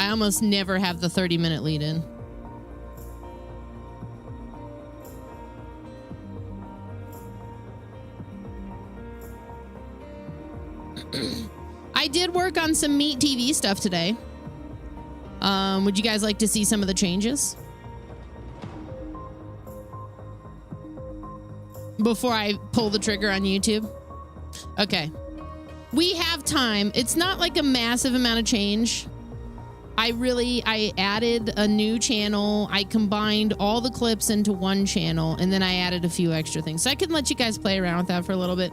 I almost never have the 30-minute lead in. I did work on some Meet TV stuff today. Would you guys like to see some of the changes? Before I pull the trigger on YouTube? Okay. We have time. It's not like a massive amount of change. I added a new channel. I combined all the clips into one channel, and then I added a few extra things. So I can let you guys play around with that for a little bit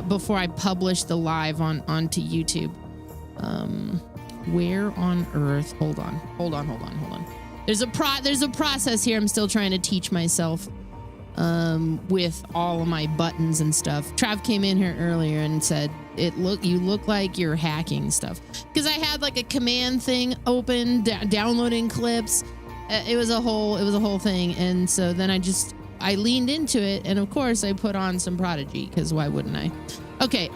before I publish the live onto YouTube. Where on earth? Hold on. There's a process here I'm still trying to teach myself with all of my buttons and stuff. Trav came in here earlier and said, you look like you're hacking stuff. Because I had like a command thing open, downloading clips. It was a whole thing. And so then I leaned into it, and of course I put on some Prodigy, because why wouldn't I? Okay,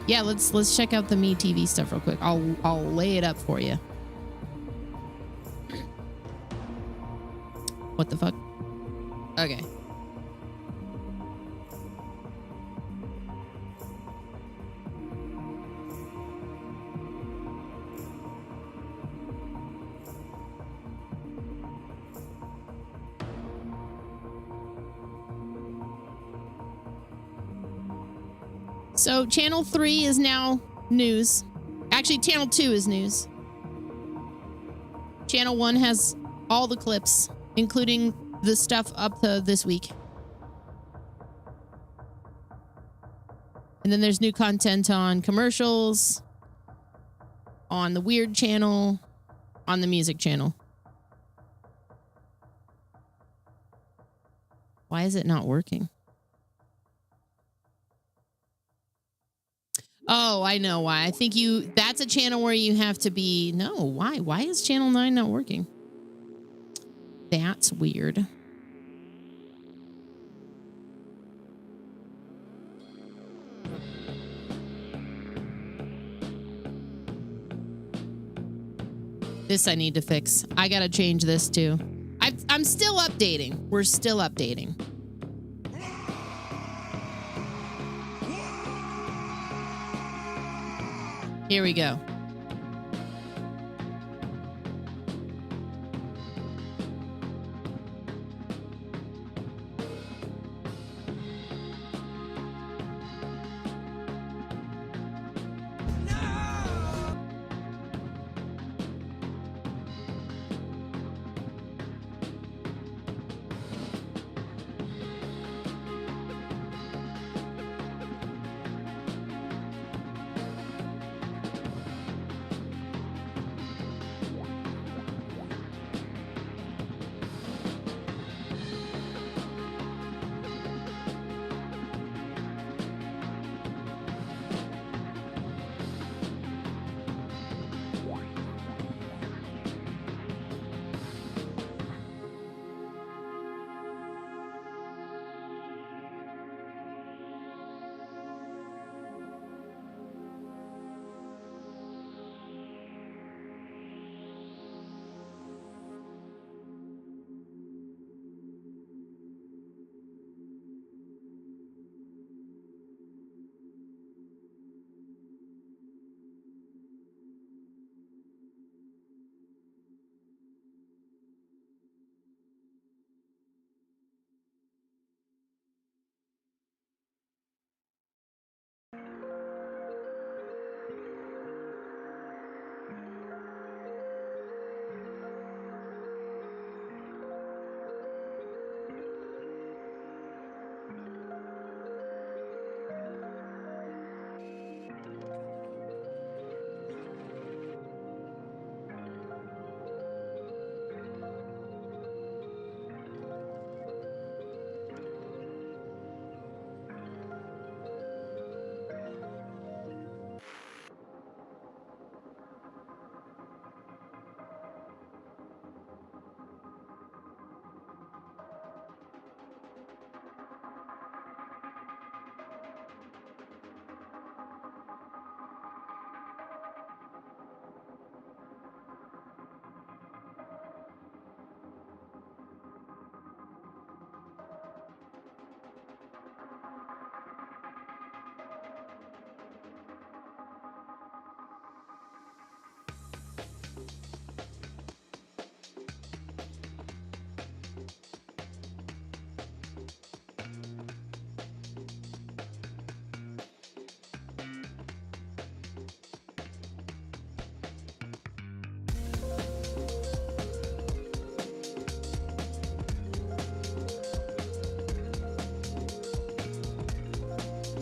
yeah, let's check out the Me TV stuff real quick. I'll lay it up for you. What the fuck? Okay. So channel 3 is now news. Actually, channel 2 is news. Channel 1 has all the clips, including the stuff up to this week. And then there's new content on commercials, on the weird channel, on the music channel. Why is it not working? Oh, I know why. I think that's a channel where you have to be... No, why? Why is channel 9 not working? That's weird. This I need to fix. I gotta change this too. I'm still updating. We're still updating. Here we go.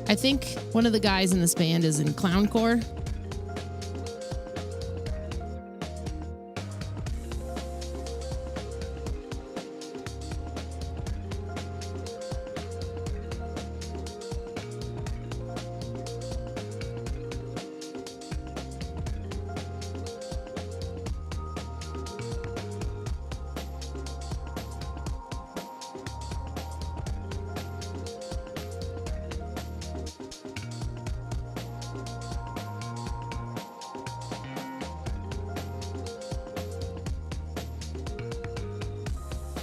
I think one of the guys in this band is in clowncore.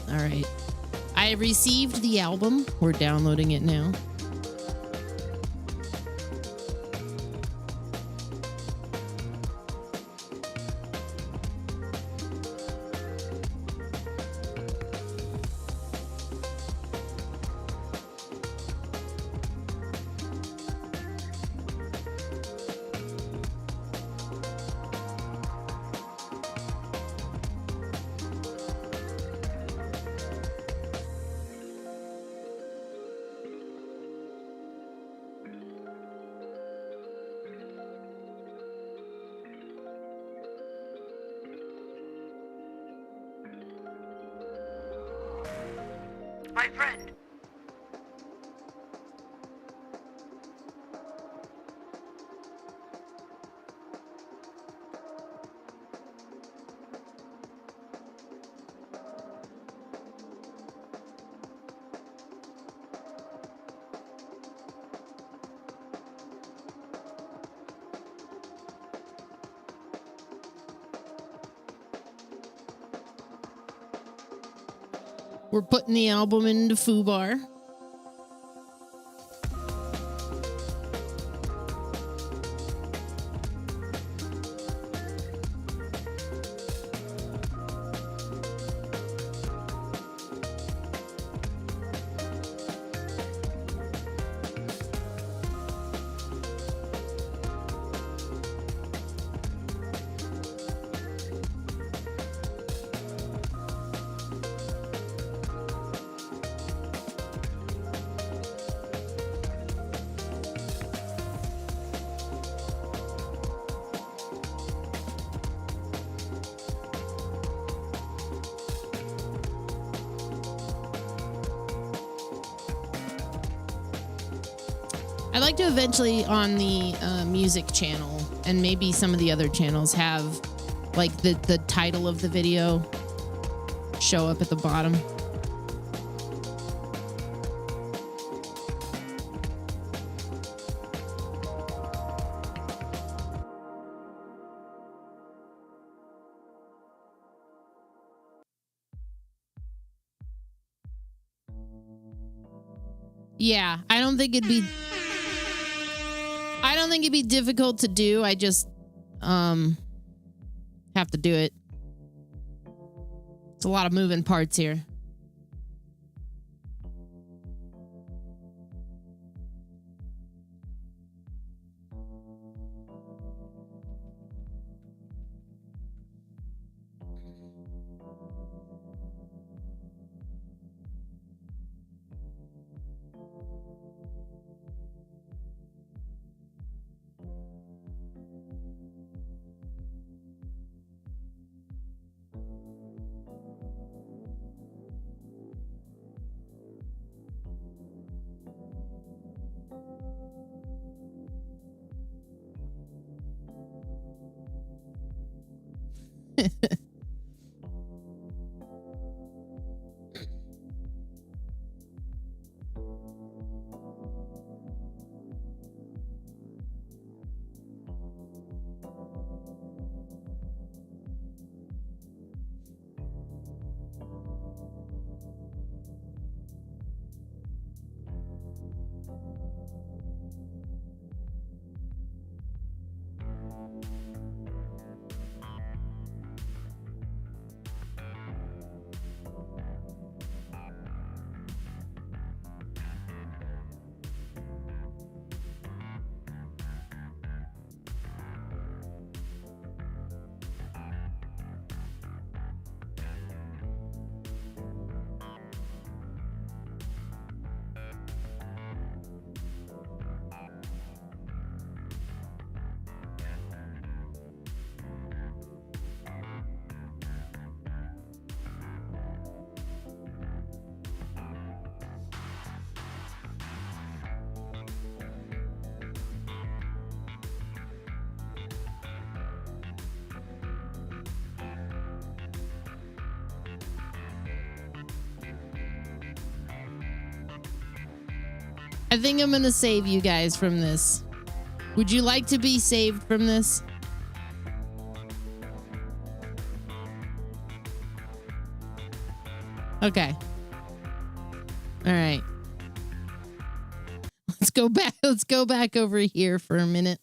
All right. I received the album. We're downloading it now. My friend. We're putting the album into foobar. I'd like to eventually on the music channel and maybe some of the other channels have like the title of the video show up at the bottom. Yeah, I don't think it'd be difficult to do. I just have to do it. It's a lot of moving parts here. I think I'm going to save you guys from this. Would you like to be saved from this? Okay. All right. Let's go back. Let's go back over here for a minute.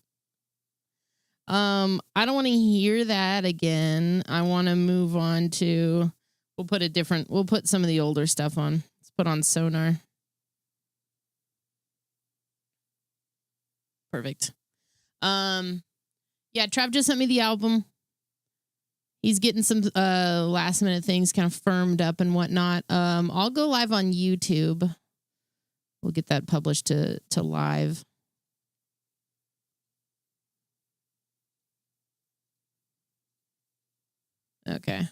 I don't want to hear that again. I want to move on to, we'll put some of the older stuff on. Let's put on Sonar. Perfect. Yeah, Trav just sent me the album. He's getting some last minute things kind of firmed up and whatnot. I'll go live on YouTube. We'll get that published to live. Okay.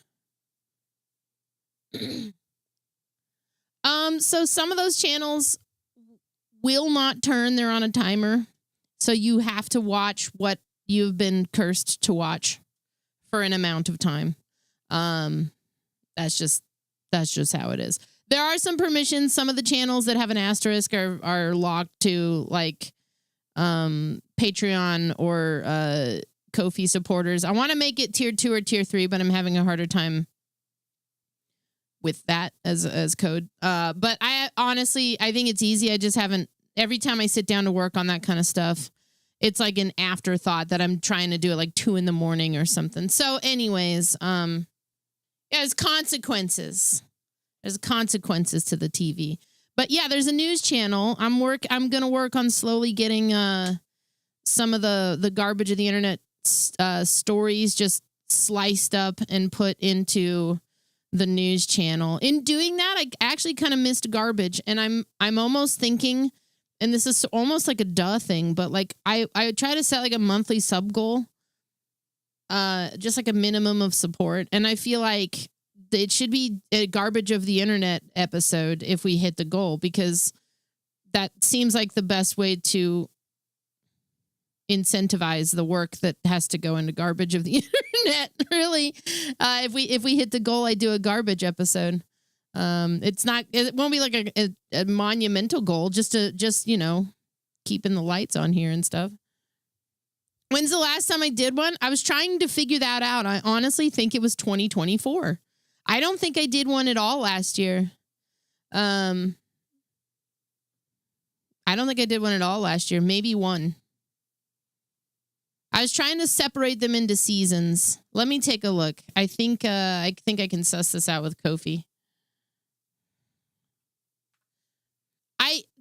So some of those channels will not turn. They're on a timer. So you have to watch what you've been cursed to watch for an amount of time. That's just how it is. There are some permissions. Some of the channels that have an asterisk are locked to like Patreon or Ko-fi supporters. I want to make it tier 2 or tier 3, but I'm having a harder time with that as code. But I honestly think it's easy. I just haven't, every time I sit down to work on that kind of stuff, it's like an afterthought that I'm trying to do it like 2 a.m. or something. So anyways, there's consequences. There's consequences to the TV. But yeah, there's a news channel. I'm going to work on slowly getting some of the garbage of the internet stories just sliced up and put into the news channel. In doing that, I actually kind of missed garbage, and I'm almost thinking, and this is almost like a duh thing, but like I try to set like a monthly sub goal, just like a minimum of support, and I feel like it should be a garbage of the internet episode if we hit the goal, because that seems like the best way to incentivize the work that has to go into garbage of the internet. Really, if we hit the goal, I do a garbage episode. It won't be like a monumental goal, just keeping the lights on here and stuff. When's the last time I did one? I was trying to figure that out. I honestly think it was 2024. I don't think I did one at all last year. I don't think I did one at all last year. Maybe one. I was trying to separate them into seasons. Let me take a look. I think I can suss this out with Ko-fi.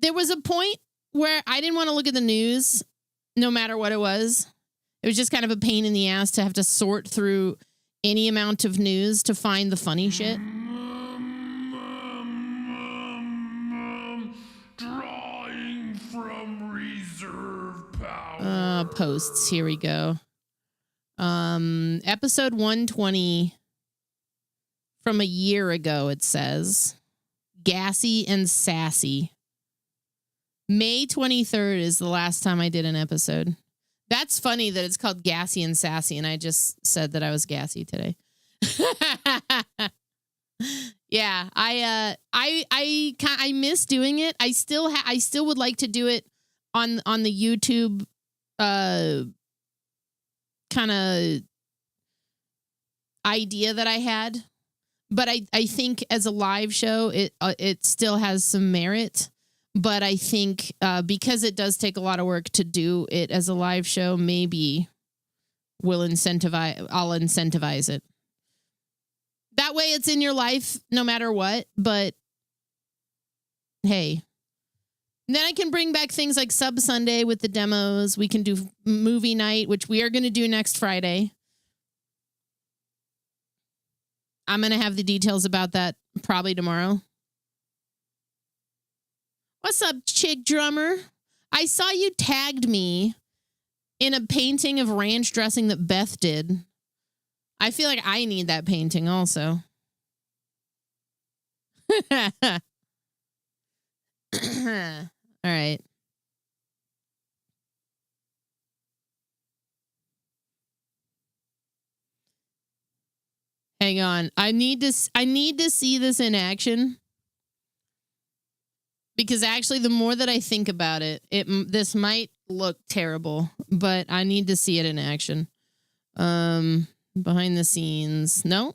There was a point where I didn't want to look at the news, no matter what it was. It was just kind of a pain in the ass to have to sort through any amount of news to find the funny shit. Drawing from reserve power. Posts. Here we go. Episode 120 from a year ago, it says. Gassy and Sassy. May 23rd is the last time I did an episode. That's funny that it's called Gassy and Sassy, and I just said that I was gassy today. Yeah, I miss doing it. I still would like to do it on the YouTube kind of idea that I had, but I think as a live show it still has some merit. But I think because it does take a lot of work to do it as a live show, maybe I'll incentivize it. That way it's in your life no matter what. But hey, and then I can bring back things like Sub Sunday with the demos. We can do movie night, which we are going to do next Friday. I'm going to have the details about that probably tomorrow. What's up, chick drummer? I saw you tagged me in a painting of ranch dressing that Beth did. I feel like I need that painting also. All right. Hang on. I need to see this in action. Because actually, the more that I think about it, this might look terrible, but I need to see it in action. Behind the scenes, no.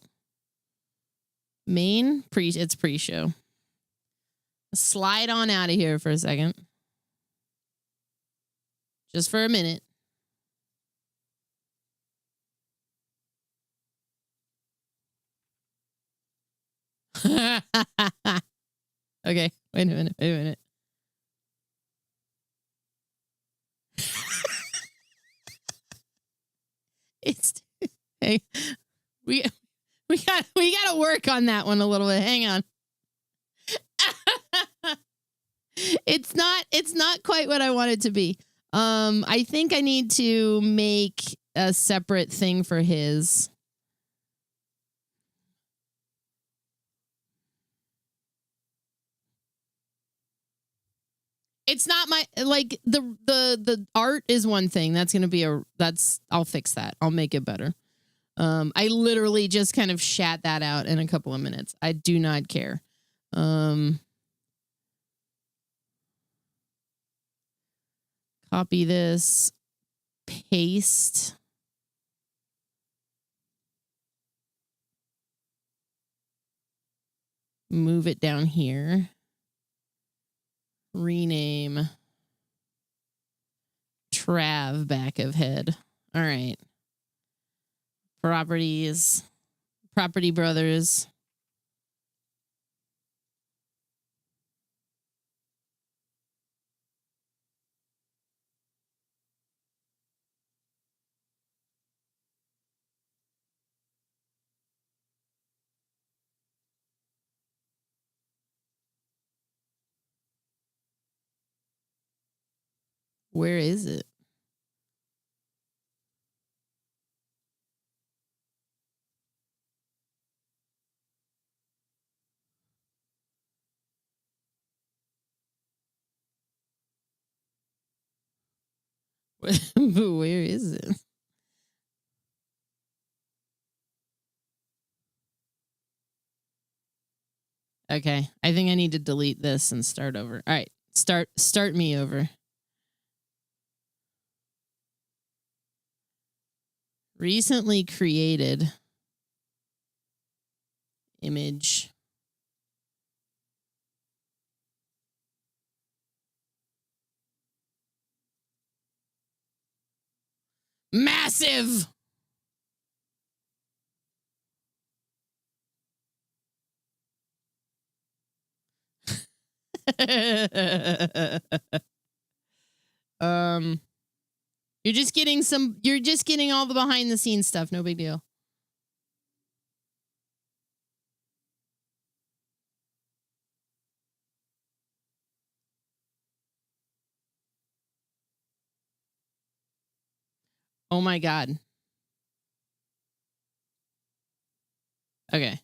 Main it's pre-show. Slide on out of here for a second, just for a minute. Okay, wait a minute. It's hey, we got to work on that one a little bit. Hang on. It's not quite what I want it to be. I think I need to make a separate thing for his. It's not my like the art is one thing. That's going to be I'll fix that. I'll make it better. I literally just kind of shat that out in a couple of minutes. I do not care. Copy this, paste. Move it down here. Rename Trav back of head. All right. Properties. Property Brothers. Where is it? Where is it? Okay, I think I need to delete this and start over. All right, start me over. Recently created image. Massive. You're just getting all the behind the scenes stuff. No big deal. Oh my God. Okay.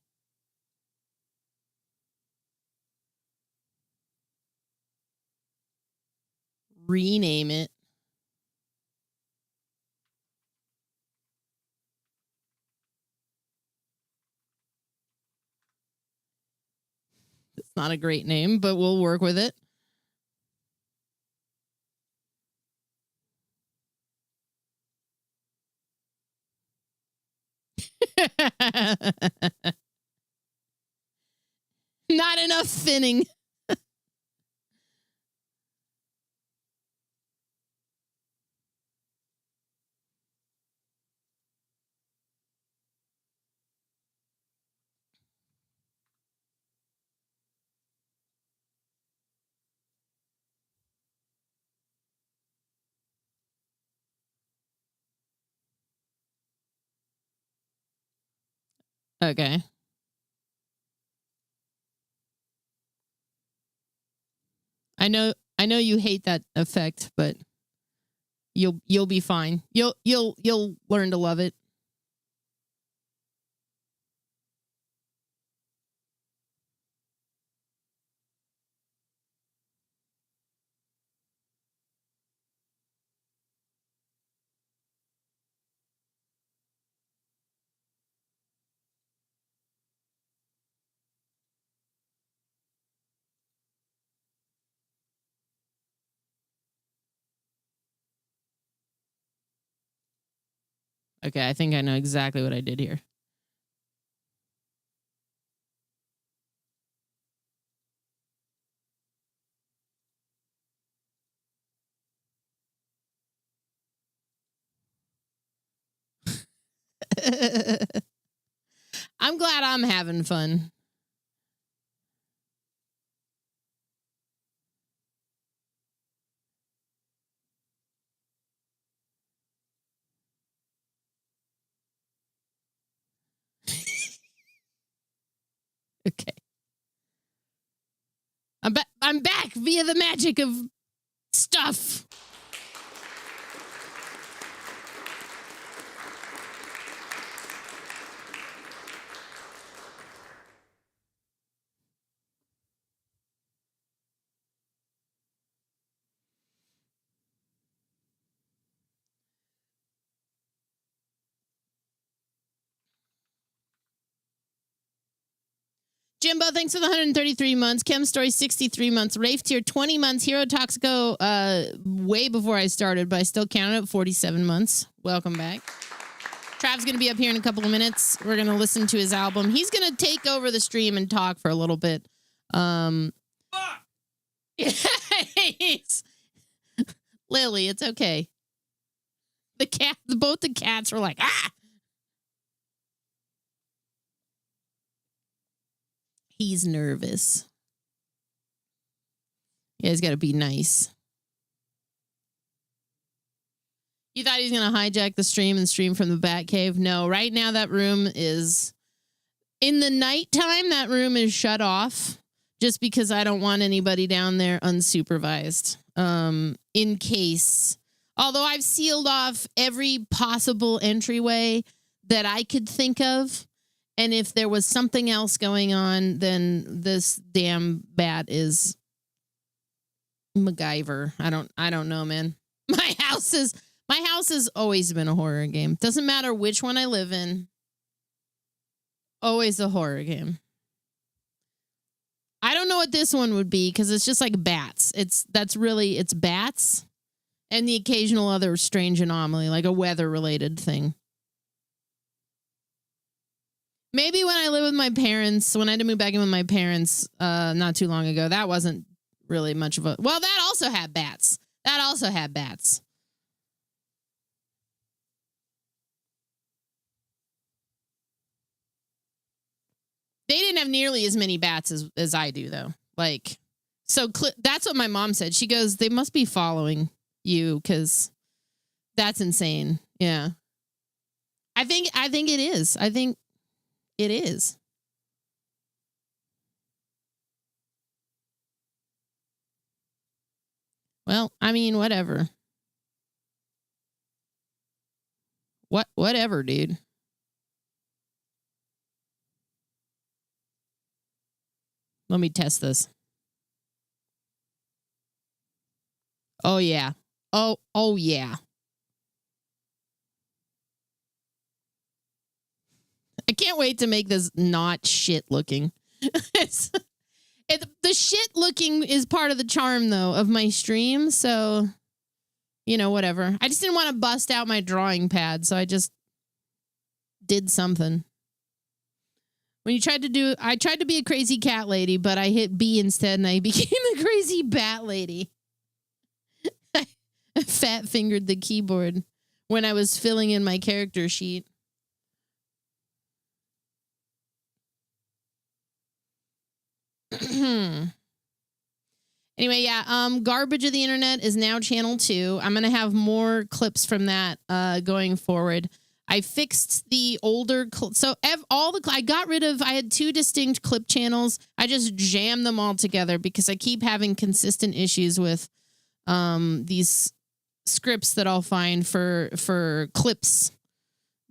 Rename it. It's not a great name, but we'll work with it. Not enough thinning. Okay. I know you hate that effect, but you'll be fine. You'll learn to love it. Okay, I think I know exactly what I did here. I'm glad I'm having fun. Okay. I'm back via the magic of stuff. Jimbo, thanks for the 133 months. Chem Story, 63 months. Rafe Tier, 20 months. Hero Toxico, way before I started, but I still counted at 47 months. Welcome back. Trav's going to be up here in a couple of minutes. We're going to listen to his album. He's going to take over the stream and talk for a little bit. Lily, it's okay. Both the cats were like, ah! He's nervous. You guys got to be nice. You thought he was going to hijack the stream and stream from the Batcave? No, right now that room is... In the nighttime, that room is shut off just because I don't want anybody down there unsupervised. In case... Although I've sealed off every possible entryway that I could think of. And if there was something else going on, then this damn bat is MacGyver. I don't know, man. My house has always been a horror game. Doesn't matter which one I live in. Always a horror game. I don't know what this one would be because it's just like bats. It's bats and the occasional other strange anomaly, like a weather-related thing. Maybe when I lived with my parents, when I had to move back in with my parents not too long ago, that wasn't really much of a... Well, that also had bats. They didn't have nearly as many bats as I do, though. Like, so that's what my mom said. She goes, they must be following you because that's insane. Yeah. I think it is. I think it is. Well, I mean, whatever. Whatever, dude. Let me test this. Oh, yeah. Oh, yeah. I can't wait to make this not shit looking. The shit looking is part of the charm, though, of my stream. So, whatever. I just didn't want to bust out my drawing pad, so I just did something. When I tried to be a crazy cat lady, but I hit B instead, and I became a crazy bat lady. I fat fingered the keyboard when I was filling in my character sheet. Anyway, yeah, Garbage of the Internet is now channel 2. I'm going to have more clips from that going forward. I fixed the older I got rid of, I had 2 distinct clip channels. I just jammed them all together because I keep having consistent issues with these scripts that I'll find for clips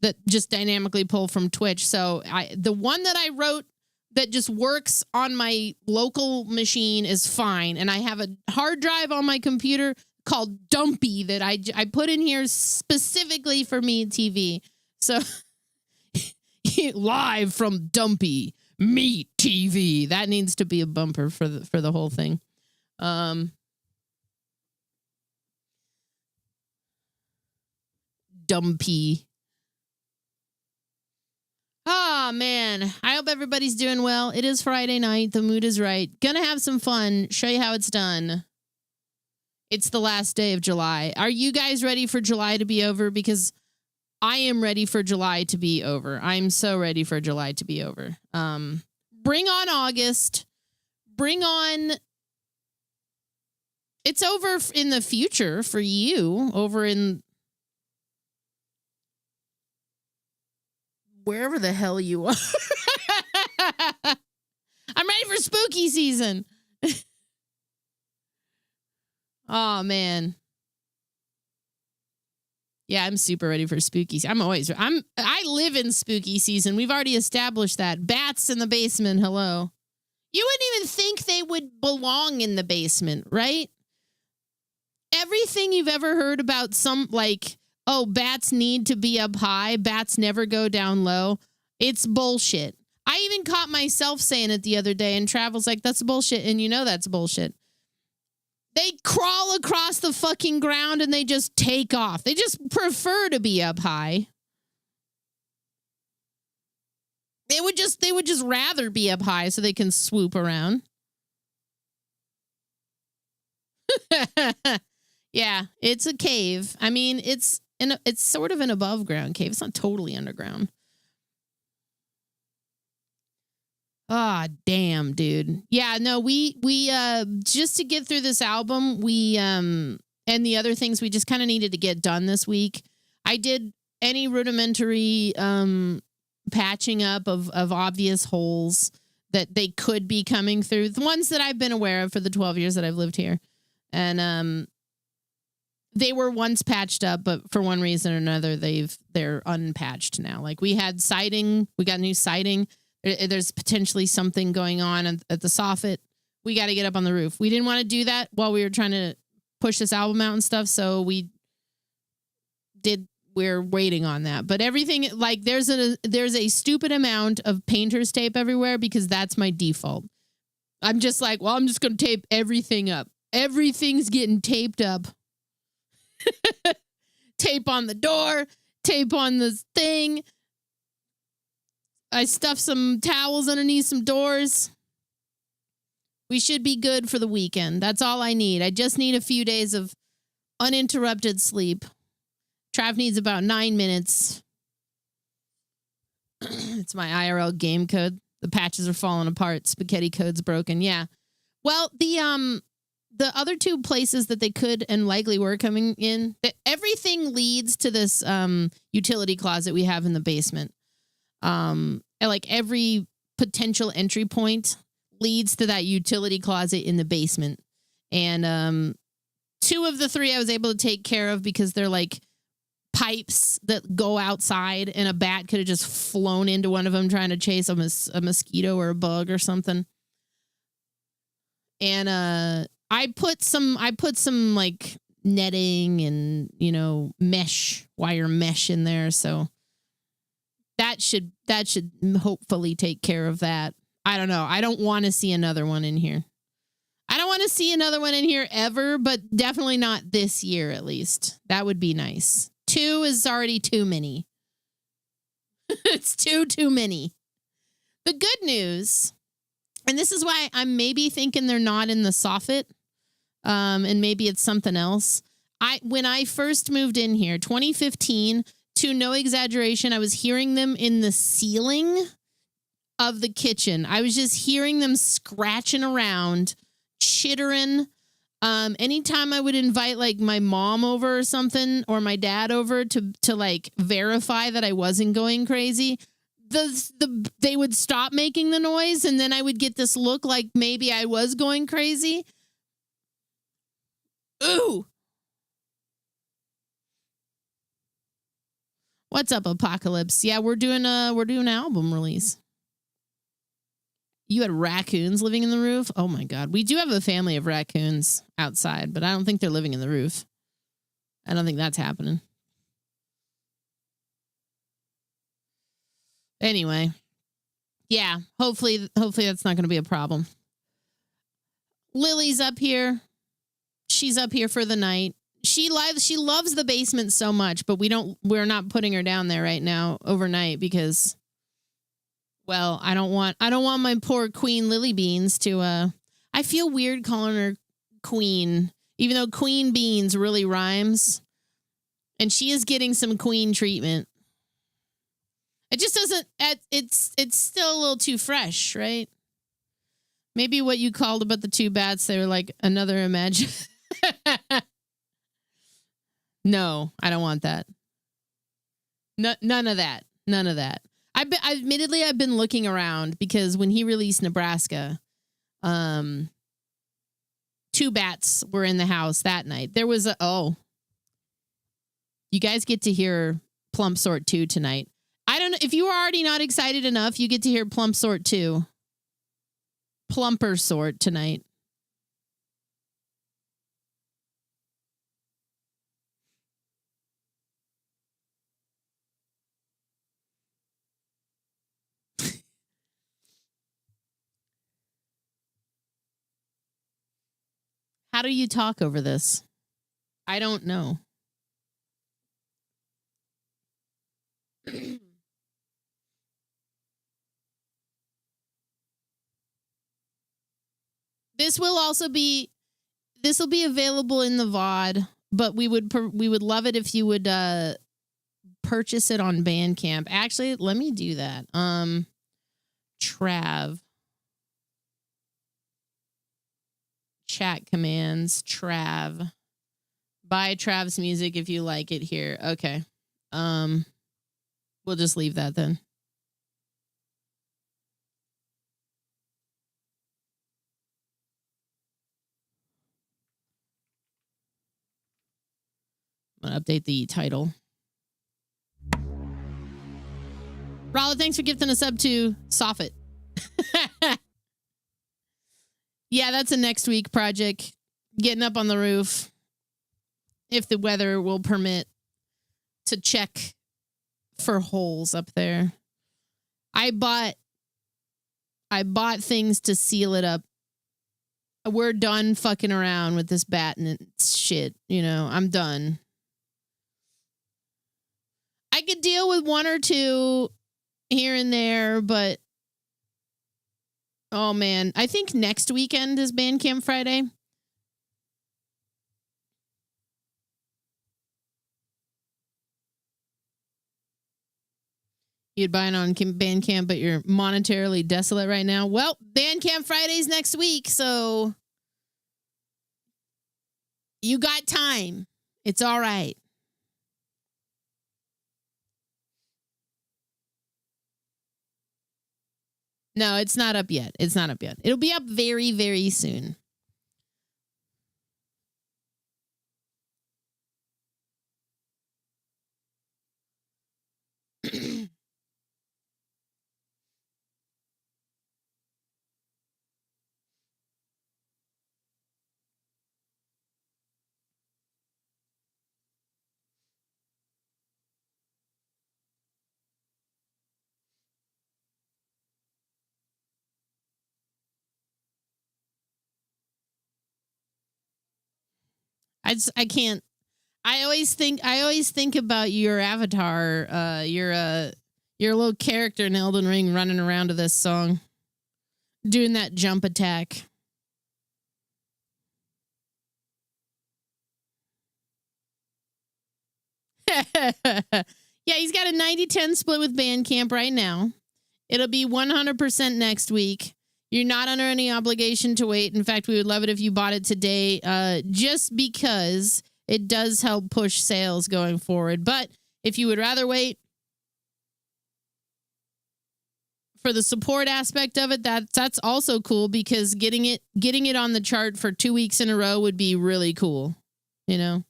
that just dynamically pull from Twitch. So the one that I wrote that just works on my local machine is fine. And I have a hard drive on my computer called Dumpy that I put in here specifically for me TV. So live from Dumpy, Meat TV. That needs to be a bumper for the whole thing. Dumpy. Oh, man. I hope everybody's doing well. It is Friday night. The mood is right. Gonna have some fun. Show you how it's done. It's the last day of July. Are you guys ready for July to be over? Because I am ready for July to be over. I'm so ready for July to be over. Bring on August. Bring on... It's over in the future for you. Over in... wherever the hell you are. I'm ready for spooky season. Oh, man. Yeah, I'm super ready for spooky season. I live in spooky season. We've already established that. Bats in the basement, hello. You wouldn't even think they would belong in the basement, right? Everything you've ever heard about oh, bats need to be up high. Bats never go down low. It's bullshit. I even caught myself saying it the other day, and Travel's like, that's bullshit, and you know that's bullshit. They crawl across the fucking ground and they just take off. They just prefer to be up high. They would just rather be up high so they can swoop around. Yeah, it's a cave. I mean, it's sort of an above ground cave. It's not totally underground. Ah, damn, dude. Yeah, no, we just to get through this album, and the other things we just kind of needed to get done this week. I did any rudimentary patching up of obvious holes that they could be coming through. The ones that I've been aware of for the 12 years that I've lived here. And they were once patched up, but for one reason or another, they're unpatched now. Like we had siding, we got new siding. There's potentially something going on at the soffit. We got to get up on the roof. We didn't want to do that while we were trying to push this album out and stuff. So we're waiting on that. But everything, like there's a stupid amount of painter's tape everywhere because that's my default. I'm just like, well, I'm just going to tape everything up. Everything's getting taped up. Tape on the door, tape on the thing. I stuffed some towels underneath some doors. We should be good for the weekend. That's all I need. I just need a few days of uninterrupted sleep. Trav needs about 9 minutes. It's my IRL game code. The patches are falling apart. Spaghetti code's broken. Yeah. Well, the other two places that they could and likely were coming in, everything leads to this utility closet we have in the basement. Like every potential entry point leads to that utility closet in the basement. And 2 of the 3 I was able to take care of because they're like pipes that go outside, and a bat could have just flown into one of them trying to chase a mosquito or a bug or something. And I put some like netting and, wire mesh in there, so that should hopefully take care of that. I don't know. I don't want to see another one in here. I don't want to see another one in here ever, but definitely not this year at least. That would be nice. 2 is already too many. It's too many. The good news, and this is why I'm maybe thinking they're not in the soffit, and maybe it's something else. When I first moved in here, 2015, to no exaggeration, I was hearing them in the ceiling of the kitchen. I was just hearing them scratching around, chittering. Anytime I would invite like my mom over or something, or my dad over to like verify that I wasn't going crazy, they would stop making the noise, and then I would get this look like maybe I was going crazy. Ooh. What's up, Apocalypse? Yeah, we're doing an album release. You had raccoons living in the roof? Oh my God. We do have a family of raccoons outside, but I don't think they're living in the roof. I don't think that's happening. Anyway. Yeah, hopefully that's not going to be a problem. Lily's up here. She's up here for the night. She loves the basement so much, but we're not putting her down there right now overnight because Well, I don't want my poor Queen Lily Beans to I feel weird calling her Queen, even though Queen Beans really rhymes. And she is getting some queen treatment. It just doesn't it's still a little too fresh, right? Maybe what you called about the two bats, they were like another imagine. No, I don't want that. No, none of that. None of that. Admittedly, I've been looking around because when he released Nebraska, two bats were in the house that night. There was you guys get to hear Plump Sort 2 tonight. I don't know if you are already not excited enough, you get to hear Plump Sort 2. Plumper Sort tonight. How do you talk over this? I don't know. This will be available in the VOD, but we would love it if you would purchase it on Bandcamp. Actually, let me do that. Trav. Chat commands, Trav. Buy Trav's music if you like it here. Okay. We'll just leave that then. I'm going to update the title. Rala, thanks for gifting a sub to Soffit. Yeah, that's a next week project. Getting up on the roof, if the weather will permit, to check for holes up there. I bought things to seal it up. We're done fucking around with this bat and shit. You know, I'm done. I could deal with one or two here and there, but oh man, I think next weekend is Bandcamp Friday. You'd buy it on Bandcamp, but you're monetarily desolate right now. Well, Bandcamp Friday's next week, so you got time. It's all right. No, it's not up yet. It's not up yet. It'll be up very, very soon. I can't. I always think about your avatar, your little character in Elden Ring running around to this song, doing that jump attack. Yeah, he's got a 90-10 split with Bandcamp right now. It'll be 100% next week. You're not under any obligation to wait. In fact, we would love it if you bought it today, just because it does help push sales going forward. But if you would rather wait for the support aspect of it, that's also cool, because getting it on the chart for 2 weeks in a row would be really cool. You know,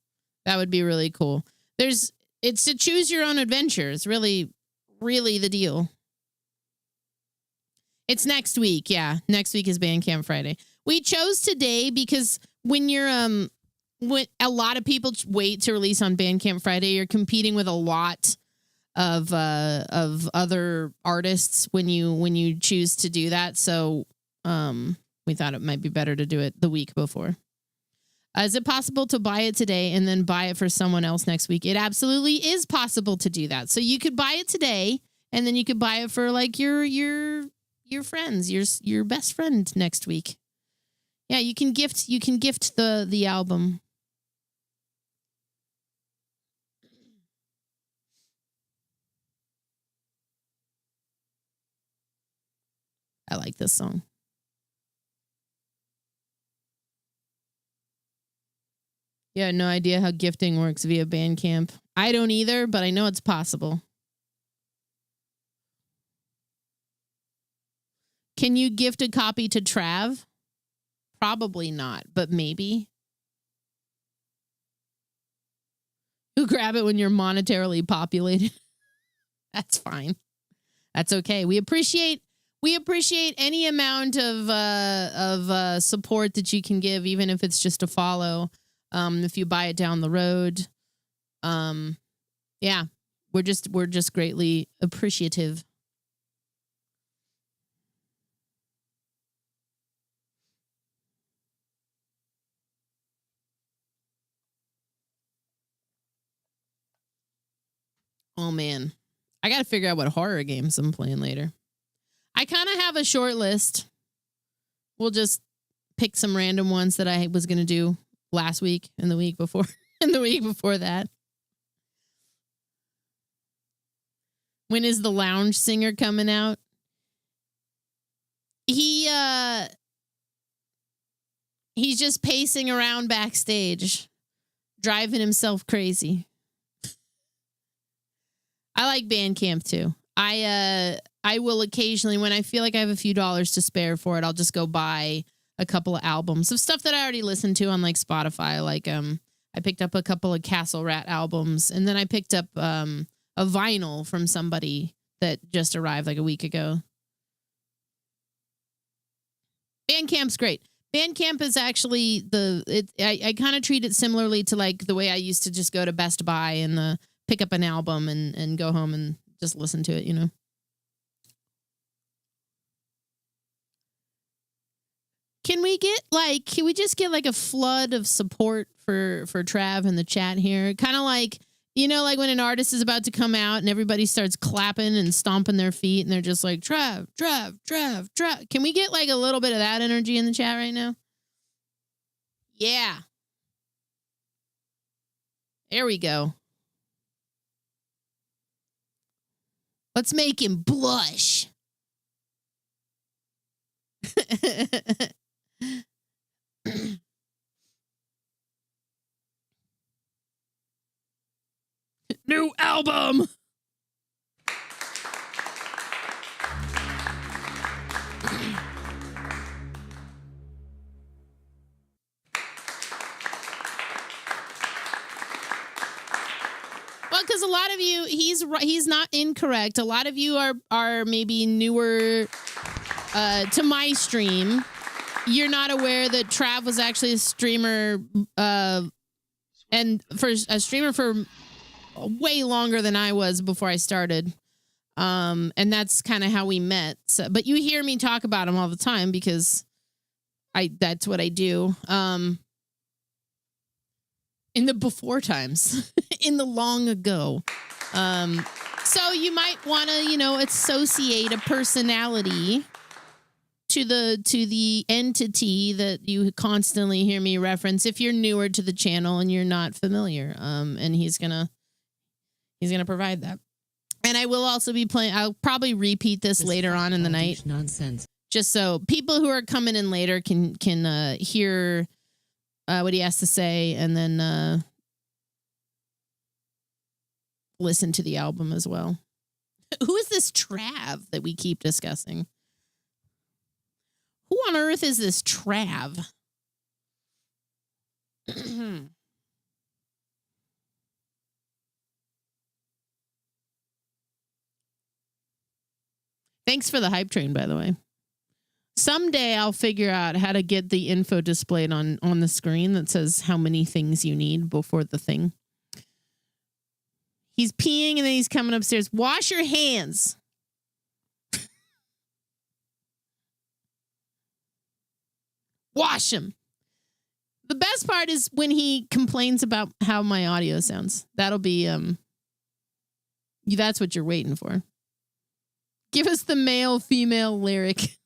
that would be really cool. It's to choose your own adventure. It's really, really the deal. It's next week. Yeah. Next week is Bandcamp Friday. We chose today because when you're, when a lot of people wait to release on Bandcamp Friday, you're competing with a lot of other artists when you choose to do that. So, we thought it might be better to do it the week before. Is it possible to buy it today and then buy it for someone else next week? It absolutely is possible to do that. So you could buy it today and then you could buy it for like your friends, your best friend next week. Yeah, you can gift the album. I like this song. Yeah, no idea how gifting works via Bandcamp. I don't either, but I know it's possible. Can you gift a copy to Trav? Probably not, but maybe. You grab it when you're monetarily populated. That's fine. That's okay. We appreciate any amount of support that you can give, even if it's just a follow. If you buy it down the road, yeah, we're just greatly appreciative. Oh man, I got to figure out what horror games I'm playing later. I kind of have a short list. We'll just pick some random ones that I was going to do last week and the week before and the week before that. When is the lounge singer coming out? He's just pacing around backstage, driving himself crazy. I like Bandcamp too. I will occasionally, when I feel like I have a few dollars to spare for it, I'll just go buy a couple of albums of stuff that I already listened to on like Spotify. Like I picked up a couple of Castle Rat albums, and then I picked up a vinyl from somebody that just arrived like a week ago. Bandcamp's great. Bandcamp is actually I kind of treat it similarly to like the way I used to just go to Best Buy and pick up an album and go home and just listen to it, you know. Can we just get like a flood of support for Trav in the chat here? Kind of like, you know, like when an artist is about to come out and everybody starts clapping and stomping their feet and they're just like, Trav. Can we get like a little bit of that energy in the chat right now? Yeah. There we go. Let's make him blush. New album. Well, because a lot of you, he's not incorrect. A lot of you are maybe newer to my stream. You're not aware that Trav was actually a streamer, and for a streamer for way longer than I was before I started. And that's kind of how we met. So, but you hear me talk about him all the time because that's what I do. In the before times, in the long ago. So you might want to, you know, associate a personality to the entity that you constantly hear me reference if you're newer to the channel and you're not familiar. And he's gonna provide that. And I will also be playing. I'll probably repeat this later on in the night. Nonsense. Just so people who are coming in later can hear what he has to say, and then listen to the album as well. Who is this Trav that we keep discussing? Who on earth is this Trav? Thanks for the hype train, by the way. Someday I'll figure out how to get the info displayed on the screen that says how many things you need before the thing. He's peeing and then he's coming upstairs. Wash your hands. Wash them. The best part is when he complains about how my audio sounds. That'll be that's what you're waiting for. Give us the male-female lyric.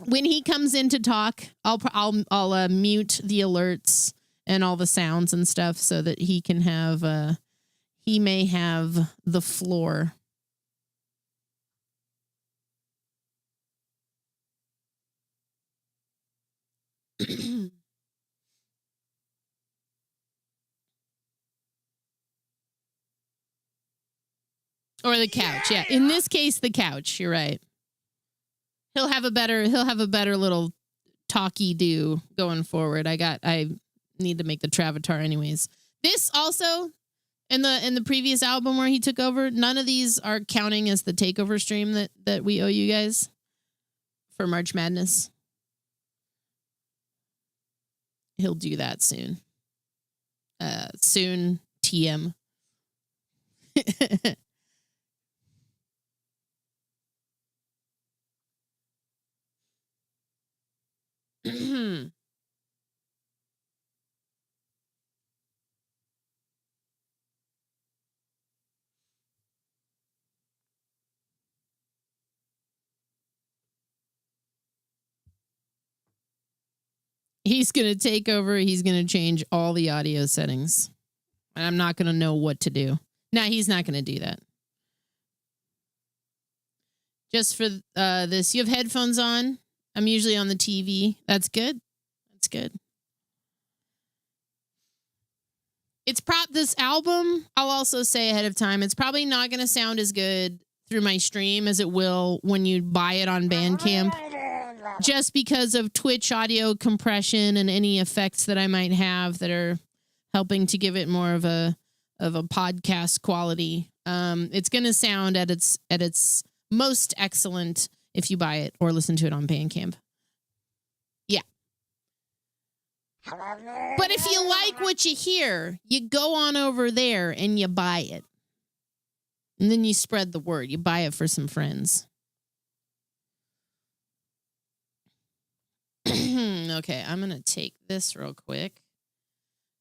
When he comes in to talk, I'll mute the alerts and all the sounds and stuff so that he can have he may have the floor. Or the couch, yeah. In this case, the couch. You're right. He'll have a better little talky do going forward. I need to make the Travatar anyways. This also in the previous album where he took over, none of these are counting as the takeover stream that we owe you guys for March Madness. He'll do that soon. Soon TM. He's going to take over. He's going to change all the audio settings. And I'm not going to know what to do. No, he's not going to do that. Just for this, you have headphones on. I'm usually on the TV. That's good. That's good. This album, I'll also say ahead of time, it's probably not going to sound as good through my stream as it will when you buy it on Bandcamp. Just because of Twitch audio compression and any effects that I might have that are helping to give it more of a podcast quality. It's going to sound at its most excellent if you buy it or listen to it on Bandcamp. Yeah. But if you like what you hear, you go on over there and you buy it. And then you spread the word. You buy it for some friends. Okay, I'm going to take this real quick.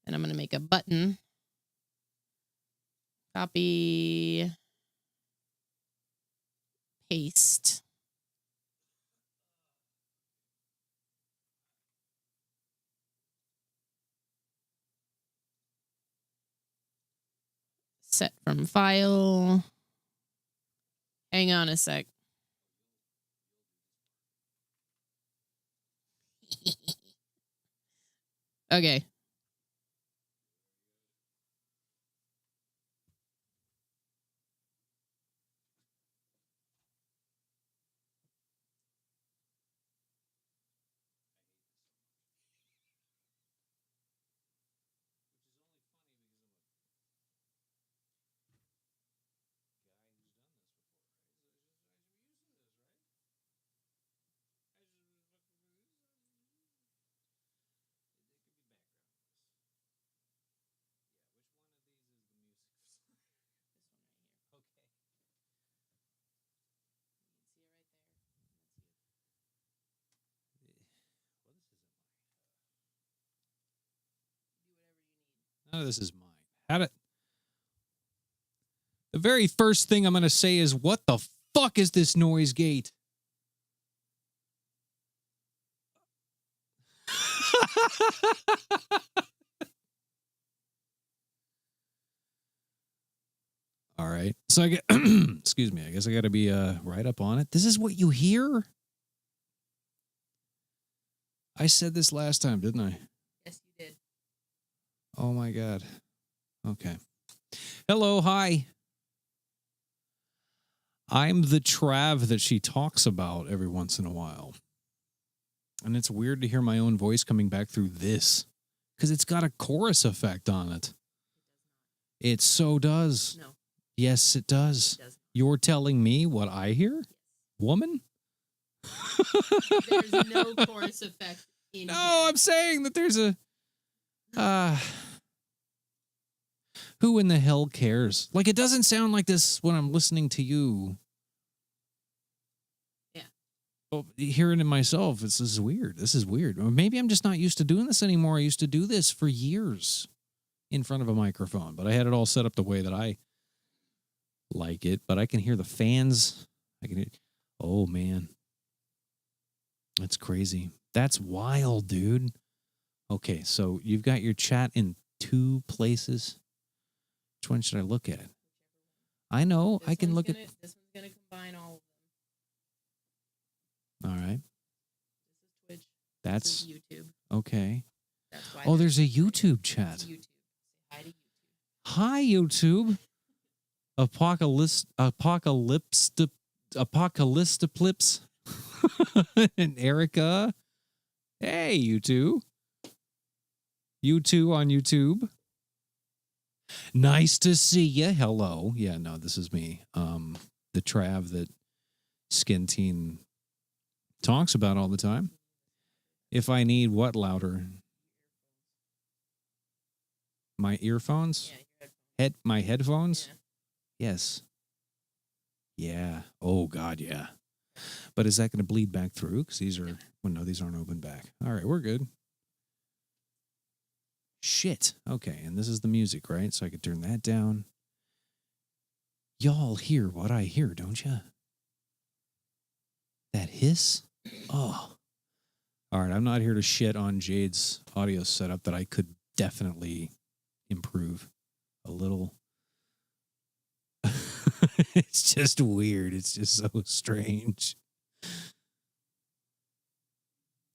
And I'm going to make a button. Copy. Paste. Set from file. Hang on a sec. Okay. Oh, this is mine. The very first thing I'm going to say is, what the fuck is this noise gate? All right. So I get, excuse me, I guess I got to be right up on it. This is what you hear? I said this last time, didn't I? Yes, you did. Oh my God. Okay. Hello, hi. I'm the Trav that she talks about every once in a while. And it's weird to hear my own voice coming back through this because it's got a chorus effect on it. It so does. No. Yes, it does. It doesn't. You're telling me what I hear? Woman? There's no chorus effect in No, here. I'm saying that there's a... who in the hell cares? Like, it doesn't sound like this when I'm listening to you. Yeah. hearing it myself, this is weird. This is weird. Or maybe I'm just not used to doing this anymore. I used to do this for years in front of a microphone, but I had it all set up the way that I like it. But I can hear the fans. I can hear. Oh man, that's crazy. That's wild, dude. Okay, so you've got your chat in 2 places. Which one should I look at? I know I can look at. This one's gonna combine all of All right. them. This is Twitch. That's This is YouTube. okay. That's why Oh, there's a YouTube It's chat. YouTube. Say hi to YouTube. Hi, YouTube. Apocalypse and Erica. Hey, you two. You two on YouTube. Nice to see you. Hello. Yeah, no, this is me. The Trav that Skin Teen talks about all the time. If I need what louder? My earphones? Yeah, My headphones? Yeah. Yes. Yeah. Oh God, yeah. But is that going to bleed back through? Because these are, well, no, these aren't open back. All right, we're good. Shit. Okay, and this is the music, right? So I could turn that down. Y'all hear what I hear, don't you? That hiss? Oh. All right, I'm not here to shit on Jade's audio setup that I could definitely improve a little. It's just weird. It's just so strange.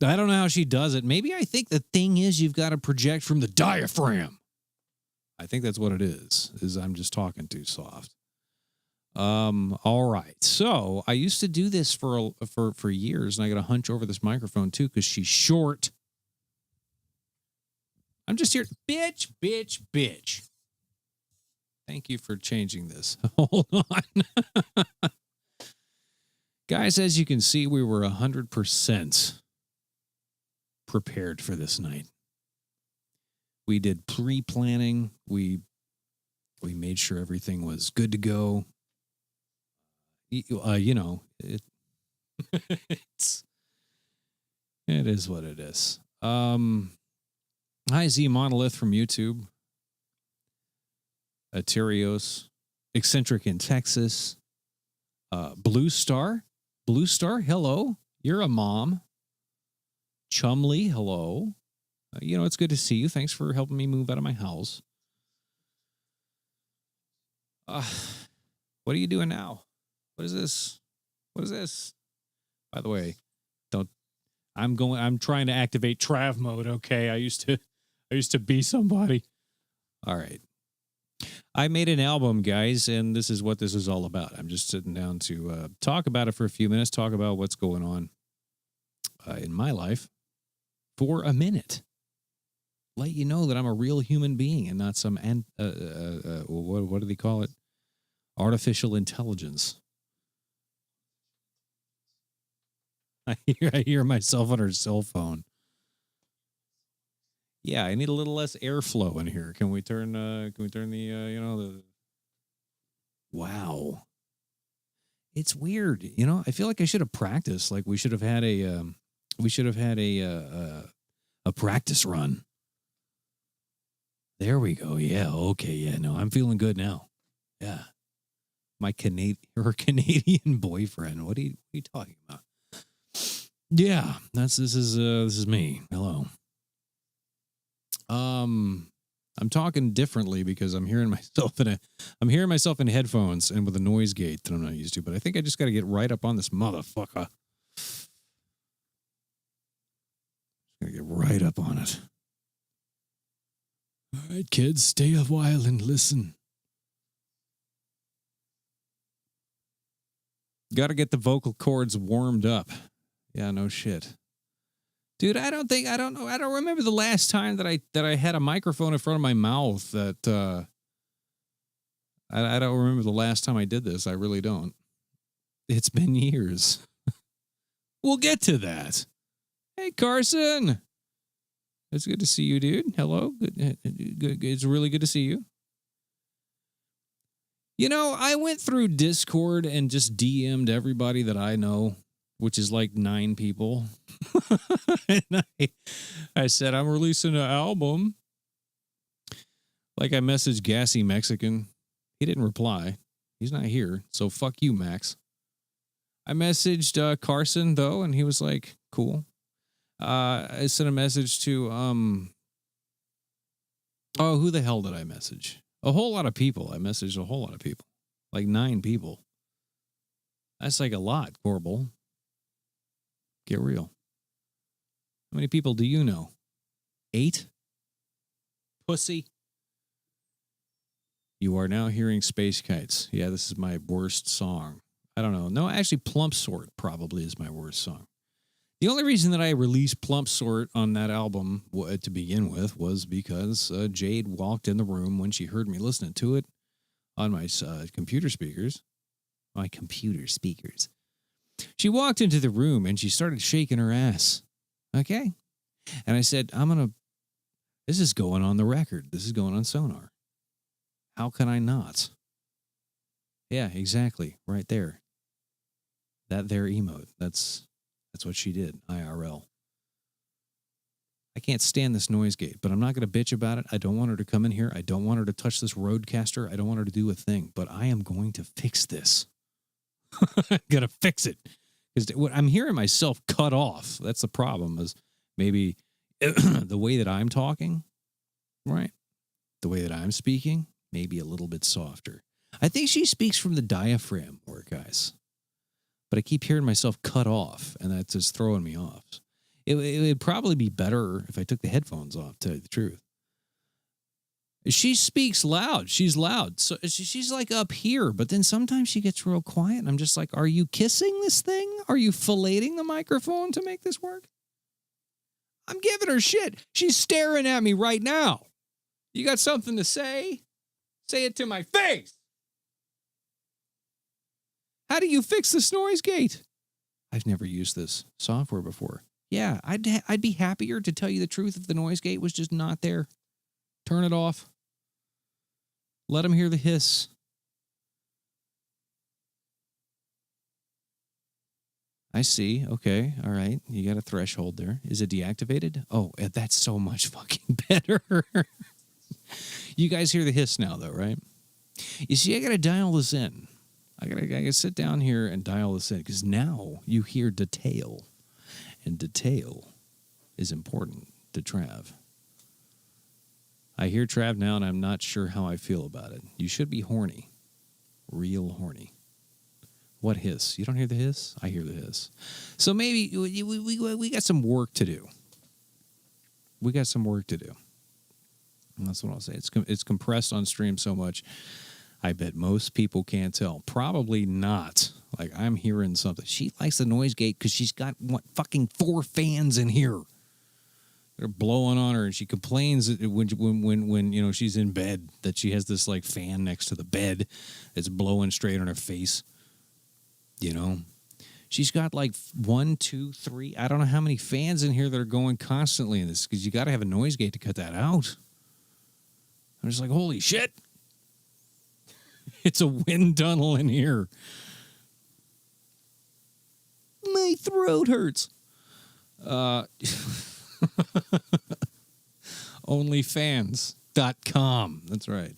I don't know how she does it. Maybe I think the thing is you've got to project from the diaphragm. I think that's what it is I'm just talking too soft. All right. So I used to do this for years, and I got to hunch over this microphone too because she's short. I'm just here. Bitch, bitch, bitch. Thank you for changing this. Hold on. Guys, as you can see, we were 100% prepared for this night. We did pre-planning. We made sure everything was good to go. You know, it is what it is. Hi, Z Monolith from YouTube. Aterios, Eccentric in Texas. Blue Star, hello. You're a mom. Chumley, hello. You know, it's good to see you. Thanks for helping me move out of my house. What are you doing now? What is this? What is this? By the way, I'm trying to activate Trav mode, okay? I used to be somebody. All right. I made an album, guys, and this is what this is all about. I'm just sitting down to talk about it for a few minutes, talk about what's going on in my life for a minute. Let you know that I'm a real human being and not some, what do they call it? Artificial intelligence. I hear myself on her cell phone. Yeah, I need a little less airflow in here. Can we turn the Wow. It's weird. You know, I feel like I should have practiced. Like we should have had a practice run. There we go. Yeah, okay. Yeah, no, I'm feeling good now. Yeah. My her Canadian boyfriend. What are you talking about? Yeah, this is me. Hello. I'm talking differently because I'm hearing myself in headphones and with a noise gate that I'm not used to, but I think I just got to get right up on this motherfucker. Gotta get right up on it. All right, kids, stay a while and listen. Got to get the vocal cords warmed up. Yeah, no shit. Dude, I don't remember the last time that I had a microphone in front of my mouth that I don't remember the last time I did this. I really don't. It's been years. We'll get to that. Hey, Carson. It's good to see you, dude. Hello. Good. It's really good to see you. You know, I went through Discord and just DM'd everybody that I know which is like 9 people. And I said, I'm releasing an album. Like I messaged Gassy Mexican. He didn't reply. He's not here. So fuck you, Max. I messaged Carson, though, and he was like, cool. I sent a message to, who the hell did I message? A whole lot of people. I messaged a whole lot of people. Like 9 people. That's like a lot, Corbel. Get real. How many people do you know? 8? Pussy. You are now hearing Space Kites. Yeah, this is my worst song. I don't know. No, actually, Plump Sort probably is my worst song. The only reason that I released Plump Sort on that album to begin with was because Jade walked in the room when she heard me listening to it on my computer speakers. My computer speakers. She walked into the room and she started shaking her ass. Okay. And I said, this is going on the record. This is going on Sonar. How can I not? Yeah, exactly. Right there. That there emote. That's what she did. IRL. I can't stand this noise gate, but I'm not going to bitch about it. I don't want her to come in here. I don't want her to touch this Rodecaster. I don't want her to do a thing, but I am going to fix this. I'm going to fix it. Because I'm hearing myself cut off. That's the problem, is maybe the way that I'm talking, right? The way that I'm speaking, maybe a little bit softer. I think she speaks from the diaphragm more, guys. But I keep hearing myself cut off, and that's just throwing me off. It would probably be better if I took the headphones off, to tell you the truth. She speaks loud. She's loud. So she's like up here, but then sometimes she gets real quiet, and I'm just like, are you kissing this thing? Are you filleting the microphone to make this work? I'm giving her shit. She's staring at me right now. You got something to say? Say it to my face. How do you fix this noise gate? I've never used this software before. Yeah, I'd be happier, to tell you the truth, if the noise gate was just not there. Turn it off. Let them hear the hiss. I see. Okay. All right. You got a threshold there. Is it deactivated? Oh, that's so much fucking better. You guys hear the hiss now, though, right? You see, I got to dial this in. I gotta sit down here and dial this in, because now you hear detail. And detail is important to Trav. I hear Trav now, and I'm not sure how I feel about it. You should be horny. Real horny. What hiss? You don't hear the hiss? I hear the hiss. So maybe we got some work to do. We got some work to do. And that's what I'll say. It's compressed on stream so much, I bet most people can't tell. Probably not. Like, I'm hearing something. She likes the noise gate because she's got fucking 4 fans in here. They're blowing on her, and she complains that when she's in bed, that she has this like fan next to the bed that's blowing straight on her face. She's got like 1, 2, 3. I don't know how many fans in here that are going constantly in this, because you got to have a noise gate to cut that out. I'm just like, holy shit. It's a wind tunnel in here. My throat hurts. Onlyfans.com. That's right.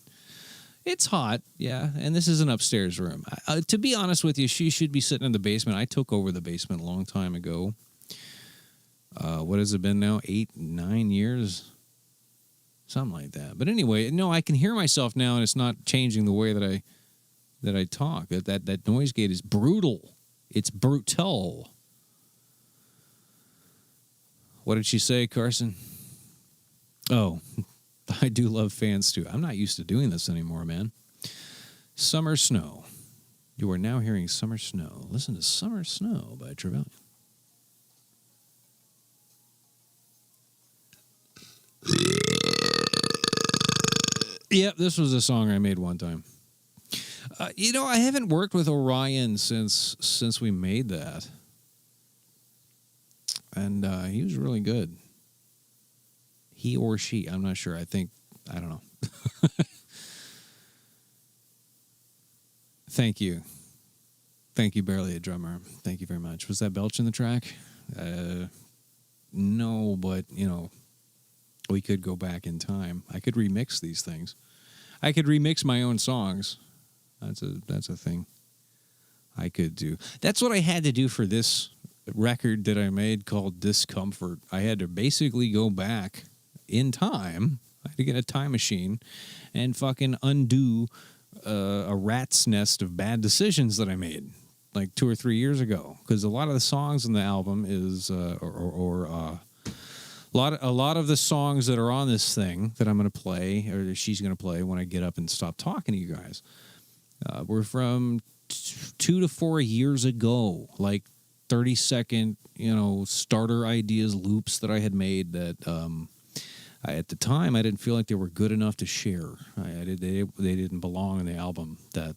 It's hot, yeah, and this is an upstairs room. To be honest with you, she should be sitting in the basement. I took over the basement a long time ago. What has it been now? 8, 9 years? Something like that. But anyway, no, I can hear myself now, and it's not changing the way that I talk. That noise gate is brutal. It's brutal. What did she say, Carson? Oh, I do love fans too. I'm not used to doing this anymore, man. Summer Snow. You are now hearing Summer Snow. Listen to Summer Snow by Travelyan. Yep, this was a song I made one time. I haven't worked with Orion since we made that. And he was really good. He or she, I'm not sure. I don't know. Thank you. Thank you, Barely a Drummer. Thank you very much. Was that Belch in the track? No, but, we could go back in time. I could remix these things. I could remix my own songs. That's a thing I could do. That's what I had to do for this record that I made called Dyscomfort. I had to basically go back in time. I had to get a time machine and fucking undo a rat's nest of bad decisions that I made like 2 or 3 years ago. Because a lot of the songs in the album is, a lot of the songs that are on this thing that I'm going to play, or that she's going to play when I get up and stop talking to you guys, were from 2 to 4 years ago, like 30-second, starter ideas, loops that I had made that at the time I didn't feel like they were good enough to share. They didn't belong in the album that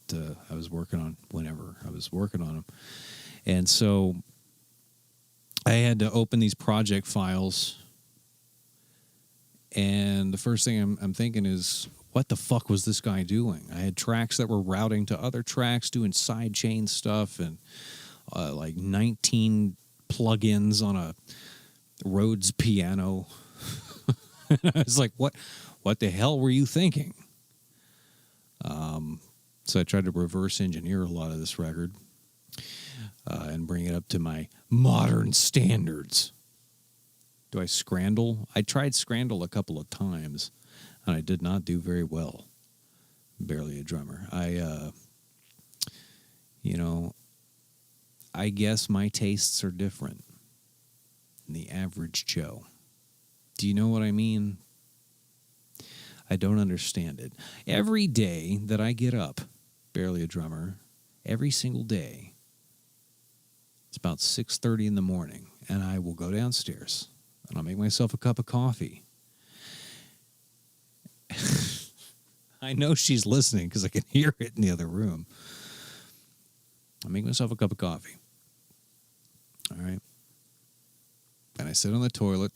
I was working on whenever I was working on them. And so I had to open these project files, and the first thing I'm thinking is, what the fuck was this guy doing? I had tracks that were routing to other tracks, doing side chain stuff, and like 19 plugins on a Rhodes piano. I was like, what the hell were you thinking? So I tried to reverse engineer a lot of this record and bring it up to my modern standards. Do I scrandle? I tried scrandle a couple of times, and I did not do very well. Barely a Drummer. I guess my tastes are different than the average Joe. Do you know what I mean? I don't understand it. Every day that I get up, Barely a Drummer, every single day, it's about 6:30 in the morning, and I will go downstairs, and I'll make myself a cup of coffee. I know she's listening because I can hear it in the other room. I make myself a cup of coffee. All right. And I sit on the toilet.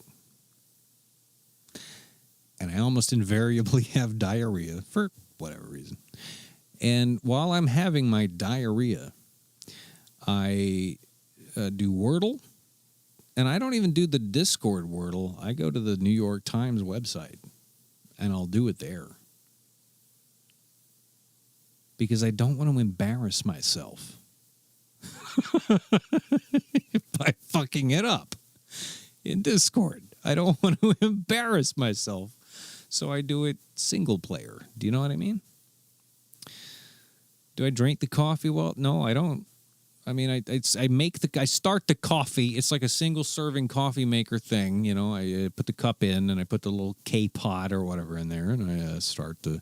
And I almost invariably have diarrhea for whatever reason. And while I'm having my diarrhea, I do Wordle. And I don't even do the Discord Wordle. I go to the New York Times website. And I'll do it there. Because I don't want to embarrass myself by fucking it up in Discord. I don't want to embarrass myself, so I do it single player. Do you know what I mean? Do I drink the coffee? Well, no, I don't. I mean, I start the coffee. It's like a single serving coffee maker thing. I put the cup in and I put the little K-pot or whatever in there, and I start the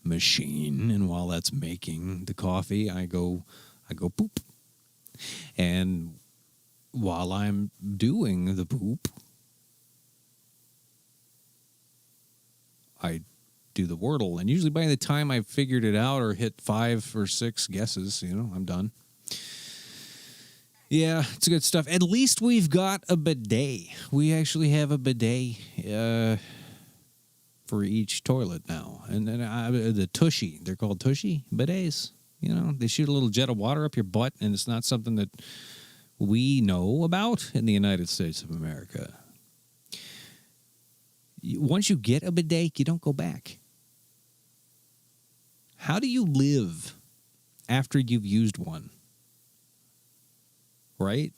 machine. And while that's making the coffee, I go poop. And while I'm doing the poop, I do the Wordle. And usually by the time I've figured it out or hit 5 or 6 guesses, I'm done. Yeah, it's good stuff. At least we've got a bidet. We actually have a bidet for each toilet now. And then the Tushy, they're called Tushy bidets. They shoot a little jet of water up your butt, and it's not something that we know about in the United States of America. Once you get a bidet, you don't go back. How do you live after you've used one? Right?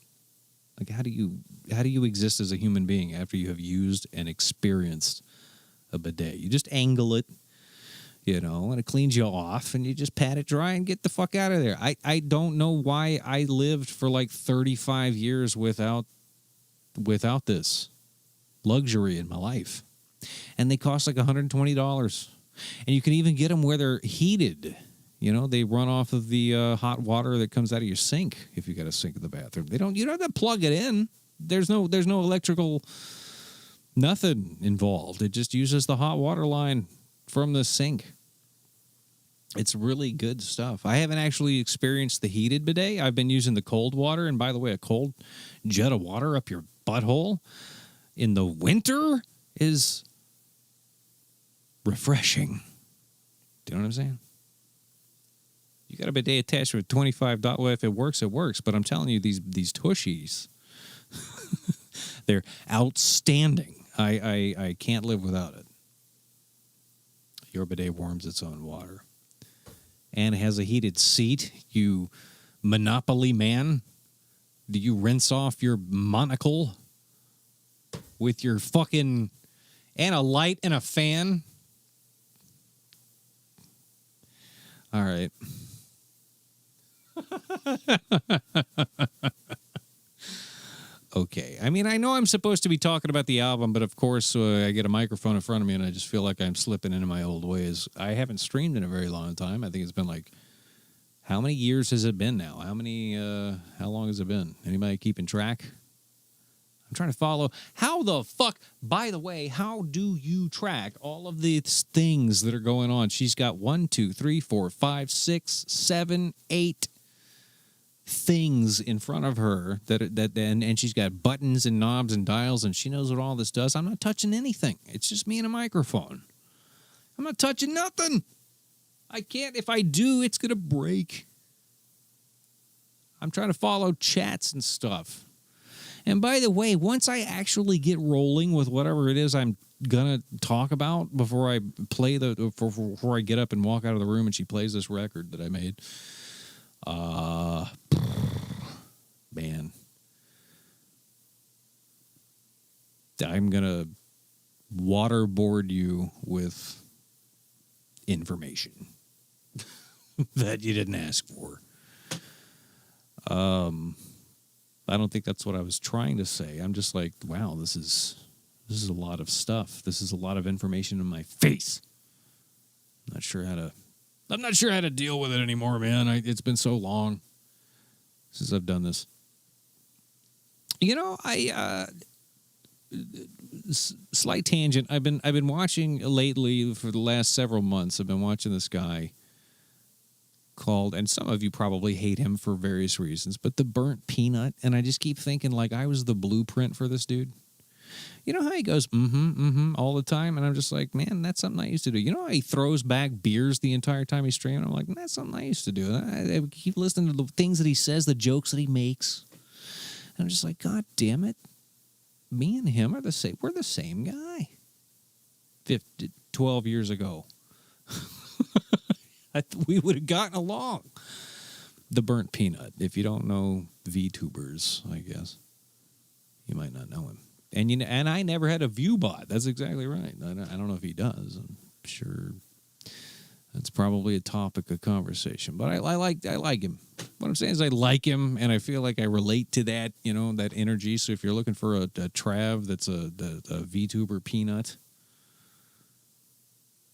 Like, how do you exist as a human being after you have used and experienced a bidet? You just angle it, and it cleans you off, and you just pat it dry and get the fuck out of there. I don't know why I lived for like 35 years without this luxury in my life. And they cost like $120. And you can even get them where they're heated. They run off of the hot water that comes out of your sink if you got a sink in the bathroom. You don't have to plug it in. There's no electrical nothing involved. It just uses the hot water line from the sink. It's really good stuff. I haven't actually experienced the heated bidet. I've been using the cold water. And by the way, a cold jet of water up your butthole in the winter is refreshing. Do you know what I'm saying? You got a bidet attached with $25. Well, if it works, it works. But I'm telling you, these tushies, they're outstanding. I can't live without it. Your bidet warms its own water. And it has a heated seat. You Monopoly man. Do you rinse off your monocle with your fucking... And a light and a fan? All right. Okay. I mean, I know I'm supposed to be talking about the album, but of course, I get a microphone in front of me and I just feel like I'm slipping into my old ways. I haven't streamed in a very long time. I think it's been like, how many years has it been now? How long has it been? Anybody keeping track? I'm trying to follow. How the fuck, by the way, how do you track all of these things that are going on? She's got 1, 2, 3, 4, 5, 6, 7, 8 things in front of her and she's got buttons and knobs and dials and she knows what all this does. I'm not touching anything. It's just me and a microphone. I'm not touching nothing. I can't. If I do, it's going to break. I'm trying to follow chats and stuff. And by the way, once I actually get rolling with whatever it is I'm going to talk about before I play before I get up and walk out of the room and she plays this record that I made, man, I'm going to waterboard you with information that you didn't ask for. I don't think that's what I was trying to say. I'm just like, wow, this is a lot of stuff. This is a lot of information in my face. I'm not sure how to deal with it anymore, man. It's been so long since I've done this. You know, slight tangent. I've been watching lately for the last several months. I've been watching this guy called, and some of you probably hate him for various reasons, but The Burnt Peanut. And I just keep thinking like I was the blueprint for this dude. You know how he goes, all the time? And I'm just like, man, that's something I used to do. You know how he throws back beers the entire time he's streaming? I'm like, that's something I used to do. I keep listening to the things that he says, the jokes that he makes. And I'm just like, God damn it. Me and him are the same. We're the same guy. 12 years ago. We would have gotten along. The Burnt Peanut. If you don't know VTubers, I guess, you might not know him. And I never had a ViewBot. That's exactly right. I don't know if he does. I'm sure that's probably a topic of conversation. But I like him. What I'm saying is I like him, and I feel like I relate to that, that energy. So if you're looking for a Trav that's a VTuber peanut,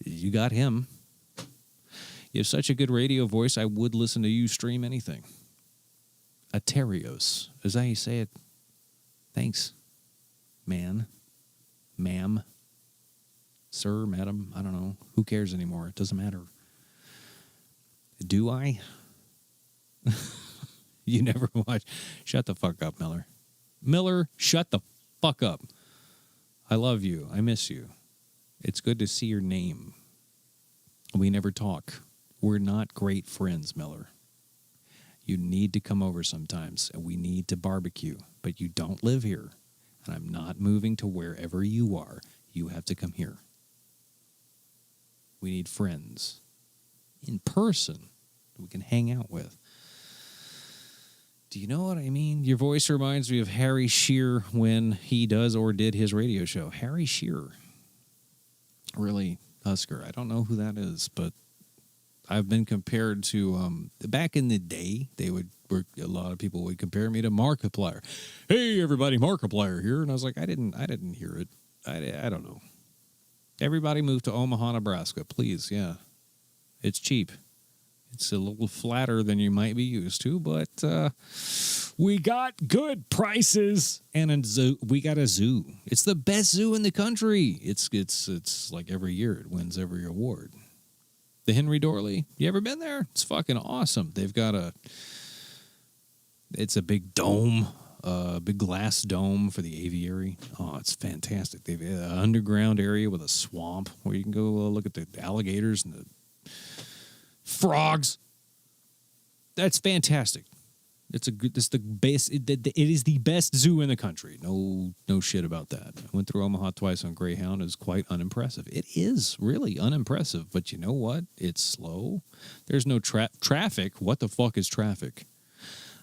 you got him. You have such a good radio voice, I would listen to you stream anything. Aterios. Is that how you say it? Thanks. Man. Ma'am. Sir, madam. I don't know. Who cares anymore? It doesn't matter. Do I? You never watch. Shut the fuck up, Miller. Miller, shut the fuck up. I love you. I miss you. It's good to see your name. We never talk. We're not great friends, Miller. You need to come over sometimes, and we need to barbecue, but you don't live here, and I'm not moving to wherever you are. You have to come here. We need friends in person that we can hang out with. Do you know what I mean? Your voice reminds me of Harry Shearer when he does or did his radio show. Harry Shearer. Really, Husker. I don't know who that is, but I've been compared to, back in the day, a lot of people would compare me to Markiplier. Hey, everybody, Markiplier here. And I was like, I didn't hear it. I don't know. Everybody move to Omaha, Nebraska, please. Yeah. It's cheap. It's a little flatter than you might be used to, but we got good prices and a zoo. We got a zoo. It's the best zoo in the country. It's like every year it wins every award. The Henry Dorley. You ever been there? It's fucking awesome. They've got it's a big dome, big glass dome for the aviary. Oh, it's fantastic. They've an underground area with a swamp where you can go look at the alligators and the frogs. That's fantastic. It's the best. It is the best zoo in the country. No shit about that. I went through Omaha twice on Greyhound. It was quite unimpressive. It is really unimpressive. But you know what? It's slow. There's no traffic. What the fuck is traffic?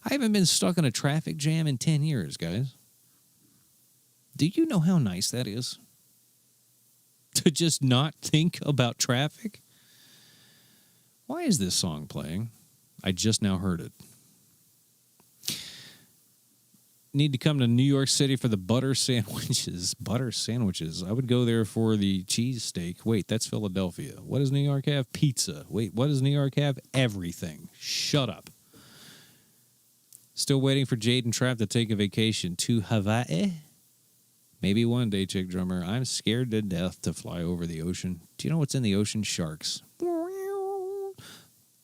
I haven't been stuck in a traffic jam in 10 years, guys. Do you know how nice that is? To just not think about traffic? Why is this song playing? I just now heard it. Need to come to New York City for the butter sandwiches. Butter sandwiches. I would go there for the cheesesteak. Wait, that's Philadelphia. What does New York have? Pizza. Wait, what does New York have? Everything. Shut up. Still waiting for Jade and Trav to take a vacation to Hawaii. Maybe one day, Chick Drummer. I'm scared to death to fly over the ocean. Do you know what's in the ocean? Sharks.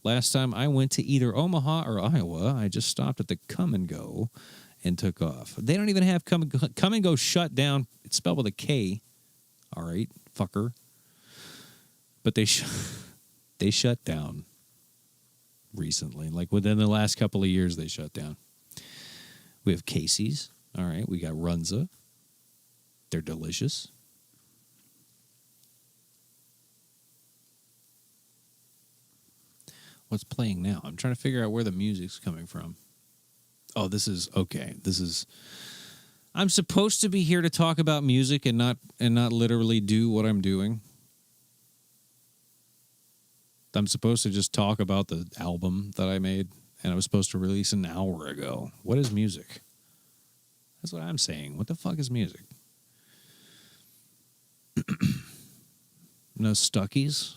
Last time I went to either Omaha or Iowa, I just stopped at the Come and Go and took off. They don't even have Come and Go shut down. It's spelled with a K. All right, fucker. But they shut down recently. Like within the last couple of years, they shut down. We have Casey's. All right, we got Runza. They're delicious. What's playing now? I'm trying to figure out where the music's coming from. Oh, this is okay. I'm supposed to be here to talk about music and not literally do what I'm doing. I'm supposed to just talk about the album that I made, and I was supposed to release an hour ago. What is music? That's what I'm saying. What the fuck is music? No Stuckies?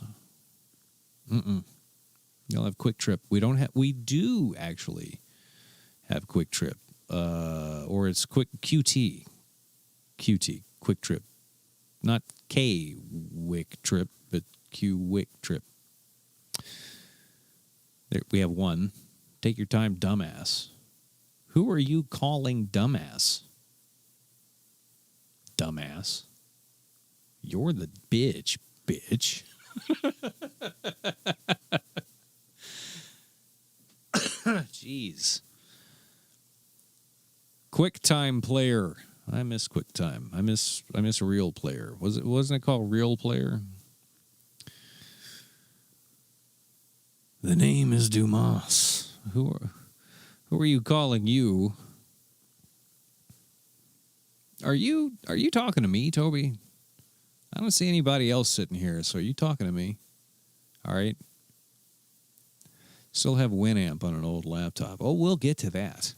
You'll have Quick Trip. We do actually have Quick Trip. Or it's Quick QT. QT, Quick Trip. Not K-Wick Trip, but Q-Wick Trip. There, we have one. Take your time, dumbass. Who are you calling dumbass? Dumbass. You're the bitch. Jeez. QuickTime Player. I miss QuickTime. I miss Real Player. Wasn't it called Real Player? The name is Dumas. Who are you calling you? Are you talking to me, Toby? I don't see anybody else sitting here, so are you talking to me? All right. Still have Winamp on an old laptop. Oh, we'll get to that.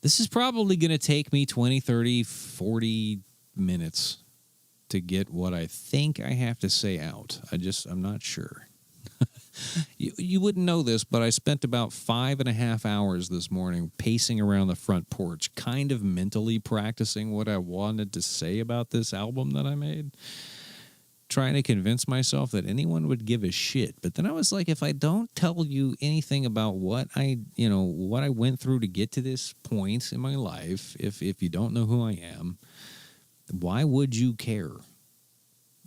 This is probably going to take me 20, 30, 40 minutes to get what I think I have to say out. I'm not sure. You wouldn't know this, but I spent about 5.5 hours this morning pacing around the front porch, kind of mentally practicing what I wanted to say about this album that I made, trying to convince myself that anyone would give a shit. But then I was like, if I don't tell you anything about what I went through to get to this point in my life, if you don't know who I am, why would you care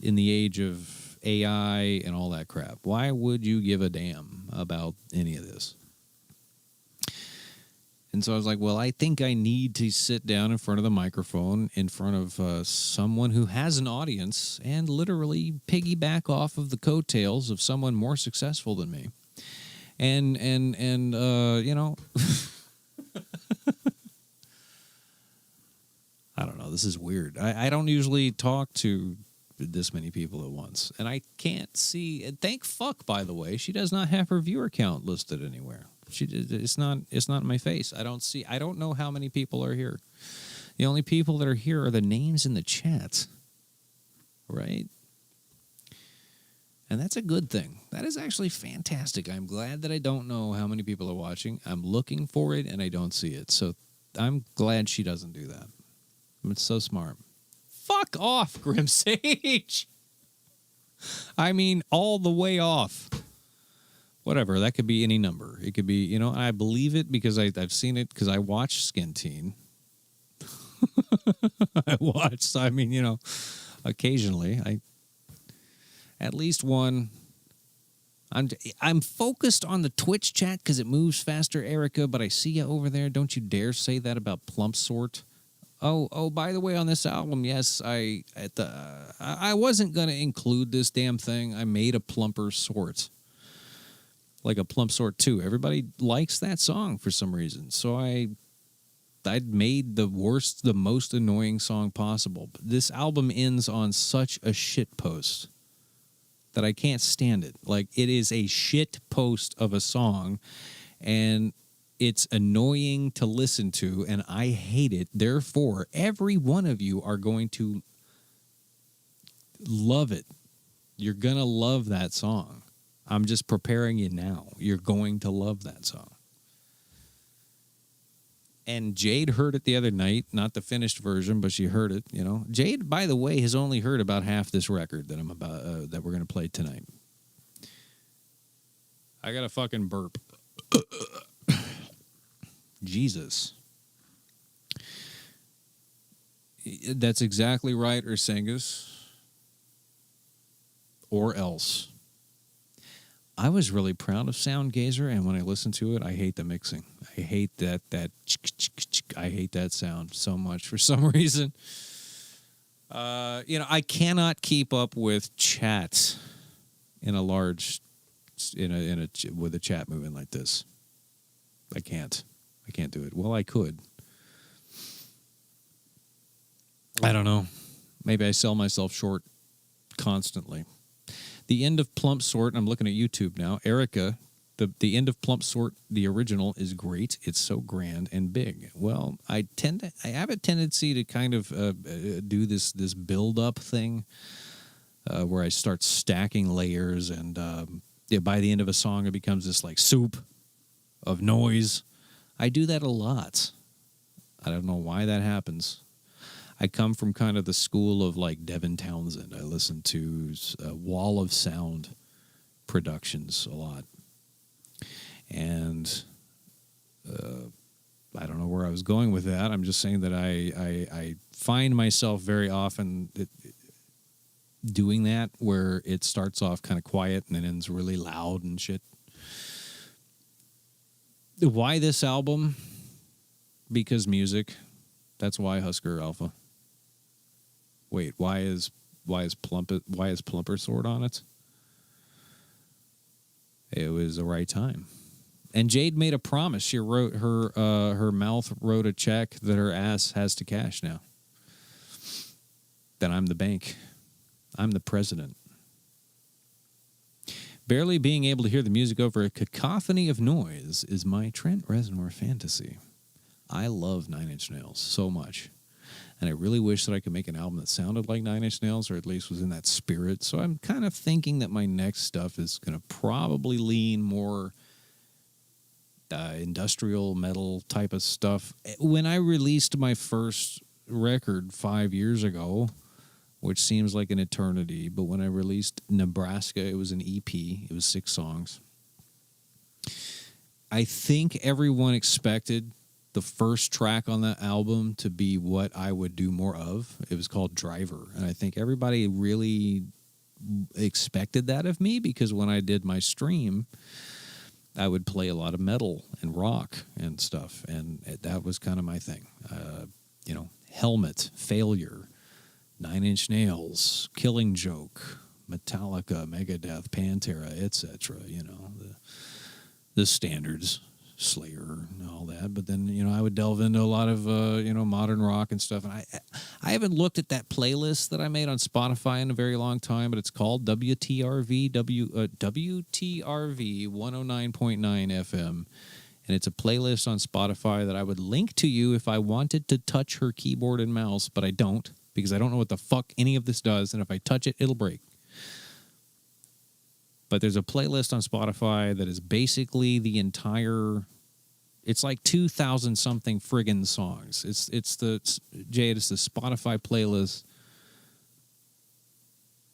in the age of AI and all that crap? Why would you give a damn about any of this? And so I was like, well, I think I need to sit down in front of the microphone in front of someone who has an audience and literally piggyback off of the coattails of someone more successful than me. And you know, I don't know. This is weird. I don't usually talk to this many people at once, and I can't see. And thank fuck, by the way, she does not have her viewer count listed anywhere. It's not in my face. I don't know how many people are here. The only people that are here are the names in the chat, right? And that's a good thing. That is actually fantastic. I'm glad that I don't know how many people are watching. I'm looking for it and I don't see it. So I'm glad she doesn't do that. It's so smart. Fuck off, Grim Sage. I mean, all the way off. Whatever, that could be any number. It could be, I believe it because I've seen it because I watch Skin Teen. occasionally. At least one I'm focused on the Twitch chat because it moves faster, Erica, but I see you over there. Don't you dare say that about Plump Sort. Oh, by the way, on this album, yes, I wasn't going to include this damn thing. I made a Plumper Sort. Like a Plump Sort 2. Everybody likes that song for some reason. So I'd made the most annoying song possible. But this album ends on such a shit post that I can't stand it. Like, it is a shit post of a song, and it's annoying to listen to, and I hate it. Therefore, every one of you are going to love it. You're going to love that song. I'm just preparing you now. You're going to love that song. And Jade heard it the other night, not the finished version, but she heard it, you know. Jade, by the way, has only heard about half this record that that we're going to play tonight. I got a fucking burp. Jesus. That's exactly right, Ursangus. Or else. I was really proud of Soundgazer, and when I listen to it, I hate the mixing. I hate that I hate that sound so much for some reason. I cannot keep up with chat in a large with a chat moving like this. I can't do it. Well, I could. I don't know. Maybe I sell myself short constantly. The end of Plump Sort, I'm looking at YouTube now. Erica, the end of Plump Sort, the original, is great. It's so grand and big. Well, I have a tendency to kind of do this build-up thing where I start stacking layers, and by the end of a song, it becomes this like soup of noise. I do that a lot. I don't know why that happens. I come from kind of the school of like Devin Townsend. I listen to Wall of Sound productions a lot. And I don't know where I was going with that. I'm just saying that I find myself very often doing that, where it starts off kind of quiet and then ends really loud and shit. Why this album? Because music. That's why Husker Alpha. Wait, why is Plumper Sort on it? It was the right time. And Jade made a promise. She wrote her mouth wrote a check that her ass has to cash now. That I'm the bank. I'm the president. Barely being able to hear the music over a cacophony of noise is my Trent Reznor fantasy. I love Nine Inch Nails so much. And I really wish that I could make an album that sounded like Nine Inch Nails, or at least was in that spirit. So I'm kind of thinking that my next stuff is going to probably lean more industrial metal type of stuff. When I released my first record 5 years ago, which seems like an eternity, but when I released Nebraska, it was an EP. It was 6 songs. I think everyone expected the first track on that album to be what I would do more of. It was called Driver. And I think everybody really expected that of me, because when I did my stream, I would play a lot of metal and rock and stuff. And that was kind of my thing. Helmet, Failure, Nine Inch Nails, Killing Joke, Metallica, Megadeth, Pantera, etc. The standards. Slayer and all that, but then I would delve into a lot of modern rock and stuff. And I haven't looked at that playlist that I made on Spotify in a very long time, but it's called WTRV 109.9 FM, and it's a playlist on Spotify that I would link to you if I wanted to touch her keyboard and mouse, but I don't, because I don't know what the fuck any of this does, and if I touch it, it'll break. But there's a playlist on Spotify that is basically the entire. It's like 2,000 something friggin' songs. It's the Spotify playlist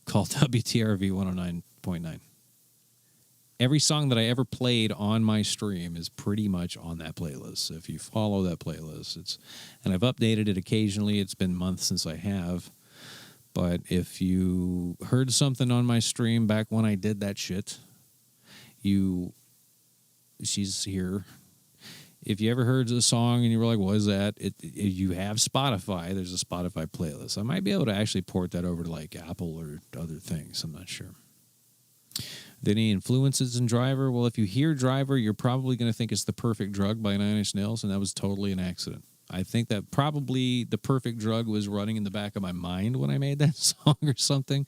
called WTRV 109.9. Every song that I ever played on my stream is pretty much on that playlist. So if you follow that playlist, and I've updated it occasionally. It's been months since I have. But if you heard something on my stream back when I did that shit, she's here. If you ever heard the song and you were like, what is that? You have Spotify. There's a Spotify playlist. I might be able to actually port that over to like Apple or other things. I'm not sure. Any influences in Driver? Well, if you hear Driver, you're probably going to think it's The Perfect Drug by Nine Inch Nails, and that was totally an accident. I think that probably The Perfect Drug was running in the back of my mind when I made that song or something.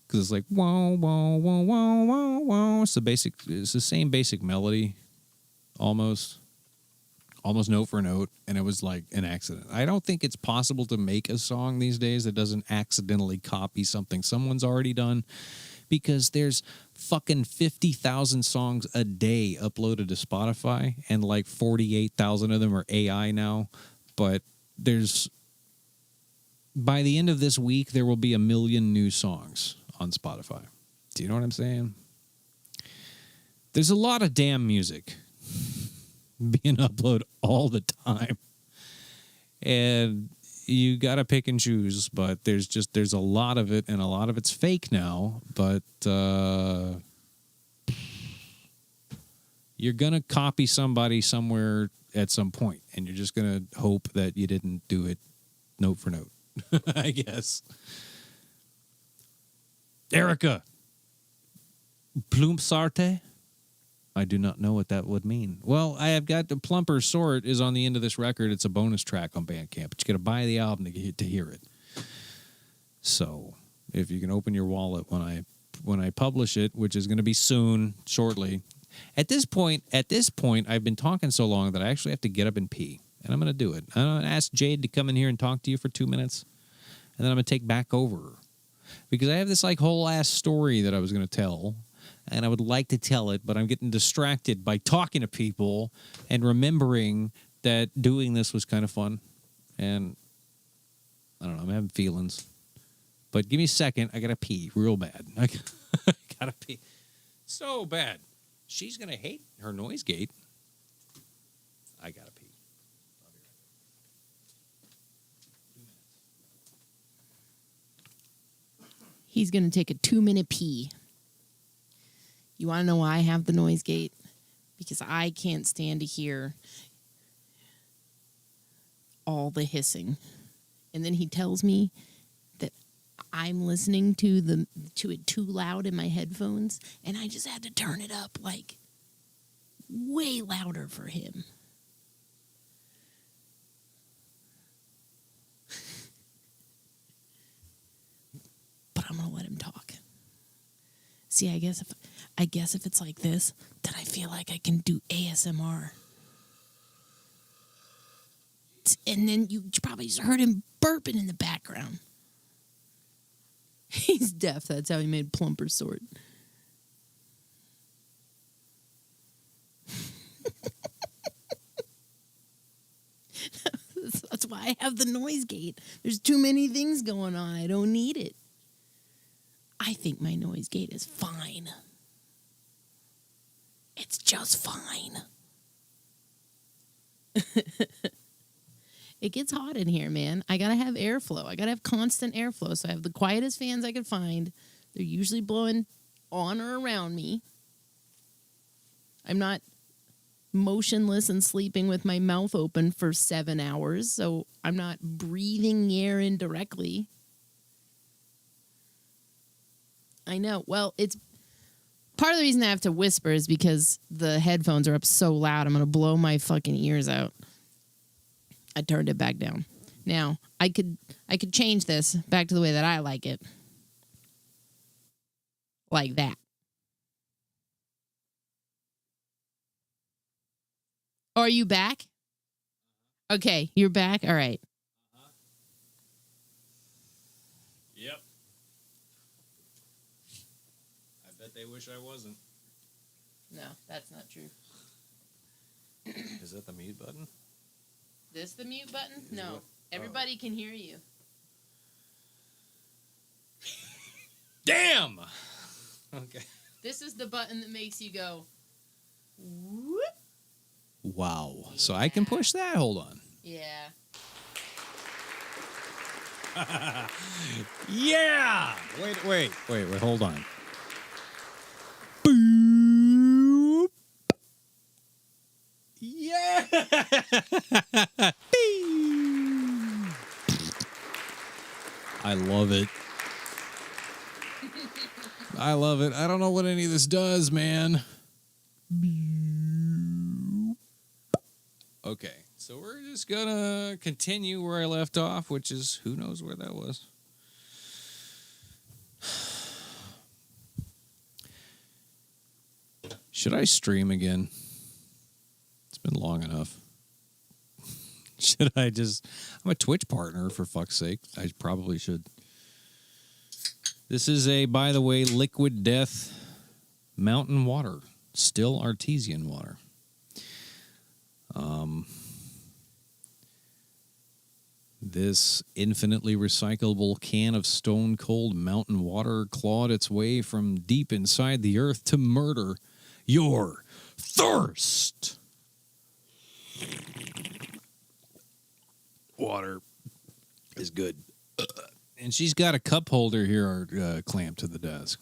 Because it's like, whoa, whoa, whoa, whoa, whoa, whoa. It's the same basic melody, almost note for note, and it was like an accident. I don't think it's possible to make a song these days that doesn't accidentally copy something someone's already done, because there's fucking 50,000 songs a day uploaded to Spotify, and like 48,000 of them are AI now. But by the end of this week, there will be 1 million new songs on Spotify. Do you know what I'm saying? There's a lot of damn music being uploaded all the time, and you gotta pick and choose, but there's a lot of it, and a lot of it's fake now, but you're gonna copy somebody somewhere at some point, and you're just gonna hope that you didn't do it note for note. I guess. Erica Plumpsarte? I do not know what that would mean. Well, I have got the Plumper Sort is on the end of this record. It's a bonus track on Bandcamp, but you got to buy the album to hear it. So, if you can open your wallet when I publish it, which is going to be soon, shortly. At this point, I've been talking so long that I actually have to get up and pee, and I'm going to do it. I'm going to ask Jade to come in here and talk to you for 2 minutes, and then I'm going to take back over, because I have this like whole ass story that I was going to tell. And I would like to tell it, but I'm getting distracted by talking to people and remembering that doing this was kind of fun. And I don't know, I'm having feelings. But give me a second. I got to pee real bad. I got to pee so bad. She's going to hate her noise gate. I got to pee. He's going to take a 2-minute pee. You want to know why I have the noise gate? Because I can't stand to hear all the hissing. And then he tells me that I'm listening to it too loud in my headphones, and I just had to turn it up like way louder for him. But I'm going to let him talk. See, I guess if it's like this, then I feel like I can do ASMR. And then you probably just heard him burping in the background. He's deaf. That's how he made Plumper Sort. That's why I have the noise gate. There's too many things going on. I don't need it. I think my noise gate is fine. It's just fine. It gets hot in here, man. I gotta have airflow. I gotta have constant airflow. So I have the quietest fans I could find. They're usually blowing on or around me. I'm not motionless and sleeping with my mouth open for 7 hours, so I'm not breathing air in directly. I know. Well, it's part of the reason I have to whisper is because the headphones are up so loud. I'm going to blow my fucking ears out. I turned it back down. Now, I could change this back to the way that I like it. Like that. Oh, are you back? Okay, you're back? All right. Yep. I bet they wish I wasn't. No, that's not true. Is that the mute button? This the mute button? No. Everybody can hear you. Damn! Okay. This is the button that makes you go, whoop. Wow. Yeah. So I can push that? Hold on. Yeah. Yeah! Wait, hold on. Boom! I love it. I love it. I don't know what any of this does, man. Okay, so we're just gonna continue where I left off, which is who knows where that was. Should I stream again? It's been long enough. Should I just... I'm a Twitch partner, for fuck's sake. I probably should. This is a, by the way, Liquid Death mountain water. Still artesian water. This infinitely recyclable can of stone cold mountain water clawed its way from deep inside the earth to murder your thirst. Water is good. And she's got a cup holder here clamped to the desk.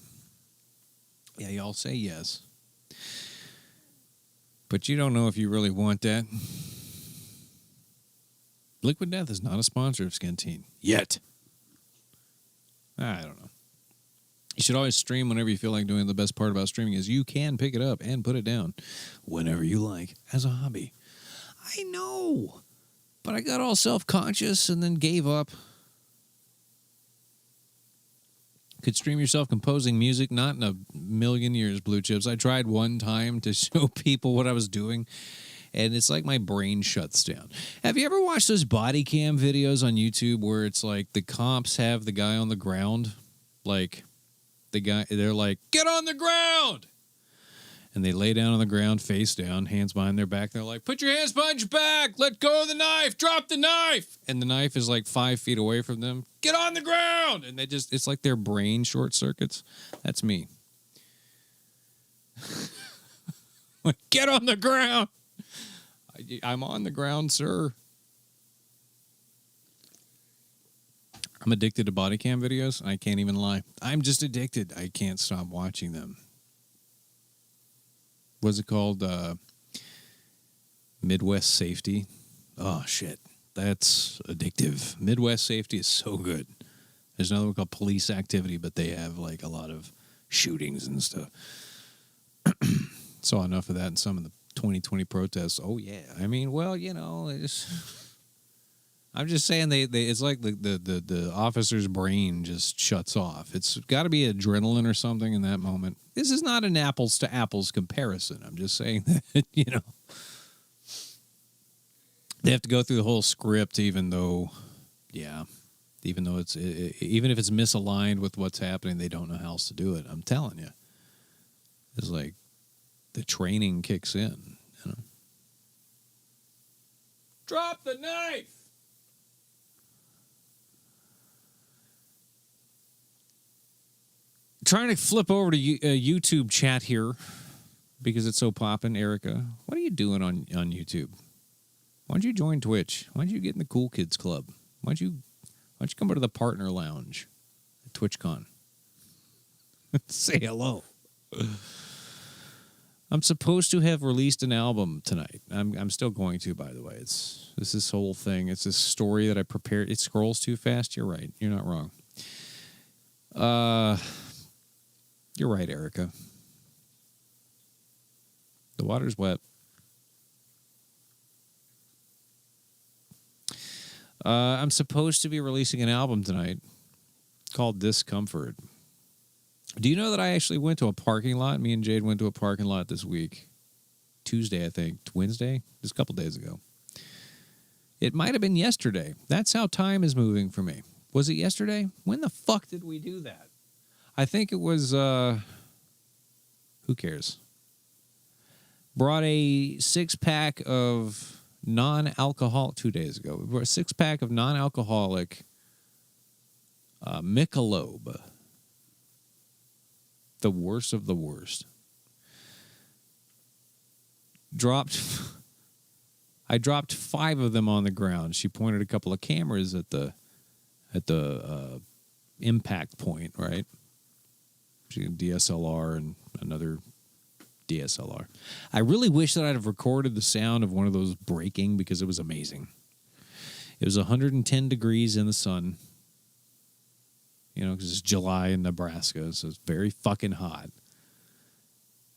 Yeah, y'all say yes. But you don't know if you really want that. Liquid Death is not a sponsor of Scantine. Yet. I don't know. You should always stream whenever you feel like doing. The best part about streaming is you can pick it up and put it down whenever you like as a hobby. I know. But I got all self-conscious and then gave up. Could stream yourself composing music? Not in a million years, Blue Chips. I tried one time to show people what I was doing, and it's like my brain shuts down. Have you ever watched those body cam videos on YouTube where it's like the cops have the guy on the ground? Like, they're like, get on the ground! And they lay down on the ground, face down, hands behind their back. They're like, put your hands behind your back. Let go of the knife. Drop the knife. And the knife is like 5 feet away from them. Get on the ground. And it's like their brain short circuits. That's me. Get on the ground. I'm on the ground, sir. I'm addicted to body cam videos. I can't even lie. I'm just addicted. I can't stop watching them. What's it called? Midwest Safety. Oh, shit. That's addictive. Midwest Safety is so good. There's another one called Police Activity, but they have like a lot of shootings and stuff. Saw enough of that in some of the 2020 protests. Oh, yeah. I mean, well, you know, I'm just saying they it's like the officer's brain just shuts off. It's got to be adrenaline or something in that moment. This is not an apples to apples comparison. I'm just saying that, you know, they have to go through the whole script, even though it's even if it's misaligned with what's happening, they don't know how else to do it. I'm telling you, it's like the training kicks in. You know, drop the knife. Trying to flip over to YouTube chat here because it's so poppin'. Erica, what are you doing on YouTube? Why don't you join Twitch? Why don't you get in the Cool Kids Club? Why don't you come over to the Partner Lounge at TwitchCon? Say hello. I'm supposed to have released an album tonight. I'm still going to, by the way. It's this whole thing. It's this story that I prepared. It scrolls too fast. You're right. You're not wrong. You're right, Erica. The water's wet. I'm supposed to be releasing an album tonight called Dyscomfort. Do you know that I actually went to a parking lot? Me and Jade went to a parking lot this week. Tuesday, I think. Wednesday? Just a couple days ago. It might have been yesterday. That's how time is moving for me. Was it yesterday? When the fuck did we do that? I think it was, who cares? Brought a 6-pack of non-alcoholic 2 days ago. We brought a 6-pack of non-alcoholic Michelob. The worst of the worst. I dropped 5 of them on the ground. She pointed a couple of cameras at the impact point, right? She had DSLR and another DSLR. I really wish that I'd have recorded the sound of one of those breaking because it was amazing. It was 110 degrees in the sun. You know, because it's July in Nebraska, so it's very fucking hot.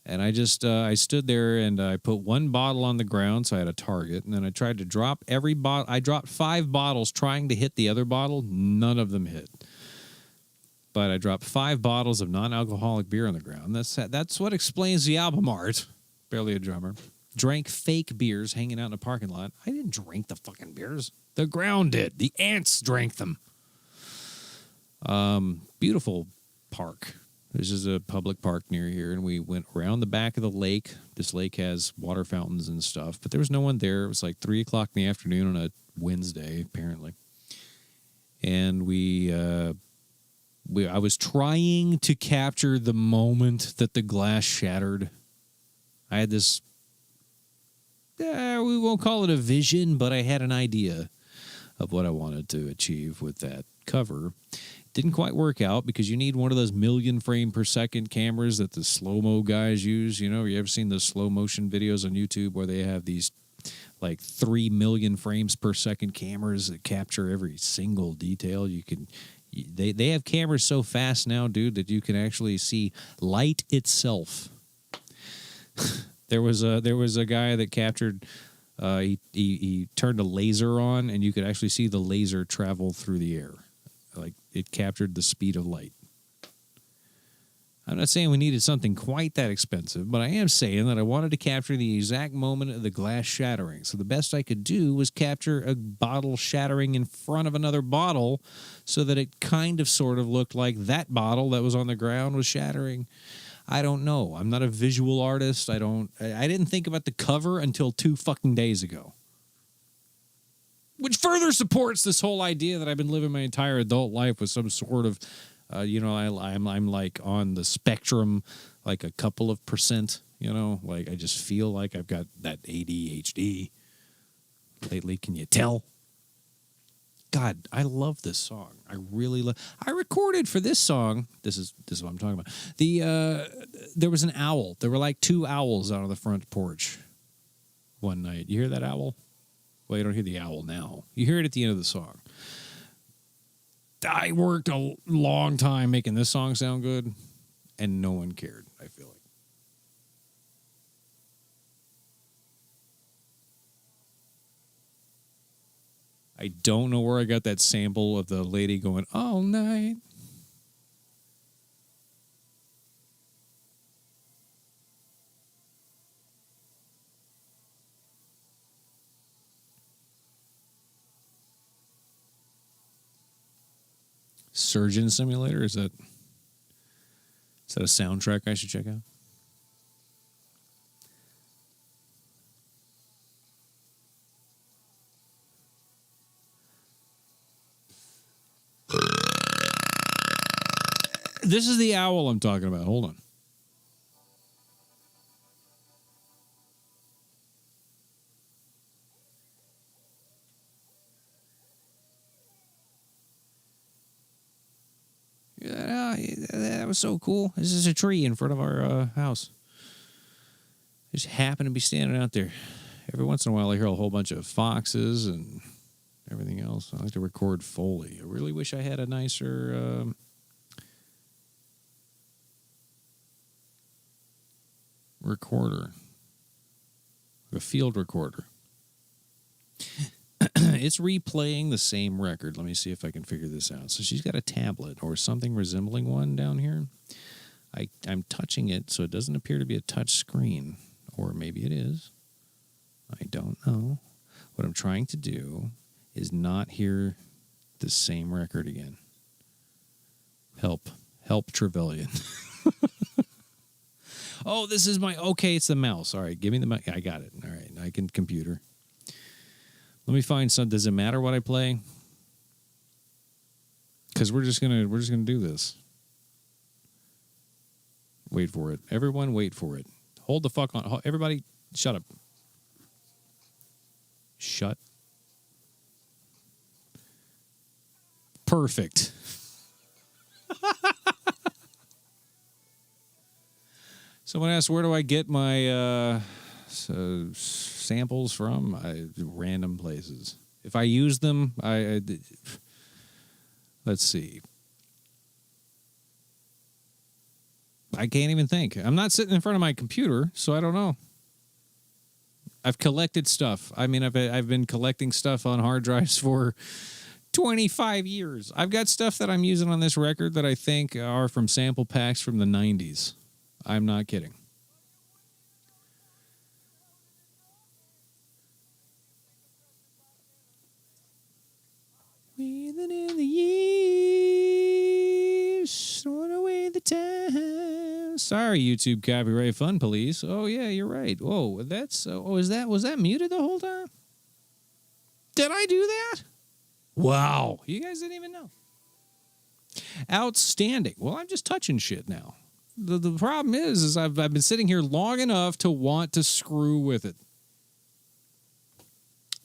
And I just, I stood there and I put one bottle on the ground, so I had a target. And then I tried to drop every bottle. I dropped 5 bottles trying to hit the other bottle. None of them hit. But I dropped 5 bottles of non-alcoholic beer on the ground. That's what explains the album art. Barely a drummer. Drank fake beers hanging out in a parking lot. I didn't drink the fucking beers. The ground did. The ants drank them. Beautiful park. This is a public park near here, and we went around the back of the lake. This lake has water fountains and stuff, but there was no one there. It was like 3 o'clock in the afternoon on a Wednesday, apparently. And I was trying to capture the moment that the glass shattered. I had this, we won't call it a vision, but I had an idea of what I wanted to achieve with that cover. Didn't quite work out because you need one of those million frame per second cameras that the slow-mo guys use. You know, you ever seen those slow motion videos on YouTube where they have these like 3 million frames per second cameras that capture every single detail? They have cameras so fast now, dude, that you can actually see light itself. There was a guy that captured. He turned a laser on, and you could actually see the laser travel through the air. Like, it captured the speed of light. I'm not saying we needed something quite that expensive, but I am saying that I wanted to capture the exact moment of the glass shattering. So the best I could do was capture a bottle shattering in front of another bottle so that it kind of sort of looked like that bottle that was on the ground was shattering. I don't know. I'm not a visual artist. I didn't think about the cover until 2 fucking days ago. Which further supports this whole idea that I've been living my entire adult life with some sort of, I'm like on the spectrum, like a couple of percent, like I just feel like I've got that ADHD lately. Can you tell? God, I love this song. I really love. I recorded for this song. This is what I'm talking about. There was an owl. There were like 2 owls out on the front porch one night. You hear that owl? Well, you don't hear the owl now. You hear it at the end of the song. I worked a long time making this song sound good, and no one cared, I feel like. I don't know where I got that sample of the lady going, all night. Surgeon Simulator? Is that a soundtrack I should check out? This is the owl I'm talking about. Hold on. That was so cool. This is a tree in front of our house. I just happen to be standing out there. Every once in a while, I hear a whole bunch of foxes and everything else. I like to record Foley. I really wish I had a nicer recorder, a field recorder. It's replaying the same record. Let me see if I can figure this out. So she's got a tablet or something resembling one down here. I'm touching it, so it doesn't appear to be a touch screen. Or maybe it is. I don't know. What I'm trying to do is not hear the same record again. Help Trevelyan. Oh, this is okay, it's the mouse. All right, give me the mouse. I got it. All right, I can computer. Let me find some. Does it matter what I play? Because we're just gonna do this. Wait for it. Everyone, wait for it. Hold the fuck on. Everybody, shut up. Shut. Perfect. Someone asked, where do I get my samples from? Random places. If I use them, let's see. I can't even think. I'm not sitting in front of my computer, so I don't know. I've collected stuff. I mean, I've been collecting stuff on hard drives for 25 years. I've got stuff that I'm using on this record that I think are from sample packs from the 90s. I'm not kidding. Breathing in the years, throwing away the time. Sorry, YouTube copyright fun police. Oh yeah, you're right. Whoa, that's was that muted the whole time? Did I do that? Wow, you guys didn't even know. Outstanding. Well, I'm just touching shit now. The problem is I've been sitting here long enough to want to screw with it.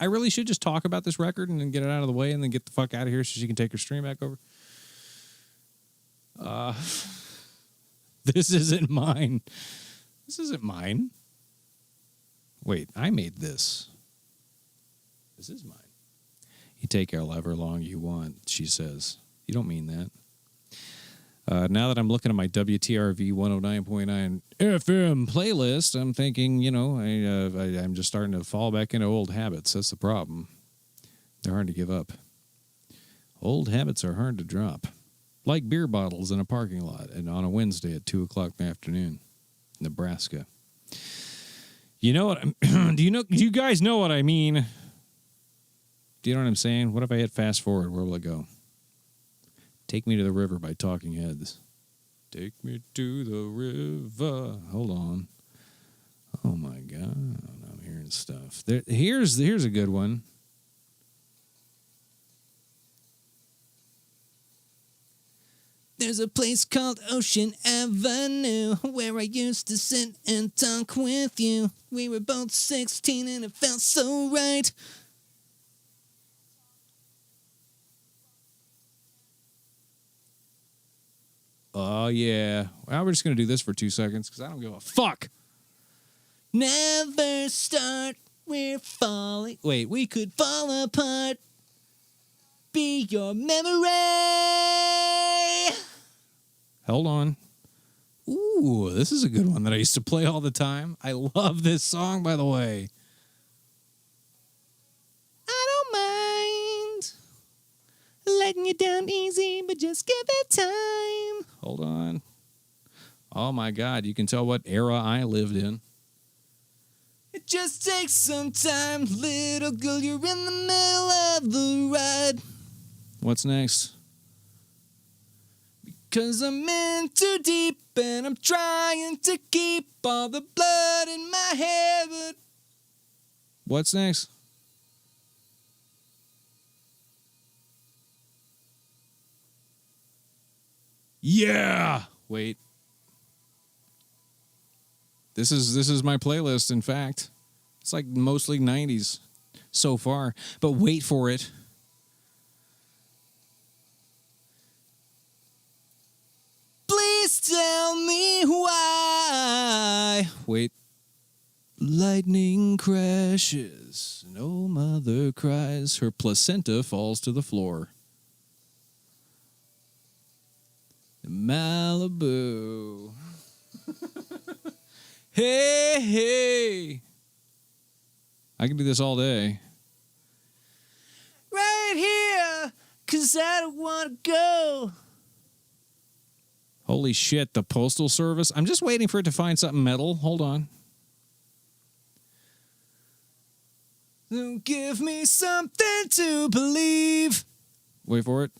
I really should just talk about this record and then get it out of the way and then get the fuck out of here so she can take her stream back over. This isn't mine. This isn't mine. Wait, I made this. This is mine. You take however long you want, she says. You don't mean that. Now that I'm looking at my WTRV 109.9 FM playlist, I'm thinking, I'm just starting to fall back into old habits. That's the problem. They're hard to give up. Old habits are hard to drop. Like beer bottles in a parking lot and on a Wednesday at 2 o'clock in the afternoon, Nebraska. You know what? Do you guys know what I mean? Do you know what I'm saying? What if I hit fast forward? Where will it go? Take Me to the River by Talking Heads. Take me to the river. Hold on. Oh, my God. I'm hearing stuff. Here's a good one. There's a place called Ocean Avenue where I used to sit and talk with you. We were both 16 and it felt so right. Oh, yeah. Well, we're just going to do this for 2 seconds because I don't give a fuck. Never start, we're falling. Wait, we could fall apart. Be your memory. Hold on. Ooh, this is a good one that I used to play all the time. I love this song, by the way. I don't mind letting you down easy, but just give it time. Hold on. Oh, my God. You can tell what era I lived in. It just takes some time, little girl. You're in the middle of the ride. What's next? Because I'm in too deep and I'm trying to keep all the blood in my head. But what's next? Yeah. Wait. This is my playlist, in fact. It's like mostly 90s so far. But wait for it. Please tell me why. Wait. Lightning crashes. No mother cries. Her placenta falls to the floor. Malibu. Hey, hey. I can do this all day. Right here, 'cause I don't want to go. Holy shit, the Postal Service. I'm just waiting for it to find something metal. Hold on. Give me something to believe. Wait for it.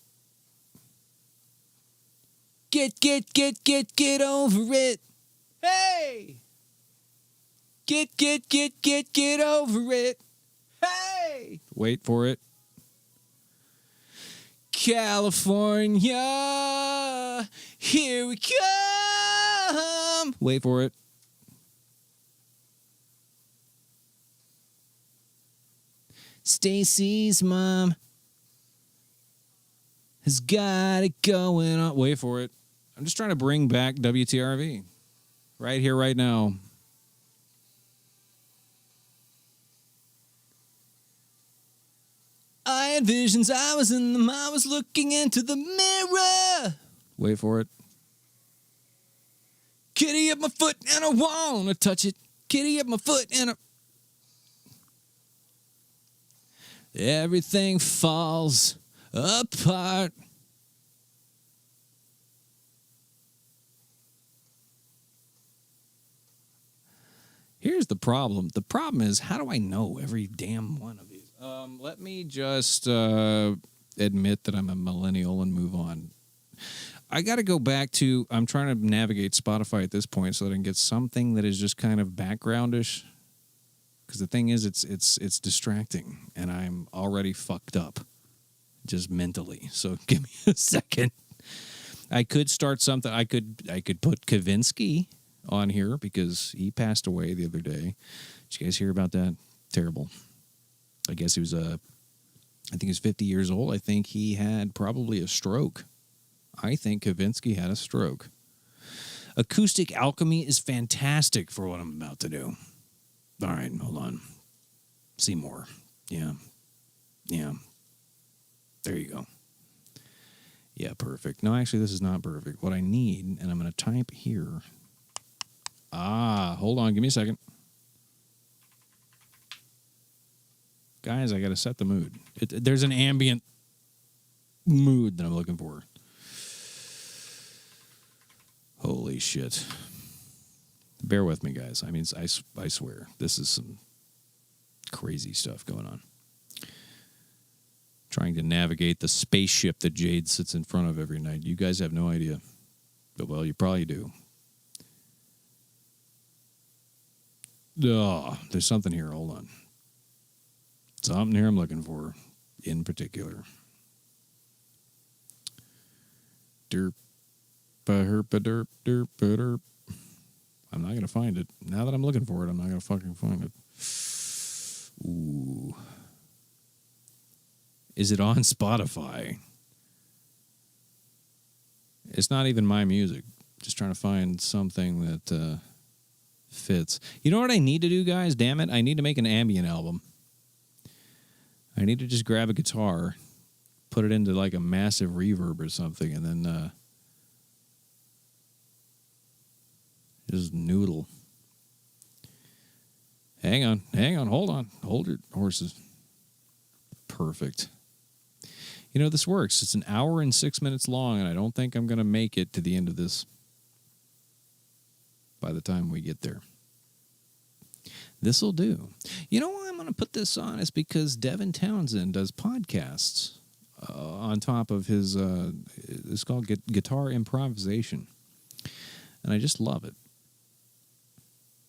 Get over it. Hey! Get over it. Hey! Wait for it. California, here we come. Wait for it. Stacy's mom has got it going on. Wait for it. I'm just trying to bring back WTRV Right here, right now. I had visions, I was in them, I was looking into the mirror. Wait for it. Kitty up my foot and I wanna touch it. Kitty up my foot and I... Everything falls apart. Here's the problem. The problem is, how do I know every damn one of these? Let me just admit that I'm a millennial and move on. I got to go back to, I'm trying to navigate Spotify at this point so that I can get something that is just kind of backgroundish. Because the thing is, it's distracting, and I'm already fucked up, just mentally. So give me a second. I could start something. I could put Kavinsky on here because he passed away the other day. Did you guys hear about that? Terrible. I guess he was I think he was 50 years old. I think he had probably a stroke. I think Kavinsky had a stroke. Acoustic alchemy is fantastic for what I'm about to do. All right, hold on. See more. Yeah. There you go. Yeah, perfect. No, actually, this is not perfect. What I need, and I'm going to type here. Hold on. Give me a second. Guys, I got to set the mood. There's an ambient mood that I'm looking for. Holy shit. Bear with me, guys. I mean, I swear, this is some crazy stuff going on. Trying to navigate the spaceship that Jade sits in front of every night. You guys have no idea. But, well, you probably do. Oh, there's something here. Hold on. Something here I'm looking for in particular. Derp. Derp. Derp. I'm not going to find it. Now that I'm looking for it, I'm not going to fucking find it. Ooh. Is it on Spotify? It's not even my music. Just trying to find something that fits. You know what I need to do, guys? Damn it. I need to make an ambient album. I need to just grab a guitar, put it into like a massive reverb or something, and then just noodle. Hang on, hold on. Hold your horses. Perfect. You know, this works. It's an hour and 6 minutes long, and I don't think I'm going to make it to the end of this by the time we get there. This'll do. You know why I'm going to put this on? Is because Devin Townsend does podcasts on top of his, it's called Guitar Improvisation. And I just love it.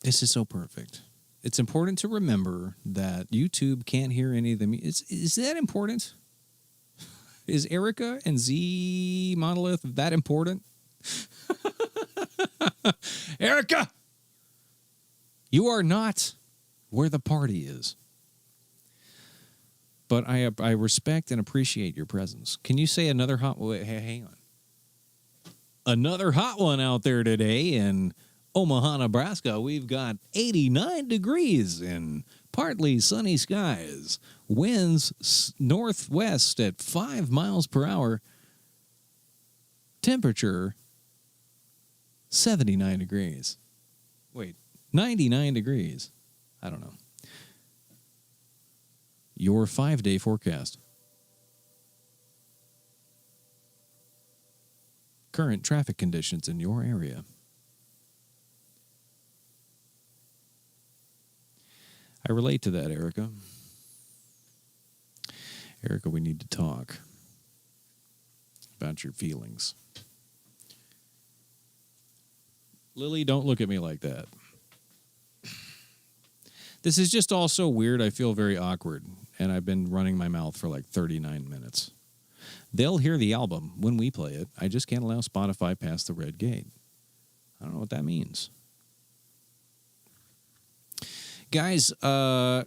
This is so perfect. It's important to remember that YouTube can't hear any of the music. Is that important? Is Erica and Z Monolith that important? Erica! You are not where the party is. But I respect and appreciate your presence. Can you say another hot... Wait, hang on. Another hot one out there today in Omaha, Nebraska. We've got 89 degrees and partly sunny skies. Winds northwest at 5 miles per hour. Temperature 79 degrees. Wait, 99 degrees. I don't know. Your 5-day forecast. Current traffic conditions in your area. I relate to that, Erica. Erica, we need to talk about your feelings. Lily, don't look at me like that. This is just all so weird. I feel very awkward, and I've been running my mouth for like 39 minutes. They'll hear the album when we play it. I just can't allow Spotify past the red gate. I don't know what that means. Guys, I'm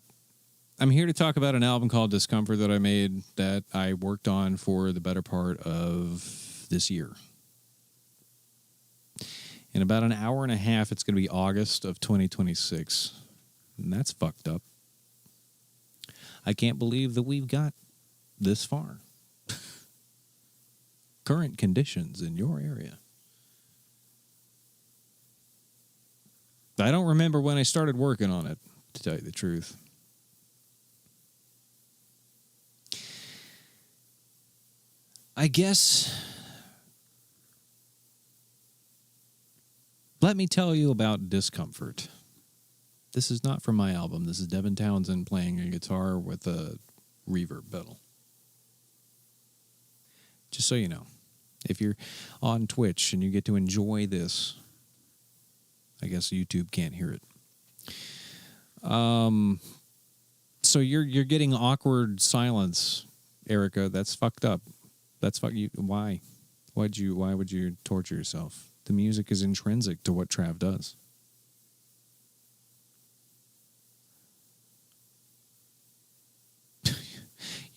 here to talk about an album called Dyscomfort that I made that I worked on for the better part of this year. In about an hour and a half, it's going to be August of 2026. And that's fucked up. I can't believe that we've got this far. Current conditions in your area. I don't remember when I started working on it, to tell you the truth. I guess, let me tell you about Dyscomfort. This is not from my album. This is Devin Townsend playing a guitar with a reverb pedal. Just so you know, if you're on Twitch and you get to enjoy this, I guess YouTube can't hear it. So you're getting awkward silence, Erica. That's fucked up. That's fuck you. Why? Why would you torture yourself? The music is intrinsic to what Trav does.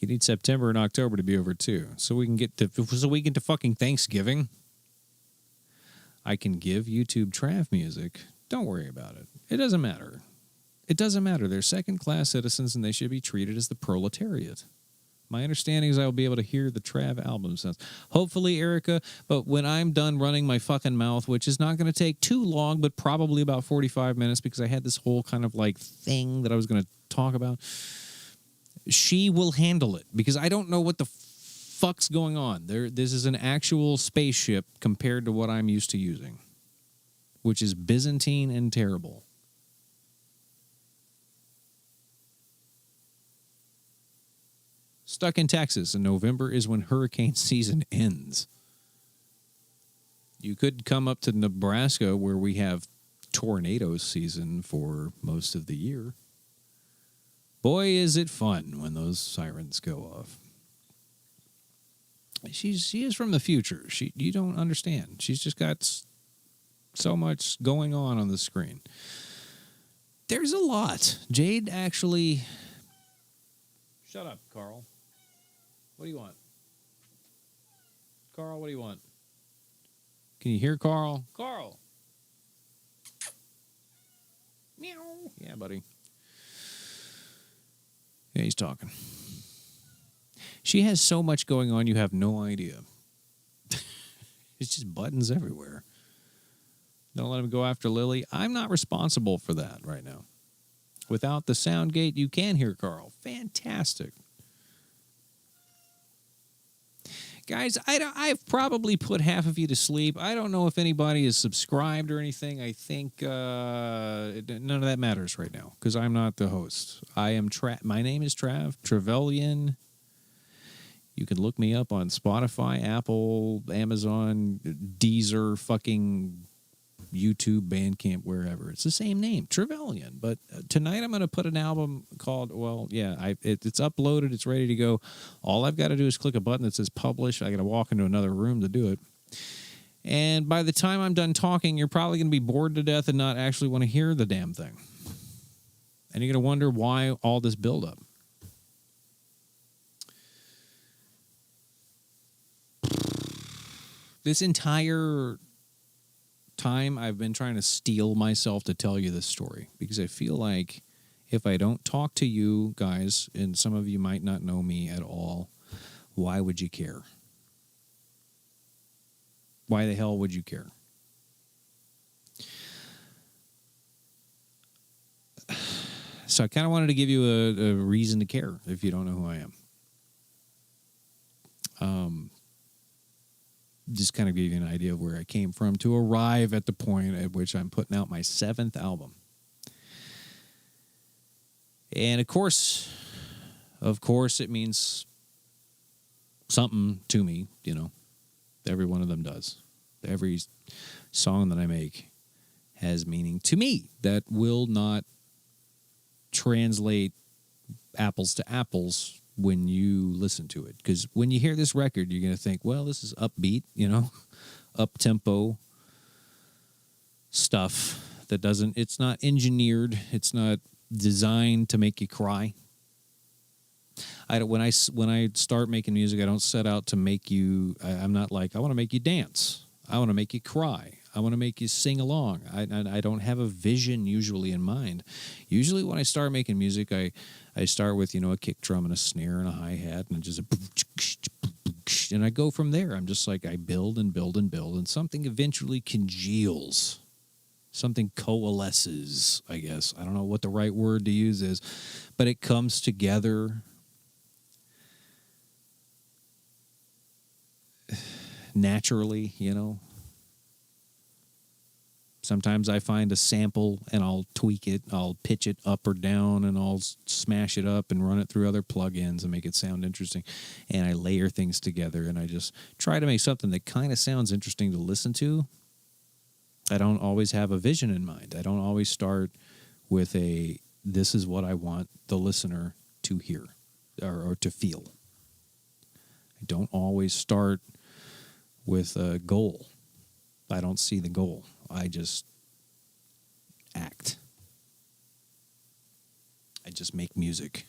You need September and October to be over too, so we can get to fucking Thanksgiving. I can give YouTube Trav music. Don't worry about it. It doesn't matter. It doesn't matter. They're second-class citizens, and they should be treated as the proletariat. My understanding is I will be able to hear the Trav album sounds. Hopefully, Erica, but when I'm done running my fucking mouth, which is not going to take too long, but probably about 45 minutes, because I had this whole kind of like thing that I was going to talk about, she will handle it, because I don't know what the fuck's going on. This is an actual spaceship compared to what I'm used to using, which is Byzantine and terrible. Stuck in Texas, and November is when hurricane season ends. You could come up to Nebraska, where we have tornado season for most of the year. Boy, is it fun when those sirens go off. She is from the future. You don't understand. She's just got so much going on the screen. There's a lot. Jade actually... Shut up, Carl. What do you want? Carl, what do you want? Can you hear Carl? Carl! Meow. Yeah, buddy. Yeah, he's talking. She has so much going on, you have no idea. It's just buttons everywhere. Don't let him go after Lily. I'm not responsible for that right now. Without the sound gate, you can hear Carl. Fantastic. Guys, I've probably put half of you to sleep. I don't know if anybody is subscribed or anything. I think none of that matters right now, because I'm not the host. I am My name is Travelyan. You can look me up on Spotify, Apple, Amazon, Deezer, fucking YouTube, Bandcamp, wherever. It's the same name, Travelyan. But tonight I'm going to put an album called, it's uploaded. It's ready to go. All I've got to do is click a button that says publish. I got to walk into another room to do it. And by the time I'm done talking, you're probably going to be bored to death and not actually want to hear the damn thing. And you're going to wonder why all this buildup. This entire time I've been trying to steel myself to tell you this story, because I feel like if I don't talk to you guys, and some of you might not know me at all, why would you care? Why the hell would you care? So I kind of wanted to give you a reason to care if you don't know who I am. Just kind of give you an idea of where I came from to arrive at the point at which I'm putting out my 7th album. And of course, it means something to me, you know. Every one of them does. Every song that I make has meaning to me that will not translate apples to apples when you listen to it. Because when you hear this record, you're going to think, well, this is upbeat, you know, up-tempo stuff that it's not engineered. It's not designed to make you cry. When I start making music, I don't set out to make you, I'm not like, I want to make you dance. I want to make you cry. I want to make you sing along. I don't have a vision usually in mind. Usually when I start making music, I start with, a kick drum and a snare and a hi-hat and just and I go from there. I'm just like, I build and build and build, and something eventually congeals. Something coalesces, I guess. I don't know what the right word to use is, but it comes together naturally, Sometimes I find a sample and I'll tweak it. I'll pitch it up or down and I'll smash it up and run it through other plugins and make it sound interesting. And I layer things together and I just try to make something that kind of sounds interesting to listen to. I don't always have a vision in mind. I don't always start with this is what I want the listener to hear or to feel. I don't always start with a goal. I don't see the goal. I just act. I just make music.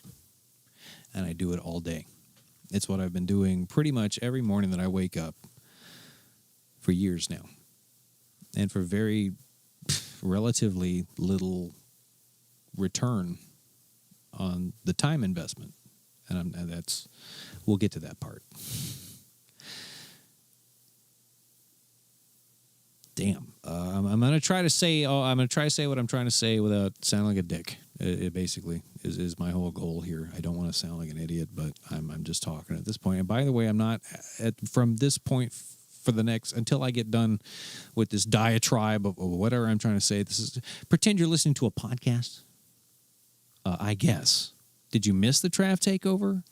And I do it all day. It's what I've been doing pretty much every morning that I wake up for years now. And for very relatively little return on the time investment. And we'll get to that part. Damn. I'm gonna try to say what I'm trying to say without sounding like a dick. It basically is my whole goal here. I don't want to sound like an idiot, but I'm just talking at this point. And by the way, I'm not from this point for the next until I get done with this diatribe of whatever I'm trying to say. Pretend you're listening to a podcast. I guess. Did you miss the Trav takeover?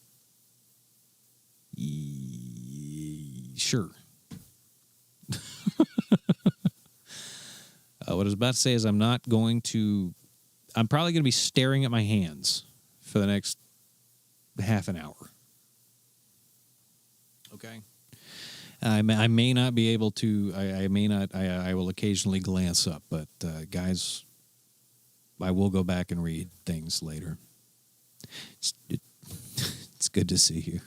Sure. What I was about to say is I'm probably going to be staring at my hands for the next half an hour. Okay? I may not be able to, I will occasionally glance up, but guys, I will go back and read things later. It's good to see you.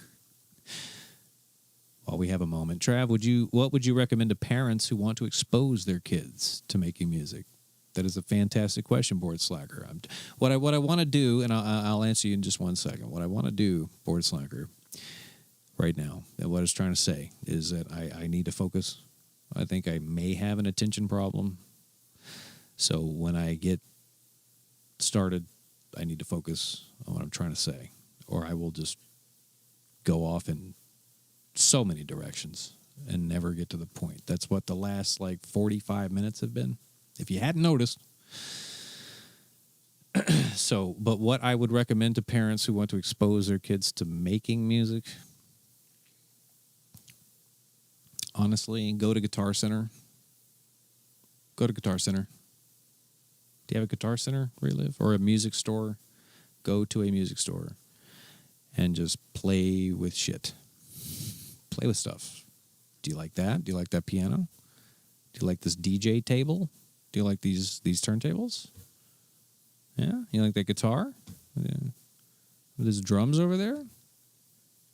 While we have a moment, Trav, what would you recommend to parents who want to expose their kids to making music? That is a fantastic question, Board Slacker. What I want to do, and I'll answer you in just 1 second. What I want to do, Board Slacker, right now, and what I was trying to say is that I need to focus. I think I may have an attention problem. So when I get started, I need to focus on what I'm trying to say, or I will just go off in so many directions and never get to the point. That's what the last 45 minutes have been, if you hadn't noticed. But what I would recommend to parents who want to expose their kids to making music, honestly, go to Guitar Center. Go to Guitar Center. Do you have a Guitar Center where you live? Or a music store? Go to a music store and just play with shit. Play with stuff. Do you like that? Do you like that piano? Do you like this DJ table? Do you like these turntables? Yeah? You like that guitar? Yeah. There's drums over there?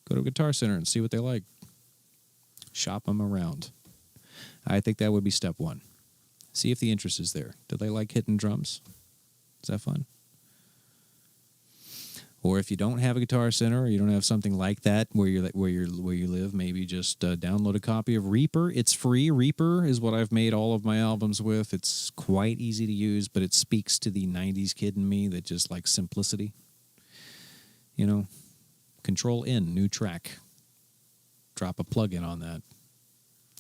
Go to a Guitar Center and see what they like. Shop them around. I think that would be step one. See if the interest is there. Do they like hitting drums? Is that fun? Or if you don't have a Guitar Center, or you don't have something like that where you live, maybe just download a copy of Reaper. It's free. Reaper is what I've made all of my albums with. It's quite easy to use, but it speaks to the 90s kid in me that just likes simplicity. Control N, new track. Drop a plug-in on that.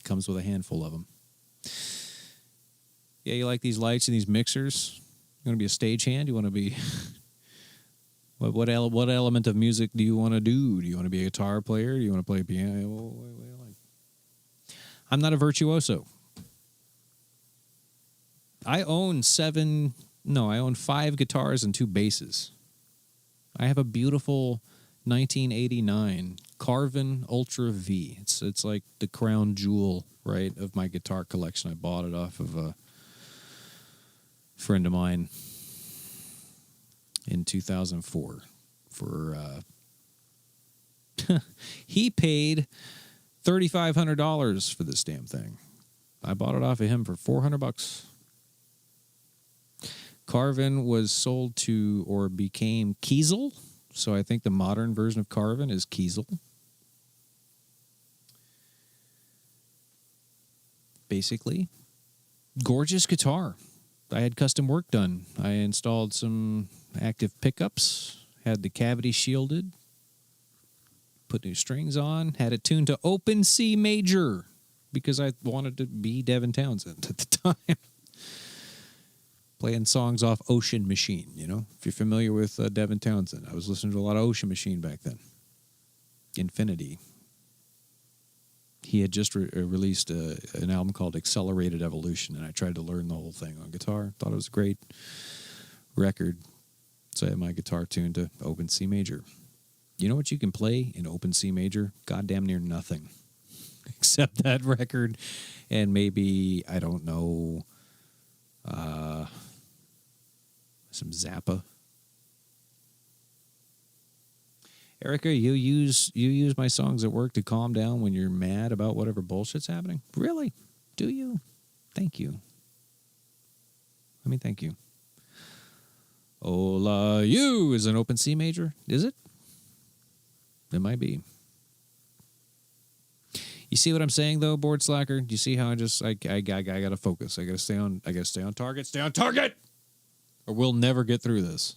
Comes with a handful of them. Yeah, you like these lights and these mixers? You want to be a stagehand? You want to be... What element of music do you want to do? Do you want to be a guitar player? Do you want to play piano? What do you like? I'm not a virtuoso. I own 5 guitars and 2 basses. I have a beautiful 1989 Carvin Ultra V. It's like the crown jewel, right, of my guitar collection. I bought it off of a friend of mine in 2004 for he paid $3,500 for this damn thing. I bought it off of him for $400. Carvin was sold to or became Kiesel. So I think the modern version of Carvin is Kiesel. Basically, gorgeous guitar. I had custom work done. I installed some active pickups, had the cavity shielded, put new strings on, had it tuned to open C major because I wanted to be Devin Townsend at the time. Playing songs off Ocean Machine, you know, if you're familiar with Devin Townsend. I was listening to a lot of Ocean Machine back then. Infinity. He had just released an album called Accelerated Evolution, and I tried to learn the whole thing on guitar. Thought it was a great record. So I had my guitar tuned to open C major. You know what you can play in open C major? Goddamn near nothing. Except that record and maybe, I don't know, some Zappa. Erica, you use my songs at work to calm down when you're mad about whatever bullshit's happening? Really? Do you? Thank you. I mean, thank you. Ola You is an open C major. Is it? It might be. You see what I'm saying though, board slacker? Do you see how I gotta focus? I gotta stay on target. Stay on target! Or we'll never get through this.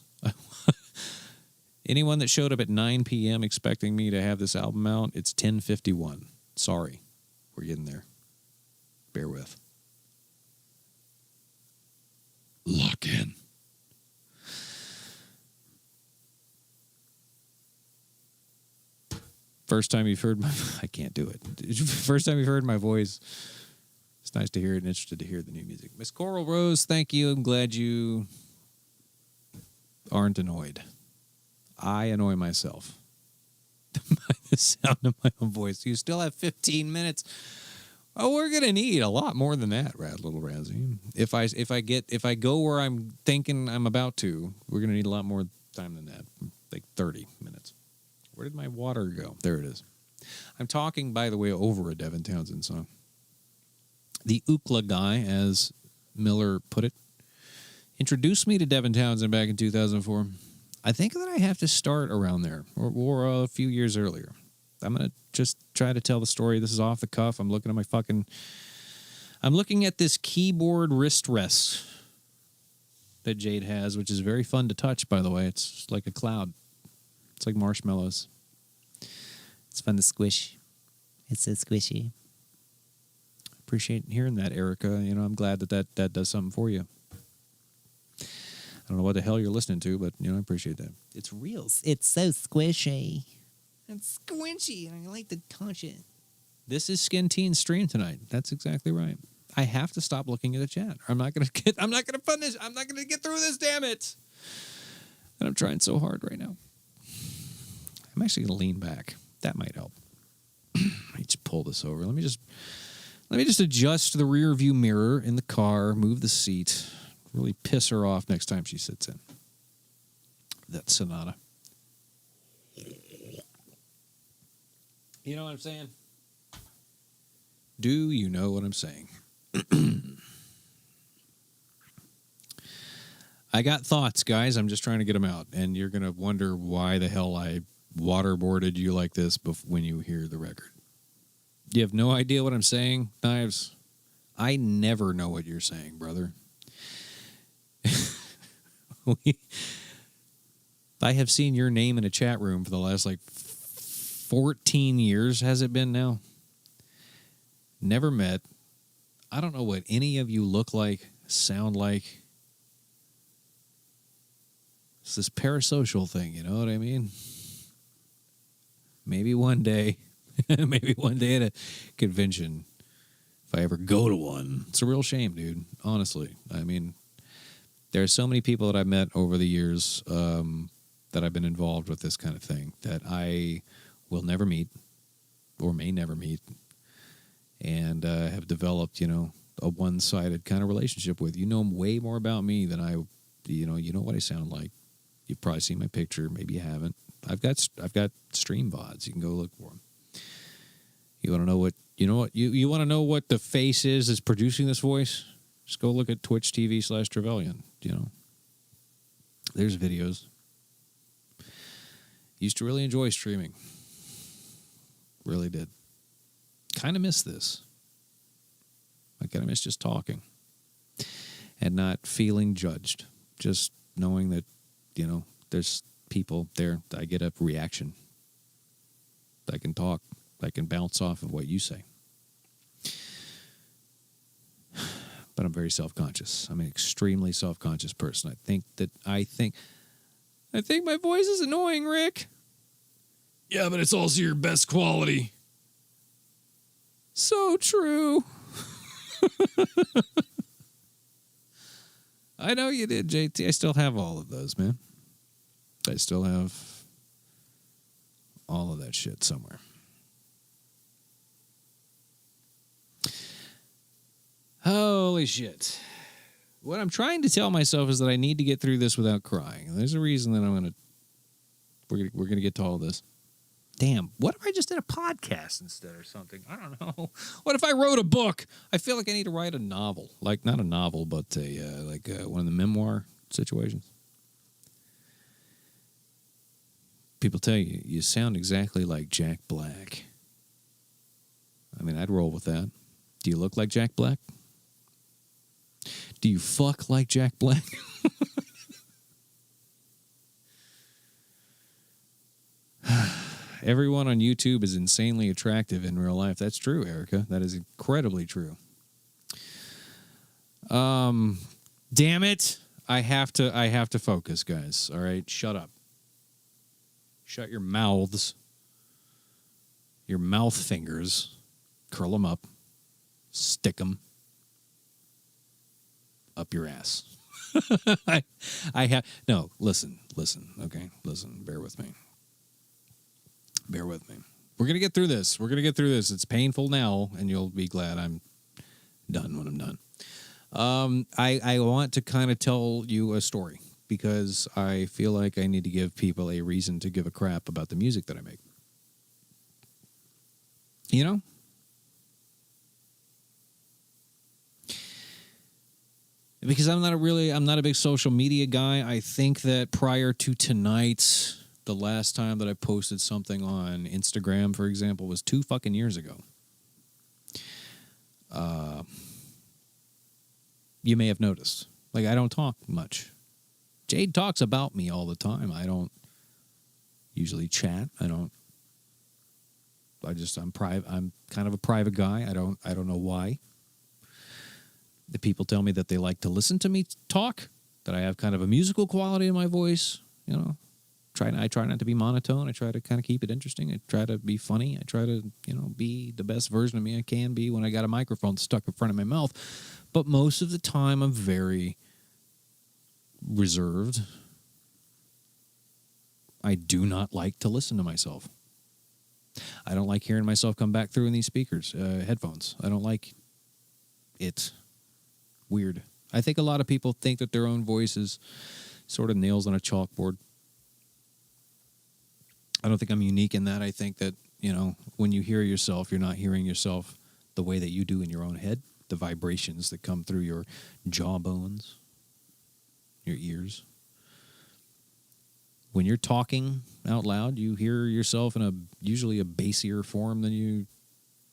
Anyone that showed up at 9 p.m. expecting me to have this album out, it's 10:51. Sorry. We're getting there. Bear with. Lock in. First time you've heard my... I can't do it. First time you've heard my voice. It's nice to hear it and interested to hear the new music. Miss Coral Rose, thank you. I'm glad you aren't annoyed. I annoy myself by the sound of my own voice. You still have 15 minutes. Oh, we're gonna need a lot more than that, Little Razzie. If I go where I'm thinking I'm about to, we're gonna need a lot more time than that. Like 30 minutes. Where did my water go? There it is. I'm talking, by the way, over a Devin Townsend song. The Ookla guy, as Miller put it, introduced me to Devin Townsend back in 2004. I think that I have to start around there, or a few years earlier. I'm going to just try to tell the story. This is off the cuff. I'm looking at this keyboard wrist rest that Jade has, which is very fun to touch, by the way. It's like a cloud. It's like marshmallows. It's fun to squish. It's so squishy. Appreciate hearing that, Erica. You know, I'm glad that does something for you. I don't know what the hell you're listening to, but, you know, I appreciate that. It's real. It's so squishy. It's squishy, and I like to touch it. This is Skin Teen's stream tonight. That's exactly right. I have to stop looking at the chat. I'm not gonna fund this. I'm not gonna get through this, damn it. And I'm trying so hard right now. I'm actually gonna lean back. That might help. Let me just pull this over. Let me just adjust the rear view mirror in the car, move the seat. Really piss her off next time she sits in. That Sonata. You know what I'm saying? Do you know what I'm saying? I got thoughts, guys. I'm just trying to get them out. And you're going to wonder why the hell I waterboarded you like this when you hear the record. You have no idea what I'm saying, Knives? I never know what you're saying, brother. I have seen your name in a chat room for the last 14 years, has it been now? Never met. I don't know what any of you look like, sound like. It's this parasocial thing, you know what I mean? Maybe one day at a convention, if I ever go to one. It's a real shame, dude, honestly. I mean, there are so many people that I've met over the years that I've been involved with this kind of thing that I will never meet or may never meet and have developed, a one-sided kind of relationship with. You know way more about me than you know what I sound like. You've probably seen my picture. Maybe you haven't. I've got stream VODs. You can go look for them. You want to know You know what? You want to know what the face is producing this voice? Just go look at Twitch TV/Trevelyan. You know, there's videos. Used to really enjoy streaming. Really did. Kind of miss this. I kind of miss just talking and not feeling judged. Just knowing that, you know, there's people there. I get a reaction. I can talk. I can bounce off of what you say. But I'm very self-conscious. I'm an extremely self-conscious person. I think my voice is annoying, Rick. Yeah, but it's also your best quality. So true. I know you did, JT. I still have all of those, man. I still have all of that shit somewhere. Holy shit. What I'm trying to tell myself is that I need to get through this without crying. And there's a reason that we're gonna get to all this. Damn, what if I just did a podcast instead or something? I don't know. What if I wrote a book? I feel like I need to write a novel. Like, not a novel, but one of the memoir situations. People tell you, you sound exactly like Jack Black. I mean, I'd roll with that. Do you look like Jack Black? Do you fuck like Jack Black? Everyone on YouTube is insanely attractive in real life. That's true, Erica. That is incredibly true. Damn it. I have to focus, guys. All right, shut up. Shut your mouths. Your mouth fingers. Curl them up. Stick them up your ass. Listen, okay? Listen, bear with me. Bear with me. We're going to get through this. It's painful now, and you'll be glad I'm done when I'm done. I want to kind of tell you a story because I feel like I need to give people a reason to give a crap about the music that I make. You know? Because I'm not a big social media guy. I think that prior to tonight, the last time that I posted something on Instagram, for example, was 2 fucking years ago. You may have noticed. Like, I don't talk much. Jade talks about me all the time. I don't usually chat. I'm private. I'm kind of a private guy. I don't know why. The people tell me that they like to listen to me talk, that I have kind of a musical quality in my voice, you know. I try not to be monotone. I try to kind of keep it interesting. I try to be funny. I try to, you know, be the best version of me I can be when I got a microphone stuck in front of my mouth. But most of the time, I'm very reserved. I do not like to listen to myself. I don't like hearing myself come back through in these speakers, headphones. I don't like it. Weird. I think a lot of people think that their own voice is sort of nails on a chalkboard. I don't think I'm unique in that. I think that, you know, when you hear yourself, you're not hearing yourself the way that you do in your own head. The vibrations that come through your jawbones, your ears. When you're talking out loud, you hear yourself in usually a bassier form than you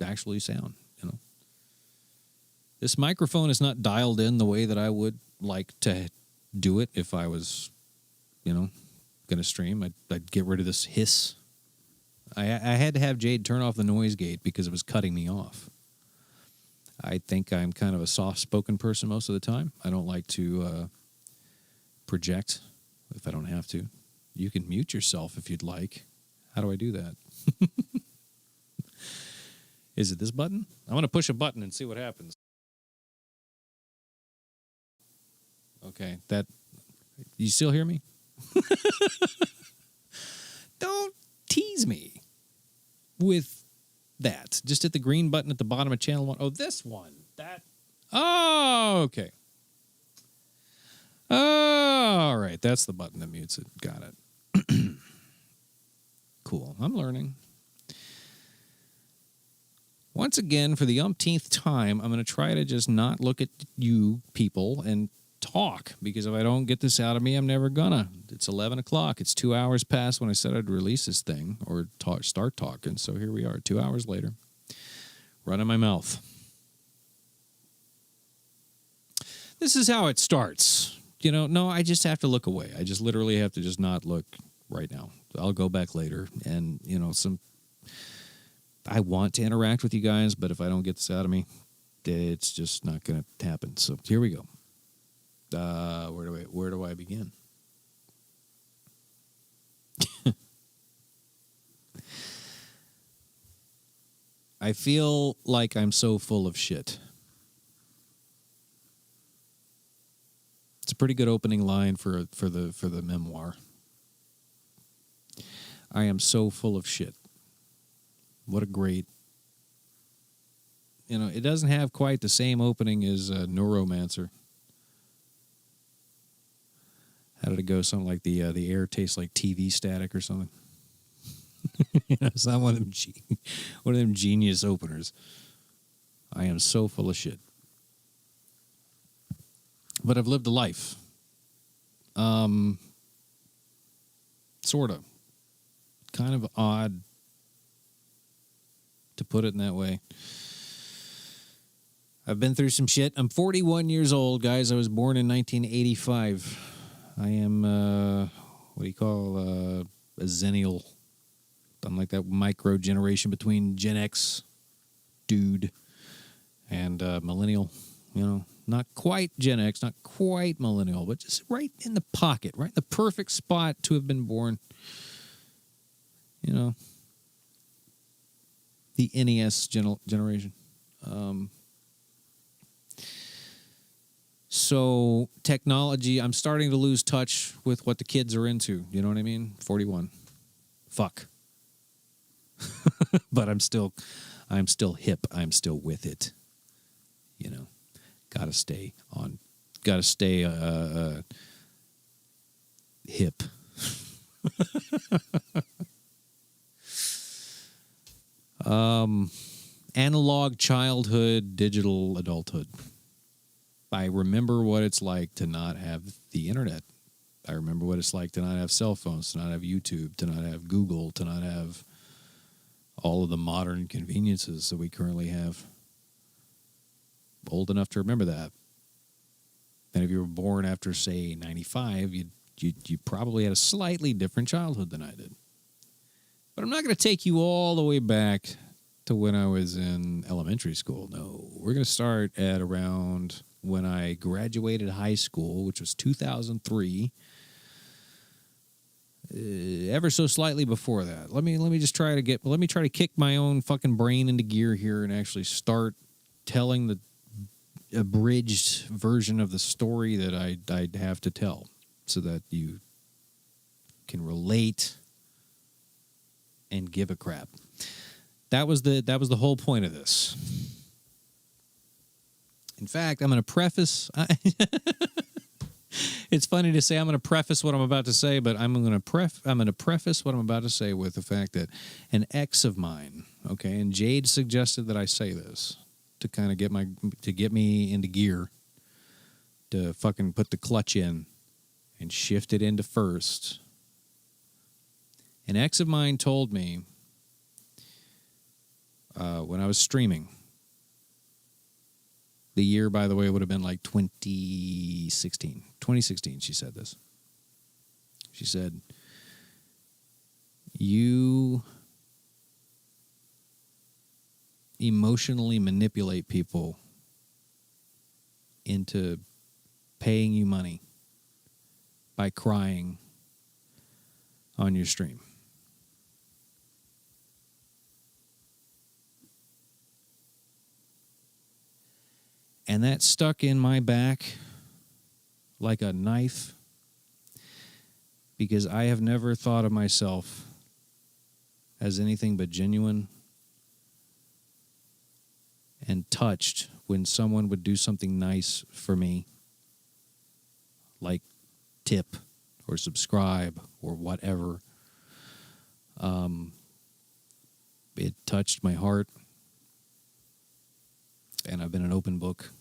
actually sound, you know. This microphone is not dialed in the way that I would like to do it if I was, you know, going to stream. I'd get rid of this hiss. I had to have Jade turn off the noise gate because it was cutting me off. I think I'm kind of a soft-spoken person most of the time. I don't like to project if I don't have to. You can mute yourself if you'd like. How do I do that? Is it this button? I'm going to push a button and see what happens. Okay, you still hear me? Don't tease me with that. Just hit the green button at the bottom of channel 1. Oh, this one. Oh, okay. All right, that's the button that mutes it. Got it. Cool. I'm learning. Once again, for the umpteenth time, I'm going to try to just not look at you people and talk, because if I don't get this out of me, I'm never gonna. It's 11 o'clock. It's 2 hours past when I said I'd release this thing or start talking. So here we are, 2 hours later, running my mouth. This is how it starts. No, I just have to look away. I just literally have to just not look right now. I'll go back later. And, I want to interact with you guys, but if I don't get this out of me, it's just not going to happen. So here we go. Where do I begin? I feel like I'm so full of shit. It's a pretty good opening line for the memoir. I am so full of shit. What a great... it doesn't have quite the same opening as Neuromancer. How did it go? Something like the air tastes like TV static or something. It's not one of them genius openers. I am so full of shit. But I've lived a life. Sort of. Kind of odd to put it in that way. I've been through some shit. I'm 41 years old, guys. I was born in 1985. I am, what do you call, a zennial. I'm like that micro generation between Gen X dude and millennial. Not quite Gen X, not quite millennial, but just right in the pocket, right in the perfect spot to have been born. The NES generation. So technology, I'm starting to lose touch with what the kids are into. You know what I mean? 41. Fuck. But I'm still hip. I'm still with it. Gotta stay hip. Analog childhood, digital adulthood. I remember what it's like to not have the internet. I remember what it's like to not have cell phones, to not have YouTube, to not have Google, to not have all of the modern conveniences that we currently have. Old enough to remember that. And if you were born after, say, 95, you probably had a slightly different childhood than I did. But I'm not going to take you all the way back to when I was in elementary school. No, we're going to start at around when I graduated high school, which was 2003. Ever so slightly before that. Let me try to kick my own fucking brain into gear here and actually start telling the abridged version of the story that I'd have to tell, so that you can relate and give a crap. That was the whole point of this. In fact, I'm going to preface. It's funny to say I'm going to preface what I'm about to say, but I'm going to preface what I'm about to say with the fact that an ex of mine, okay, and Jade suggested that I say this to kind of get me into gear, to fucking put the clutch in and shift it into first. An ex of mine told me when I was streaming. The year, by the way, would have been like 2016. 2016, she said this. She said, "You emotionally manipulate people into paying you money by crying on your stream." And that stuck in my back like a knife, because I have never thought of myself as anything but genuine and touched when someone would do something nice for me, like tip or subscribe or whatever. It touched my heart. And I've been an open book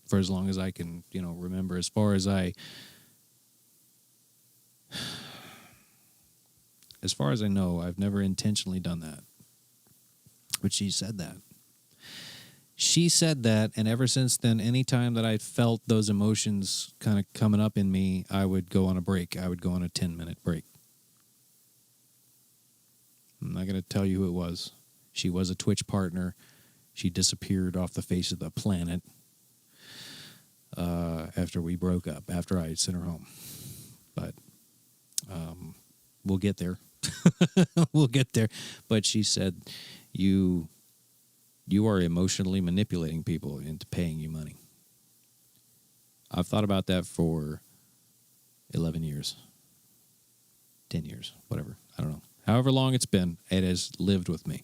for as long as I can, remember. As far as I know, I've never intentionally done that. But she said that. She said that, and ever since then, anytime that I felt those emotions kind of coming up in me, I would go on a break. I would go on a 10-minute break. I'm not going to tell you who it was. She was a Twitch partner. She disappeared off the face of the planet after we broke up, after I sent her home. But we'll get there. We'll get there. But she said, you are emotionally manipulating people into paying you money. I've thought about that for 11 years, 10 years, whatever. I don't know. However long it's been, it has lived with me.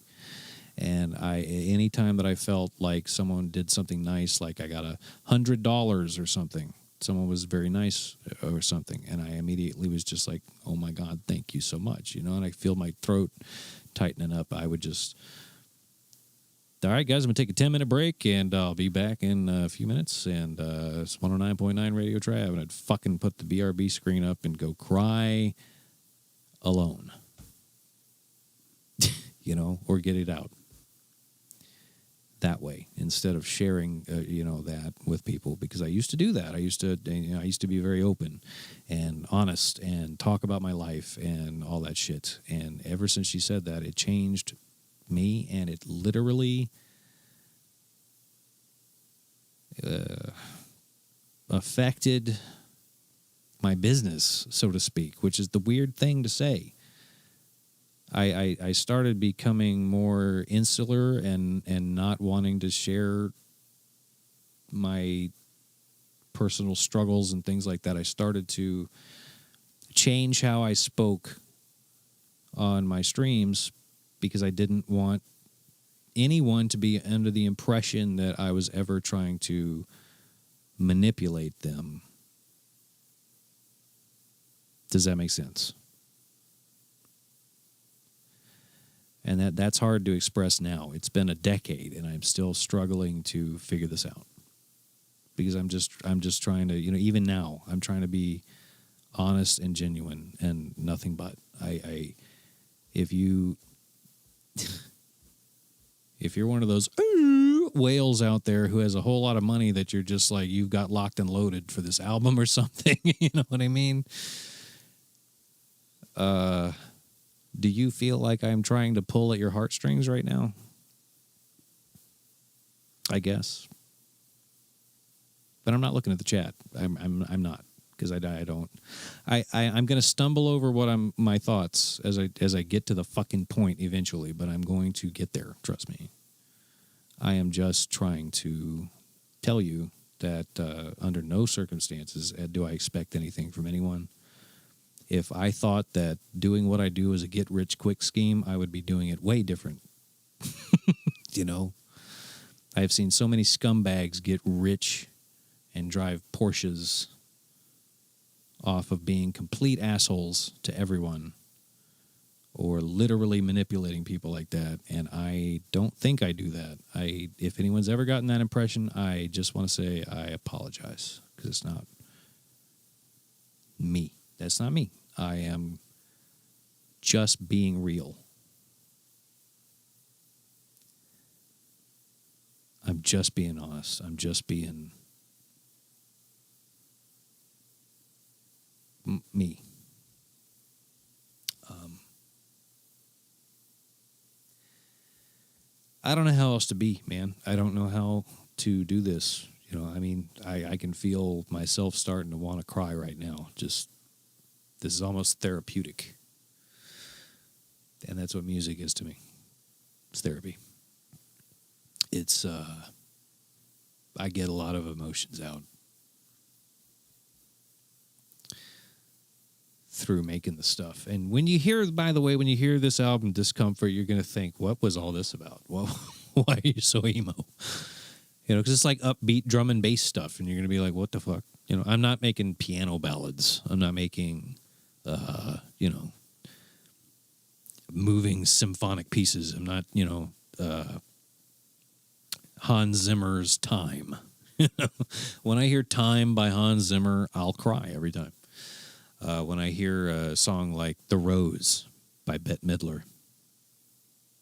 And any time that I felt like someone did something nice, like I got $100 or something, someone was very nice or something, and I immediately was just like, oh my God, thank you so much. And I feel my throat tightening up. I would just, all right, guys, I'm going to take a 10-minute break, and I'll be back in a few minutes. And it's 109.9 Radio Trav, and I'd fucking put the BRB screen up and go cry alone. Or get it out that way instead of sharing, that with people, because I used to do that. I used to be very open and honest and talk about my life and all that shit. And ever since she said that, it changed me, and it literally affected my business, so to speak, which is the weird thing to say. I started becoming more insular and not wanting to share my personal struggles and things like that. I started to change how I spoke on my streams because I didn't want anyone to be under the impression that I was ever trying to manipulate them. Does that make sense? And that's hard to express now. It's been a decade, and I'm still struggling to figure this out. Because I'm just trying to, even now, I'm trying to be honest and genuine and nothing but. If you're one of those whales out there who has a whole lot of money that you're just like, you've got locked and loaded for this album or something, you know what I mean? Do you feel like I'm trying to pull at your heartstrings right now? I guess. But I'm not looking at the chat. I'm not, because I'm going to stumble over my thoughts as I get to the fucking point eventually, but I'm going to get there, trust me. I am just trying to tell you that under no circumstances do I expect anything from anyone. If I thought that doing what I do is a get-rich-quick scheme, I would be doing it way different. I've seen so many scumbags get rich and drive Porsches off of being complete assholes to everyone or literally manipulating people like that, and I don't think I do that. If anyone's ever gotten that impression, I just want to say I apologize, because it's not me. That's not me. I am just being real. I'm just being honest. I'm just being me. I don't know how else to be, man. I don't know how to do this. I can feel myself starting to want to cry right now. This is almost therapeutic. And that's what music is to me. It's therapy. It's, I get a lot of emotions out through making the stuff. And when you hear this album, Dyscomfort, you're going to think, what was all this about? Well, why are you so emo? Because it's like upbeat drum and bass stuff. And you're going to be like, what the fuck? I'm not making piano ballads. I'm not making, moving symphonic pieces. I'm not, Hans Zimmer's Time. When I hear Time by Hans Zimmer, I'll cry every time. When I hear a song like The Rose by Bette Midler,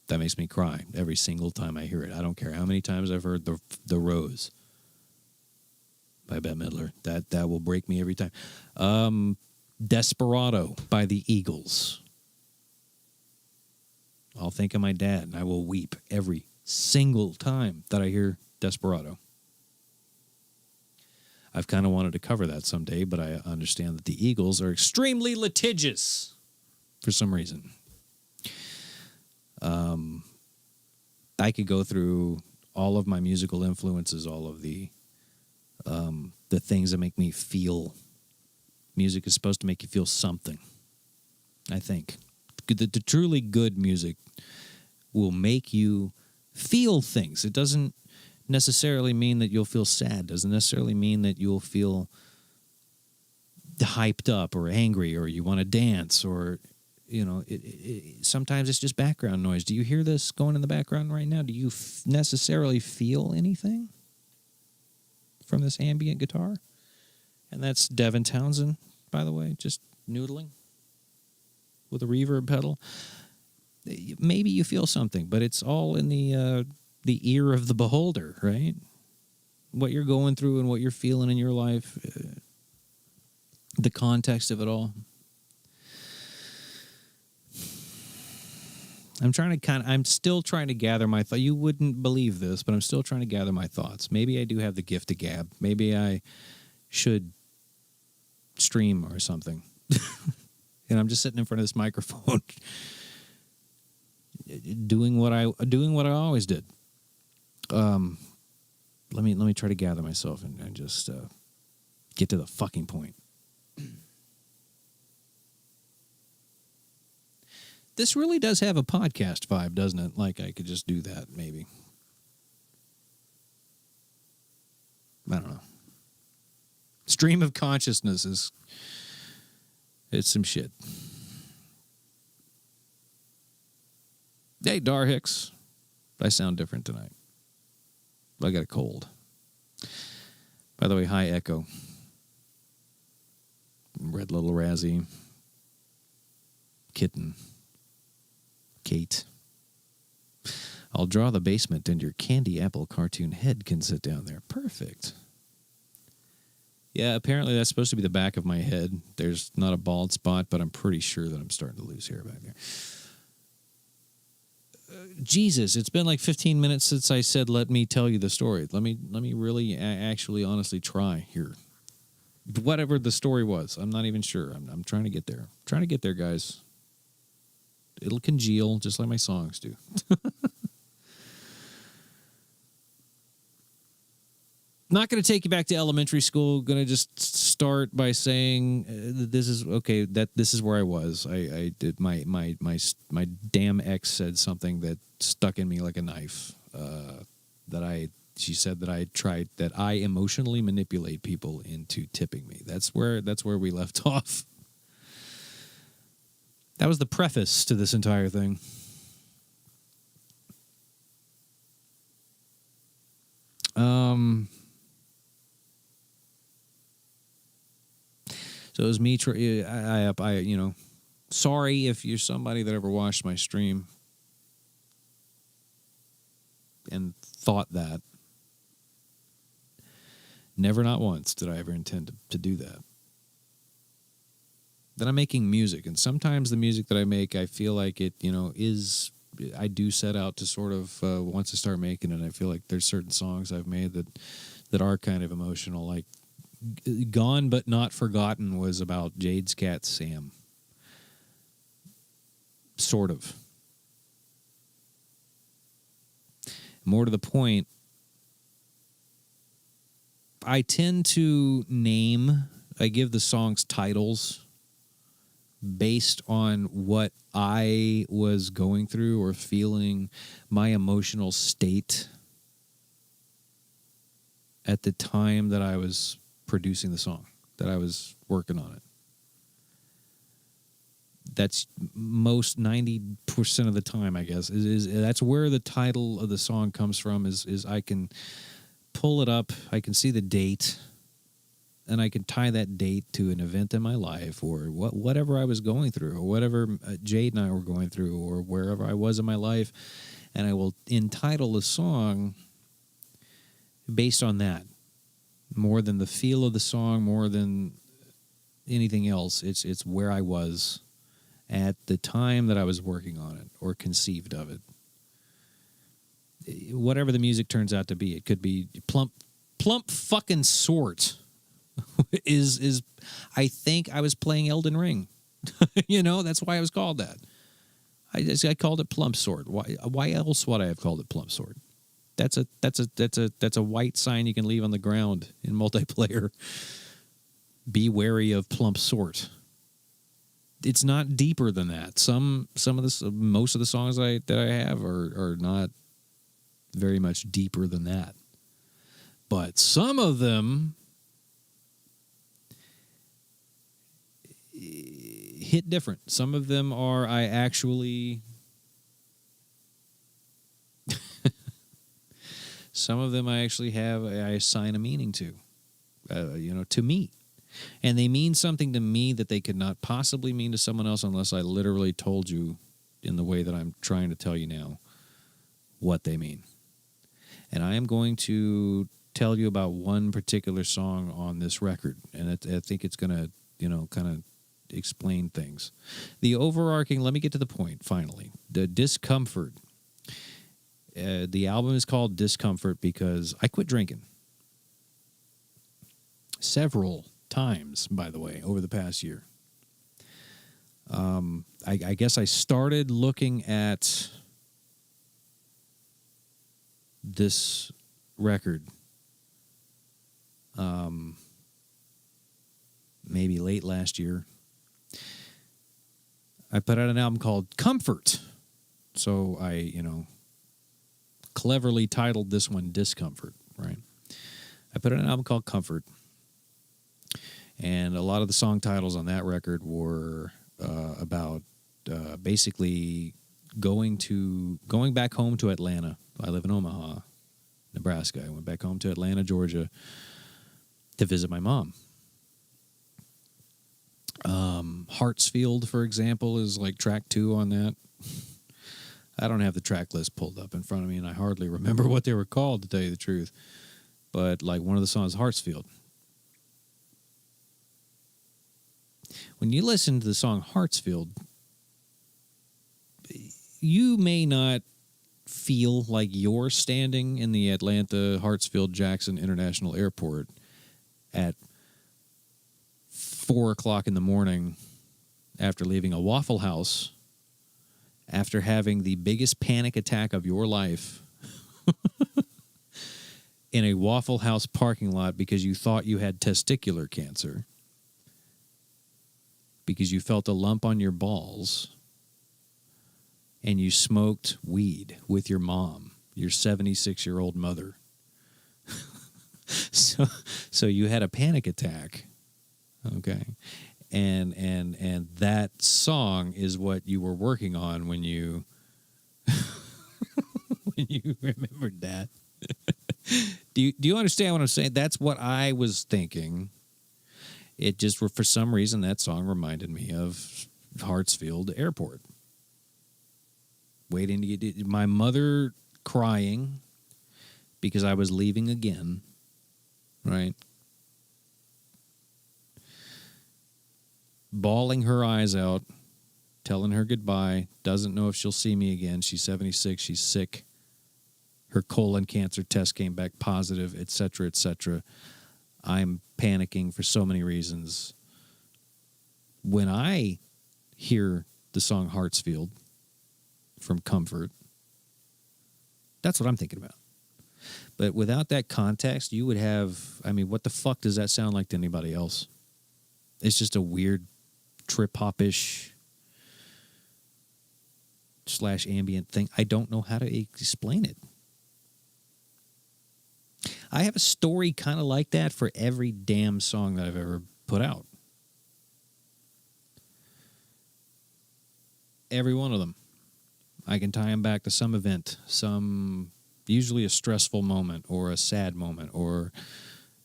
that makes me cry every single time I hear it. I don't care how many times I've heard The Rose by Bette Midler. That will break me every time. Desperado by the Eagles. I'll think of my dad, and I will weep every single time that I hear Desperado. I've kind of wanted to cover that someday, but I understand that the Eagles are extremely litigious for some reason. I could go through all of my musical influences, all of the things that make me feel. Music is supposed to make you feel something, I think. The truly good music will make you feel things. It doesn't necessarily mean that you'll feel sad. Doesn't necessarily mean that you'll feel hyped up or angry or you want to dance or, you know, sometimes it's just background noise. Do you hear this going in the background right now? Do you necessarily feel anything from this ambient guitar? And that's Devin Townsend, by the way, just noodling with a reverb pedal. Maybe you feel something, but it's all in the ear of the beholder, right? What you're going through and what you're feeling in your life, the context of it all. I'm still trying to gather my thoughts. You wouldn't believe this, but I'm still trying to gather my thoughts. Maybe I do have the gift of gab. Maybe I should stream or something. And I'm just sitting in front of this microphone doing what I always did. Let me try to gather myself and just get to the fucking point. This really does have a podcast vibe, doesn't it? Like I could just do that, maybe. I don't know. Stream of consciousness it's some shit. Hey, Dar Hicks. I sound different tonight. I got a cold. By the way, hi, Echo. Red Little Razzie. Kitten. Kate. I'll draw the basement and your candy apple cartoon head can sit down there. Perfect. Yeah, apparently that's supposed to be the back of my head. There's not a bald spot, but I'm pretty sure that I'm starting to lose hair back there. Jesus, it's been like 15 minutes since I said, let me tell you the story. Let me really actually honestly try here. Whatever the story was, I'm not even sure. I'm trying to get there. Trying to get there, guys. It'll congeal just like my songs do. Not going to take you back to elementary school. Going to just start by saying this is okay. That this is where I was. I did my damn ex said something that stuck in me like a knife. She said that I emotionally manipulate people into tipping me. That's where we left off. That was the preface to this entire thing. So it was me. Sorry if you're somebody that ever watched my stream and thought that. Never, not once, did I ever intend to do that. Then I'm making music, and sometimes the music that I make, I feel like it, is. I do set out to sort of once I start making it, I feel like there's certain songs I've made that are kind of emotional, like. Gone But Not Forgotten was about Jade's cat, Sam. Sort of. More to the point, I tend to I give the songs titles based on what I was going through or feeling, my emotional state at the time that I was producing the song, that I was working on it. that's most 90% of the time, I guess. Is that's where the title of the song comes from. Is I can pull it up, I can see the date, and I can tie that date to an event in my life or whatever I was going through, or whatever Jade and I were going through, or wherever I was in my life, and I will entitle a song based on that. More than the feel of the song, more than anything else, it's where I was at the time that I was working on it or conceived of it. Whatever the music turns out to be, it could be plump fucking sort. is I think I was playing Elden Ring. That's why I was called that. I called it Plump Sword. Why else would I have called it Plump Sword? That's a white sign you can leave on the ground in multiplayer. Be wary of Plump Sword. It's not deeper than that. Most of the songs that I have are not very much deeper than that. But some of them hit different. Some of them are I actually some of them I assign a meaning to, to me. And they mean something to me that they could not possibly mean to someone else unless I literally told you in the way that I'm trying to tell you now what they mean. And I am going to tell you about one particular song on this record, and I think it's going to, kind of explain things. The overarching, let me get to the point, finally. The Dyscomfort. The album is called Dyscomfort because I quit drinking. Several times, by the way, over the past year. I guess I started looking at this record maybe late last year. I put out an album called Comfort. So I, cleverly titled this one Dyscomfort, right? I put out an album called Comfort. And a lot of the song titles on that record were about basically going back home to Atlanta. I live in Omaha, Nebraska. I went back home to Atlanta, Georgia to visit my mom. Hartsfield, for example, is like track 2 on that. I don't have the track list pulled up in front of me, and I hardly remember what they were called, to tell you the truth. But like one of the songs, Hartsfield. When you listen to the song Hartsfield, you may not feel like you're standing in the Atlanta Hartsfield-Jackson International Airport at 4 o'clock in the morning after leaving a Waffle House, after having the biggest panic attack of your life in a Waffle House parking lot because you thought you had testicular cancer, because you felt a lump on your balls, and you smoked weed with your mom, your 76-year-old mother. So you had a panic attack, okay? And that song is what you were working on when you when you remembered that. Do you understand what I'm saying? That's what I was thinking. It just, for some reason, that song reminded me of Hartsfield Airport. Waiting to get my mother crying because I was leaving again, right? Bawling her eyes out, telling her goodbye, doesn't know if she'll see me again. She's 76, she's sick. Her colon cancer test came back positive, etc., etc. I'm panicking for so many reasons. When I hear the song Hartsfield from Comfort, that's what I'm thinking about. But without that context, you would have, what the fuck does that sound like to anybody else? It's just a weird trip-hop-ish / ambient thing. I don't know how to explain it. I have a story kind of like that for every damn song that I've ever put out. Every one of them. I can tie them back to some event, usually a stressful moment or a sad moment or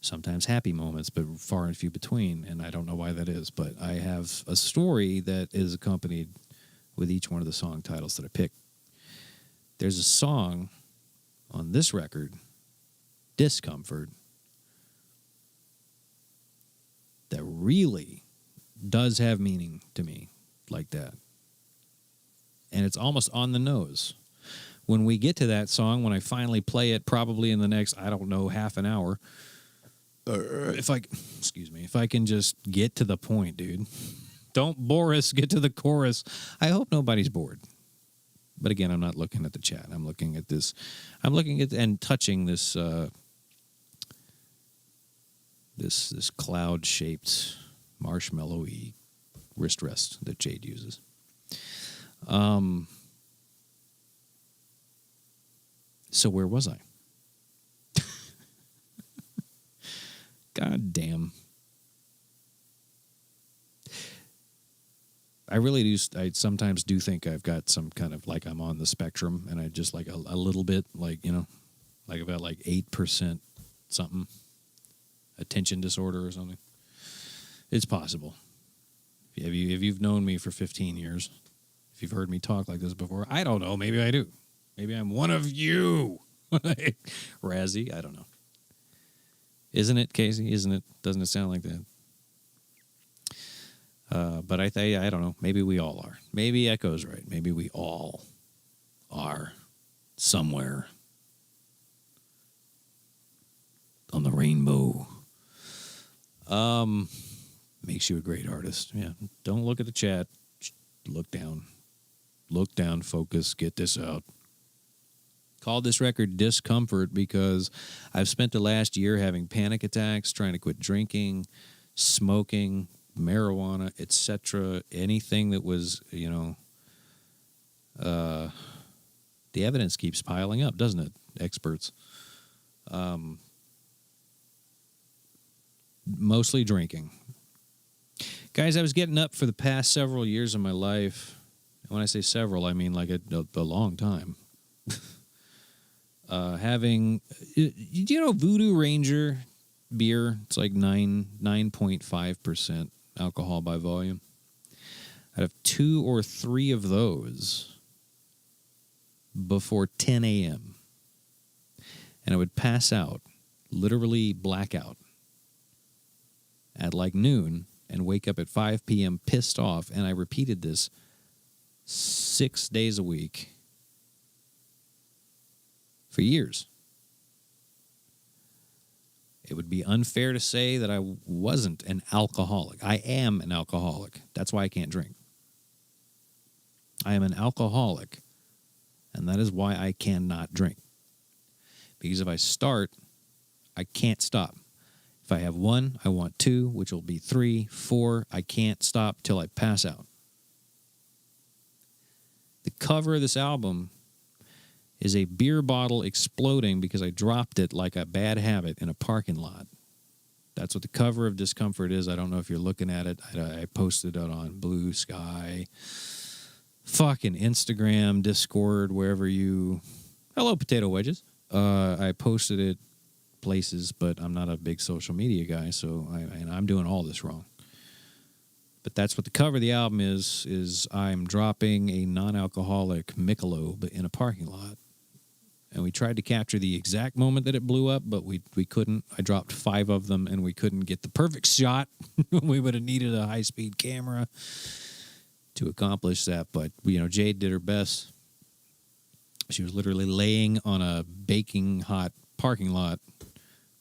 sometimes happy moments, but far and few between. And I don't know why that is, but I have a story that is accompanied with each one of the song titles that I pick. There's a song on this record, Dyscomfort, that really does have meaning to me like that. And it's almost on the nose. When we get to that song, when I finally play it, probably in the next, I don't know, half an hour, if I can just get to the point, dude. Don't bore us, get to the chorus. I hope nobody's bored. But again, I'm not looking at the chat. I'm looking at this. I'm looking at and touching this this cloud-shaped marshmallowy wrist rest that Jade uses. So where was I? God damn. I really do. I sometimes do think I've got some kind of, like, I'm on the spectrum, and I just like a little bit, like, you know, like about like 8% something, attention disorder or something. It's possible. If you've known me for 15 years, if you've heard me talk like this before, I don't know. Maybe I do. Maybe I'm one of you. Razzie, I don't know. Isn't it, Casey? Isn't it? Doesn't it sound like that? But I don't know. Maybe we all are. Maybe Echo's right. Maybe we all are somewhere on the rainbow. Makes you a great artist. Yeah. Don't look at the chat. Look down. Look down. Focus. Get this out. Called this record Dyscomfort because I've spent the last year having panic attacks, trying to quit drinking, smoking, marijuana, etc. Anything that was, you know, the evidence keeps piling up, doesn't it, experts? Mostly drinking. Guys, I was getting up for the past several years of my life. When I say several, I mean like a long time. Having, you know, Voodoo Ranger beer, it's like 9.5% alcohol by volume. I'd have 2 or 3 of those before 10 a.m. And I would pass out, literally blackout, at like noon and wake up at 5 p.m. pissed off. And I repeated this 6 days a week for years. It would be unfair to say that I wasn't an alcoholic. I am an alcoholic. That's why I can't drink. I am an alcoholic, and that is why I cannot drink. Because if I start, I can't stop. If I have 1, I want 2, which will be 3, 4. I can't stop till I pass out. The cover of this album is a beer bottle exploding because I dropped it like a bad habit in a parking lot. That's what the cover of Dyscomfort is. I don't know if you're looking at it. I posted it on Blue Sky, fucking Instagram, Discord, wherever you... Hello, Potato Wedges. I posted it places, but I'm not a big social media guy, so I'm doing all this wrong. But that's what the cover of the album is I'm dropping a non-alcoholic Michelob in a parking lot. And we tried to capture the exact moment that it blew up, but we couldn't. I dropped 5 of them, and we couldn't get the perfect shot. We would have needed a high-speed camera to accomplish that. But, you know, Jade did her best. She was literally laying on a baking hot parking lot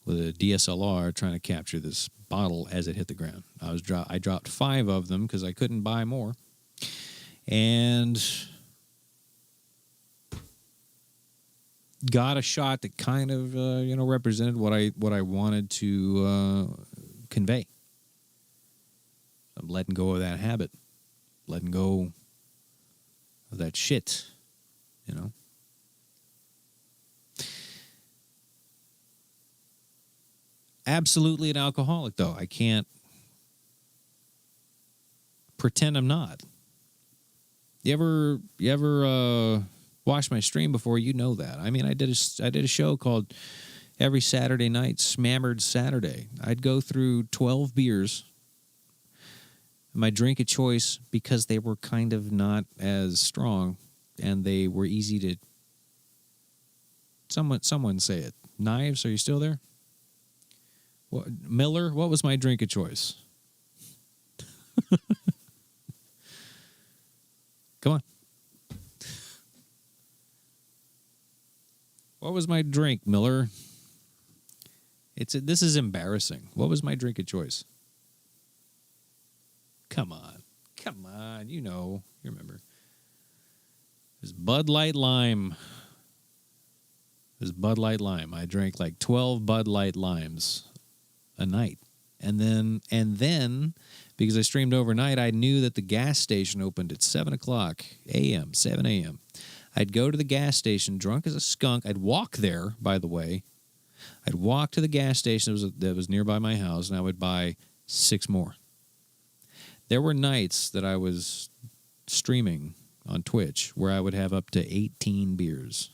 with a DSLR trying to capture this bottle as it hit the ground. I dropped 5 of them because I couldn't buy more. And got a shot that kind of represented what I wanted to convey. I'm letting go of that habit, letting go of that shit, you know. Absolutely an alcoholic, though. I can't pretend I'm not. You ever watched my stream before? You know that. I mean, I did a show called every Saturday night, Smammered Saturday. I'd go through 12 beers. My drink of choice, because they were kind of not as strong and they were easy to... Someone say it. Knives, are you still there? What, Miller, what was my drink of choice? Come on. What was my drink, Miller? This is embarrassing. What was my drink of choice? Come on. You know, you remember. It was Bud Light Lime. I drank like 12 Bud Light Limes a night. And then, because I streamed overnight, I knew that the gas station opened at 7 a.m. I'd go to the gas station drunk as a skunk. I'd walk there, by the way. I'd walk to the gas station that was nearby my house, and I would buy 6 more. There were nights that I was streaming on Twitch where I would have up to 18 beers.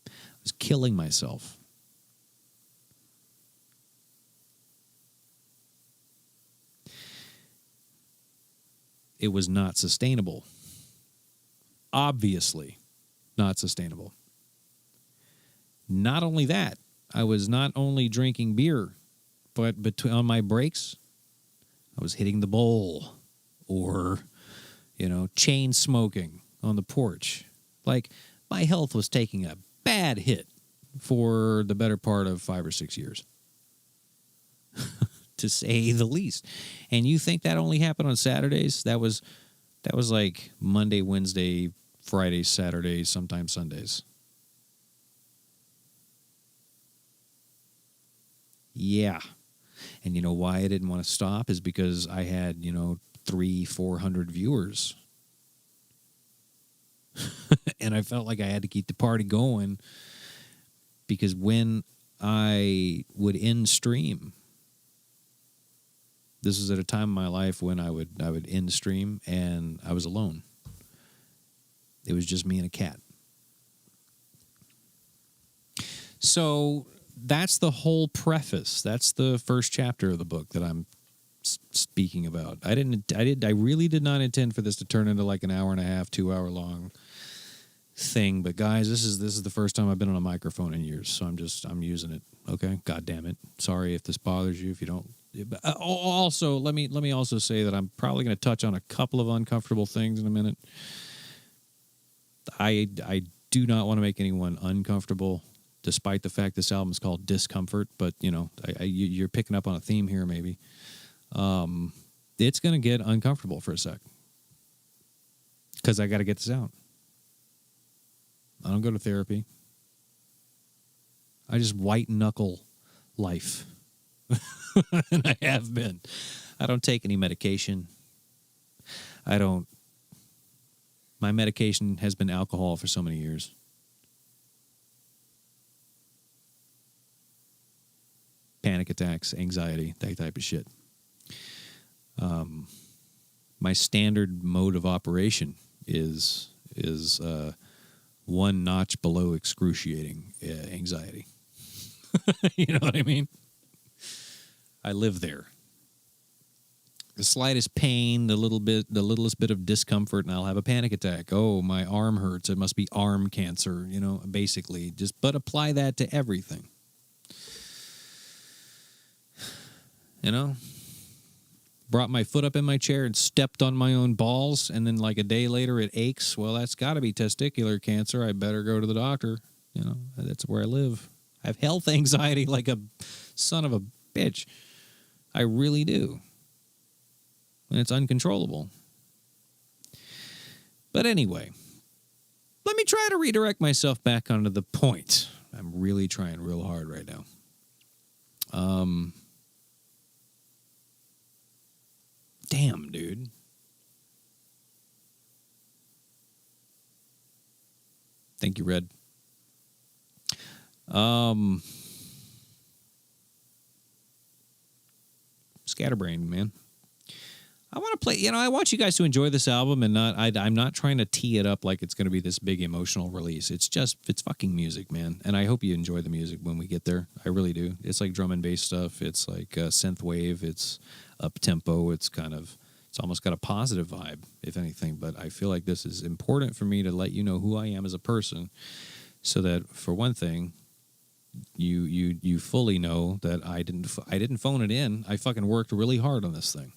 I was killing myself. It was not sustainable. Obviously not sustainable. Not only that, I was not only drinking beer, but on my breaks, I was hitting the bowl or, chain smoking on the porch. Like, my health was taking a bad hit for the better part of 5 or 6 years, to say the least. And you think that only happened on Saturdays? That was like Monday, Wednesday, Friday, Saturday, sometimes Sundays. Yeah. And you know why I didn't want to stop is because I had, 300-400 viewers. And I felt like I had to keep the party going, because when I would end stream, this was at a time in my life when I would end stream and I was alone. It was just me and a cat. So that's the whole preface. That's the first chapter of the book that I'm speaking about. I really did not intend for this to turn into like an hour and a half, 2 hour long thing. But guys, this is the first time I've been on a microphone in years, so I'm using it. Okay, God damn it. Sorry if this bothers you. If you don't. Also, let me also say that I'm probably going to touch on a couple of uncomfortable things in a minute. I do not want to make anyone uncomfortable, despite the fact this album is called Dyscomfort. But you're picking up on a theme here, maybe. It's going to get uncomfortable for a sec, because I got to get this out. I don't go to therapy. I just white knuckle life. And I have been. I don't take any medication. My medication has been alcohol for so many years. Panic attacks, anxiety, that type of shit. My standard mode of operation is one notch below excruciating anxiety. You know what I mean? I live there. The slightest pain, the littlest bit of discomfort, and I'll have a panic attack. Oh, my arm hurts. It must be arm cancer, basically. But apply that to everything. Brought my foot up in my chair and stepped on my own balls, and then like a day later it aches. Well, that's got to be testicular cancer. I better go to the doctor. That's where I live. I have health anxiety like a son of a bitch. I really do. And it's uncontrollable. But anyway, let me try to redirect myself back onto the point. I'm really trying real hard right now. Damn, dude. Thank you, Red. Scatterbrain, man. I want to play, I want you guys to enjoy this album and I'm not trying to tee it up like it's going to be this big emotional release. It's fucking music, man. And I hope you enjoy the music when we get there. I really do. It's like drum and bass stuff. It's like synth wave. It's up tempo. It's almost got a positive vibe, if anything. But I feel like this is important for me to let you know who I am as a person so that, for one thing, you fully know that I didn't phone it in. I fucking worked really hard on this thing.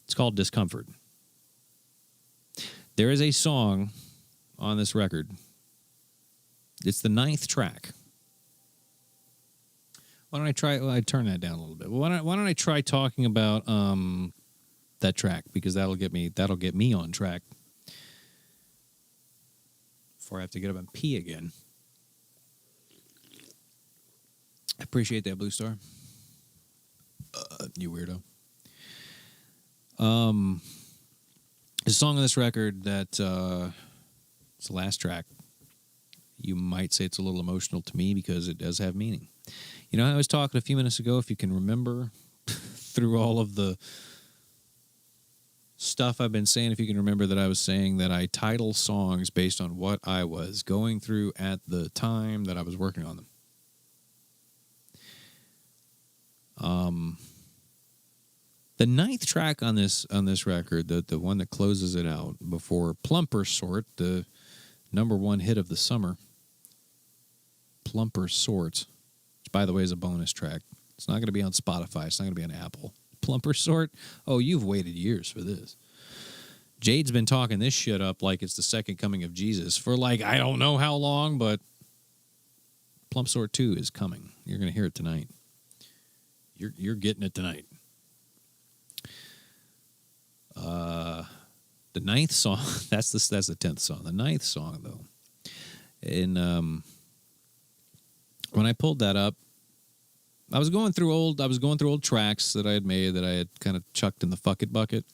It's called Dyscomfort. There is a song on this record. It's the 9th track. Why don't I try? Well, I turn that down a little bit. Why don't I try talking about that track, because that'll get me on track before I have to get up and pee again. I appreciate that, Blue Star. You weirdo. The song on this record that it's the last track. You might say it's a little emotional to me because it does have meaning. I was talking a few minutes ago, if you can remember, through all of the stuff I've been saying, if you can remember that I was saying that I title songs based on what I was going through at the time that I was working on them. The 9th track on this record, the one that closes it out before Plumper Sort, the number 1 hit of the summer. Plumper Sort, which, by the way, is a bonus track. It's not going to be on Spotify. It's not going to be on Apple. Plumper Sort? Oh, you've waited years for this. Jade's been talking this shit up like it's the second coming of Jesus for I don't know how long, but Plump Sort 2 is coming. You're going to hear it tonight. You're getting it tonight. The 9th song, that's the 10th song. The 9th song, though, and when I pulled that up, I was going through old tracks that I had made that I had kind of chucked in the fuck it bucket.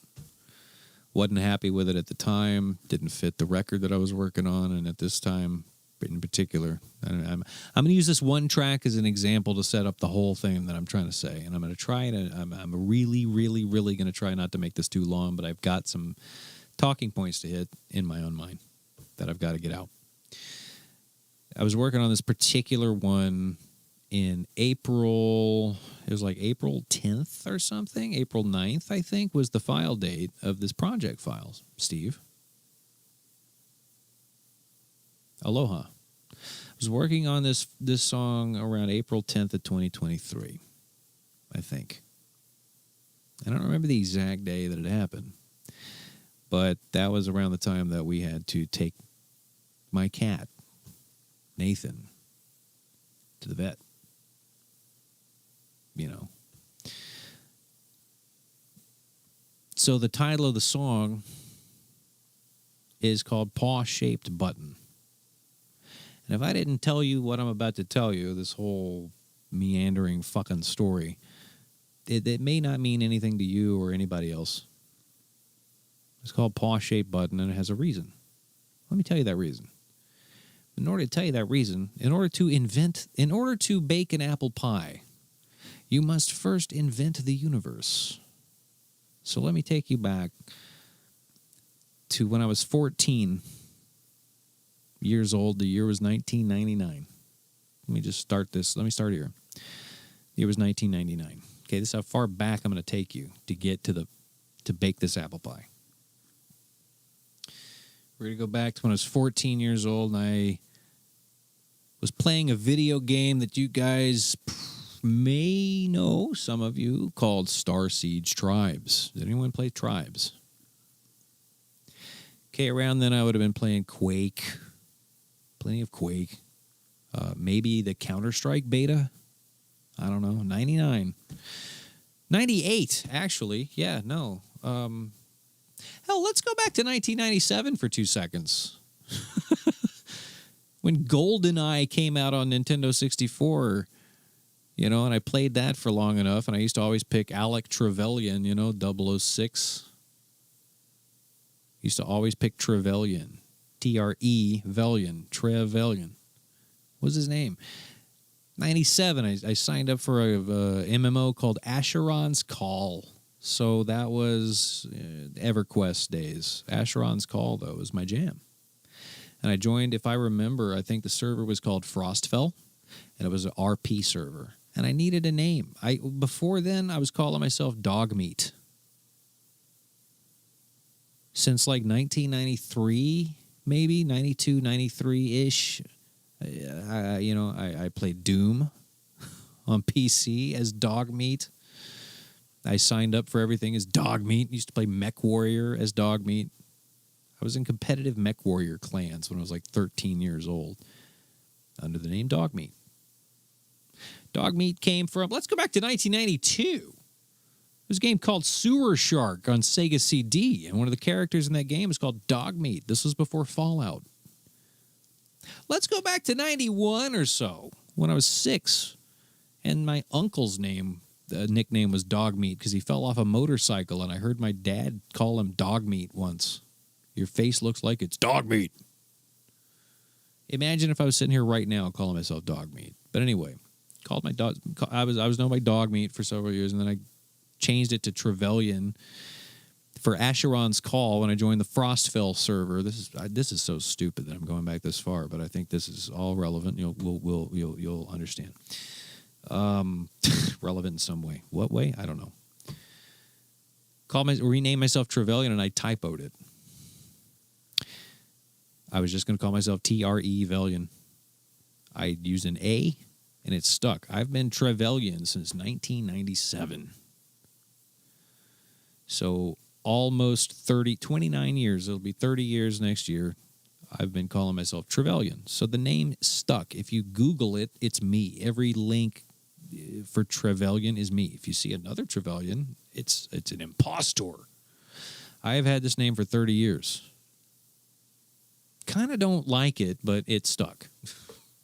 Wasn't happy with it at the time. Didn't fit the record that I was working on, and at this time, in particular, I'm going to use this one track as an example to set up the whole thing that I'm trying to say, and I'm going to try and I'm really, really, really going to try not to make this too long, but I've got some talking points to hit in my own mind that I've got to get out. I was working on this particular one in April. It was like April 10th or something. April 9th, I think, was the file date of this project files. Steve. Aloha. I was working on this song around April 10th of 2023, I think. I don't remember the exact day that it happened, but that was around the time that we had to take my cat, Nathan, to the vet. So the title of the song is called Paw-Shaped Button. And if I didn't tell you what I'm about to tell you, this whole meandering fucking story, it may not mean anything to you or anybody else. It's called Paw-Shaped Button, and it has a reason. Let me tell you that reason. In order to tell you that reason, in order to bake an apple pie, you must first invent the universe. So let me take you back to when I was 14 years old. The year was 1999. Let me start here. The year was 1999. Okay, this is how far back I'm going to take you to get to bake this apple pie. We're going to go back to when I was 14 years old, and I was playing a video game that you guys may know, some of you, called Star Siege Tribes. Did anyone play Tribes? Okay, around then I would have been playing Quake. Plenty of Quake. Maybe the Counter-Strike beta. I don't know. 99. 98, actually. Yeah, no. Hell, let's go back to 1997 for 2 seconds. When GoldenEye came out on Nintendo 64, and I played that for long enough, and I used to always pick Alec Trevelyan, 006. Used to always pick Trevelyan. Trevelyan. Trevelyan. What's his name? 97, I signed up for a MMO called Asheron's Call. So that was EverQuest days. Asheron's Call, though, was my jam. And I joined, if I remember, I think the server was called Frostfell, and it was an RP server. And I needed a name. Before then, I was calling myself Dogmeat. Since like 1993, maybe, 92, 93-ish, I played Doom on PC as Dogmeat. I signed up for everything as Dogmeat. Used to play Mech Warrior as Dogmeat. I was in competitive Mech Warrior clans when I was like 13 years old under the name Dogmeat. Dogmeat came from, let's go back to 1992. There's a game called Sewer Shark on Sega CD, and one of the characters in that game is called Dogmeat. This was before Fallout. Let's go back to 91 or so, when I was 6, and my uncle's nickname was Dogmeat because he fell off a motorcycle, and I heard my dad call him Dogmeat once. Your face looks like it's Dogmeat. Imagine if I was sitting here right now calling myself Dogmeat. But anyway, called my dog. I was known by Dogmeat for several years, and then I changed it to Trevelyan for Asheron's Call when I joined the Frostfell server. This is so stupid that I'm going back this far, but I think this is all relevant. You'll understand. Relevant in some way. What way? I don't know. Renamed myself Trevelyan, and I typoed it. I was just going to call myself Trevelyan. I used an A, and it stuck. I've been Trevelyan since 1997. So almost 29 years. It'll be 30 years next year. I've been calling myself Trevelyan. So the name stuck. If you Google it, it's me. Every link for Trevelyan is me. If you see another Trevelyan, it's an impostor. I have had this name for 30 years. Kind of don't like it, but it stuck.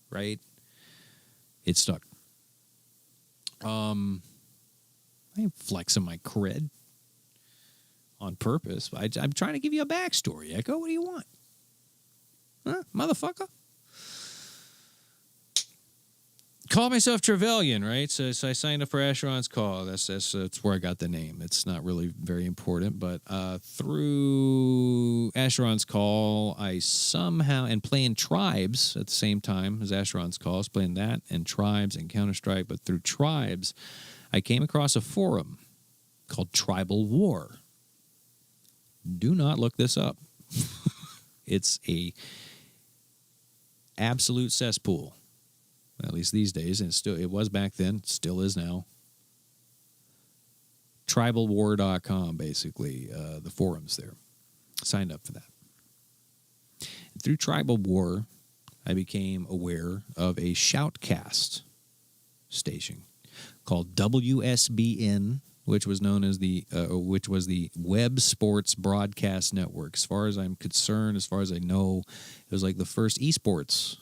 Right? It stuck. I ain't flexing my cred on purpose. I'm trying to give you a backstory, Echo. What do you want? Huh? Motherfucker? Call myself Trevelyan, right? So I signed up for Asheron's Call. That's where I got the name. It's not really very important, but through Asheron's Call, I somehow, and playing Tribes at the same time as Asheron's Call, I was playing that and Tribes and Counter-Strike, but through Tribes, I came across a forum called Tribal War. Do not look this up. It's a absolute cesspool. At least these days, and it was back then, still is now. Tribalwar.com, basically, the forums there. Signed up for that. And through Tribal War, I became aware of a shoutcast station called WSBN, which was known as which was the Web Sports Broadcast Network. As far as I'm concerned, as far as I know, it was like the first esports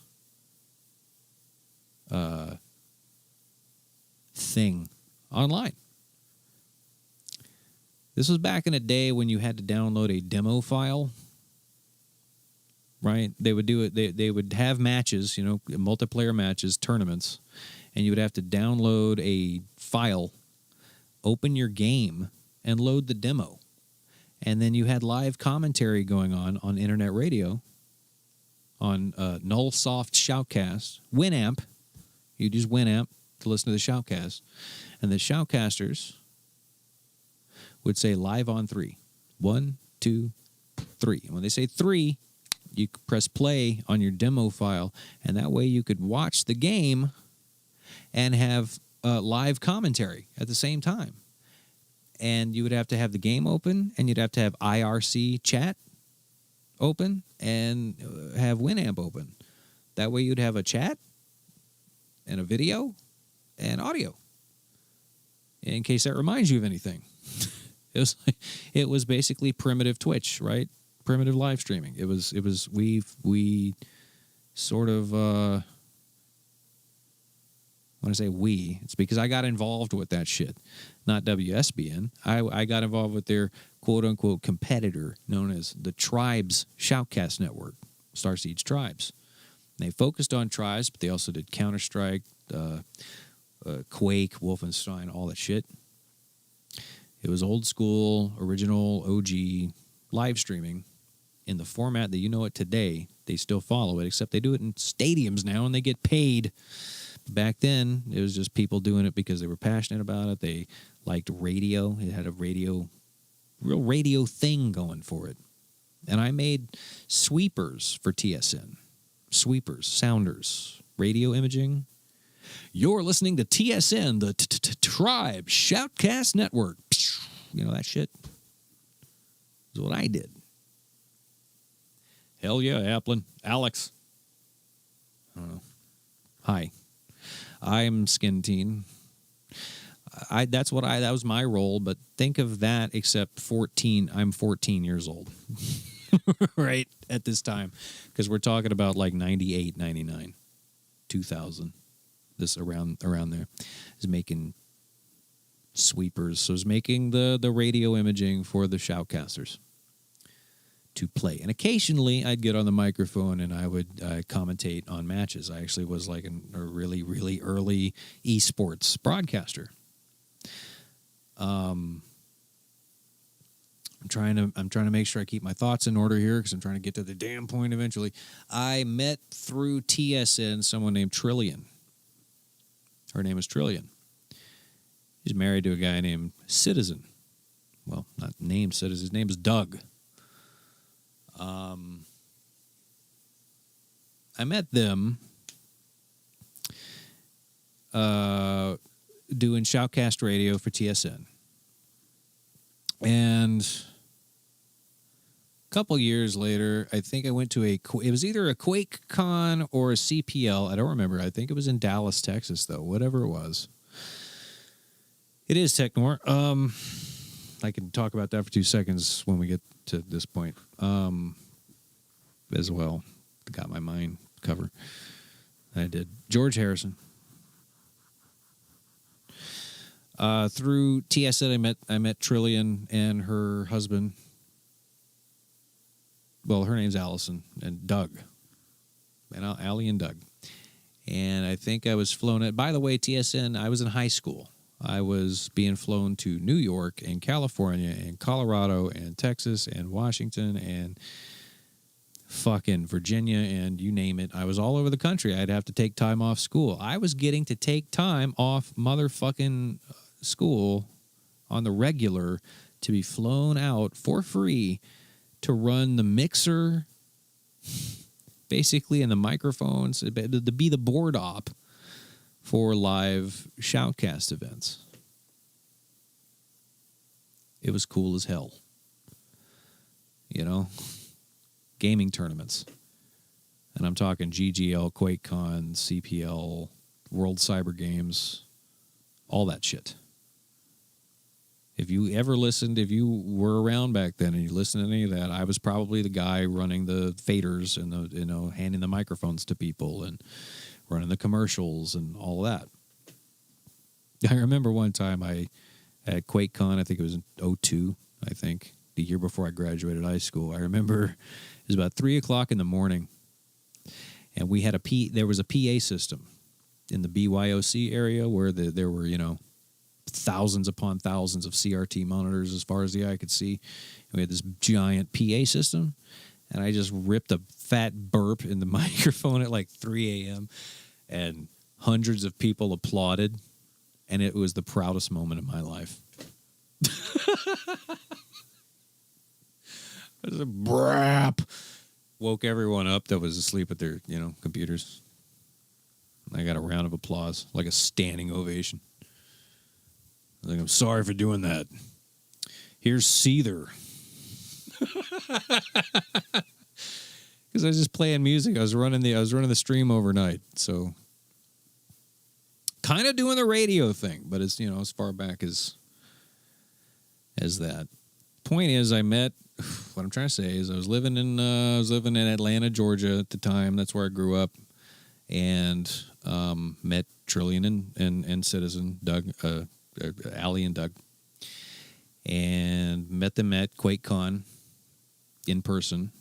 thing online. This was back in a day when you had to download a demo file, right? They would do it. They would have matches, multiplayer matches, tournaments, and you would have to download a file, open your game, and load the demo. And then you had live commentary going on internet radio, on Nullsoft Shoutcast, Winamp. You'd use Winamp to listen to the Shoutcast. And the Shoutcasters would say live on 3. 1, 2, 3. And when they say 3, you press play on your demo file, and that way you could watch the game and have live commentary at the same time. And you would have to have the game open, and you'd have to have IRC chat open, and have Winamp open. That way you'd have a chat, and a video, and audio. In case that reminds you of anything. It was basically primitive Twitch, right? Primitive live streaming. We sort of, when I say we, it's because I got involved with that shit, not WSBN. I got involved with their quote-unquote competitor known as the Tribes Shoutcast Network, Starsiege Tribes. They focused on tribes, but they also did Counter-Strike, Quake, Wolfenstein, all that shit. It was old school, original, OG live streaming in the format that you know it today. They still follow it, except they do it in stadiums now and they get paid. Back then, it was just people doing it because they were passionate about it. They liked radio. It had a real radio thing going for it. And I made sweepers for TSN. Sweepers, sounders, radio imaging. You're listening to TSN, the Tribe Shoutcast Network. You know that shit? That's what I did. Hell yeah, Applin. Alex. I don't know. Hi. I'm Skin Teen. That was my role, but think of that except 14. I'm 14 years old. Right at this time. Because we're talking about like 98, 99, 2000. This around there. Is making sweepers. So is making the radio imaging for the shoutcasters to play. And occasionally I'd get on the microphone and I would commentate on matches. I actually was like a really, really early esports broadcaster. I'm trying to make sure I keep my thoughts in order here because I'm trying to get to the damn point eventually. I met through TSN someone named Trillian. Her name is Trillian. She's married to a guy named Citizen. Well, not named Citizen. His name is Doug. I met them doing Shoutcast Radio for TSN. And a couple years later, I think I went to it was either a QuakeCon or a CPL. I don't remember. I think it was in Dallas, Texas, though. Whatever it was. It is Technor. I can talk about that for 2 seconds when we get to this point. As well. Got my mind covered. I did. George Harrison. Through TSN, I met Trillian and her husband. Well, her name's Allison and Doug. And Allie and Doug. And I think I was flown at. By the way, TSN, I was in high school. I was being flown to New York and California and Colorado and Texas and Washington and fucking Virginia and you name it. I was all over the country. I'd have to take time off school. I was getting to take time off motherfucking school on the regular to be flown out for free to run the mixer, basically, and the microphones, to be the board op for live shoutcast events. It was cool as hell. You know? Gaming tournaments. And I'm talking GGL, QuakeCon, CPL, World Cyber Games, all that shit. If you ever listened, if you were around back then and you listened to any of that, I was probably the guy running the faders and handing the microphones to people and running the commercials and all that. I remember one time at QuakeCon, I think it was in 2002, I think, the year before I graduated high school. I remember it was about 3 o'clock in the morning, and we had there was a PA system in the BYOC area where there were, thousands upon thousands of CRT monitors as far as the eye could see. And we had this giant PA system, and I just ripped a fat burp in the microphone at like 3 a.m., and hundreds of people applauded, and it was the proudest moment of my life. It was a brap. Woke everyone up that was asleep at their, computers. I got a round of applause, like a standing ovation. I was like, I'm sorry for doing that. Here's Seether. Because I was just playing music. I was running the stream overnight. So kind of doing the radio thing, but it's, as far back as that. Point is, what I'm trying to say is I was living in Atlanta, Georgia at the time. That's where I grew up, and met Trillian and Citizen, Doug, Allie and Doug, and met them at QuakeCon in person.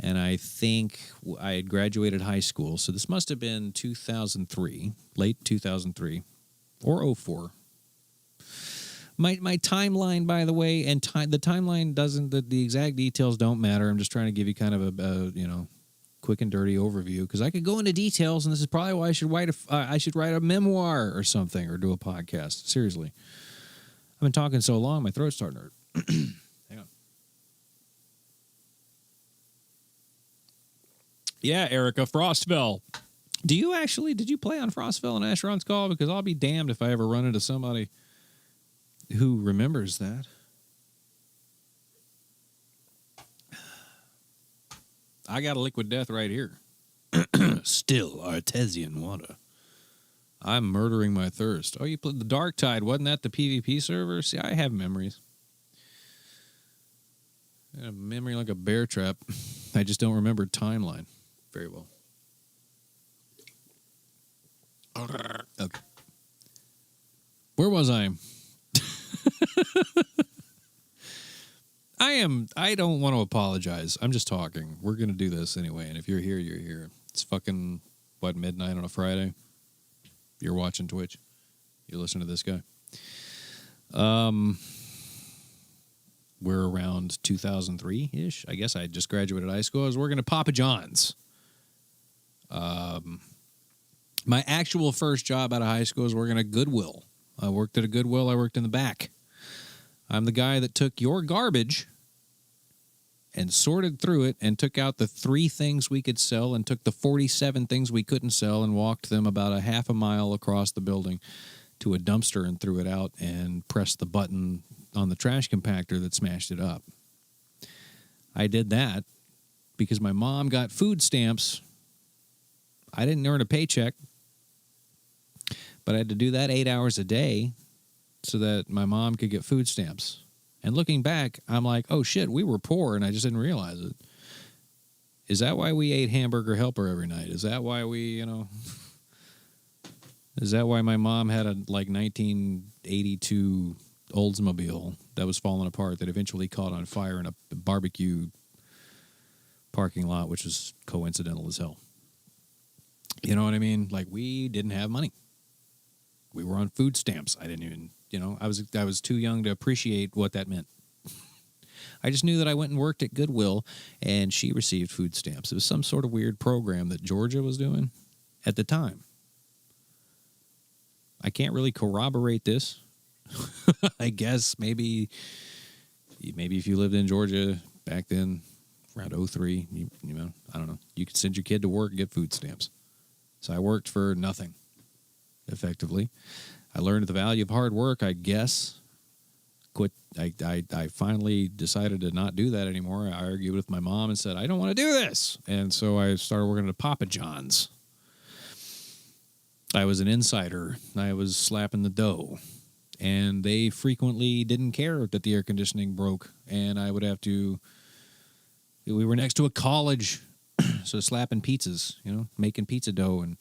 And I think I had graduated high school, so this must have been 2003, late 2003, or 04. My timeline, by the way, and the timeline doesn't, the exact details don't matter. I'm just trying to give you kind of a quick and dirty overview, because I could go into details, and this is probably why I should write a memoir or something, or do a podcast. Seriously. I've been talking so long, my throat's starting to hurt. Hang on. Yeah, Erica, Frostville. Did you play on Frostville and Asheron's Call? Because I'll be damned if I ever run into somebody who remembers that. I got a liquid death right here. Still artesian water. I'm murdering my thirst. Oh, you played the Dark Tide. Wasn't that the PvP server? See, I have memories. I have a memory like a bear trap. I just don't remember timeline very well. Okay. Where was I? I don't want to apologize. I'm just talking. We're going to do this anyway. And if you're here, you're here. It's fucking, midnight on a Friday? You're watching Twitch. You're listening to this guy. We're around 2003-ish. I guess I just graduated high school. I was working at Papa John's. My actual first job out of high school was working at Goodwill. I worked at a Goodwill. I worked in the back. I'm the guy that took your garbage and sorted through it and took out the 3 things we could sell and took the 47 things we couldn't sell and walked them about a half a mile across the building to a dumpster and threw it out and pressed the button on the trash compactor that smashed it up. I did that because my mom got food stamps. I didn't earn a paycheck, but I had to do that 8 hours a day so that my mom could get food stamps. And looking back, I'm like, oh shit, we were poor and I just didn't realize it. Is that why we ate Hamburger Helper every night? Is that why is that why my mom had a 1982 Oldsmobile that was falling apart that eventually caught on fire in a barbecue parking lot, which was coincidental as hell? You know what I mean? We didn't have money. We were on food stamps. I didn't even, I was too young to appreciate what that meant. I just knew that I went and worked at Goodwill, and she received food stamps. It was some sort of weird program that Georgia was doing at the time. I can't really corroborate this. I guess maybe if you lived in Georgia back then, around 03, I don't know. You could send your kid to work and get food stamps. So I worked for nothing, effectively. I learned the value of hard work, I guess. Quit. I finally decided to not do that anymore. I argued with my mom and said, I don't want to do this. And so I started working at Papa John's. I was an insider. I was slapping the dough. And they frequently didn't care that the air conditioning broke. And I would have to... We were next to a college, so slapping pizzas, making pizza dough and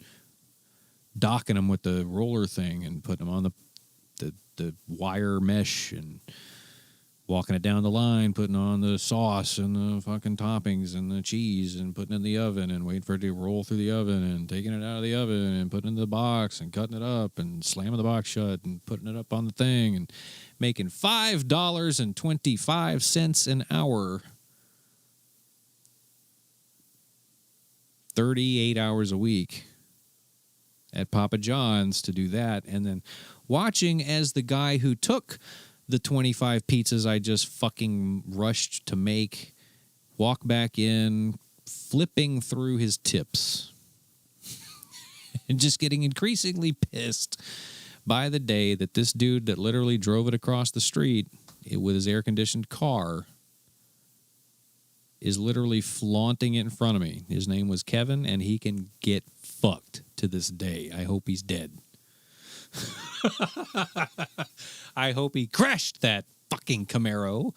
docking them with the roller thing and putting them on the wire mesh and walking it down the line, putting on the sauce and the fucking toppings and the cheese and putting it in the oven and waiting for it to roll through the oven and taking it out of the oven and putting it in the box and cutting it up and slamming the box shut and putting it up on the thing and making $5.25 an hour, 38 hours a week at Papa John's to do that, and then watching as the guy who took the 25 pizzas I just fucking rushed to make walk back in, flipping through his tips and just getting increasingly pissed by the day that this dude that literally drove it across the street with his air-conditioned car is literally flaunting it in front of me. His name was Kevin, and he can get fucked to this day. I hope he's dead. I hope he crashed that fucking Camaro.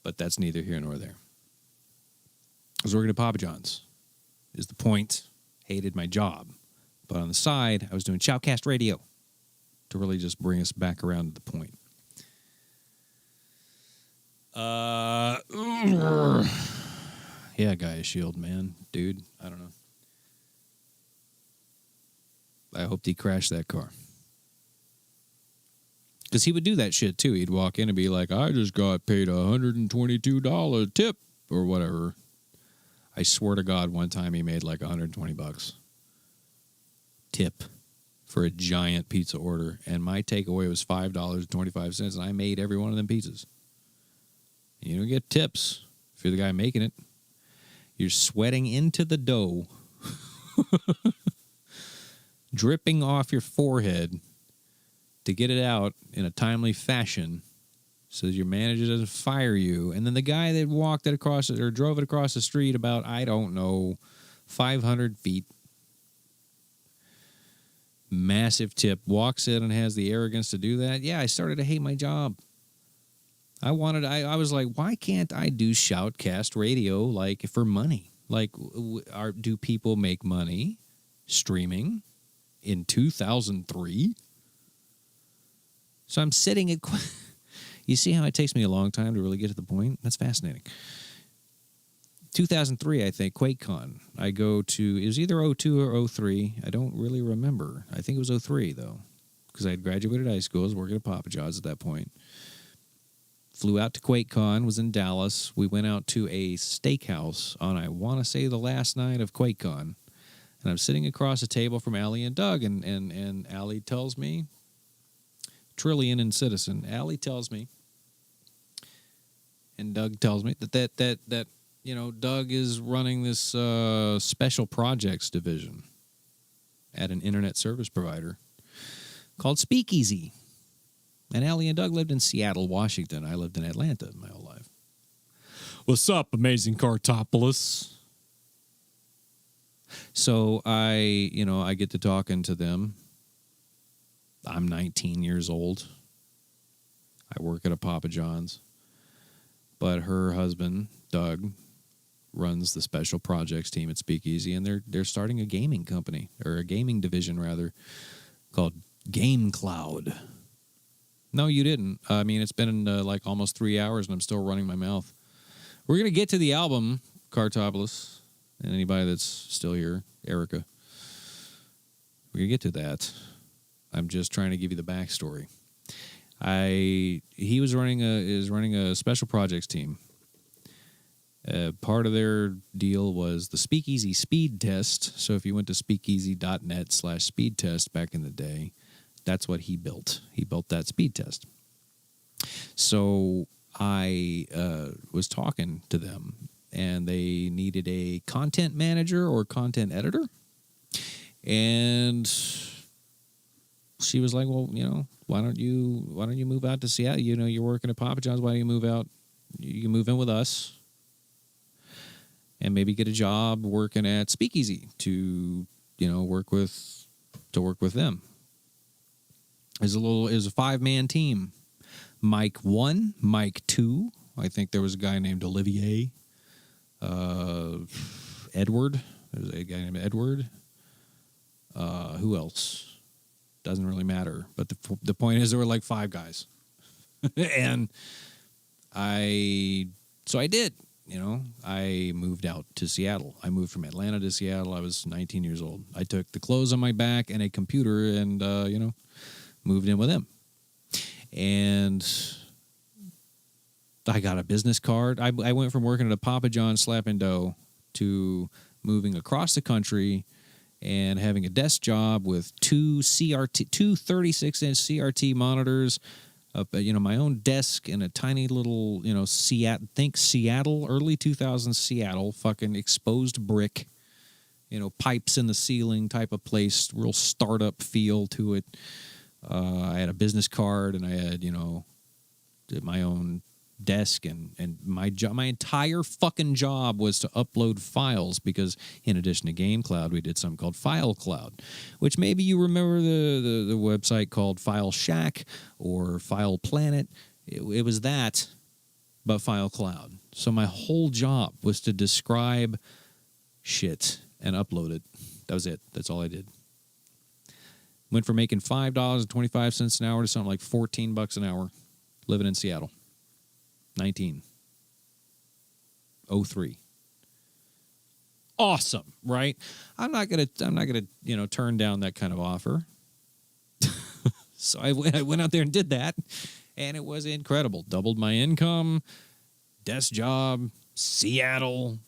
But that's neither here nor there. I was working at Papa John's, is the point. Hated my job. But on the side, I was doing Shoutcast Radio to really just bring us back around to the point. Yeah, Gaia Shield, man. Dude, I don't know. I hoped he crashed that car. Because he would do that shit, too. He'd walk in and be like, I just got paid $122 tip or whatever. I swear to God, one time he made like $120 tip for a giant pizza order. And my takeaway was $5.25, and I made every one of them pizzas. And you don't get tips if you're the guy making it. You're sweating into the dough, dripping off your forehead to get it out in a timely fashion so that your manager doesn't fire you. And then the guy that walked it across or drove it across the street about, I don't know, 500 feet, massive tip, walks in and has the arrogance to do that. Yeah, I started to hate my job. I was like, why can't I do shoutcast radio like for money? Like, do people make money streaming in 2003? So I'm sitting at... You see how it takes me a long time to really get to the point? That's fascinating. 2003, I think, QuakeCon. I go to... It was either 02 or 03. I don't really remember. I think it was 03, though, because I had graduated high school. I was working at Papa John's at that point. Flew out to QuakeCon, was in Dallas. We went out to a steakhouse on, I want to say, the last night of QuakeCon. And I'm sitting across a table from Allie and Doug, and Allie tells me... Trillian and Citizen. Allie tells me, and Doug tells me that Doug is running this special projects division at an internet service provider called Speakeasy. And Allie and Doug lived in Seattle, Washington. I lived in Atlanta my whole life. What's up, amazing Cartopolis? So I get to talking to them. I'm 19 years old. I work at a Papa John's. But her husband, Doug, runs the special projects team at Speakeasy, and they're starting a gaming company, or a gaming division, rather, called Game Cloud. No, you didn't. I mean, it's been like almost 3 hours, and I'm still running my mouth. We're going to get to the album, Cartopolis, and anybody that's still here, Erica. We're going to get to that. I'm just trying to give you the backstory. He is running a special projects team. Part of their deal was the Speakeasy speed test. So if you went to speakeasy.net/speed test back in the day, that's what he built. He built that speed test. So I was talking to them, and they needed a content manager or content editor. And she was like, well, why don't you move out to Seattle? You're working at Papa John's. Why don't you move out? You can move in with us and maybe get a job working at Speakeasy to work with them. It was a 5-man team. Mike 1, Mike 2. I think there was a guy named Olivier. Edward. There was a guy named Edward. Who else? Doesn't really matter. But the point is there were like 5 guys. And I did. I moved out to Seattle. I moved from Atlanta to Seattle. I was 19 years old. I took the clothes on my back and a computer and, moved in with him. And I got a business card. I went from working at a Papa John's slapping dough to moving across the country and having a desk job with 2 36-inch CRT monitors, my own desk and a tiny little, Seattle, early 2000s Seattle, fucking exposed brick, pipes in the ceiling type of place, real startup feel to it. I had a business card, and I had, my own desk, and my entire fucking job was to upload files, because in addition to Game Cloud, we did something called File Cloud, which maybe you remember the website called File Shack or File Planet. It was that, but File Cloud. So my whole job was to describe shit and upload it. That was it. That's all I did. Went from making $5.25 an hour to something like $14 an hour, living in Seattle. 1903. Awesome, right? I'm not gonna, turn down that kind of offer. So I went out there and did that, and it was incredible. Doubled my income, desk job, Seattle,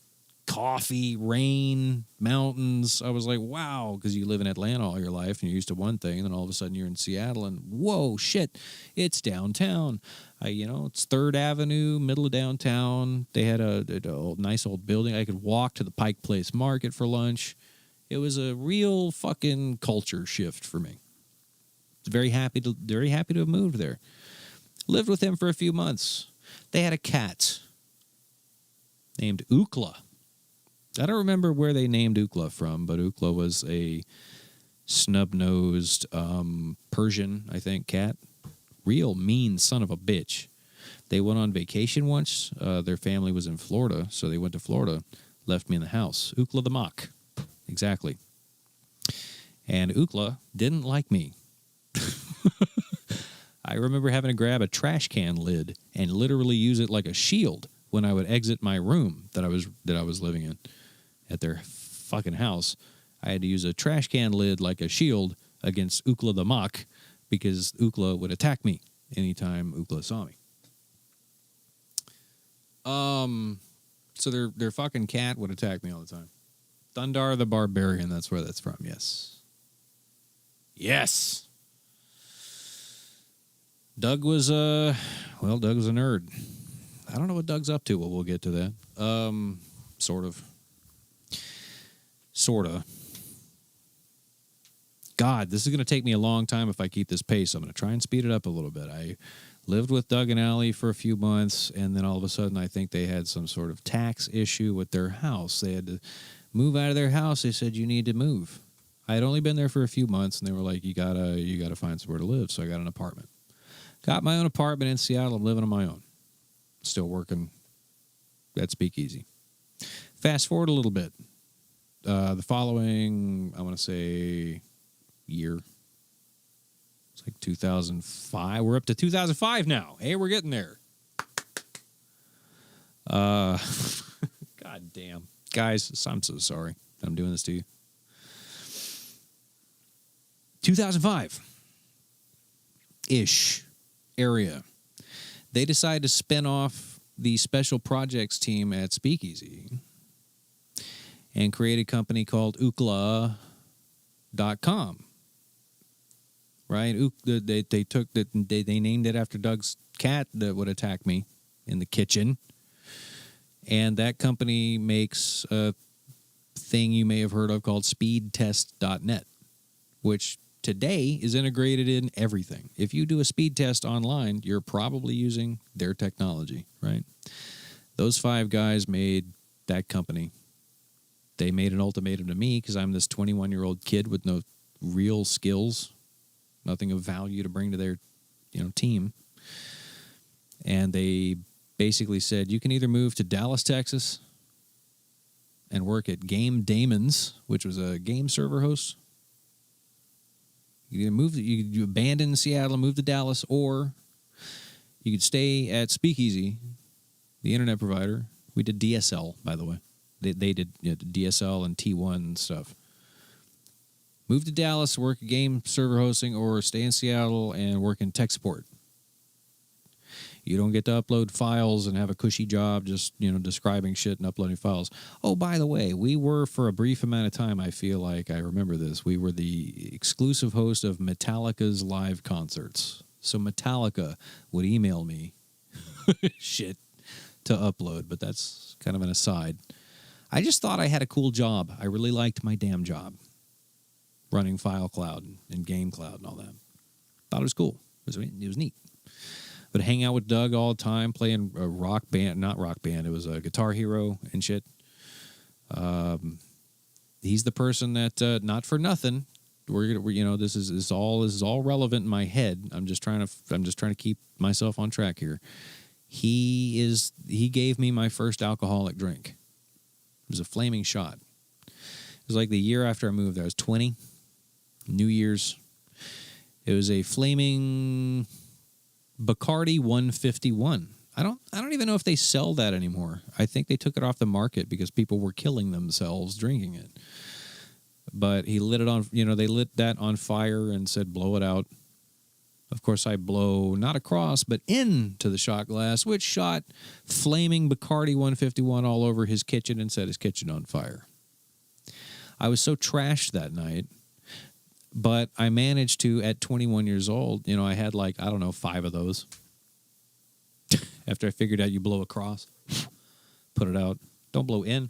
coffee, rain, mountains. I was like, wow, because you live in Atlanta all your life and you're used to one thing, and then all of a sudden you're in Seattle, and whoa, shit, it's downtown. It's 3rd Avenue, middle of downtown. They had a nice old building. I could walk to the Pike Place Market for lunch. It was a real fucking culture shift for me. Very happy to have moved there. Lived with him for a few months. They had a cat named Ookla. I don't remember where they named Ookla from, but Ookla was a snub-nosed Persian, I think, cat. Real mean son of a bitch. They went on vacation once. Their family was in Florida, so they went to Florida, left me in the house. Ookla the mock. Exactly. And Ookla didn't like me. I remember having to grab a trash can lid and literally use it like a shield when I would exit my room that I was living in at their fucking house. I had to use a trash can lid like a shield against Ookla the mock because Ookla would attack me anytime Ookla saw me. So their fucking cat would attack me all the time. Thundar the Barbarian, that's where that's from, yes. Yes! Doug was a nerd. I don't know what Doug's up to, but we'll get to that. Sort of. God, this is going to take me a long time if I keep this pace. I'm going to try and speed it up a little bit. I lived with Doug and Allie for a few months, and then all of a sudden I think they had some sort of tax issue with their house. They had to move out of their house. They said, you need to move. I had only been there for a few months, and they were like, you gotta find somewhere to live. So I got an apartment. Got my own apartment in Seattle. I'm living on my own. Still working at Speakeasy. Fast forward a little bit. The following, I want to say, year. It's like 2005. We're up to 2005 now. Hey, we're getting there. God damn. Guys, I'm so sorry that I'm doing this to you. 2005-ish area. They decided to spin off the special projects team at Speakeasy and create a company called Ookla.com. Right? They took that. They named it after Doug's cat that would attack me in the kitchen. And that company makes a thing you may have heard of called speedtest.net, which today is integrated in everything. If you do a speed test online, you're probably using their technology, right? Those 5 guys made that company. They made an ultimatum to me because I'm this 21-year-old kid with no real skills, nothing of value to bring to their, team. And they basically said, you can either move to Dallas, Texas, and work at Game Damon's, which was a game server host. You can you abandon Seattle and move to Dallas, or you could stay at Speakeasy, the internet provider. We did DSL, by the way. They did DSL and T1 and stuff. Move to Dallas, work at game server hosting, or stay in Seattle and work in tech support. You don't get to upload files and have a cushy job just, describing shit and uploading files. Oh, by the way, we were, for a brief amount of time, I feel like I remember this, we were the exclusive host of Metallica's live concerts. So Metallica would email me shit to upload, but that's kind of an aside. I just thought I had a cool job. I really liked my damn job. Running File Cloud and Game Cloud and all that. Thought it was cool. It was neat. But hang out with Doug all the time, playing a rock band, not rock band, it was a Guitar Hero and shit. He's the person that, not for nothing, this is all relevant in my head. I'm just trying to keep myself on track here. He gave me my first alcoholic drink. It was a flaming shot. It was like the year after I moved there. I was 20, New Year's. It was a flaming Bacardi 151. I don't even know if they sell that anymore. I think they took it off the market because people were killing themselves drinking it. But he lit it on, they lit that on fire and said, blow it out. Of course, I blow not across, but into the shot glass, which shot flaming Bacardi 151 all over his kitchen and set his kitchen on fire. I was so trashed that night, but I managed to, at 21 years old, I had 5 of those. After I figured out you blow across, put it out. Don't blow in,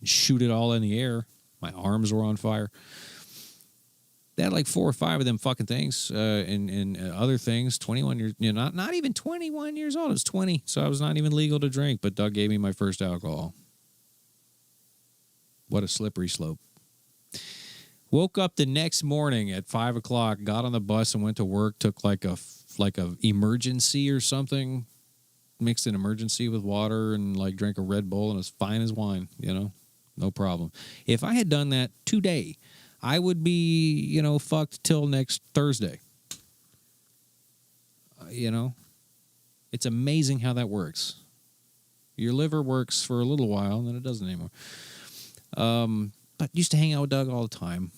shoot it all in the air. My arms were on fire. They had 4 or 5 of them fucking things and other things. 21 years, not even 21 years old. I was 20, so I was not even legal to drink, but Doug gave me my first alcohol. What a slippery slope. Woke up the next morning at 5 o'clock, got on the bus and went to work, took like a emergency or something, mixed an emergency with water and drank a Red Bull and it was fine as wine, no problem. If I had done that today, I would be, fucked till next Thursday. It's amazing how that works. Your liver works for a little while and then it doesn't anymore. But used to hang out with Doug all the time.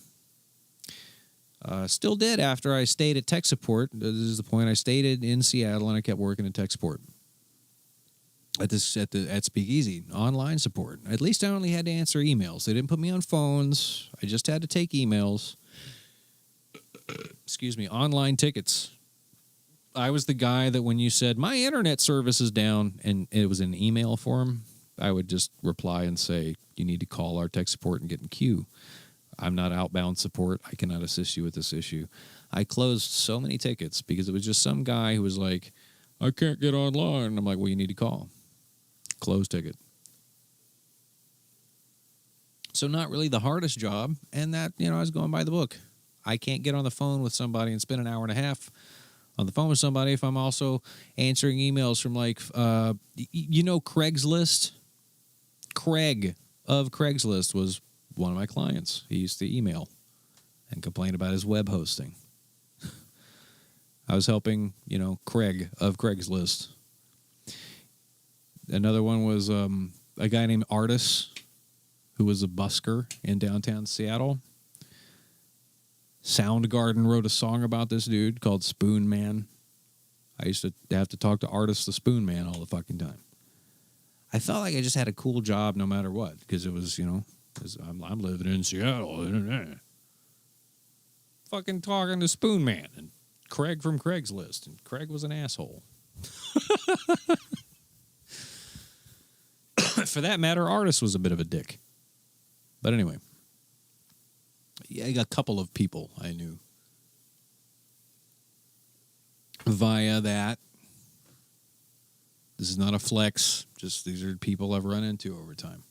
Still did after I stayed at tech support. This is the point. I stayed in Seattle and I kept working at tech support. At Speakeasy, online support. At least I only had to answer emails. They didn't put me on phones. I just had to take emails. Excuse me, online tickets. I was the guy that when you said, my internet service is down, and it was in email form, I would just reply and say, you need to call our tech support and get in queue. I'm not outbound support. I cannot assist you with this issue. I closed so many tickets because it was just some guy who was like, I can't get online. I'm like, well, you need to call. Closed ticket. So not really the hardest job. And that, I was going by the book. I can't get on the phone with somebody and spend an hour and a half on the phone with somebody if I'm also answering emails from Craigslist? Craig of Craigslist was one of my clients. He used to email and complain about his web hosting. I was helping, Craig of Craigslist. Another one was a guy named Artis, who was a busker in downtown Seattle. Soundgarden wrote a song about this dude called Spoon Man. I used to have to talk to Artis the Spoon Man all the fucking time. I felt like I just had a cool job no matter what, because it was, because I'm living in Seattle. Fucking talking to Spoon Man and Craig from Craigslist, and Craig was an asshole. For that matter, Artis was a bit of a dick. But anyway, a couple of people I knew via that. This is not a flex. Just these are people I've run into over time.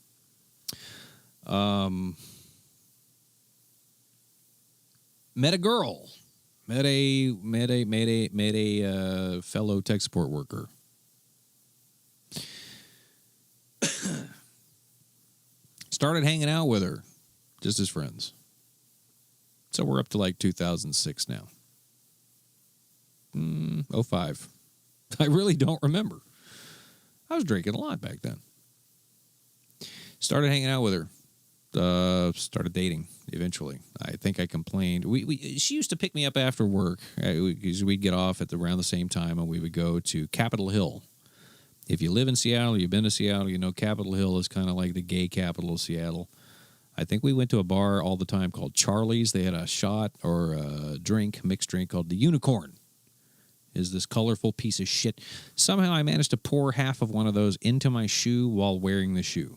Met a girl. Met a fellow tech support worker. Started hanging out with her, just as friends. So we're up to 2006 now. 05. I really don't remember. I was drinking a lot back then. Started hanging out with her. Started dating eventually. I think I complained. She used to pick me up after work. We'd get off at around the same time, and we would go to Capitol Hill. If you live in Seattle, you've been to Seattle, Capitol Hill is kind of like the gay capital of Seattle. I think we went to a bar all the time called Charlie's. They had a shot or a mixed drink called the Unicorn. Is this colorful piece of shit. Somehow I managed to pour half of one of those into my shoe while wearing the shoe.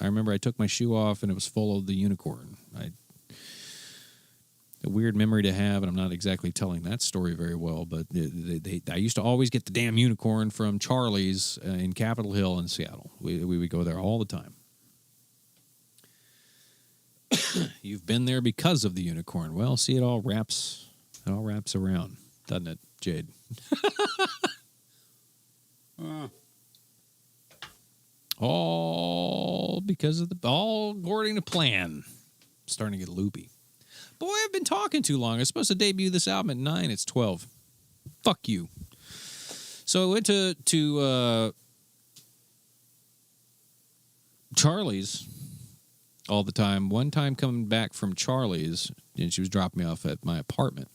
I remember I took my shoe off and it was full of the Unicorn. A weird memory to have, and I'm not exactly telling that story very well, but I used to always get the damn Unicorn from Charlie's in Capitol Hill in Seattle. We would go there all the time. You've been there because of the Unicorn. Well, see, it all wraps around, doesn't it, Jade? All because of all according to plan. Starting to get loopy. Boy, I've been talking too long. I was supposed to debut this album at 9. It's 12. Fuck you. So I went to Charlie's all the time. One time coming back from Charlie's, and she was dropping me off at my apartment,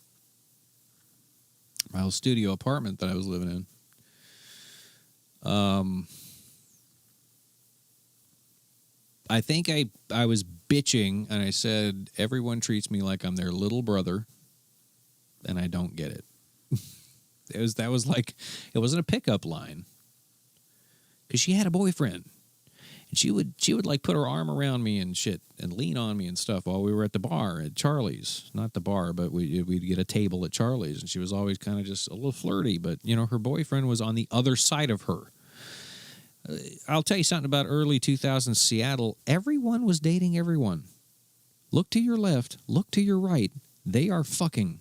my little studio apartment that I was living in. I think I was bitching, and I said, everyone treats me like I'm their little brother, and I don't get it. It wasn't a pickup line, because she had a boyfriend, and she would like put her arm around me and shit and lean on me and stuff while we were at the bar at Charlie's. Not the bar, but we'd get a table at Charlie's, and she was always kind of just a little flirty. But her boyfriend was on the other side of her. I'll tell you something about early 2000s Seattle. Everyone was dating everyone. Look to your left, look to your right. They are fucking,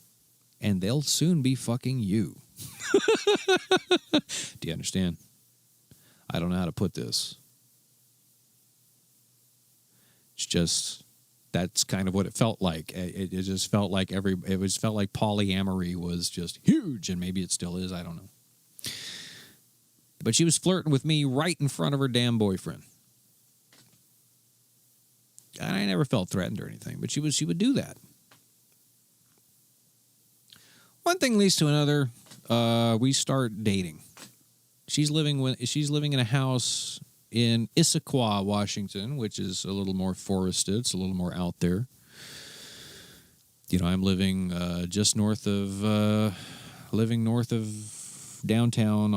and they'll soon be fucking you. Do you understand? I don't know how to put this. It's just, that's kind of what it felt like. It just felt like felt like polyamory was just huge, and maybe it still is. I don't know. But she was flirting with me right in front of her damn boyfriend. And I never felt threatened or anything, but she would do that. One thing leads to another. We start dating. She's living in a house in Issaquah, Washington, which is a little more forested. It's a little more out there. I'm living just north of downtown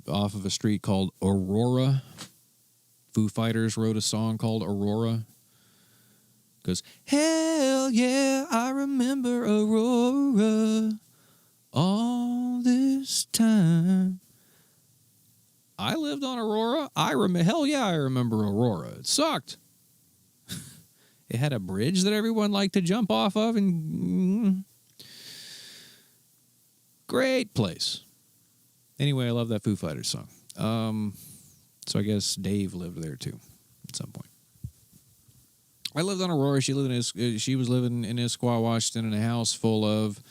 off of a street called Aurora. Foo Fighters wrote a song called Aurora. Goes, hell yeah, I remember Aurora all this time. I lived on Aurora. Hell yeah, I remember Aurora. It sucked. It had a bridge that everyone liked to jump off of, and great place. Anyway, I love that Foo Fighters song. So I guess Dave lived there too at some point. I lived on Aurora. She was living in Issaquah, Washington, in a house full of.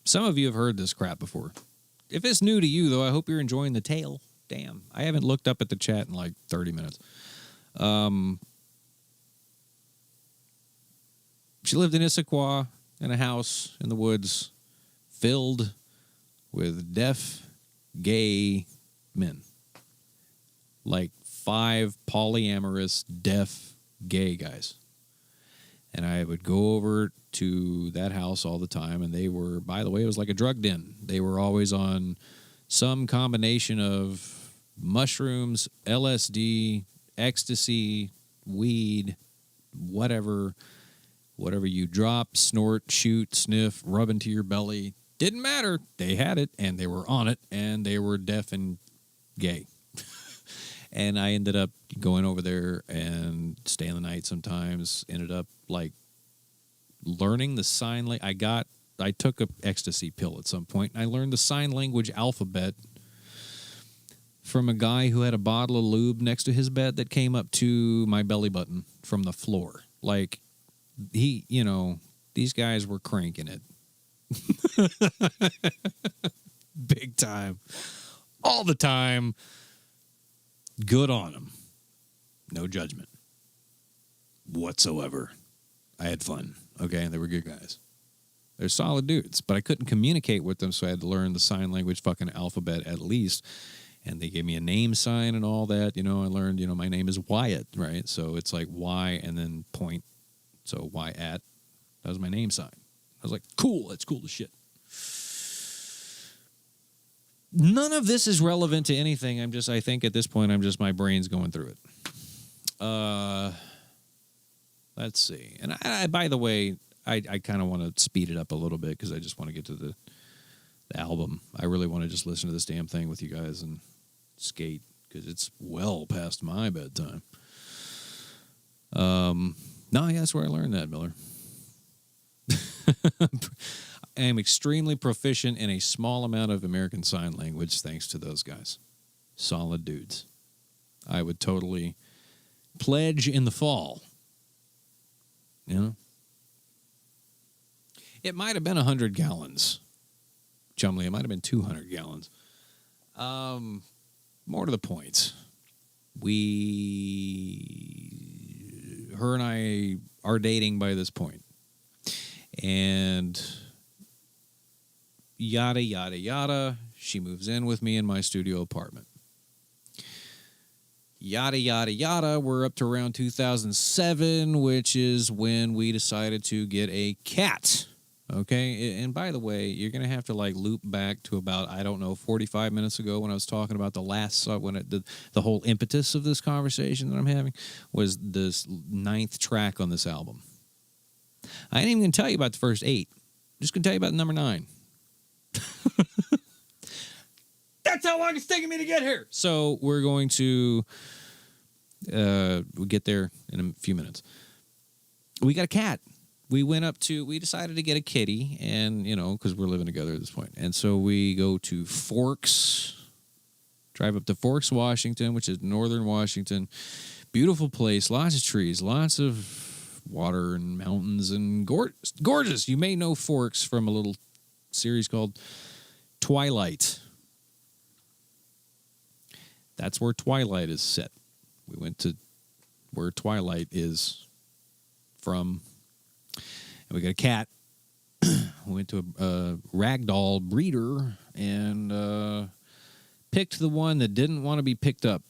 Some of you have heard this crap before. If it's new to you, though, I hope you're enjoying the tale. Damn, I haven't looked up at the chat in like 30 minutes. She lived in Issaquah in a house in the woods filled with deaf, gay men. Like 5 polyamorous, deaf, gay guys. And I would go over to that house all the time, and they were, by the way, it was like a drug den. They were always on some combination of mushrooms, LSD, ecstasy, weed, whatever you drop, snort, shoot, sniff, rub into your belly. Didn't matter. They had it, and they were on it, and they were deaf and gay. And I ended up going over there and staying the night sometimes. Ended up, like, learning the sign language. I took an ecstasy pill at some point, and I learned the sign language alphabet from a guy who had a bottle of lube next to his bed that came up to my belly button from the floor. Like, these guys were cranking it. Big time. All the time. Good on them. No judgment whatsoever. I had fun. Okay, and they were good guys. They're solid dudes, but I couldn't communicate with them, so I had to learn the sign language fucking alphabet at least. And they gave me a name sign and all that. I learned, my name is Wyatt, right? So it's like Y and then point. So Wyatt. That was my name sign. I was like, cool. That's cool as shit. None of this is relevant to anything. I think at this point, my brain's going through it. Let's see. And I by the way, I kind of want to speed it up a little bit because I just want to get to the album. I really want to just listen to this damn thing with you guys and skate because it's well past my bedtime. No, yeah, that's where I learned that, Miller. I am extremely proficient in a small amount of American Sign Language thanks to those guys. Solid dudes. I would totally pledge in the fall. It might have been 100 gallons. Chumley. It might have been 200 gallons. More to the point. Her and I are dating by this point. And yada, yada, yada. She moves in with me in my studio apartment. Yada, yada, yada. We're up to around 2007, which is when we decided to get a cat. Okay? And by the way, you're going to have to like loop back to about, 45 minutes ago when I was talking about the last, the whole impetus of this conversation that I'm having was this 9th track on this album. I ain't even going to tell you about the first 8. I'm just going to tell you about number 9. That's how long it's taking me to get here. So we're going to we'll get there in a few minutes. We got a cat. We decided to get a kitty, and, because we're living together at this point. And so we go to drive up to Forks, Washington, which is northern Washington. Beautiful place, lots of trees, lots of water and mountains, and gorgeous. You may know Forks from a little series called Twilight. That's where Twilight is set. We went to where Twilight is from. And we got a cat. We went to a ragdoll breeder and picked the one that didn't want to be picked up.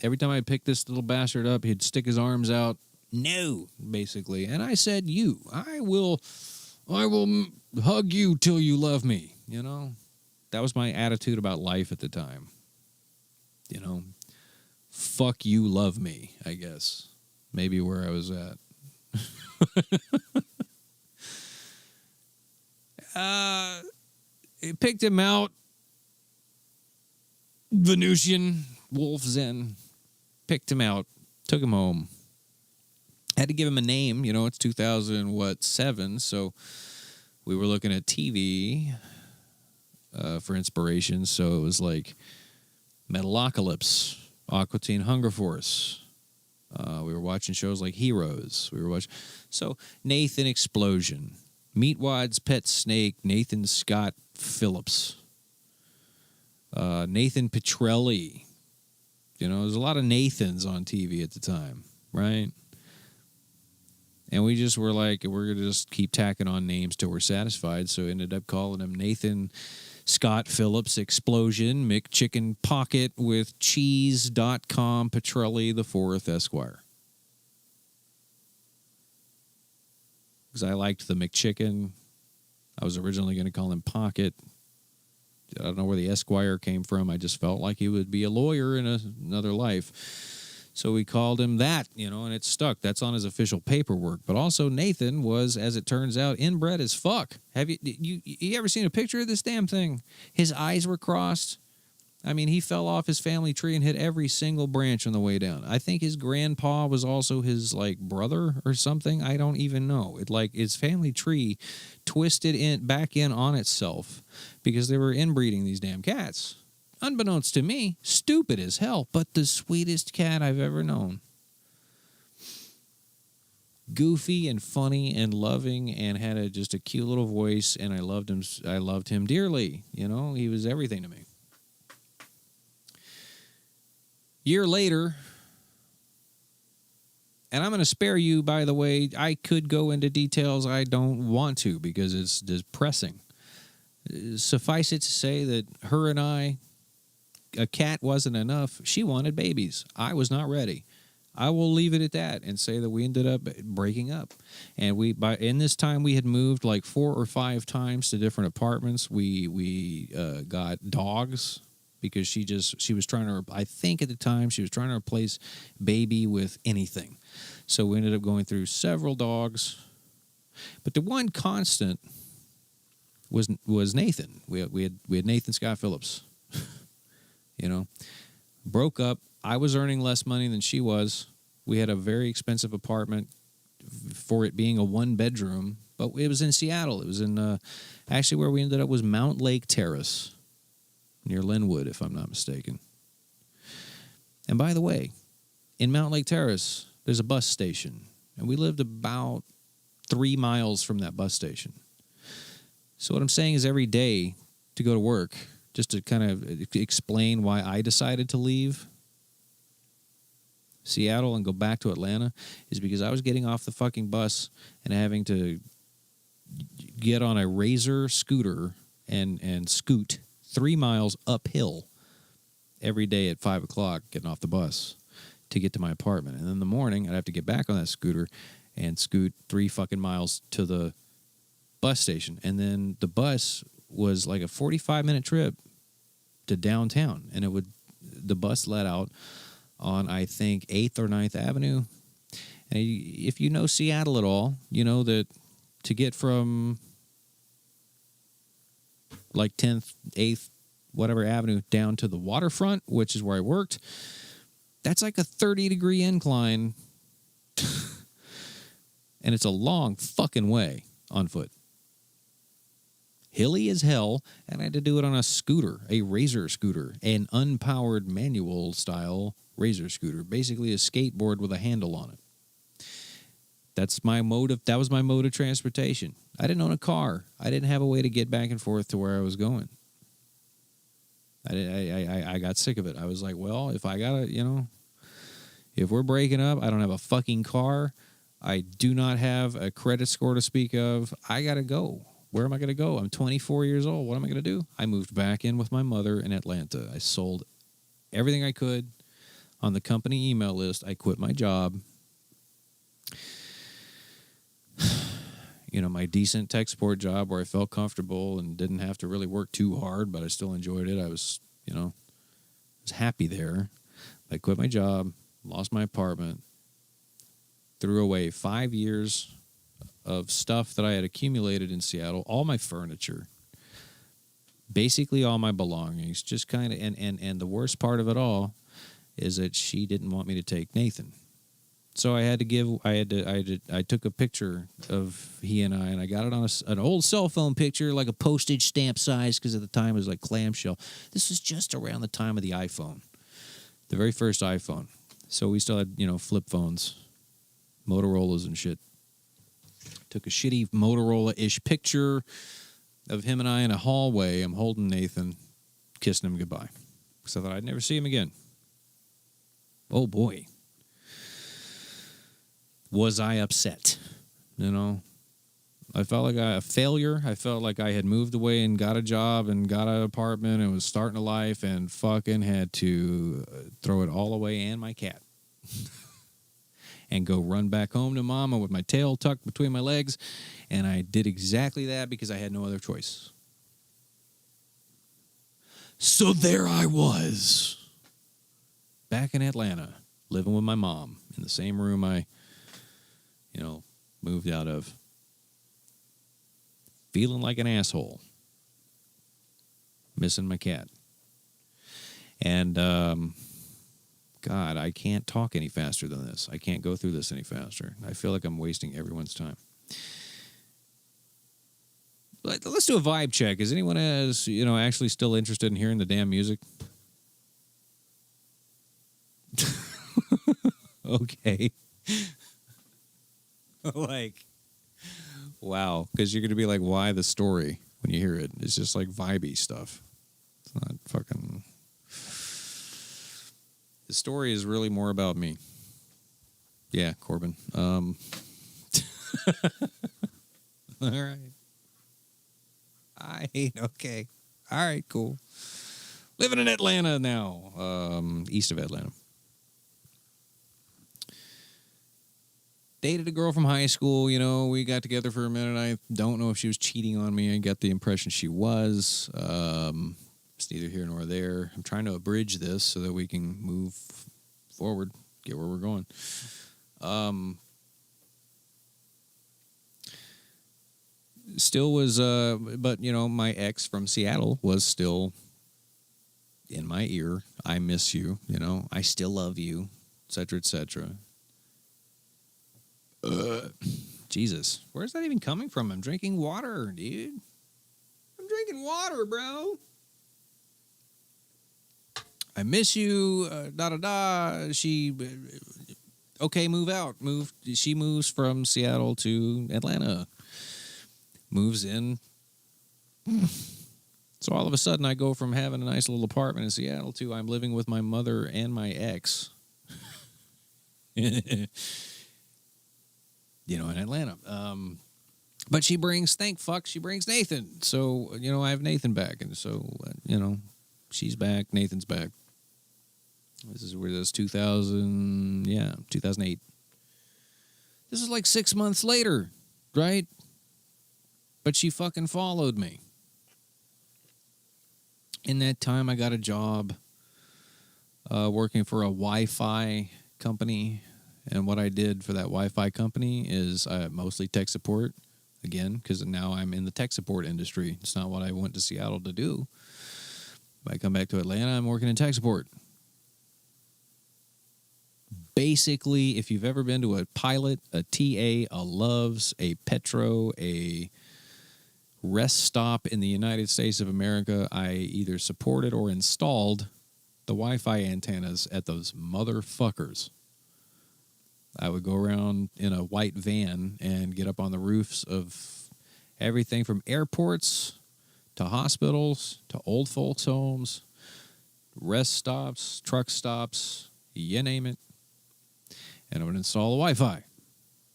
Every time I picked this little bastard up, he'd stick his arms out. No, basically. And I said, I will hug you till you love me. That was my attitude about life at the time. Fuck you, love me, I guess. Maybe where I was at. It picked him out. Venusian, Wolf's Inn. Picked him out. Took him home. Had to give him a name. It's 2007, so we were looking at TV for inspiration. So it was like Metalocalypse, Aqua Teen Hunger Force. We were watching shows like Heroes. So Nathan Explosion, Meatwad's Pet Snake, Nathan Scott Phillips, Nathan Petrelli. There's a lot of Nathans on TV at the time, right? And we just were like, we're going to just keep tacking on names till we're satisfied. So ended up calling him Nathan Scott Phillips Explosion McChicken Pocket with cheese.com Petrelli the 4th Esquire. Because I liked the McChicken. I was originally going to call him Pocket. I don't know where the Esquire came from. I just felt like he would be a lawyer in another life. So we called him that, and it stuck. That's on his official paperwork. But also Nathan was, as it turns out, inbred as fuck. Have you ever seen a picture of this damn thing? His eyes were crossed. I mean, he fell off his family tree and hit every single branch on the way down. I think his grandpa was also his, brother or something. I don't even know. His family tree twisted back in on itself because they were inbreeding these damn cats. Unbeknownst to me, stupid as hell, but the sweetest cat I've ever known. Goofy and funny and loving and had just a cute little voice, and I loved him. I loved him dearly. He was everything to me. Year later, and I'm going to spare you, by the way, I could go into details. I don't want to because it's depressing. Suffice it to say that her and I, a cat wasn't enough. She wanted babies. I was not ready. I will leave it at that and say that we ended up breaking up. And in this time we had moved 4 or 5 times to different apartments. We got dogs because she was trying to, I think at the time she was trying to replace baby with anything. So we ended up going through several dogs. But the one constant was Nathan. We had Nathan Scott Phillips. Broke up. I was earning less money than she was. We had a very expensive apartment for it being a 1-bedroom, but it was in Seattle. It was in, actually where we ended up was Mount Lake Terrace, near Linwood, if I'm not mistaken. And by the way, in Mount Lake Terrace, there's a bus station, and we lived about 3 miles from that bus station. So what I'm saying is every day, to go to work, just to kind of explain why I decided to leave Seattle and go back to Atlanta, is because I was getting off the fucking bus and having to get on a Razor scooter and scoot 3 miles uphill every day at 5 o'clock, getting off the bus to get to my apartment. And then in the morning, I'd have to get back on that scooter and scoot 3 fucking miles to the bus station. And then the bus was like a 45-minute trip to downtown. And the bus let out on, I think, 8th or 9th Avenue. And if you know Seattle at all, you know that to get from like 10th, 8th, whatever avenue down to the waterfront, which is where I worked, that's like a 30-degree incline. And it's a long fucking way on foot. Hilly as hell, and I had to do it on a scooter, a Razor scooter, an unpowered manual style Razor scooter, basically a skateboard with a handle on it. That was my mode of transportation. I didn't own a car. I didn't have a way to get back and forth to where I was going. I got sick of it. I was like, well, if I gotta, if we're breaking up, I don't have a fucking car. I do not have a credit score to speak of. I gotta go. Where am I going to go? I'm 24 years old. What am I going to do? I moved back in with my mother in Atlanta. I sold everything I could on the company email list. I quit my job. My decent tech support job where I felt comfortable and didn't have to really work too hard, but I still enjoyed it. I was, was happy there. I quit my job, lost my apartment, threw away 5 years of stuff that I had accumulated in Seattle, all my furniture, basically all my belongings, just kind of, and the worst part of it all is that she didn't want me to take Nathan. So I took a picture of he and I got it on an old cell phone picture, like a postage stamp size, because at the time it was like clamshell. This was just around the time of the iPhone, the very first iPhone. So we still had, flip phones, Motorola's and shit. Took a shitty Motorola-ish picture of him and I in a hallway. I'm holding Nathan, kissing him goodbye. So that I'd never see him again. Oh, boy. Was I upset? I felt like a failure. I felt like I had moved away and got a job and got an apartment and was starting a life and fucking had to throw it all away and my cat. And go run back home to mama with my tail tucked between my legs. And I did exactly that because I had no other choice. So there I was, back in Atlanta, living with my mom in the same room I, moved out of. Feeling like an asshole. Missing my cat. And, God, I can't talk any faster than this. I can't go through this any faster. I feel like I'm wasting everyone's time. Let's do a vibe check. Is anyone actually still interested in hearing the damn music? Okay. Wow. Because you're going to be like, why the story when you hear it? It's just like vibey stuff. It's not fucking... The story is really more about me. Yeah, Corbin. All right. Okay. All right, cool. Living in Atlanta now, east of Atlanta. Dated a girl from high school, we got together for a minute. I don't know if she was cheating on me. I got the impression she was. It's neither here nor there. I'm trying to abridge this so that we can move forward, get where we're going. Still was, but, my ex from Seattle was still in my ear. I miss you, I still love you, et cetera, et cetera. Jesus, where's that even coming from? I'm drinking water, dude. I'm drinking water, bro. I miss you, She, okay, move out. She moves from Seattle to Atlanta. Moves in. So all of a sudden, I go from having a nice little apartment in Seattle to I'm living with my mother and my ex, in Atlanta. But she brings Nathan. So, I have Nathan back. And so, she's back. Nathan's back. This is where this 2008. This is like 6 months later, right? But she fucking followed me. In that time, I got a job working for a Wi-Fi company. And what I did for that Wi-Fi company is mostly tech support. Again, because now I'm in the tech support industry. It's not what I went to Seattle to do. If I come back to Atlanta, I'm working in tech support. Basically, if you've ever been to a Pilot, a TA, a Love's, a Petro, a rest stop in the United States of America, I either supported or installed the Wi-Fi antennas at those motherfuckers. I would go around in a white van and get up on the roofs of everything from airports to hospitals to old folks' homes, rest stops, truck stops, you name it. And I would install the Wi-Fi.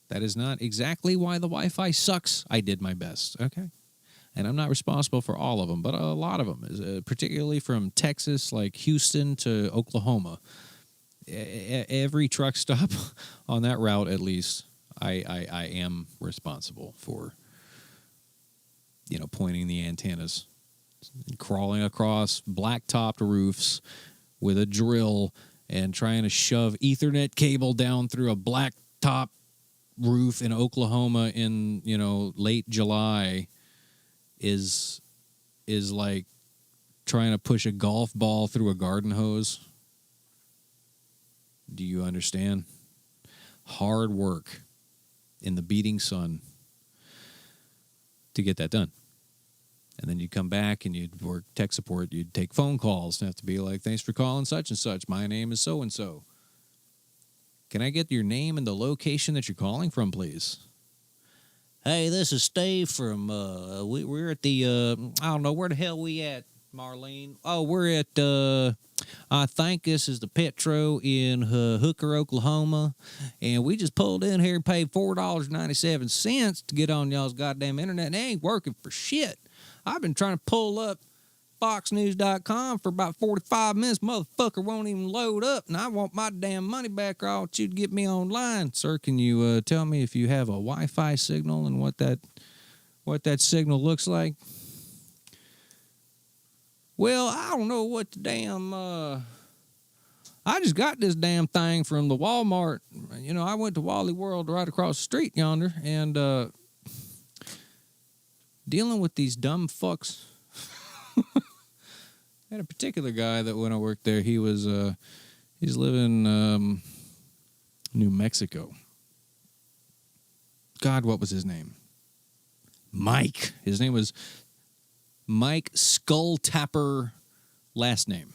That is not exactly why the Wi-Fi sucks. I did my best, okay? And I'm not responsible for all of them, but a lot of them, particularly from Texas, like Houston to Oklahoma. Every truck stop on that route, at least, I am responsible for, pointing the antennas, crawling across black-topped roofs with a drill and trying to shove Ethernet cable down through a black-top roof in Oklahoma in, late July is like trying to push a golf ball through a garden hose. Do you understand? Hard work in the beating sun to get that done. And then you'd come back and you'd work tech support. You'd take phone calls and have to be like, thanks for calling such and such. My name is so-and-so. Can I get your name and the location that you're calling from, please? Hey, this is Steve from, we're at the, I don't know, where the hell we at, Marlene? Oh, we're at, I think this is the Petro in Hooker, Oklahoma. And we just pulled in here and paid $4.97 to get on y'all's goddamn internet. And it ain't working for shit. I've been trying to pull up foxnews.com for about 45 minutes. Motherfucker won't even load up, and I want my damn money back, or I want you to get me online. Sir, can you tell me if you have a Wi-Fi signal and what that signal looks like? Well, I don't know what the damn... I just got this damn thing from the Walmart. I went to Wally World right across the street yonder, and dealing with these dumb fucks... I had a particular guy that when I worked there, he's living in New Mexico. God, what was his name? Mike. His name was Mike Skulltapper, last name.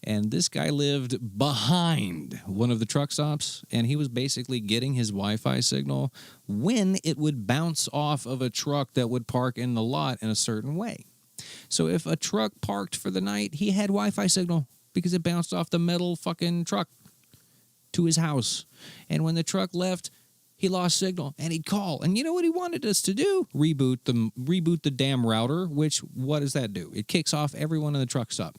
And this guy lived behind one of the truck stops, and he was basically getting his Wi-Fi signal when it would bounce off of a truck that would park in the lot in a certain way. So if a truck parked for the night, he had Wi-Fi signal because it bounced off the metal fucking truck to his house. And when the truck left, he lost signal, and he'd call. And you know what he wanted us to do? Reboot the damn router, which, what does that do? It kicks off everyone in the truck stop.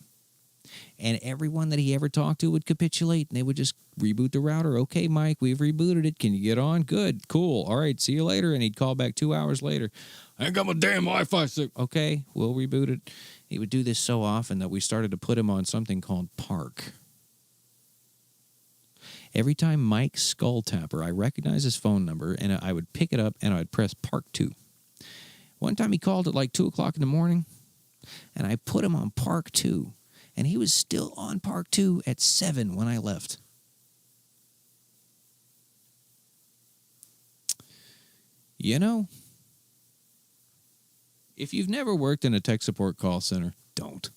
And everyone that he ever talked to would capitulate, and they would just reboot the router. Okay, Mike, we've rebooted it. Can you get on? Good, cool. All right, see you later. And he'd call back 2 hours later. I ain't got my damn Wi-Fi signal. Okay, we'll reboot it. He would do this so often that we started to put him on something called Park. Every time Mike Skulltapper, I recognized his phone number, and I would pick it up, and I would press Park 2. One time he called at like 2 o'clock in the morning, and I put him on Park 2. And he was still on Park 2 at 7 when I left. If you've never worked in a tech support call center, don't.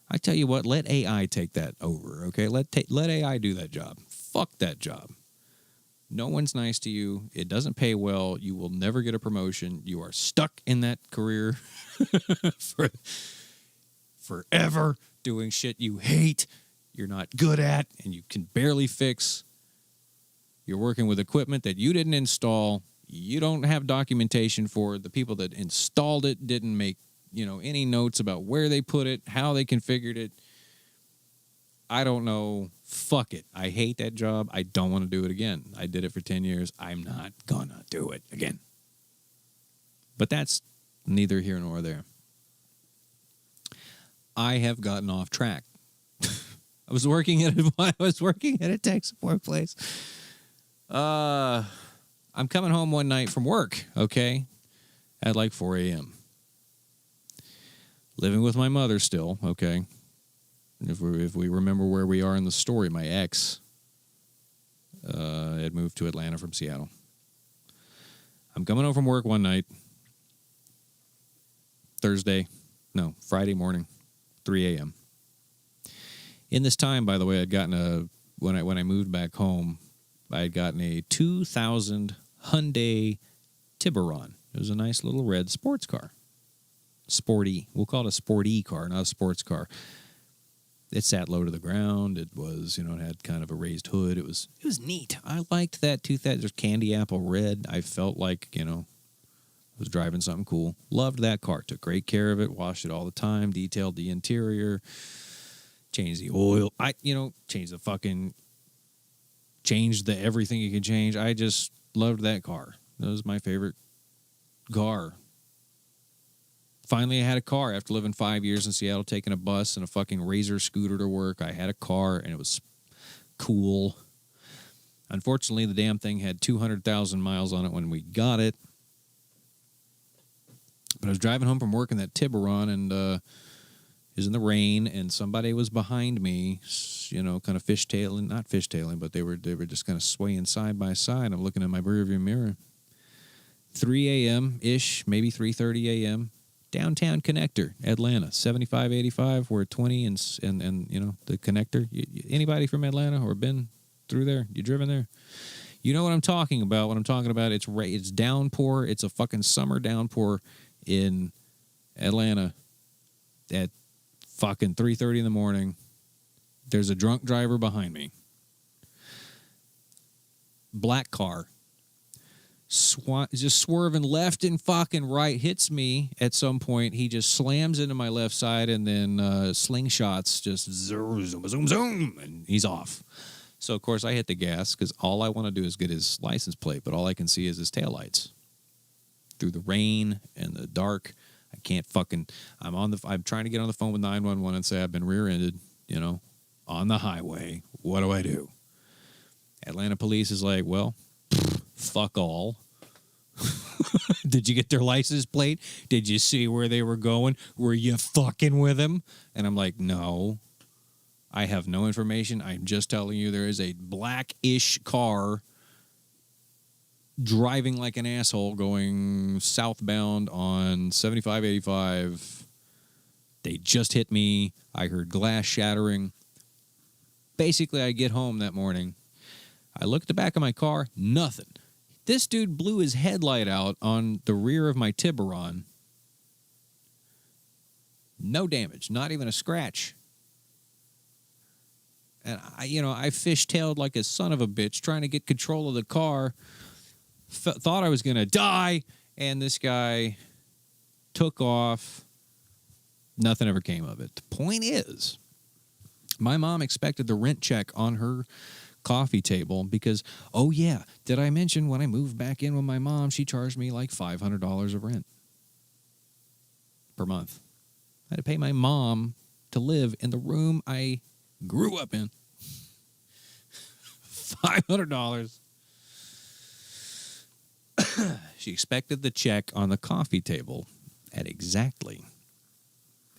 I tell you what, let AI take that over, okay? Let AI do that job. Fuck that job. No one's nice to you. It doesn't pay well. You will never get a promotion. You are stuck in that career forever doing shit you hate, you're not good at, and you can barely fix. You're working with equipment that you didn't install. You don't have documentation for. The people that installed it didn't make, any notes about where they put it, how they configured it. I don't know. Fuck it. I hate that job. I don't want to do it again. I did it for 10 years. I'm not gonna do it again. But that's neither here nor there. I have gotten off track. I was working at a tech support place. I'm coming home one night from work, okay, at like 4 a.m. Living with my mother still, okay. If we remember where we are in the story, my ex had moved to Atlanta from Seattle. I'm coming home from work one night, Friday morning, 3 a.m. In this time, by the way, when I moved back home, I had gotten a 2000 Hyundai Tiburon. It was a nice little red sports car. Sporty. We'll call it a sporty car, not a sports car. It sat low to the ground. It was, it had kind of a raised hood. It was neat. I liked that 2000. There's candy apple red. I felt like, I was driving something cool. Loved that car. Took great care of it. Washed it all the time. Detailed the interior. Changed the oil. Changed the everything you could change. I just loved that car. That was my favorite car. Finally, I had a car after living 5 years in Seattle, taking a bus and a fucking Razor scooter to work. I had a car, and it was cool. Unfortunately, the damn thing had 200,000 miles on it when we got it. But I was driving home from work in that Tiburon, and it was in the rain, and somebody was behind me, kind of not fishtailing, but they were just kind of swaying side by side. I'm looking in my rearview mirror. 3 a.m.-ish, maybe 3:30 a.m., downtown connector, Atlanta, 7585, where 20 and the connector. Anybody from Atlanta or been through there? You driven there? You know what I'm talking about. What I'm talking about, it's downpour. It's a fucking summer downpour in Atlanta at fucking 3:30 in the morning. There's a drunk driver behind me. Black car. Just swerving left and fucking right, hits me at some point. He just slams into my left side, and then slingshots just zoom, zoom, zoom, zoom, and he's off. So, of course, I hit the gas because all I want to do is get his license plate, but all I can see is his taillights. Through the rain and the dark, I can't fucking... I'm trying to get on the phone with 911 and say I've been rear-ended, on the highway. What do I do? Atlanta police is like, well... fuck all. Did you get their license plate? Did you see where they were going? Were you fucking with them? And I'm like, no. I have no information. I'm just telling you there is a black-ish car driving like an asshole going southbound on 7585. They just hit me. I heard glass shattering. Basically, I get home that morning. I look at the back of my car, nothing. This dude blew his headlight out on the rear of my Tiburon. No damage, not even a scratch. And I fishtailed like a son of a bitch trying to get control of the car. Thought I was going to die, and this guy took off. Nothing ever came of it. The point is, my mom expected the rent check on her coffee table because, oh yeah, did I mention when I moved back in with my mom, she charged me like $500 of rent per month. I had to pay my mom to live in the room I grew up in. $500. She expected the check on the coffee table at exactly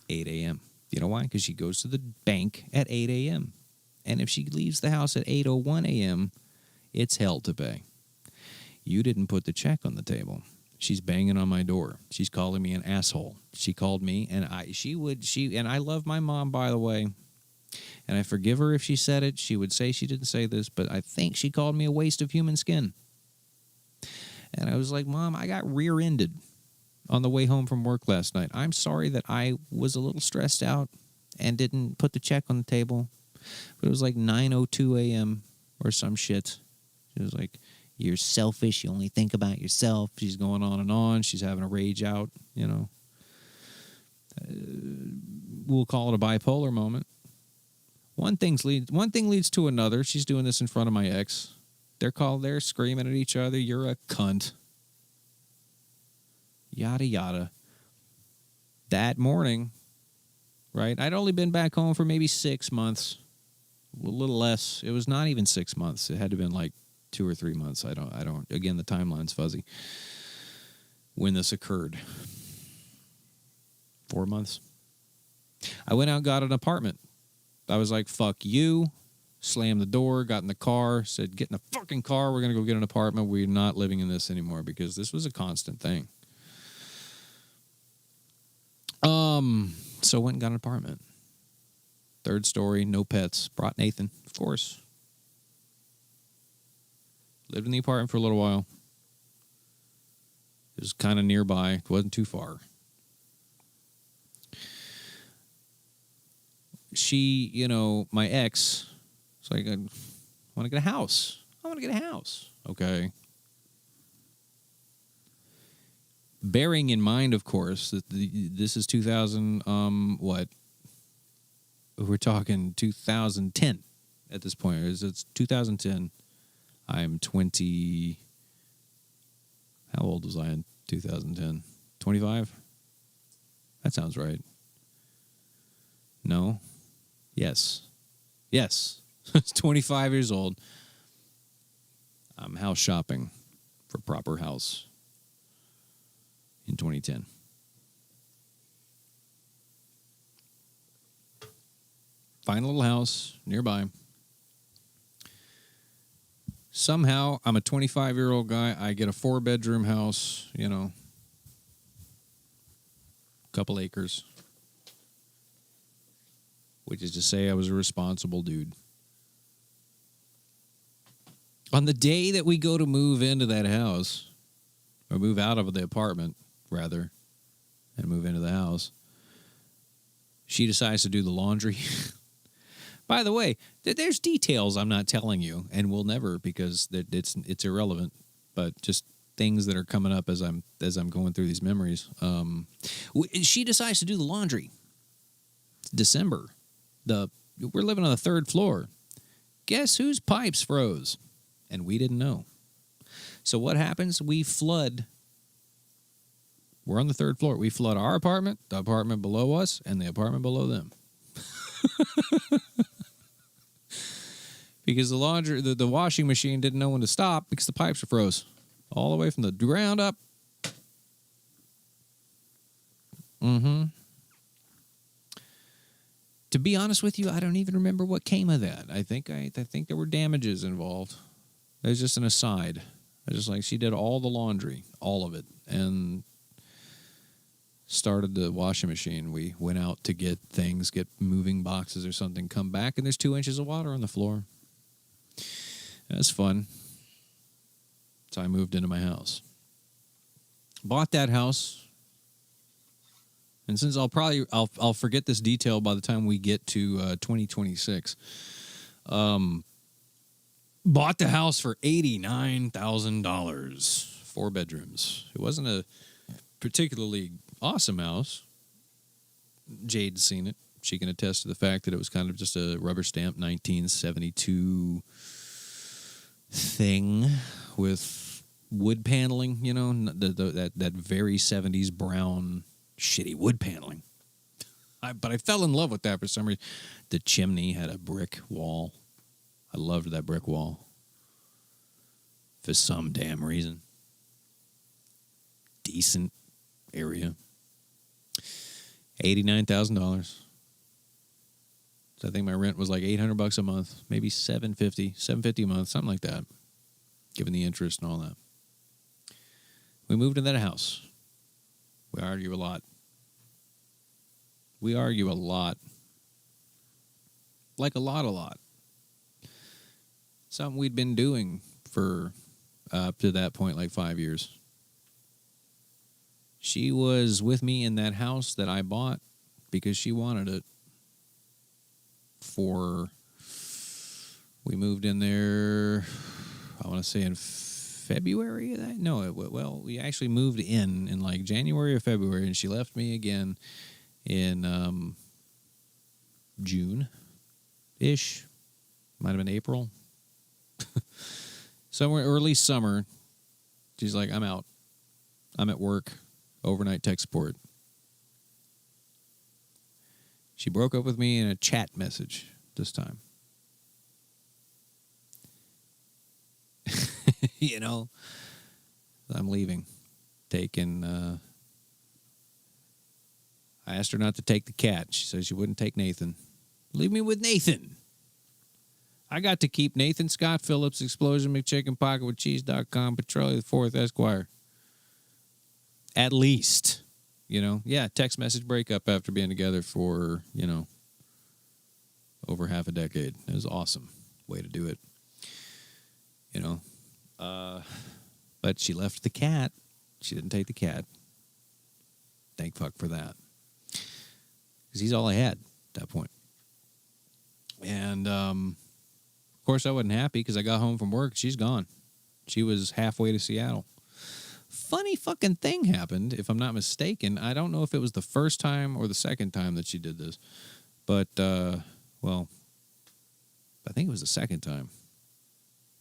8 a.m. You know why? Because she goes to the bank at 8 a.m. And if she leaves the house at 8:01 a.m., it's hell to pay. You didn't put the check on the table. She's banging on my door. She's calling me an asshole. She called me, and I love my mom, by the way. And I forgive her if she said it. She would say she didn't say this, but I think she called me a waste of human skin. And I was like, Mom, I got rear-ended on the way home from work last night. I'm sorry that I was a little stressed out and didn't put the check on the table. But it was like 9:02 a.m. or some shit. She was like, you're selfish. You only think about yourself. She's going on and on. She's having a rage out, you know. We'll call it a bipolar moment. One thing leads to another. She's doing this in front of my ex. They're screaming at each other. You're a cunt. Yada, yada. That morning, right? I'd only been back home for maybe 6 months. A little less. It was not even 6 months. It had to have been like 2 or 3 months. I don't, again, the timeline's fuzzy. When this occurred. 4 months. I went out and got an apartment. I was like, fuck you. Slammed the door, got in the car, said, get in the fucking car. We're going to go get an apartment. We're not living in this anymore because this was a constant thing. So went and got an apartment. 3rd story, no pets. Brought Nathan, of course. Lived in the apartment for a little while. It was kind of nearby. It wasn't too far. She, you know, my ex, it's like, I want to get a house. I want to get a house. Okay. Bearing in mind, of course, that this is 2000, what? We're talking 2010 at this point. It's 2010. I'm 20. How old was I in 2010? 25? That sounds right. No? Yes. Yes. It's 25 years old. I'm house shopping for proper house in 2010. Find a little house nearby. Somehow, I'm a 25-year-old guy. I get a 4-bedroom house, you know, couple acres. Which is to say I was a responsible dude. On the day that we go to move into that house, or move out of the apartment, rather, and move into the house, she decides to do the laundry. By the way, there's details I'm not telling you, and will never because it's irrelevant. But just things that are coming up as I'm going through these memories. She decides to do the laundry. It's December. We're living on the 3rd floor. Guess whose pipes froze? And we didn't know. So what happens? We flood. We're on the 3rd floor. We flood our apartment, the apartment below us, and the apartment below them. Because the washing machine didn't know when to stop because the pipes were froze. All the way from the ground up. Mm-hmm. To be honest with you, I don't even remember what came of that. I think there were damages involved. It was just an aside. I just like she did all the laundry, all of it, and started the washing machine. We went out to get things, get moving boxes or something, come back, and there's 2 inches of water on the floor. That's fun. So I moved into my house. Bought that house. And since I'll forget this detail by the time we get to 2026, bought the house for $89,000, 4 bedrooms. It wasn't a particularly awesome house. Jade's seen it. She can attest to the fact that it was kind of just a rubber stamp 1972 thing with wood paneling, you know, that very 70s brown shitty wood paneling. But I fell in love with that for some reason. The chimney had a brick wall. I loved that brick wall. For some damn reason. Decent area. $89,000. So I think my rent was like $800 a month, maybe $750 a month, something like that, given the interest and all that. We moved into that house. We argue a lot. Like a lot. Something we'd been doing for up to that point, like 5 years. She was with me in that house that I bought because she wanted it. We moved in there, I want to say in February of that? No, we actually moved in like January or February, and she left me again in June-ish. Might have been April. Somewhere early summer. She's like, I'm out. I'm at work. Overnight tech support. She broke up with me in a chat message this time. You know, I'm leaving. I asked her not to take the cat. She said she wouldn't take Nathan. Leave me with Nathan. I got to keep Nathan Scott Phillips, Explosion McChicken Pocket with Cheese.com, Petroleum 4th Esquire. At least, you know. Yeah, text message breakup after being together for, you know, over half a decade. It was awesome. Way to do it. You know. But she left the cat. She didn't take the cat. Thank fuck for that. Because he's all I had at that point. And, of course, I wasn't happy because I got home from work. She's gone. She was halfway to Seattle. Funny fucking thing happened, if I'm not mistaken. I don't know if it was the first time or the second time that she did this. But, well, I think it was the second time.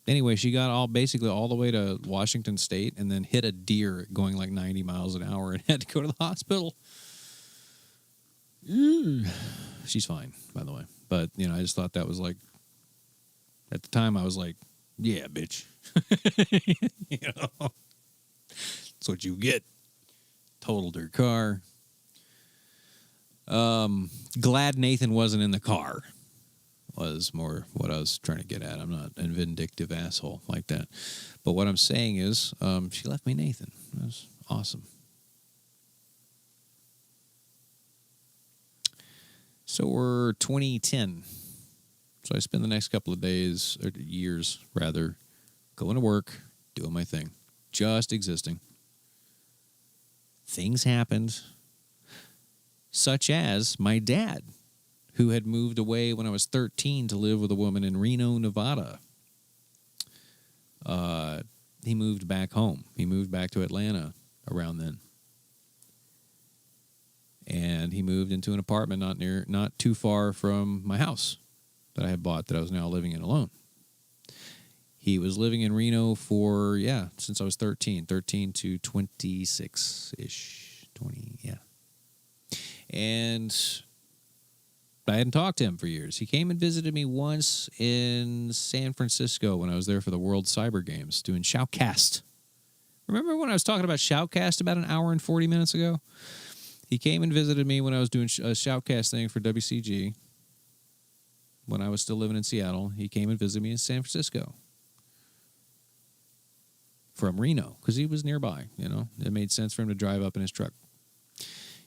Anyway, she got basically all the way to Washington State and then hit a deer going like 90 miles an hour and had to go to the hospital. She's fine, by the way. But, you know, I just thought that was like, at the time I was like, yeah, bitch. You know, that's what you get. Totaled her car. Glad Nathan wasn't in the car. Was more what I was trying to get at. I'm not a vindictive asshole like that. But what I'm saying is, she left me Nathan. It was awesome. So we're 2010. So I spend the next couple of days, or years rather, going to work, doing my thing, just existing. Things happened, such as my dad, who had moved away when I was 13 to live with a woman in Reno, Nevada. He moved back home. He moved back to Atlanta around then. And he moved into an apartment not too far from my house that I had bought that I was now living in alone. He was living in Reno for, since I was 13 to 26-ish, 20, yeah. And I hadn't talked to him for years. He came and visited me once in San Francisco when I was there for the World Cyber Games doing Shoutcast. Remember when I was talking about Shoutcast about an hour and 40 minutes ago? He came and visited me when I was doing a Shoutcast thing for WCG. When I was still living in Seattle, he came and visited me in San Francisco. From Reno, because he was nearby, you know. It made sense for him to drive up in his truck.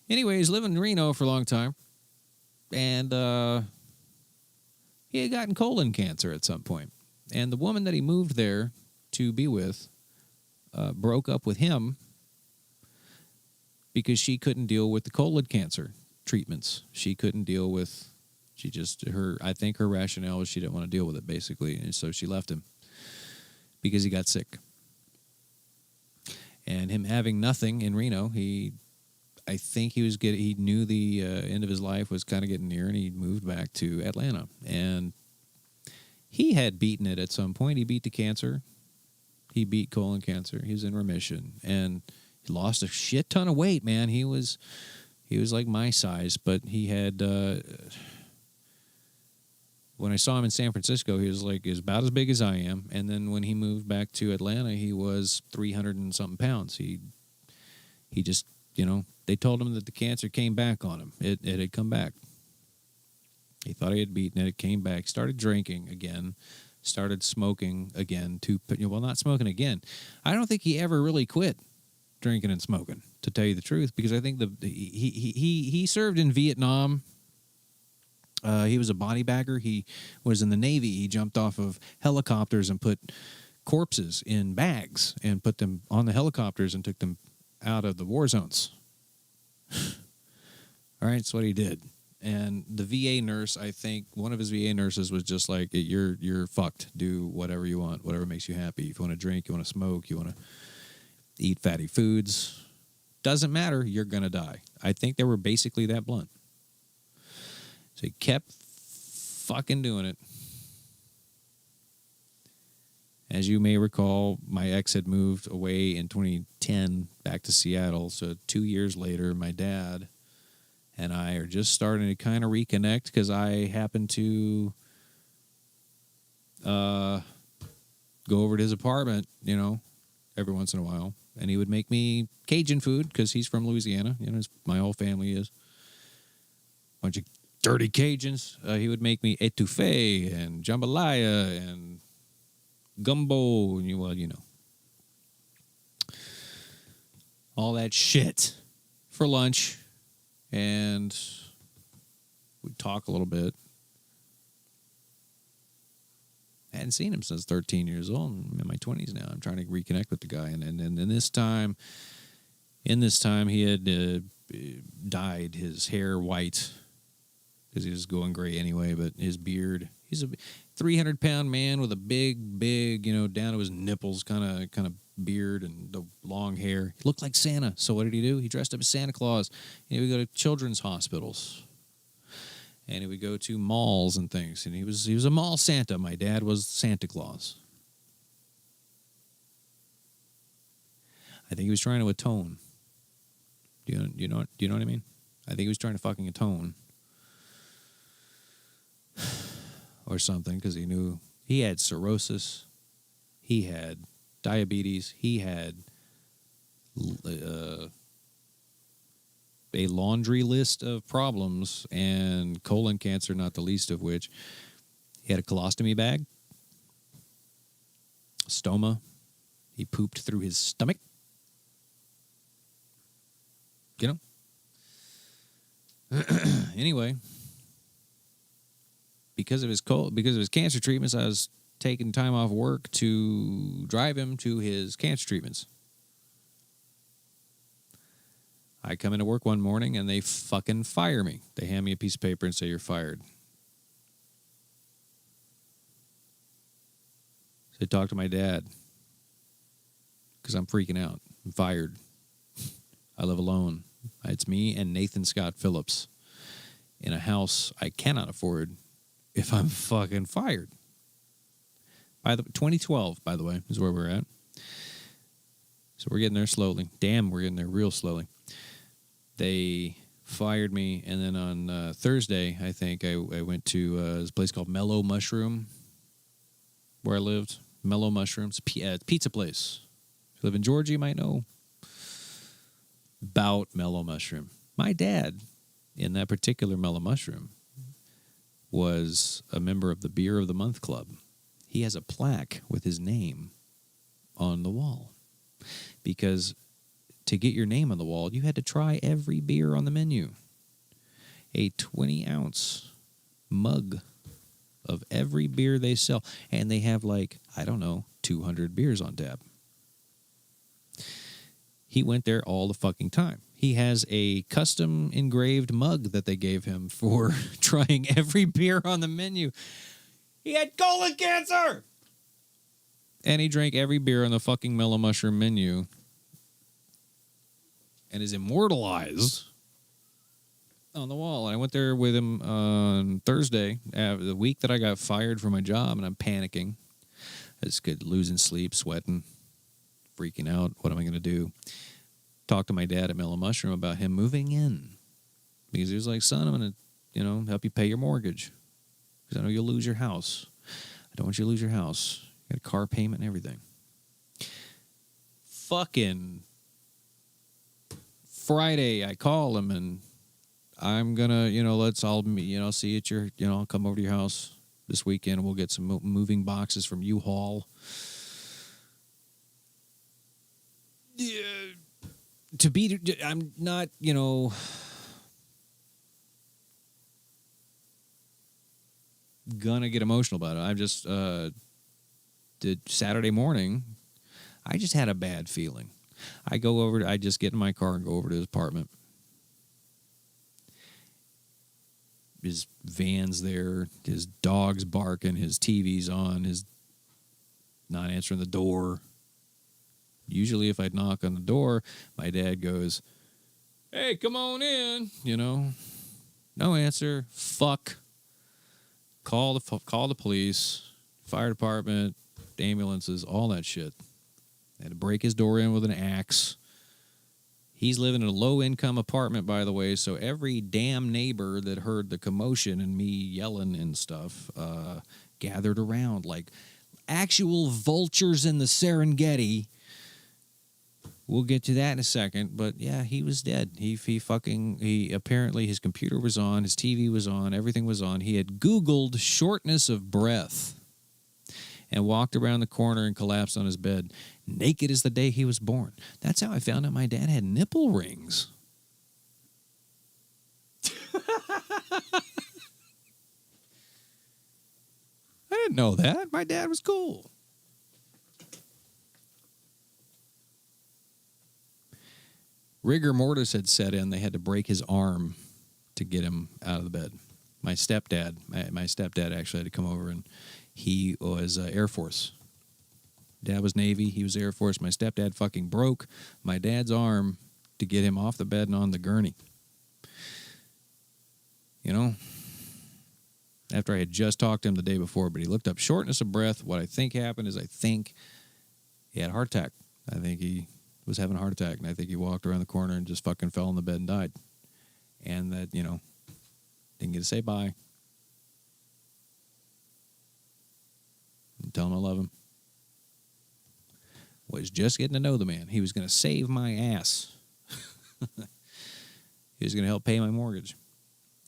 Anyway, he's living in Reno for a long time. And he had gotten colon cancer at some point. And the woman that he moved there to be with broke up with him because she couldn't deal with the colon cancer treatments. She couldn't deal with, I think her rationale was she didn't want to deal with it, basically. And so she left him because he got sick. And him having nothing in Reno, I think he knew the end of his life was kind of getting near, and he moved back to Atlanta. And he had beaten it at some point. He beat the cancer. He beat colon cancer. He was in remission, and he lost a shit ton of weight, man. He was like my size, but he had. When I saw him in San Francisco, he was about as big as I am. And then when he moved back to Atlanta, he was 300 and something pounds. He just, you know, they told him that the cancer came back on him. It had come back. He thought he had beaten it. It came back. Started drinking again. Started smoking again. Not smoking again. I don't think he ever really quit drinking and smoking, to tell you the truth, because I think he served in Vietnam. He was a body bagger. He was in the Navy. He jumped off of helicopters and put corpses in bags and put them on the helicopters and took them out of the war zones. All right, that's what he did. And the VA nurse, I think one of his VA nurses was just like, you're fucked. Do whatever you want, whatever makes you happy. If you want to drink, you want to smoke, you want to eat fatty foods, doesn't matter, you're going to die. I think they were basically that blunt. So he kept fucking doing it. As you may recall, my ex had moved away in 2010 back to Seattle. So 2 years later, my dad and I are just starting to kind of reconnect because I happen to go over to his apartment, every once in a while. And he would make me Cajun food because he's from Louisiana. My whole family is. Bunch of dirty Cajuns. He would make me etouffee and jambalaya and gumbo. All that shit for lunch. And we'd talk a little bit. I hadn't seen him since 13 years old. I'm in my 20s now. I'm trying to reconnect with the guy. And in this time, he had dyed his hair white because he was going gray anyway. But his beard, he's a 300-pound man with a big, down to his nipples kind of beard and the long hair. He looked like Santa. So what did he do? He dressed up as Santa Claus. He would go to children's hospitals. And he would go to malls and things. And he was a mall Santa. My dad was Santa Claus. I think he was trying to atone. Do you know what I mean? I think he was trying to fucking atone. Or something, because he knew he had cirrhosis. He had diabetes. He had a laundry list of problems, and colon cancer, not the least of which. He had a colostomy bag, stoma. He pooped through his stomach. Anyway, because of his cancer treatments, I was taking time off work to drive him to his cancer treatments. I come into work one morning and they fucking fire me. They hand me a piece of paper and say, you're fired. So I talk to my dad because I'm freaking out. I'm fired. I live alone. It's me and Nathan Scott Phillips in a house I cannot afford if I'm fucking fired. 2012, by the way, is where we're at. So we're getting there slowly. Damn, we're getting there real slowly. They fired me, and then on Thursday, I think, I went to this place called Mellow Mushroom, where I lived. Mellow Mushrooms, pizza place. If you live in Georgia, you might know about Mellow Mushroom. My dad, in that particular Mellow Mushroom, was a member of the Beer of the Month Club. He has a plaque with his name on the wall. Because to get your name on the wall, you had to try every beer on the menu. A 20-ounce mug of every beer they sell. And they have 200 beers on tap. He went there all the fucking time. He has a custom engraved mug that they gave him for trying every beer on the menu. He had colon cancer! And he drank every beer on the fucking Mellow Mushroom menu. And is immortalized on the wall. And I went there with him on Thursday, the week that I got fired from my job, and I'm panicking. I just get losing sleep, sweating, freaking out. What am I going to do? Talked to my dad at Mellow Mushroom about him moving in. Because he was like, son, I'm going to, help you pay your mortgage. Because I know you'll lose your house. I don't want you to lose your house. You got a car payment and everything. Fucking Friday, I call him and I'm gonna, I'll see you at your, I'll come over to your house this weekend and we'll get some moving boxes from U-Haul. Yeah, I'm not, gonna get emotional about it. I just did Saturday morning. I just had a bad feeling. I just get in my car and go over to his apartment. His van's there, his dog's barking, his TV's on, his not answering the door. Usually if I'd knock on the door, my dad goes, "Hey, come on in," No answer. Fuck. Call the police, fire department, ambulances, all that shit. They had to break his door in with an axe. He's living in a low-income apartment, by the way, so every damn neighbor that heard the commotion and me yelling and stuff gathered around like actual vultures in the Serengeti. We'll get to that in a second, but yeah, he was dead. He apparently his computer was on, his TV was on, everything was on. He had Googled shortness of breath and walked around the corner and collapsed on his bed, naked as the day he was born. That's how I found out my dad had nipple rings. I didn't know that. My dad was cool. Rigor mortis had set in. They had to break his arm to get him out of the bed. My stepdad actually had to come over, and he was Air Force. Dad was Navy. He was Air Force. My stepdad fucking broke my dad's arm to get him off the bed and on the gurney. After I had just talked to him the day before, but he looked up shortness of breath. What I think happened is I think he had a heart attack. I think he was having a heart attack, and I think he walked around the corner and just fucking fell in the bed and died. And that, didn't get to say bye. Tell him I love him. Was just getting to know the man. He was going to save my ass. He was going to help pay my mortgage.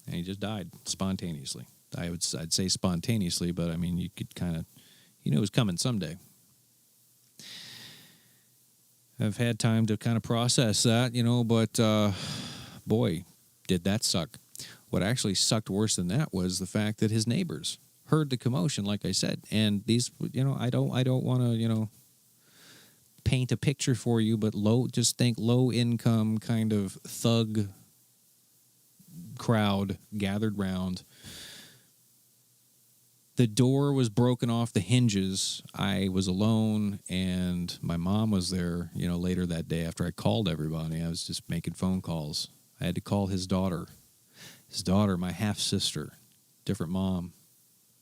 And he just died spontaneously. I'd say spontaneously, but I mean, you could kind of, it was coming someday. I've had time to kind of process that, but boy, did that suck. What actually sucked worse than that was the fact that his neighbors heard the commotion, like I said. And these, I don't want to, paint a picture for you, but just think low income kind of thug crowd gathered round. The door was broken off the hinges. I was alone, and my mom was there, later that day after I called everybody. I was just making phone calls. I had to call his daughter. His daughter, my half-sister, different mom,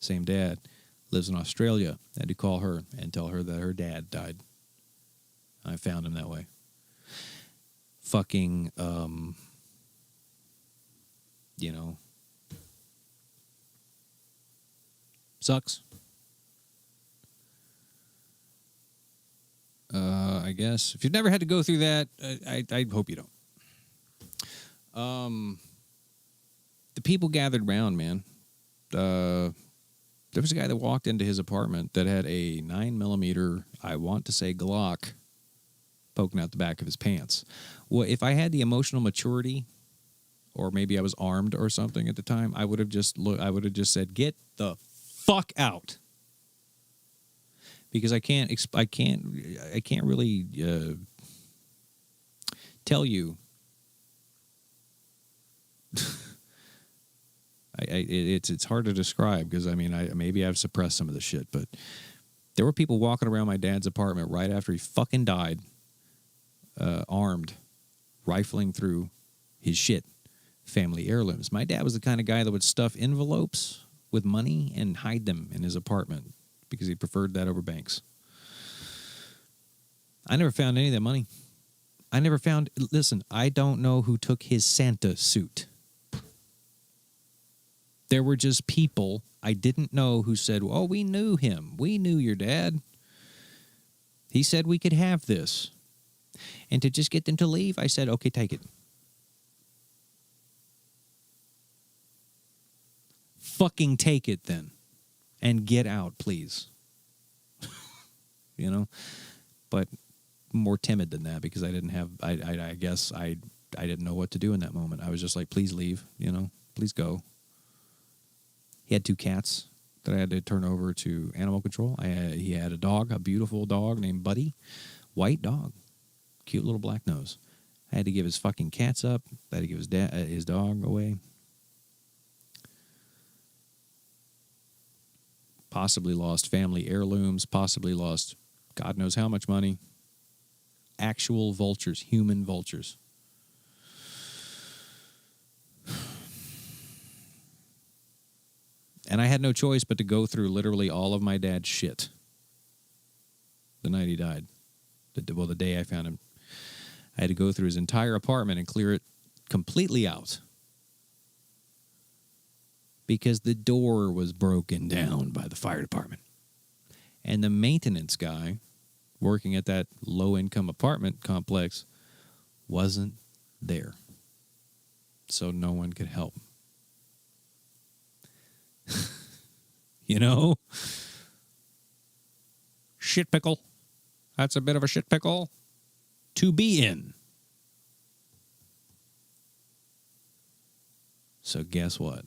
same dad, lives in Australia. I had to call her and tell her that her dad died. I found him that way. Fucking, sucks. I guess. If you've never had to go through that, I hope you don't. The people gathered around, man. There was a guy that walked into his apartment that had a 9mm, I want to say Glock, poking out the back of his pants. Well, if I had the emotional maturity, or maybe I was armed or something at the time, I would have just said, "Get the fuck out," because I can't really tell you. It's hard to describe because maybe I've suppressed some of the shit, but there were people walking around my dad's apartment right after he fucking died, armed, rifling through his shit, family heirlooms. My dad was the kind of guy that would stuff envelopes with money and hide them in his apartment because he preferred that over banks. I never found any of that money. Listen, I don't know who took his Santa suit. There were just people I didn't know who said, "Oh, we knew him. We knew your dad. He said we could have this." And to just get them to leave, I said, "Okay, take it." Fucking take it then. And get out, please. But more timid than that because I didn't have, I guess I didn't know what to do in that moment. I was just like, please leave, please go. He had 2 cats. that I had to turn over to animal control. He had a dog, a beautiful dog named Buddy. White dog. Cute little black nose. I had to give his fucking cats up. I had to give his dog away. Possibly lost family heirlooms. Possibly lost God knows how much money. Actual vultures. Human vultures. And I had no choice but to go through literally all of my dad's shit the night he died. The day I found him. I had to go through his entire apartment and clear it completely out. Because the door was broken down by the fire department. And the maintenance guy working at that low-income apartment complex wasn't there. So no one could help. You know? Shit pickle. That's a bit of a shit pickle to be in. So guess what?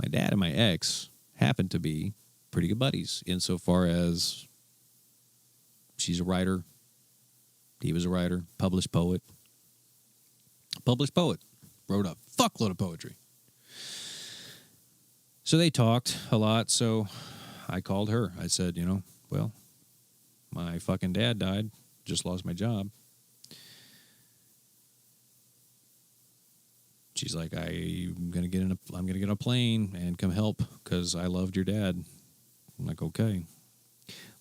My dad and my ex happened to be pretty good buddies insofar as she's a writer. He was a writer, published poet. Published poet. Wrote a fuckload of poetry. So they talked a lot, so I called her. I said, well, my fucking dad died. Just lost my job. She's like, I'm gonna get on a plane and come help because I loved your dad. I'm like, okay.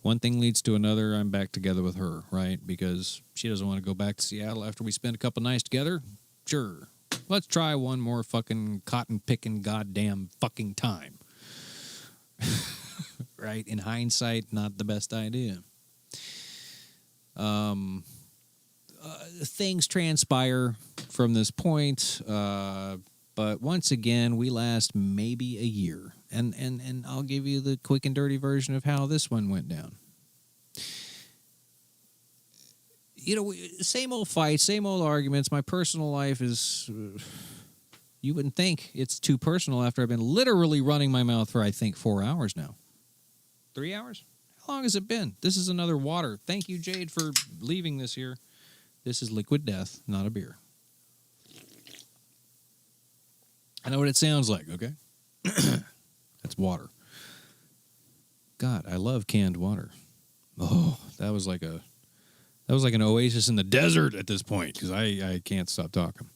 One thing leads to another. I'm back together with her, right? Because she doesn't want to go back to Seattle after we spend a couple nights together. Sure. Let's try one more fucking cotton-picking goddamn fucking time. Right? In hindsight, not the best idea. Things transpire from this point, but once again, we last maybe a year. And I'll give you the quick and dirty version of how this one went down. Same old fights, same old arguments. My personal life is... you wouldn't think it's too personal after I've been literally running my mouth for, I think, 4 hours now. 3 hours? How long has it been? This is another water. Thank you, Jade, for leaving this here. This is liquid death, not a beer. I know what it sounds like, okay? That's water. God, I love canned water. Oh, that was like an oasis in the desert at this point because I can't stop talking.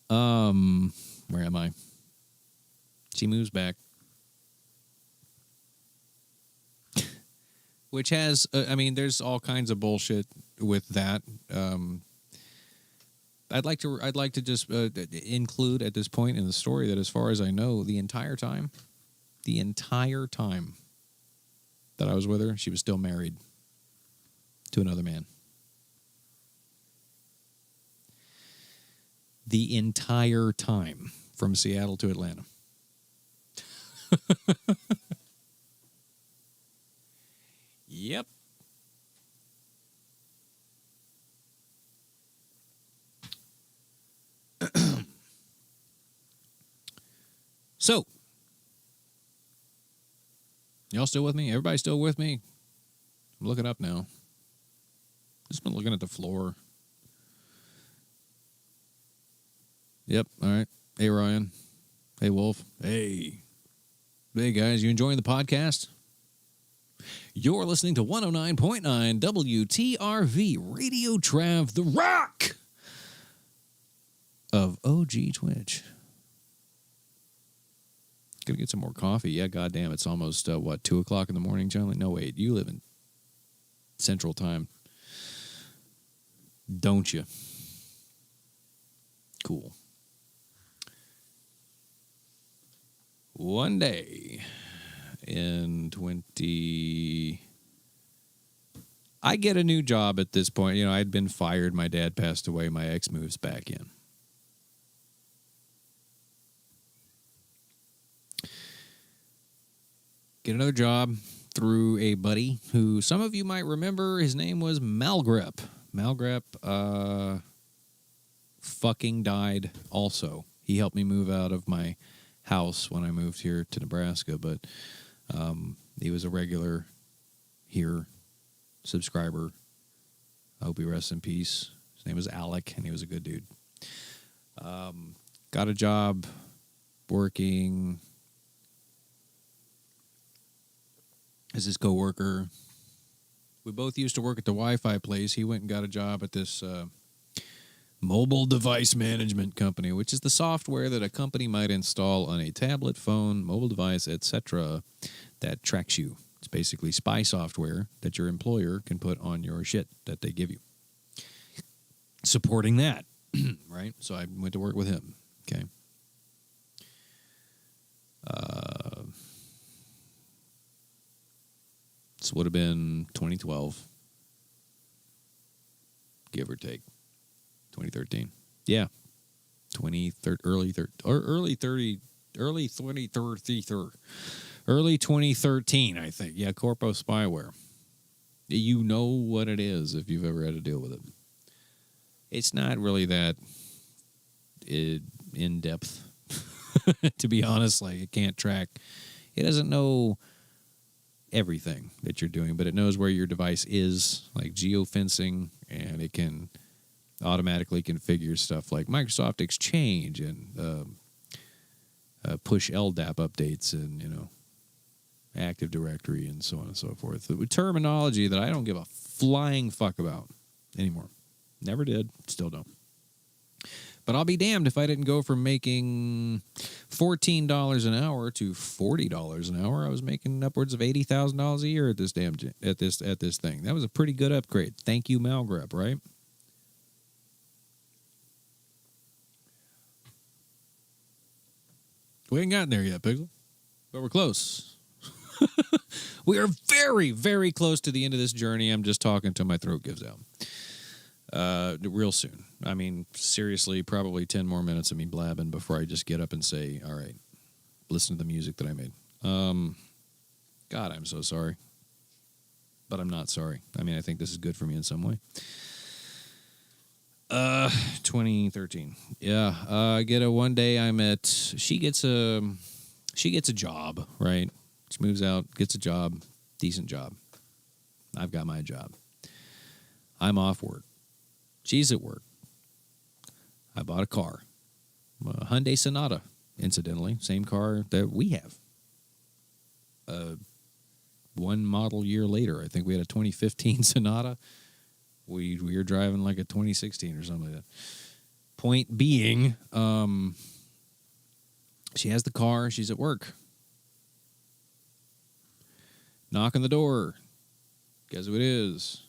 Where am I? She moves back. Which has, there's all kinds of bullshit with that. I'd like to just include at this point in the story that as far as I know, the entire time that I was with her, she was still married to another man. The entire time from Seattle to Atlanta. Yep. So, y'all still with me? Everybody still with me? I'm looking up now. Just been looking at the floor. Yep, all right. Hey, Ryan. Hey, Wolf. Hey. Hey, guys, you enjoying the podcast? You're listening to 109.9 WTRV Radio Trav, the rock of OG Twitch. Gonna get some more coffee. Yeah, goddamn, it's almost, 2 o'clock in the morning, John? No, wait, you live in Central Time. Don't you? Cool. One day in I get a new job at this point. I'd been fired. My dad passed away. My ex moves back in. Get another job through a buddy who some of you might remember. His name was Malgrep. Malgrep fucking died also. He helped me move out of my house when I moved here to Nebraska, but he was a regular here subscriber. I hope he rests in peace. His name was Alec, and he was a good dude. Got a job working as his coworker. We both used to work at the Wi-Fi place. He went and got a job at this mobile device management company, which is the software that a company might install on a tablet, phone, mobile device, etc., that tracks you. It's basically spy software that your employer can put on your shit that they give you. Supporting that, right? So I went to work with him. Okay. This would have been 2012, give or take. 2013. Yeah. Early 2013, I think. Yeah, Corpo spyware. You know what it is if you've ever had to deal with it. It's not really that in depth, to be honest. Like, it can't track. It doesn't know everything that you're doing, but it knows where your device is, like geofencing, and it can automatically configure stuff like Microsoft Exchange and push LDAP updates and, Active Directory and so on and so forth. With terminology that I don't give a flying fuck about anymore. Never did. Still don't. But I'll be damned if I didn't go from making $14 an hour to $40 an hour. I was making upwards of $80,000 a year at this thing. That was a pretty good upgrade. Thank you, Malgrep, right? We ain't gotten there yet, Pixel, but we're close. We are very, very close to the end of this journey. I'm just talking until my throat gives out. Real soon. I mean, seriously, probably 10 more minutes of me blabbing before I just get up and say, all right, listen to the music that I made. God, I'm so sorry. But I'm not sorry. I mean, I think this is good for me in some way. 2013. Yeah. I get one day she gets a job, right? She moves out, gets a job, decent job. I've got my job. I'm off work. She's at work. I bought a car. A Hyundai Sonata, incidentally. Same car that we have. One model year later, I think we had a 2015 Sonata. We were driving like a 2016 or something like that. Point being, she has the car. She's at work. Knock on the door. Guess who it is?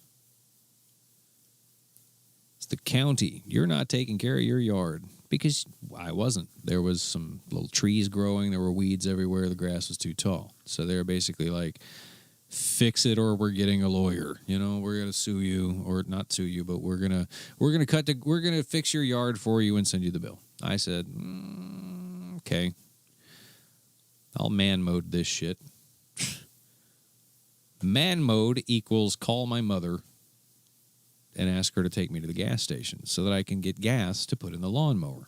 It's the county. You're not taking care of your yard. Because I wasn't. There was some little trees growing. There were weeds everywhere. The grass was too tall. So they were basically like, fix it or we're getting a lawyer. We're going to sue you, or not sue you, but we're going to fix your yard for you and send you the bill. I said, okay. I'll man mode this shit. Man mode equals call my mother and ask her to take me to the gas station so that I can get gas to put in the lawnmower.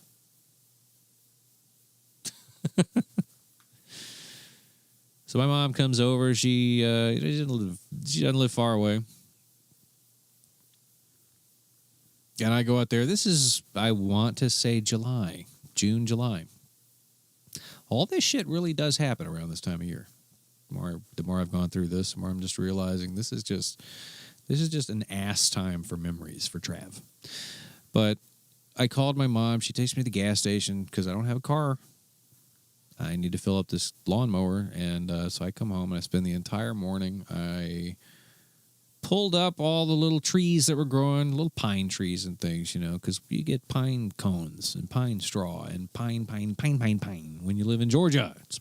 So my mom comes over. She doesn't live far away. And I go out there. This is, I want to say June, July. All this shit really does happen around this time of year. The more I've gone through this, the more I'm just realizing this is just an ass time for memories for Trav. But I called my mom. She takes me to the gas station because I don't have a car. I need to fill up this lawnmower. And so I come home and I spend the entire morning. I pulled up all the little trees that were growing, little pine trees and things, because you get pine cones and pine straw and pine when you live in Georgia. It's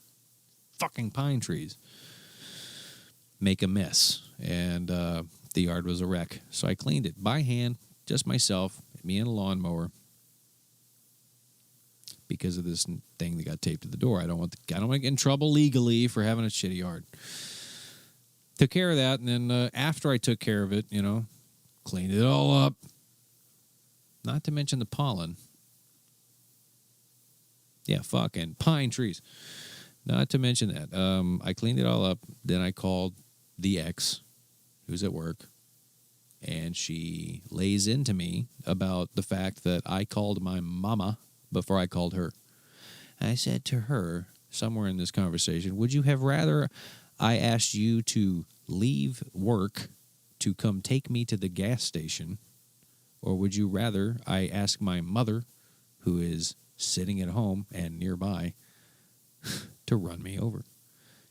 fucking pine trees. Make a mess. And the yard was a wreck. So I cleaned it by hand, just myself, me and a lawnmower, because of this thing that got taped to the door. I don't want to get in trouble legally for having a shitty yard. Took care of that, and then after I took care of it, cleaned it all up. Not to mention the pollen. Yeah, fucking pine trees. Not to mention that. I cleaned it all up. Then I called the ex, who's at work, and she lays into me about the fact that I called my mama before I called her. I said to her, somewhere in this conversation, would you have rather I asked you to leave work to come take me to the gas station, or would you rather I ask my mother, who is sitting at home and nearby, to run me over?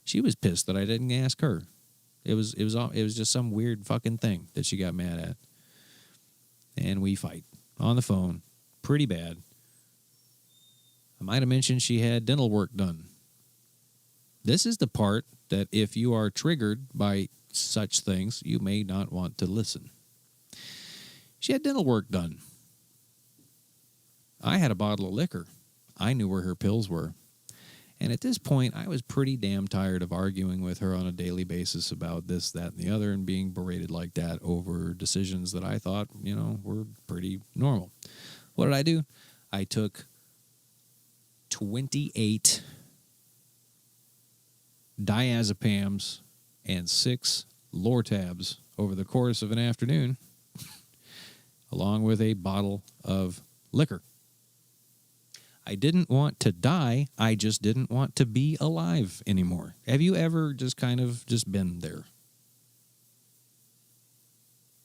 She was pissed that I didn't ask her. It was just some weird fucking thing that she got mad at. And we fight on the phone pretty bad. I might have mentioned she had dental work done. This is the part that if you are triggered by such things, you may not want to listen. She had dental work done. I had a bottle of liquor. I knew where her pills were. And at this point, I was pretty damn tired of arguing with her on a daily basis about this, that, and the other, and being berated like that over decisions that I thought, were pretty normal. What did I do? I took 28 diazepams and 6 Lortabs over the course of an afternoon, along with a bottle of liquor. I didn't want to die. I just didn't want to be alive anymore. Have you ever just kind of just been there?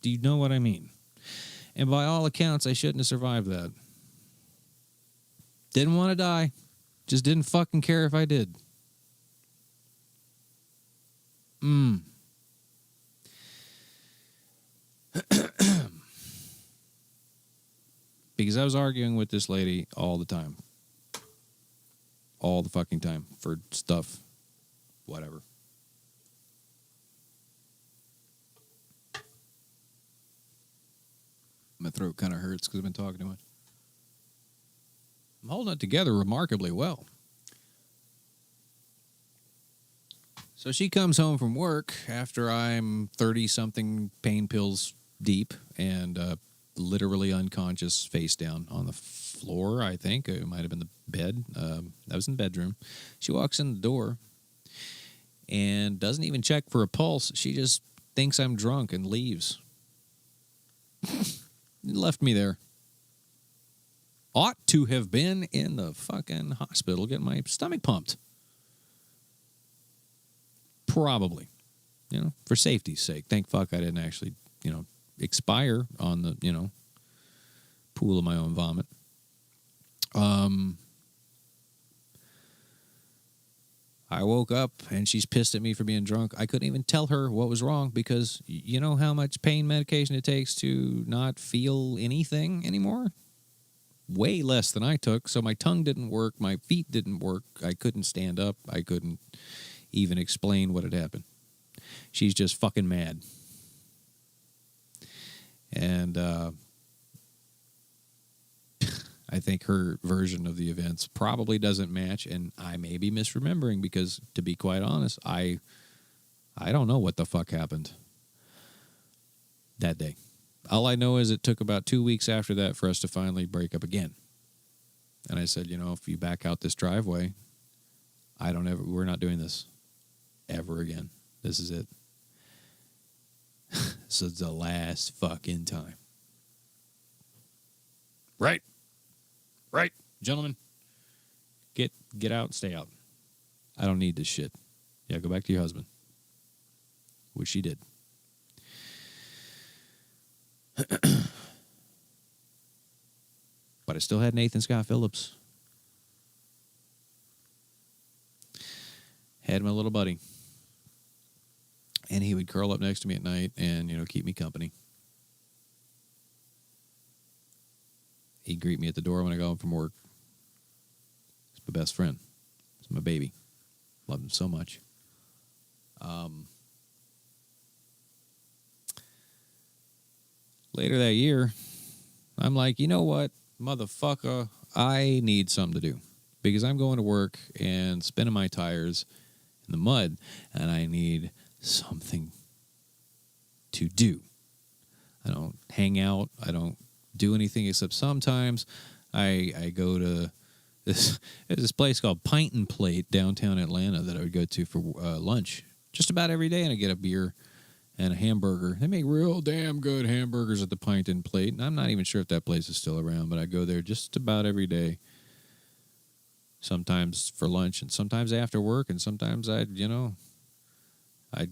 Do you know what I mean? And by all accounts, I shouldn't have survived that. Didn't want to die. Just didn't fucking care if I did. Because I was arguing with this lady all the time. All the fucking time for stuff. Whatever. My throat kind of hurts because I've been talking too much. I'm holding it together remarkably well. So she comes home from work after I'm 30-something pain pills deep and literally unconscious, face down on the floor, I think. It might have been the bed. I was in the bedroom. She walks in the door and doesn't even check for a pulse. She just thinks I'm drunk and leaves. Left me there. Ought to have been in the fucking hospital getting my stomach pumped. Probably. For safety's sake. Thank fuck I didn't actually, expire on the, pool of my own vomit. I woke up and she's pissed at me for being drunk. I couldn't even tell her what was wrong because you know how much pain medication it takes to not feel anything anymore? Way less than I took. So my tongue didn't work. My feet didn't work. I couldn't stand up. I couldn't even explain what had happened. She's just fucking mad. And I think her version of the events probably doesn't match, and I may be misremembering because, to be quite honest, I don't know what the fuck happened that day. All I know is it took about 2 weeks after that for us to finally break up again. And I said, if you back out this driveway, we're not doing this ever again. This is it. This is the last fucking time. Right. Right, gentlemen. Get out, stay out. I don't need this shit. Yeah, go back to your husband. Which she did. But I still had Nathan Scott Phillips. Had my little buddy. And he would curl up next to me at night and, keep me company. He'd greet me at the door when I got home from work. He's my best friend. He's my baby. Love him so much. Later that year, I'm like, you know what, motherfucker, I need something to do. Because I'm going to work and spinning my tires in the mud, and I need something to do. I don't hang out. I don't do anything except sometimes I go to this place called Pint and Plate downtown Atlanta that I would go to for lunch just about every day, and I'd get a beer and a hamburger. They make real damn good hamburgers at the Pint and Plate, and I'm not even sure if that place is still around, but I go there just about every day. Sometimes for lunch and sometimes after work, and sometimes I'd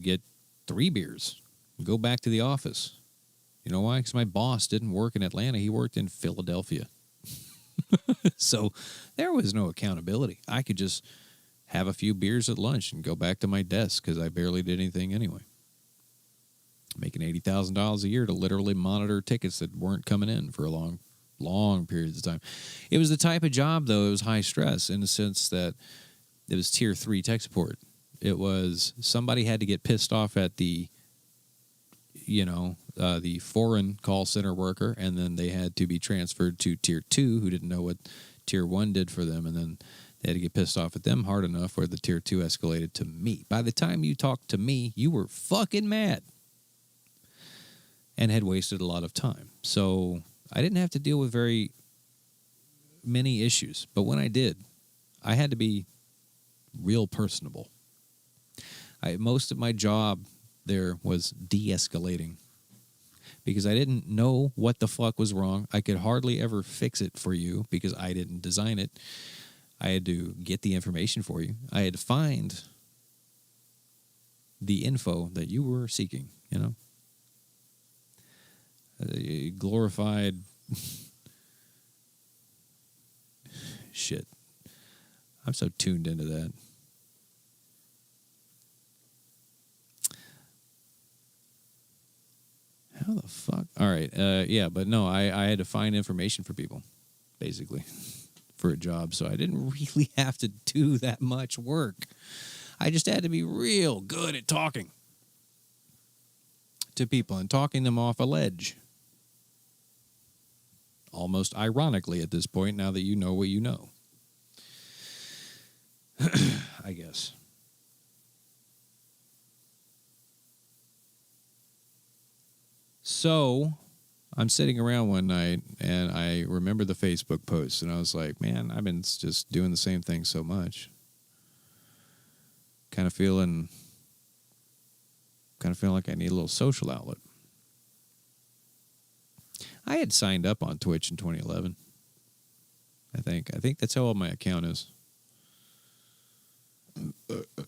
get 3 beers and go back to the office. You know why? Because my boss didn't work in Atlanta. He worked in Philadelphia. So there was no accountability. I could just have a few beers at lunch and go back to my desk because I barely did anything anyway. Making $80,000 a year to literally monitor tickets that weren't coming in for a long periods of time. It was the type of job, though, it was high stress in the sense that it was tier 3 tech support. It was somebody had to get pissed off at the foreign call center worker, and then they had to be transferred to tier 2 who didn't know what tier 1 did for them, and then they had to get pissed off at them hard enough where the tier 2 escalated to me. By the time you talked to me, you were fucking mad and had wasted a lot of time. So I didn't have to deal with very many issues, but when I did, I had to be real personable. Most of my job there was de-escalating because I didn't know what the fuck was wrong. I could hardly ever fix it for you because I didn't design it. I had to get the information for you. I had to find the info that you were seeking, glorified shit. I'm so tuned into that. How the fuck? All right. Yeah, but no, I had to find information for people, basically, for a job. So I didn't really have to do that much work. I just had to be real good at talking to people and talking them off a ledge. Almost ironically at this point, now that you know what you know. I guess. So I'm sitting around one night and I remember the Facebook post and I was like, man, I've been just doing the same thing so much. Kind of feeling like I need a little social outlet. I had signed up on Twitch in 2011. I think that's how old my account is.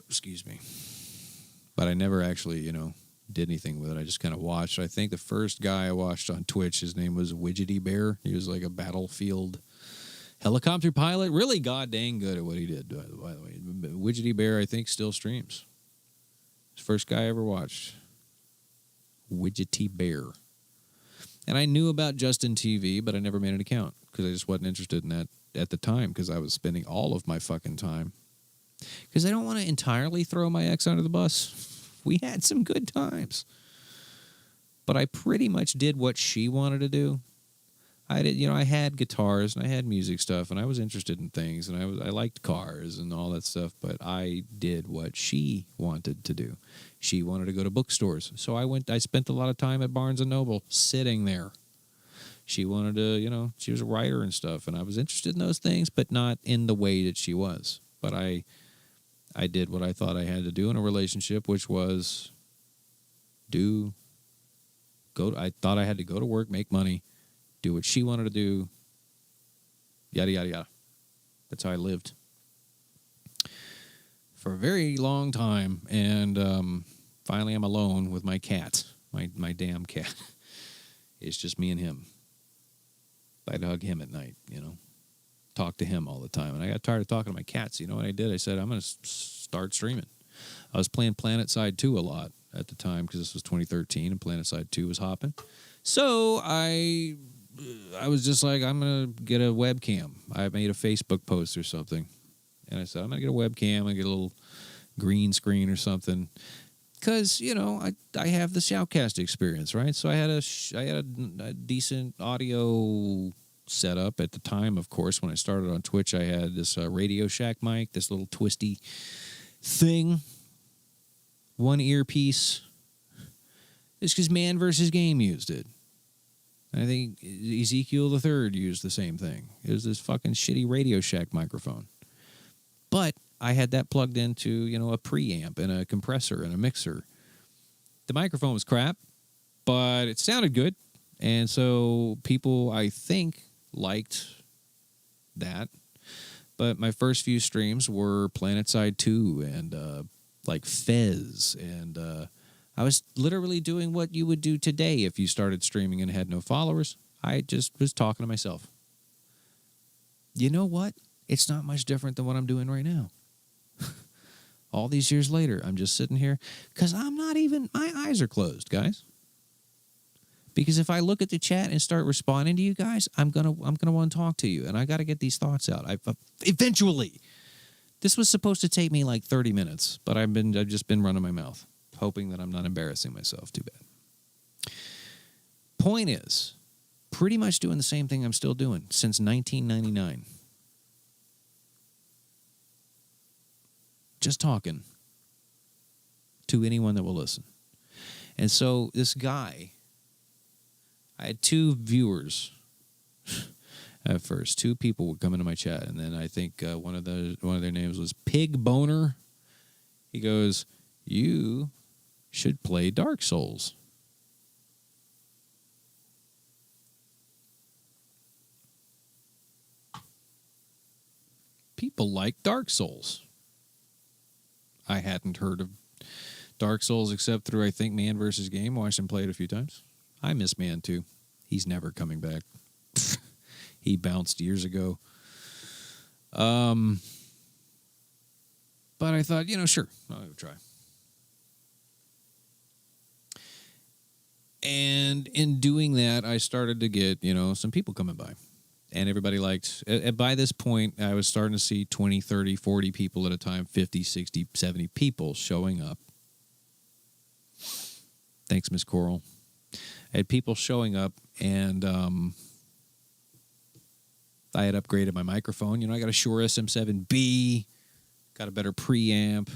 Excuse me. But I never actually, did anything with it. I just kind of watched. I think the first guy I watched on Twitch, his name was Widgety Bear. He was like a battlefield helicopter pilot. Really god dang good at what he did, by the way. Widgety Bear, I think, still streams. His first guy I ever watched. Widgety Bear. And I knew about Justin TV, but I never made an account because I just wasn't interested in that at the time because I was spending all of my fucking time. Because I don't want to entirely throw my ex under the bus. We had some good times. But I pretty much did what she wanted to do. I had guitars and I had music stuff and I was interested in things and I liked cars and all that stuff, but I did what she wanted to do. She wanted to go to bookstores. So I spent a lot of time at Barnes & Noble sitting there. She wanted to, she was a writer and stuff and I was interested in those things, but not in the way that she was. But I did what I thought I had to do in a relationship, which was I thought I had to go to work, make money, do what she wanted to do, yada, yada, yada. That's how I lived for a very long time. And finally I'm alone with my cat, my damn cat. It's just me and him. I'd hug him at night, talk to him all the time. And I got tired of talking to my cats. You know what I did? I said, I'm going to start streaming. I was playing PlanetSide 2 a lot at the time because this was 2013 and PlanetSide 2 was hopping. So I was just like, I'm going to get a webcam. I made a Facebook post or something. And I said, I'm going to get a webcam. I'm going to get a little green screen or something. Because, I have the Shoutcast experience, right? So I had a decent audio setup at the time. Of course, when I started on Twitch, I had this Radio Shack mic, this little twisty thing, one earpiece. It's because Man vs. Game used it. And I think Ezekiel the Third used the same thing. It was this fucking shitty Radio Shack microphone. But I had that plugged into, a preamp and a compressor and a mixer. The microphone was crap, but it sounded good. And so people, I think, liked that. But my first few streams were PlanetSide 2 and like Fez. And I was literally doing what you would do today if you started streaming and had no followers. I just was talking to myself. You know what? It's not much different than what I'm doing right now. All these years later, I'm just sitting here because my eyes are closed, guys. Because if I look at the chat and start responding to you guys, I'm gonna want to talk to you, and I got to get these thoughts out. Eventually, this was supposed to take me like 30 minutes, but I've just been running my mouth, hoping that I'm not embarrassing myself too bad. Point is, pretty much doing the same thing I'm still doing since 1999. Just talking to anyone that will listen. And so this guy, I had 2 viewers at first. 2 people would come into my chat, and then I think one of their names was Pig Boner. He goes, "You should play Dark Souls." People like Dark Souls. I hadn't heard of Dark Souls except through, I think, Man vs. Game. Watched him play it a few times. I miss Man, too. He's never coming back. He bounced years ago. But I thought, sure, I'll try. And in doing that, I started to get, some people coming by. And everybody liked, by this point, I was starting to see 20, 30, 40 people at a time, 50, 60, 70 people showing up. Thanks, Miss Coral. I had people showing up, and I had upgraded my microphone. I got a Shure SM7B, got a better preamp.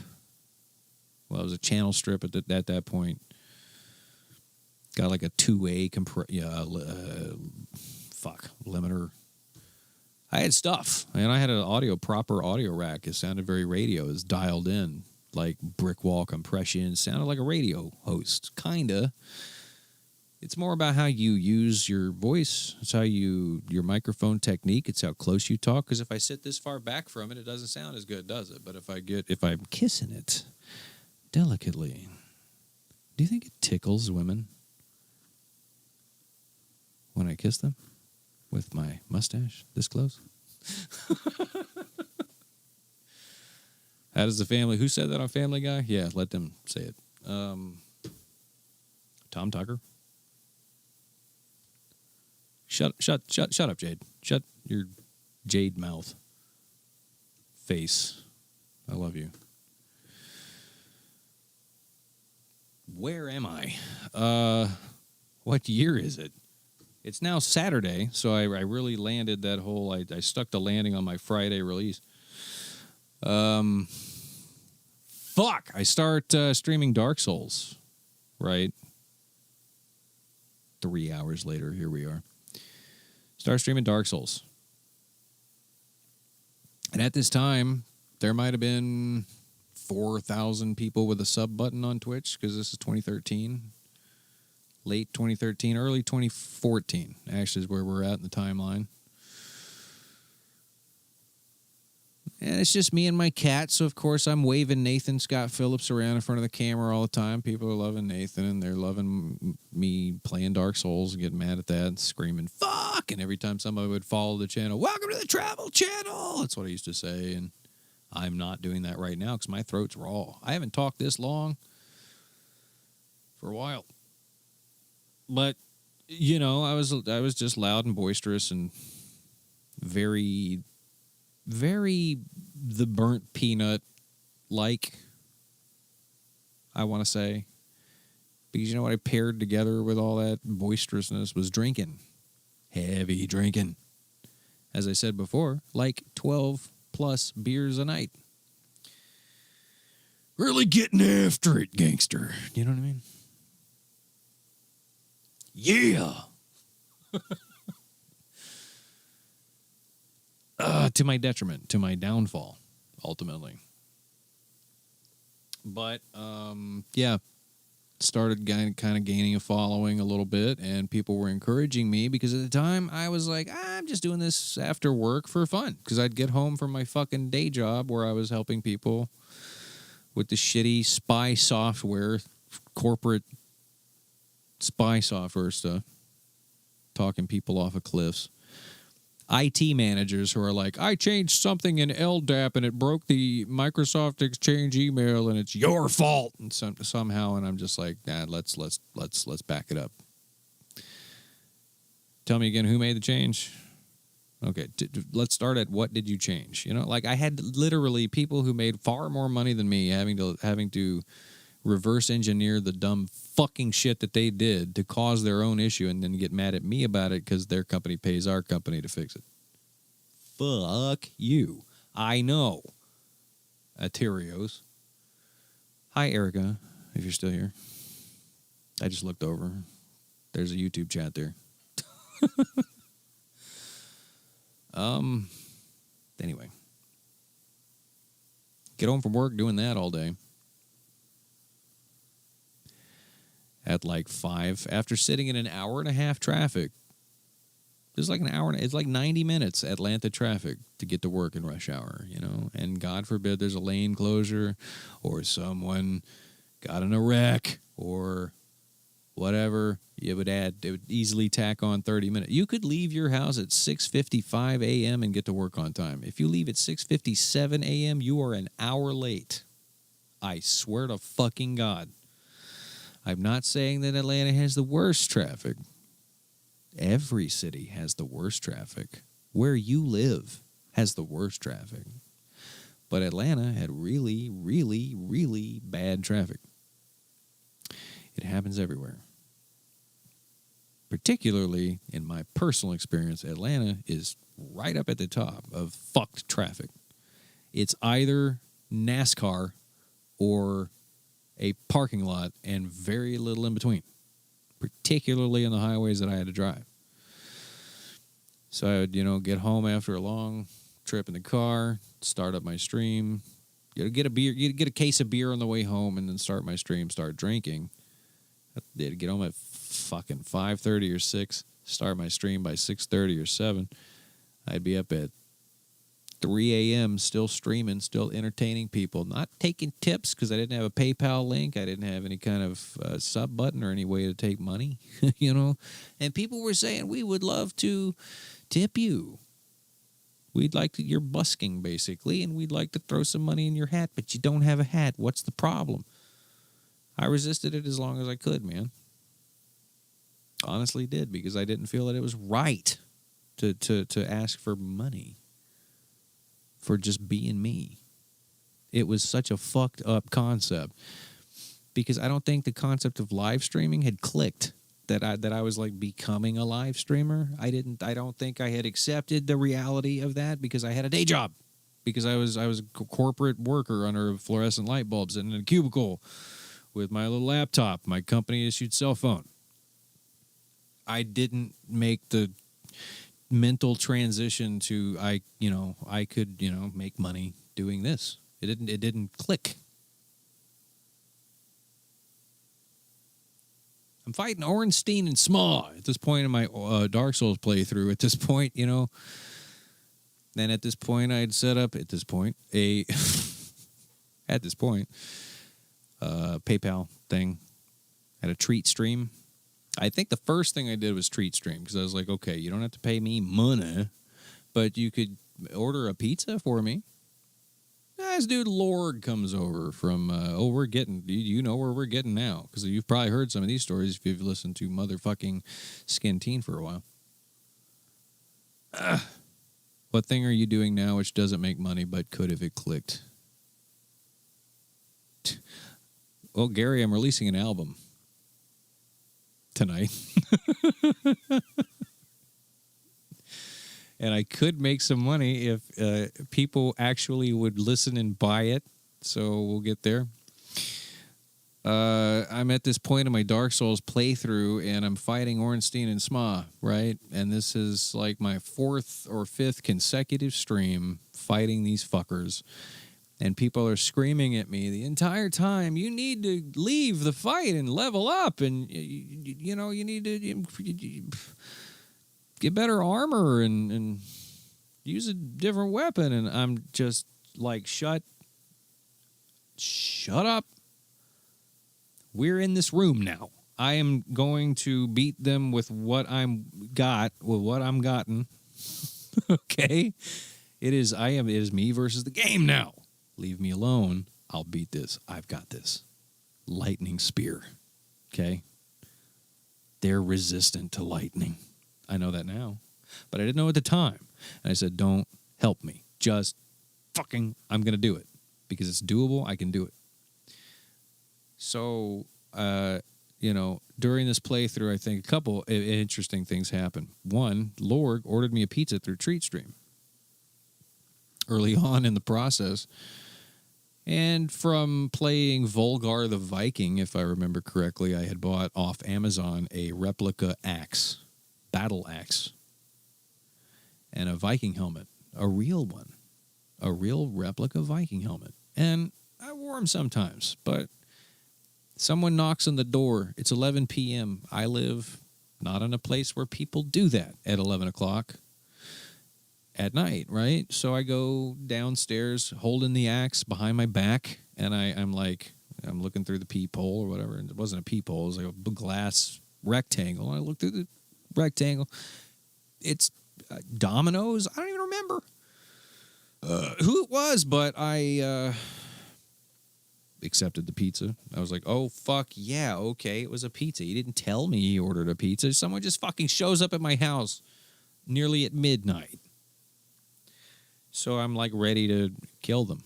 Well, it was a channel strip at that point. Got like a 2A limiter. I had stuff, and I had an proper audio rack. It sounded very radio. It was dialed in, like brick wall compression. Sounded like a radio host, kinda. It's more about how you use your voice. It's how your microphone technique. It's how close you talk. Because if I sit this far back from it, it doesn't sound as good, does it? But if I'm kissing it delicately, do you think it tickles women when I kiss them with my mustache this close? How does the family? Who said that on Family Guy? Yeah, let them say it. Tom Tucker. Shut up, Jade. Shut your jade mouth. Face. I love you. Where am I? What year is it? It's now Saturday, so I really landed that whole... I stuck the landing on my Friday release. Fuck! I start streaming Dark Souls, right? 3 hours later, here we are. Start streaming Dark Souls. And at this time, there might have been 4,000 people with a sub button on Twitch, because this is 2013. Late 2013, early 2014, actually, is where we're at in the timeline. And it's just me and my cat, so of course I'm waving Nathan Scott Phillips around in front of the camera all the time. People are loving Nathan, and they're loving me playing Dark Souls and getting mad at that and screaming, fuck! And every time somebody would follow the channel, welcome to the Travel Channel! That's what I used to say, and I'm not doing that right now because my throat's raw. I haven't talked this long for a while. But, I was just loud and boisterous and very, very the burnt peanut-like, I want to say. Because what I paired together with all that boisterousness was drinking. Heavy drinking. As I said before, like 12-plus beers a night. Really getting after it, gangster. You know what I mean? Yeah. To my detriment, to my downfall, ultimately. But, yeah, started kind of gaining a following a little bit, and people were encouraging me because at the time I was like, I'm just doing this after work for fun because I'd get home from my fucking day job where I was helping people with the shitty spy software, corporate spy software stuff, talking people off of cliffs. IT managers who are like, I changed something in LDAP and it broke the Microsoft Exchange email and it's your fault. And somehow, and I'm just like, nah, let's back it up. Tell me again, who made the change? Okay, let's start at what did you change? You know, like I had literally people who made far more money than me having to reverse engineer the dumb fucking shit that they did to cause their own issue and then get mad at me about it because their company pays our company to fix it. Fuck you. I know. Aterios. Hi, Erica, if you're still here. I just looked over. There's a YouTube chat there. Anyway. Get home from work doing that all day. At like 5, after sitting in an hour and a half traffic. It's like an hour, it's like 90 minutes Atlanta traffic to get to work in rush hour, you know? And God forbid there's a lane closure or someone got in a wreck or whatever. It would easily tack on 30 minutes. You could leave your house at 6:55 a.m. and get to work on time. If you leave at 6:57 a.m., you are an hour late. I swear to fucking God. I'm not saying that Atlanta has the worst traffic. Every city has the worst traffic. Where you live has the worst traffic. But Atlanta had really, really, really bad traffic. It happens everywhere. Particularly, in my personal experience, Atlanta is right up at the top of fucked traffic. It's either NASCAR or a parking lot and very little in between, particularly on the highways that I had to drive. So I would, get home after a long trip in the car, start up my stream, get a beer, get a case of beer on the way home, and then start my stream, start drinking. I'd get home at fucking 5:30 or 6, start my stream by 6:30 or 7. I'd be up at 3 a.m. still streaming, still entertaining people, not taking tips because I didn't have a PayPal link. I didn't have any kind of sub button or any way to take money, And people were saying, we would love to tip you. We'd like to, you're busking basically, and we'd like to throw some money in your hat, but you don't have a hat. What's the problem? I resisted it as long as I could, man. Honestly did, because I didn't feel that it was right to ask for money for just being me. It was such a fucked up concept because I don't think the concept of live streaming had clicked that I was like becoming a live streamer. I don't think I had accepted the reality of that because I had a day job, because I was a corporate worker under fluorescent light bulbs in a cubicle with my little laptop, my company issued cell phone. I didn't make the mental transition to I could make money doing this. It didn't click. I'm fighting Ornstein and Smaw at this point in my Dark Souls playthrough. At this point, then at this point I'd set up PayPal thing. Had a treat stream. I think the first thing I did was treat stream because I was like, okay, you don't have to pay me money, but you could order a pizza for me. This dude Lord comes over from, we're getting, you know where we're getting now, because you've probably heard some of these stories if you've listened to motherfucking Skin Teen for a while. What thing are you doing now which doesn't make money but could if it clicked? Well, Gary, I'm releasing an album tonight. And I could make some money if people actually would listen and buy it. So we'll get there. I'm at this point in my Dark Souls playthrough, and I'm fighting Ornstein and Sma, right? And this is like my 4th or 5th consecutive stream fighting these fuckers. And people are screaming at me the entire time, you need to leave the fight and level up. And, you know, you need to get better armor and use a different weapon. And I'm just like, shut up. We're in this room now. I am going to beat them with what I'm gotten. Okay? It is me versus the game now. Leave me alone. I'll beat this. I've got this. Lightning spear. Okay? They're resistant to lightning. I know that now. But I didn't know at the time. And I said, don't help me. Just fucking, I'm going to do it. Because it's doable. I can do it. So, you know, during this playthrough, I think a couple interesting things happened. One, Lorg ordered me a pizza through TreatStream early on in the process. And from playing Volgar the Viking, if I remember correctly, I had bought off Amazon a replica axe, battle axe, and a Viking helmet, a real one, a real replica Viking helmet. And I wore them sometimes, but someone knocks on the door. It's 11 p.m. I live not in a place where people do that at 11 o'clock at night, right? So I go downstairs holding the axe behind my back, and I'm looking through the peephole or whatever. And it wasn't a peephole. It was like a glass rectangle. And I look through the rectangle. It's Domino's. I don't even remember who it was, but I accepted the pizza. I was like, oh, fuck yeah, okay, it was a pizza. He didn't tell me he ordered a pizza. Someone just fucking shows up at my house nearly at midnight. So I'm like ready to kill them.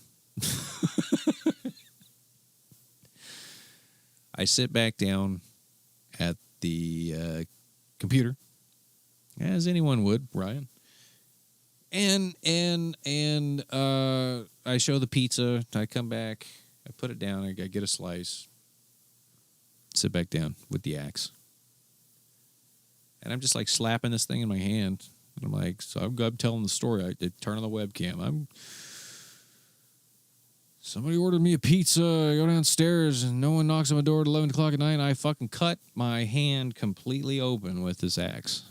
I sit back down at the computer, as anyone would, Ryan. And I show the pizza. I come back. I put it down. I get a slice. Sit back down with the axe. And I'm just like slapping this thing in my hand. And I'm like, so I'm telling the story. I turn on the webcam. Somebody ordered me a pizza. I go downstairs and no one knocks on my door at 11 o'clock at night. And I fucking cut my hand completely open with this axe.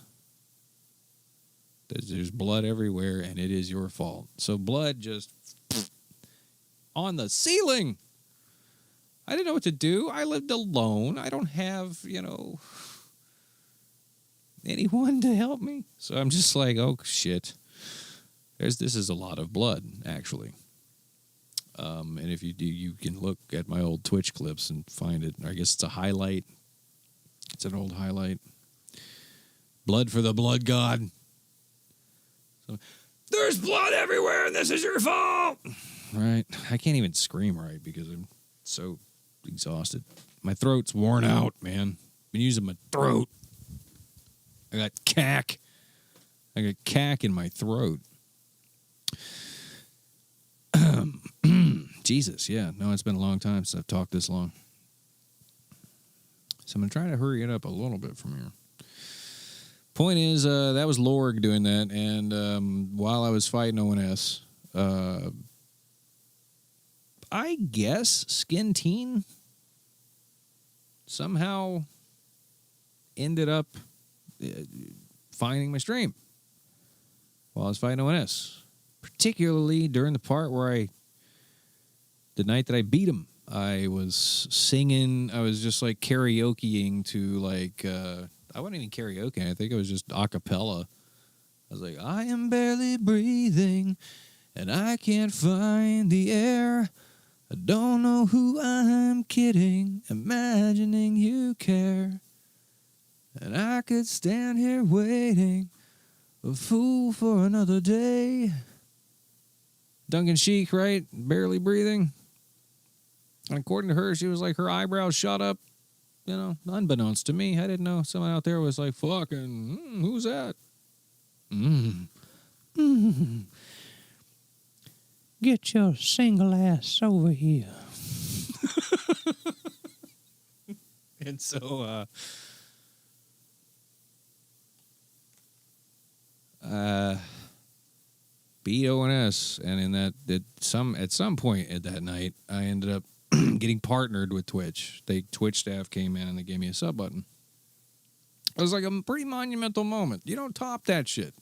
There's blood everywhere and it is your fault. So blood just on the ceiling. I didn't know what to do. I lived alone. I don't have, anyone to help me. So I'm just like, oh, shit. This is a lot of blood, actually. And if you do, you can look at my old Twitch clips and find it. I guess it's a highlight. It's an old highlight. Blood for the blood god. So, there's blood everywhere and this is your fault. Right. I can't even scream right because I'm so exhausted. My throat's worn out, man. Been using my throat. I got cack. In my throat. Jesus, yeah. No, it's been a long time since I've talked this long. So I'm going to try to hurry it up a little bit from here. Point is, that was Lorg doing that, and while I was fighting ONS, I guess Skin Teen somehow ended up finding my stream while I was fighting ONS, particularly during the part where the night that I beat him, I was singing, I was just like karaokeing to like, I wasn't even karaoke, I think it was just a cappella. I was like, I am barely breathing and I can't find the air. I don't know who I'm kidding, imagining you care. And I could stand here waiting, a fool for another day. Duncan Sheik, right? Barely breathing. And according to her, she was like, her eyebrows shot up, unbeknownst to me. I didn't know. Someone out there was like, fucking, who's that? Get your single ass over here. And so, beat ONS, and in that at some point at that night, I ended up getting partnered with Twitch. Twitch staff came in and they gave me a sub button. It was like a pretty monumental moment. You don't top that shit.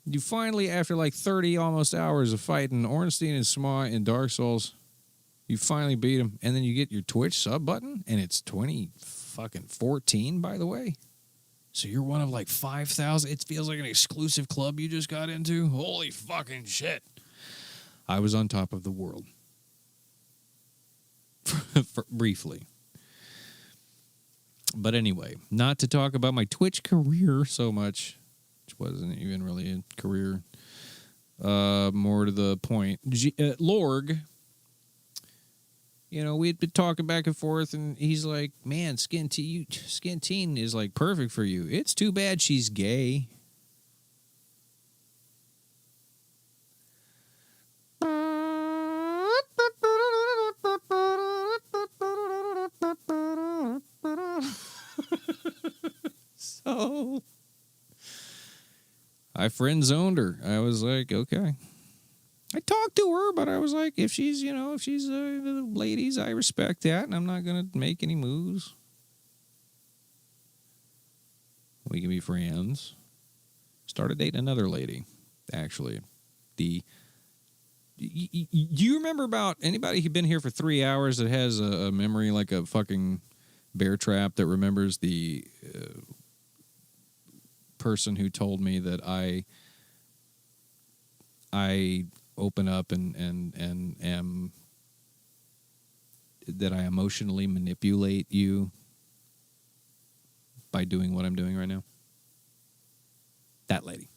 You finally, after like 30 almost hours of fighting Ornstein and Sma in Dark Souls, you finally beat him, and then you get your Twitch sub button, and it's 2014, by the way. So you're one of like 5,000. It feels like an exclusive club you just got into. Holy fucking shit. I was on top of the world. Briefly. But anyway, not to talk about my Twitch career so much, which wasn't even really a career. More to the point. Lorg, you know, we'd been talking back and forth, and he's like, man, Skin Teen is like perfect for you. It's too bad she's gay. So I friend zoned her. I was like, okay. I talked to her, but I was like, if she's ladies, I respect that, and I'm not going to make any moves. We can be friends. Started dating another lady, actually. Do you remember about anybody who's been here for 3 hours that has a memory like a fucking bear trap that remembers the person who told me that I open up and am that I emotionally manipulate you by doing what I'm doing right now? That lady.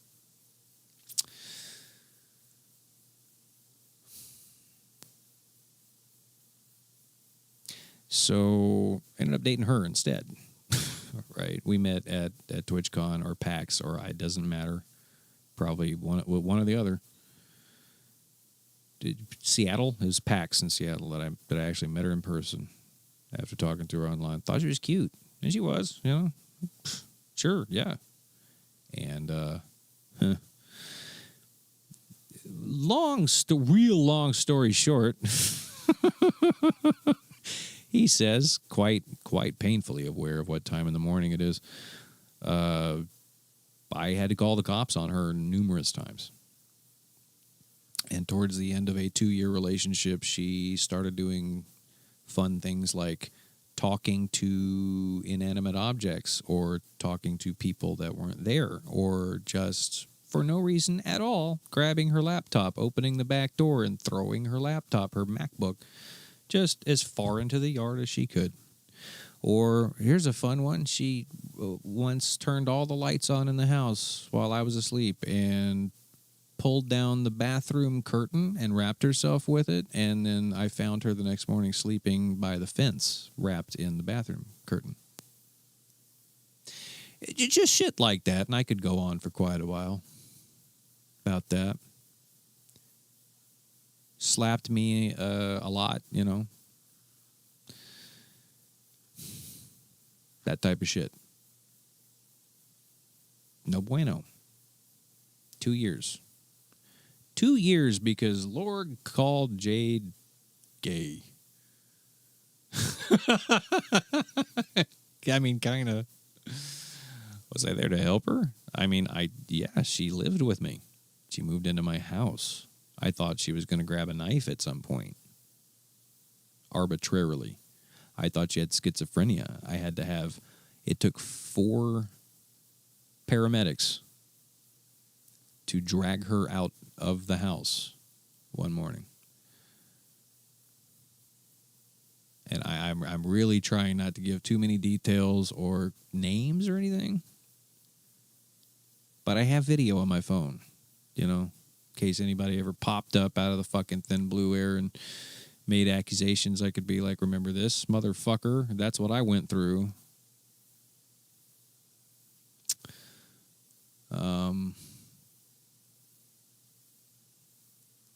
So ended up dating her instead. Right? We met at TwitchCon or PAX or it doesn't matter. Probably one or the other. Seattle? It was PAX in Seattle that I actually met her in person after talking to her online. Thought she was cute. And she was, you know. Sure, yeah. And real long story short, he says, quite painfully aware of what time in the morning it is, I had to call the cops on her numerous times. And towards the end of a 2-year relationship, she started doing fun things like talking to inanimate objects or talking to people that weren't there, or just for no reason at all, grabbing her laptop, opening the back door and throwing her laptop, her MacBook, just as far into the yard as she could. Or here's a fun one. She once turned all the lights on in the house while I was asleep and pulled down the bathroom curtain and wrapped herself with it. And then I found her the next morning sleeping by the fence, wrapped in the bathroom curtain. It's just shit like that. And I could go on for quite a while about that. Slapped me a lot, you know. That type of shit. No bueno. 2 years. 2 years because Lord called Jade gay. I mean, kind of. Was I there to help her? I mean, she lived with me. She moved into my house. I thought she was going to grab a knife at some point. Arbitrarily. I thought she had schizophrenia. It took 4 paramedics to drag her out of the house one morning. And I'm really trying not to give too many details or names or anything. But I have video on my phone, you know, in case anybody ever popped up out of the fucking thin blue air and made accusations. I could be like, remember this, motherfucker? That's what I went through.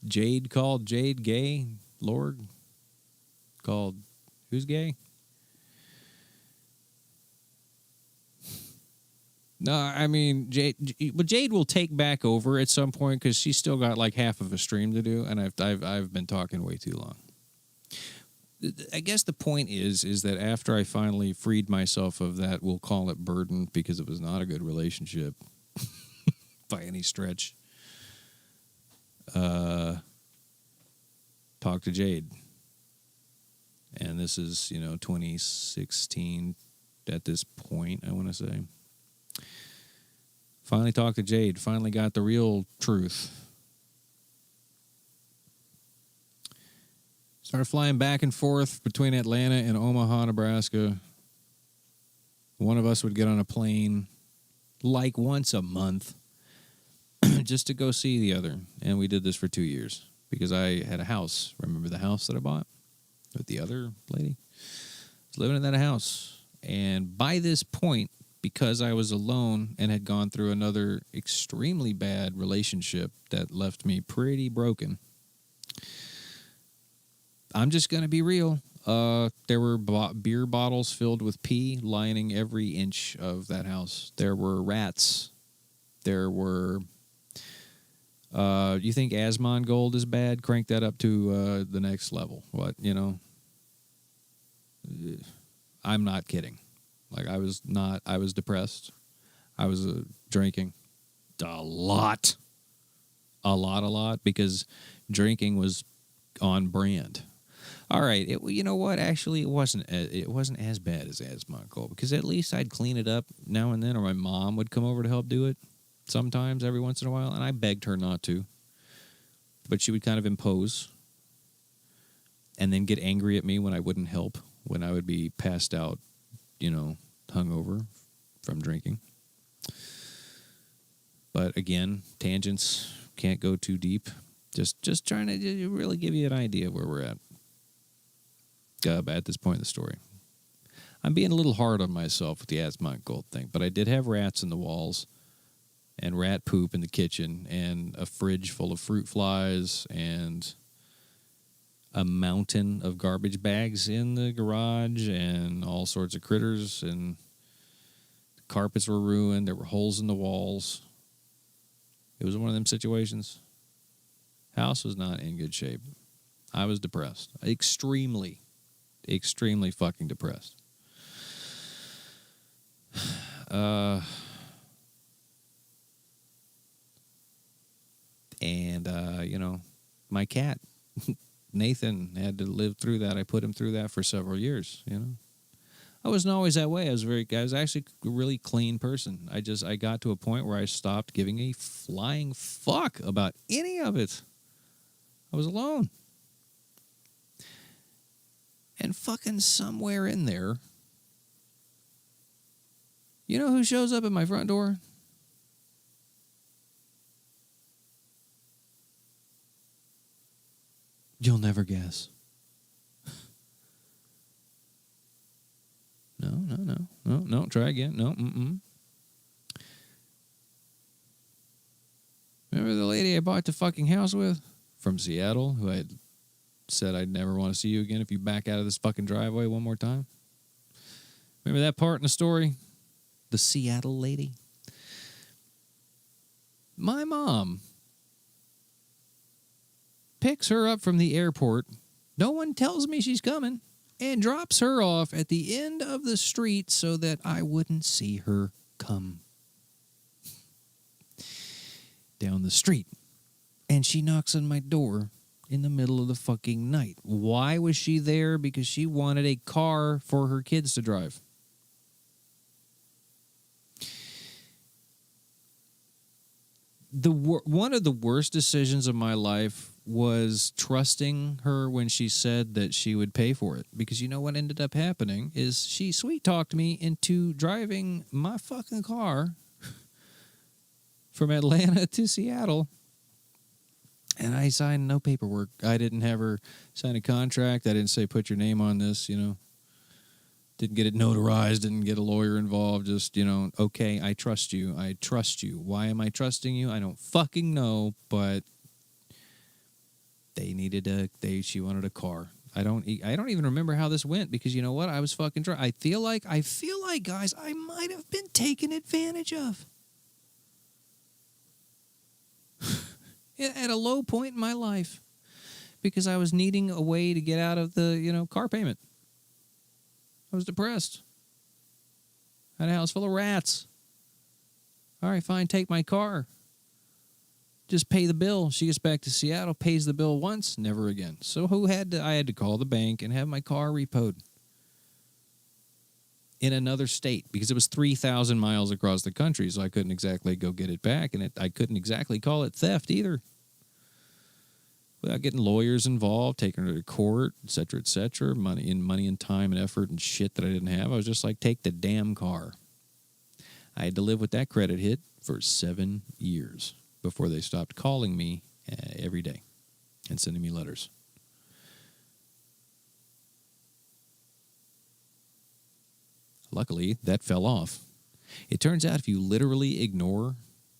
Jade called Jade gay. Lord called who's gay? No, I mean Jade will take back over at some point because she's still got like half of a stream to do, and I've been talking way too long. I guess the point is that after I finally freed myself of that, we'll call it burden because it was not a good relationship by any stretch. Talk to Jade, and this is 2016 at this point. I want to say. Finally talked to Jade. Finally got the real truth. Started flying back and forth between Atlanta and Omaha, Nebraska. One of us would get on a plane like once a month just to go see the other. And we did this for 2 years because I had a house. Remember the house that I bought with the other lady? I was living in that house. And by this point, because I was alone and had gone through another extremely bad relationship that left me pretty broken, I'm just going to be real. There were beer bottles filled with pee lining every inch of that house. There were rats. There were... you think Asmon Gold is bad? Crank that up to the next level. What, I'm not kidding. Like, I was depressed. I was drinking a lot, because drinking was on brand. All right, you know what? Actually, it wasn't as bad as Asmon Gold because at least I'd clean it up now and then, or my mom would come over to help do it sometimes, every once in a while, and I begged her not to. But she would kind of impose and then get angry at me when I wouldn't help, when I would be passed out, hungover from drinking. But again, tangents, can't go too deep. Just trying to really give you an idea of where we're at. At this point in the story. I'm being a little hard on myself with the Asmont Gold thing, but I did have rats in the walls and rat poop in the kitchen and a fridge full of fruit flies and a mountain of garbage bags in the garage and all sorts of critters, and the carpets were ruined. There were holes in the walls. It was one of them situations. House was not in good shape. I was depressed. Extremely fucking depressed. My cat, Nathan, had to live through that. I put him through that for several years, I wasn't always that way. I was actually a really clean person. I got to a point where I stopped giving a flying fuck about any of it. I was alone. And fucking somewhere in there, you know who shows up at my front door? You'll never guess. No, try again. No, Remember the lady I bought the fucking house with? From Seattle, who I had said I'd never want to see you again if you back out of this fucking driveway one more time? Remember that part in the story? The Seattle lady? My mom picks her up from the airport. No one tells me she's coming, and drops her off at the end of the street so that I wouldn't see her come down the street. And she knocks on my door in the middle of the fucking night. Why was she there? Because she wanted a car for her kids to drive. One of the worst decisions of my life was trusting her when she said that she would pay for it. Because you know what ended up happening is she sweet-talked me into driving my fucking car from Atlanta to Seattle. And I signed no paperwork. I didn't have her sign a contract. I didn't say, put your name on this, Didn't get it notarized, didn't get a lawyer involved. Just, okay, I trust you. I trust you. Why am I trusting you? I don't fucking know, but she wanted a car I don't even remember how this went because you know what? I was fucking drunk. I feel like, guys, I might have been taken advantage of. At a low point in my life because I was needing a way to get out of the, car payment. I was depressed. I had a house full of rats. All right, fine, take my car. Just pay the bill. She gets back to Seattle, pays the bill once, never again. So I had to call the bank and have my car repoed in another state because it was 3,000 miles across the country, so I couldn't exactly go get it back, and I couldn't exactly call it theft either. Without getting lawyers involved, taking her to court, et cetera, money and time and effort and shit that I didn't have. I was just like, take the damn car. I had to live with that credit hit for 7 years before they stopped calling me every day and sending me letters. Luckily, that fell off. It turns out if you literally ignore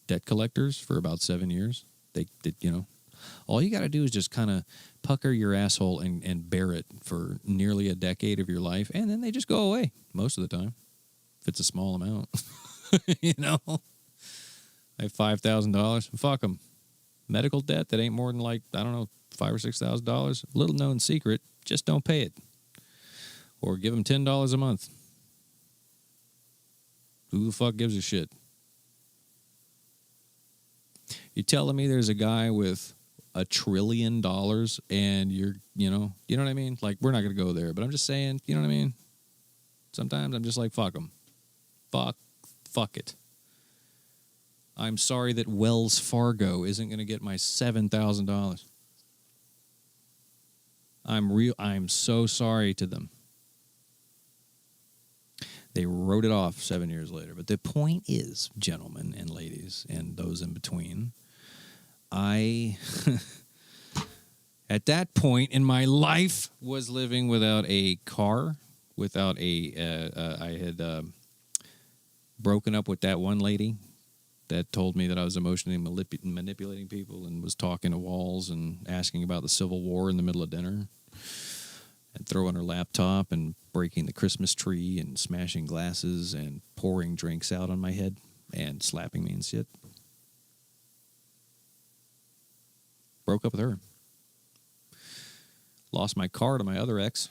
debt collectors for about 7 years, they all you got to do is just kind of pucker your asshole and bear it for nearly a decade of your life, and then they just go away most of the time, if it's a small amount. I have $5,000. Fuck them. Medical debt that ain't more than $5,000 or $6,000. Little known secret, just don't pay it. Or give them $10 a month. Who the fuck gives a shit? You're telling me there's a guy with $1 trillion and you know what I mean? Like, we're not going to go there, but I'm just saying, you know what I mean? Sometimes I'm just like, fuck them. Fuck it. I'm sorry that Wells Fargo isn't going to get my $7,000. I'm so sorry to them. They wrote it off 7 years later. But the point is, gentlemen and ladies and those in between, I, at that point in my life, was living without a car, without I had broken up with that one lady that told me that I was emotionally manipulating people and was talking to walls and asking about the Civil War in the middle of dinner and throwing her laptop and breaking the Christmas tree and smashing glasses and pouring drinks out on my head and slapping me and shit. Broke up with her. Lost my car to my other ex.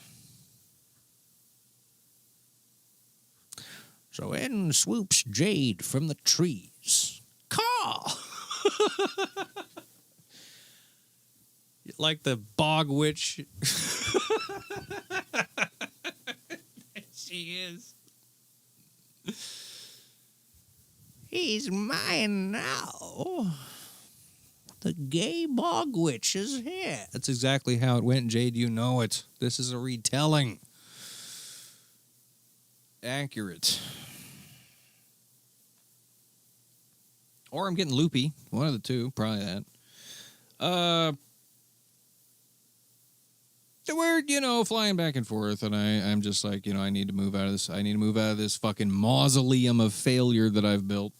So in swoops Jade from the trees. Caw! Like the bog witch. She is. He's mine now. The gay bog witch is here. That's exactly how it went, Jade. You know it. This is a retelling. Accurate. Or I'm getting loopy. One of the two. Probably that. We're, flying back and forth, and I'm just like, I need to move out of this. I need to move out of this fucking mausoleum of failure that I've built.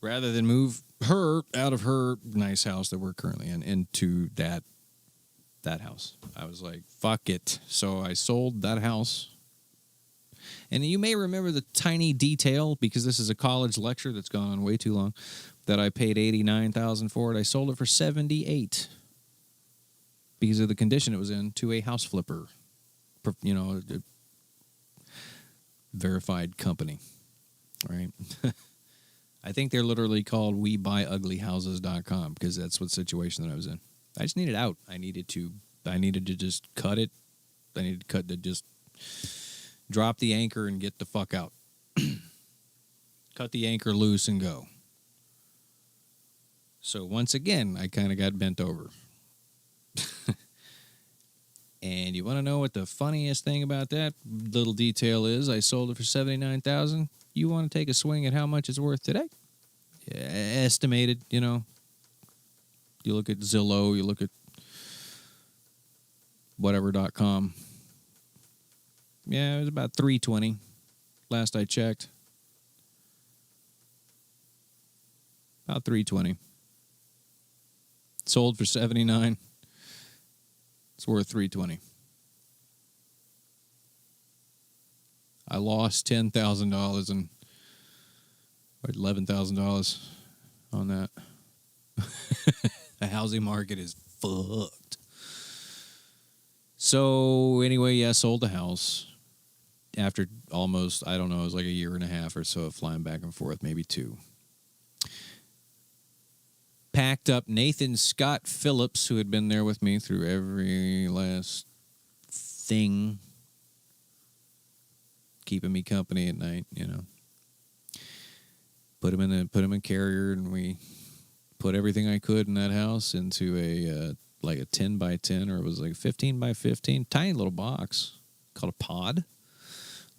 Rather than move her out of her nice house that we're currently in into that house. I was like, fuck it. So I sold that house. And you may remember the tiny detail, because this is a college lecture that's gone on way too long, that I paid $89,000 for it. I sold it for $78,000 because of the condition it was in to a house flipper, a verified company, right? I think they're literally called WeBuyUglyHouses.com because that's what situation that I was in. I just needed out. I needed to just cut it. I needed to just drop the anchor and get the fuck out. Cut the anchor loose and go. So once again, I kind of got bent over. And you want to know what the funniest thing about that little detail is? I sold it for $79,000. You want to take a swing at how much it's worth today? Yeah, estimated, You look at Zillow, you look at whatever.com. Yeah, it was about $320 last I checked. About $320. Sold for $79,000. It's worth $320. I lost $10,000 and $11,000 on that. The housing market is fucked. So anyway, yeah, sold the house after almost, I don't know, it was like a year and a half or so of flying back and forth, maybe 2. Packed up Nathan Scott Phillips, who had been there with me through every last thing, keeping me company at night, you know. Put him in carrier, and we put everything I could in that house into a like a 10 by 10, or it was like 15 by 15, tiny little box called a pod.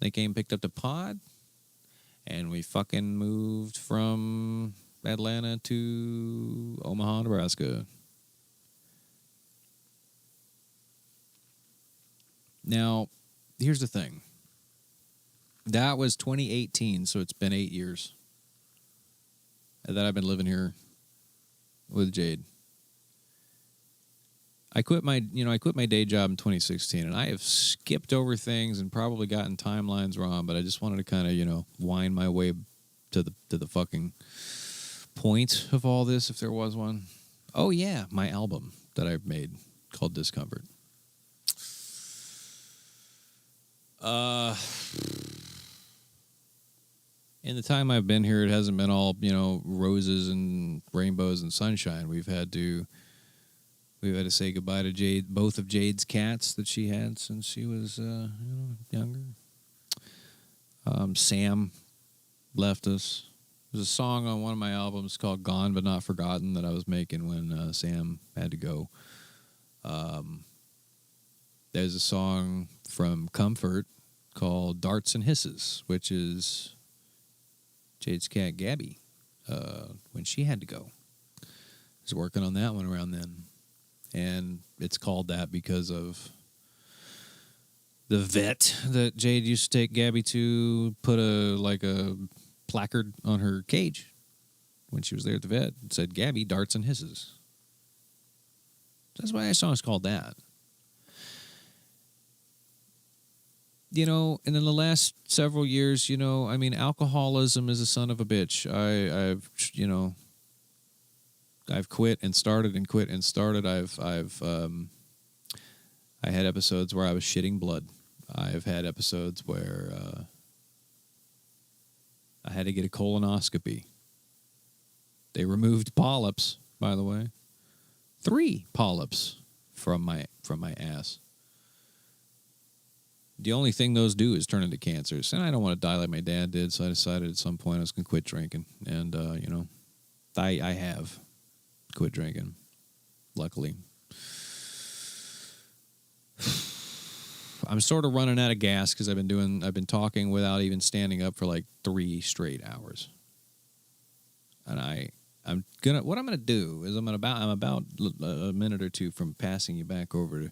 They came, picked up the pod, and we fucking moved from Atlanta to Omaha, Nebraska. Now, here's the thing. That was 2018, so it's been 8 years that I've been living here with Jade. I quit my day job in 2016, and I have skipped over things and probably gotten timelines wrong, but I just wanted to kind of, wind my way to the fucking point of all this, if there was one. Oh yeah, my album that I've made called Dyscomfort. In the time I've been here, it hasn't been all, roses and rainbows and sunshine. We've had to say goodbye to Jade, both of Jade's cats that she had since she was, younger. Sam left us. There's a song on one of my albums called Gone But Not Forgotten that I was making when Sam had to go. There's a song from Comfort called Darts and Hisses, which is Jade's cat Gabby when she had to go. I was working on that one around then. And it's called that because of the vet that Jade used to take Gabby to, put a placard on her cage when she was there at the vet. It said, Gabby, Darts and Hisses. That's why that song's called that. And in the last several years, alcoholism is a son of a bitch. I've quit and started and quit and started. I had episodes where I was shitting blood. I've had episodes where I had to get a colonoscopy. They removed polyps, by the way. 3 polyps from my ass. The only thing those do is turn into cancers. And I don't want to die like my dad did, so I decided at some point I was going to quit drinking. And, I have quit drinking, luckily. I'm sort of running out of gas because I've been talking without even standing up for like 3 straight hours. And what I'm gonna do is I'm about a minute or two from passing you back over to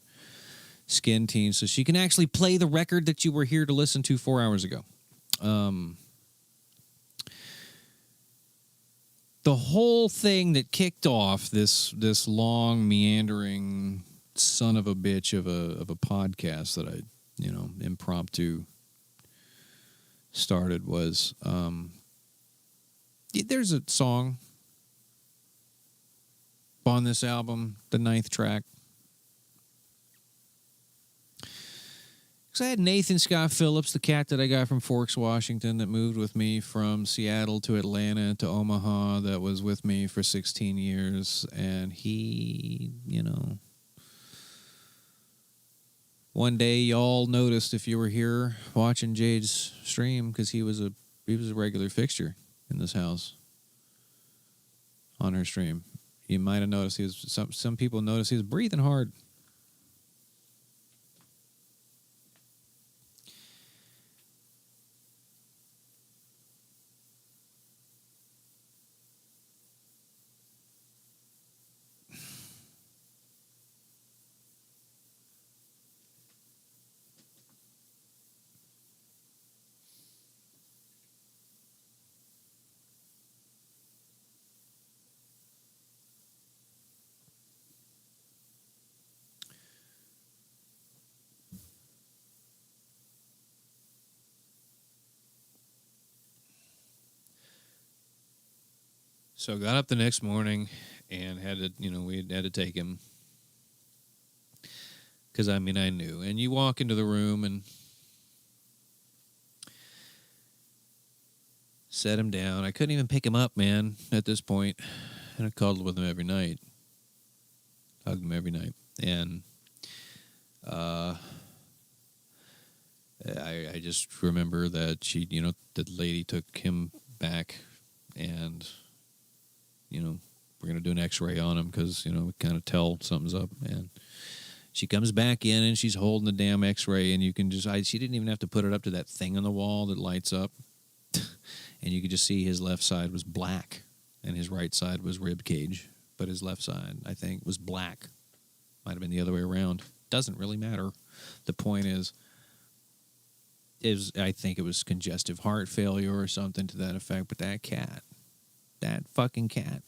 Skin Teen so she can actually play the record that you were here to listen to 4 hours ago. The whole thing that kicked off this long meandering son of a bitch of a podcast that I impromptu started was there's a song on this album, the 9th track. Because I had Nathan Scott Phillips, the cat that I got from Forks, Washington, that moved with me from Seattle to Atlanta to Omaha, that was with me for 16 years. And he, one day y'all noticed if you were here watching Jade's stream, because he was a regular fixture in this house on her stream. You might have noticed some people noticed he was breathing hard. So I got up the next morning and we had to take him. Because, I knew. And you walk into the room and set him down. I couldn't even pick him up, man, at this point. And I cuddled with him every night. Hugged him every night. And I just remember that the lady took him back and, we're going to do an x-ray on him because, we kind of tell something's up. And she comes back in and she's holding the damn x-ray and you can she didn't even have to put it up to that thing on the wall that lights up. And you could just see his left side was black and his right side was rib cage. But his left side, I think, was black. Might have been the other way around. Doesn't really matter. The point is I think it was congestive heart failure or something to that effect. But that fucking cat,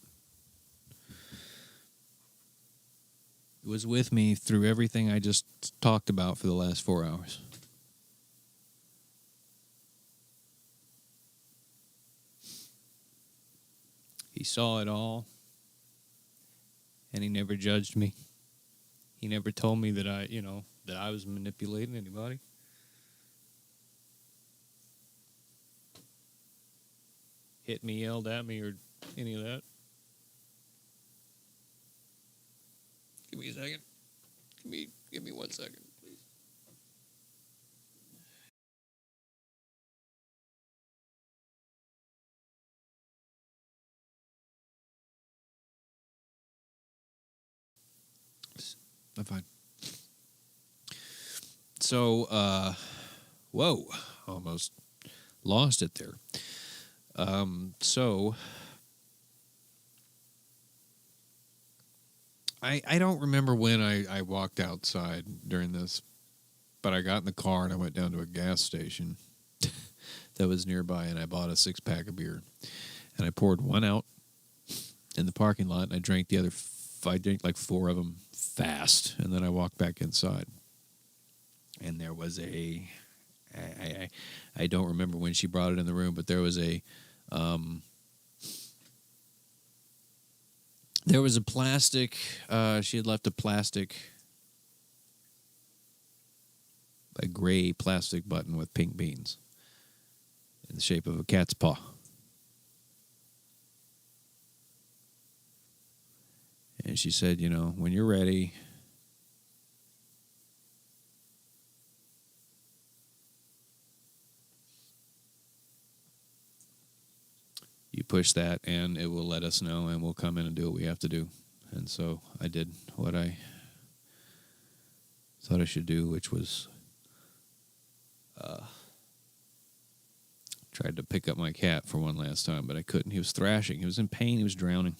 was with me through everything I just talked about for the last 4 hours. He saw it all, and he never judged me. He never told me that I was manipulating anybody. Hit me, yelled at me, or any of that. Give me a second. Give me 1 second, please. I'm fine. So, whoa, almost lost it there. So I don't remember when I walked outside during this, but I got in the car and I went down to a gas station that was nearby and I bought a 6-pack of beer. And I poured one out in the parking lot and I drank the other. I drank like 4 of them fast, and then I walked back inside. And there was I don't remember when she brought it in the room, but there was a plastic, she had left a gray plastic button with pink beans in the shape of a cat's paw. And she said, when you're ready, you push that and it will let us know and we'll come in and do what we have to do. And so I did what I thought I should do, which was tried to pick up my cat for one last time, but I couldn't. He was thrashing. He was in pain. He was drowning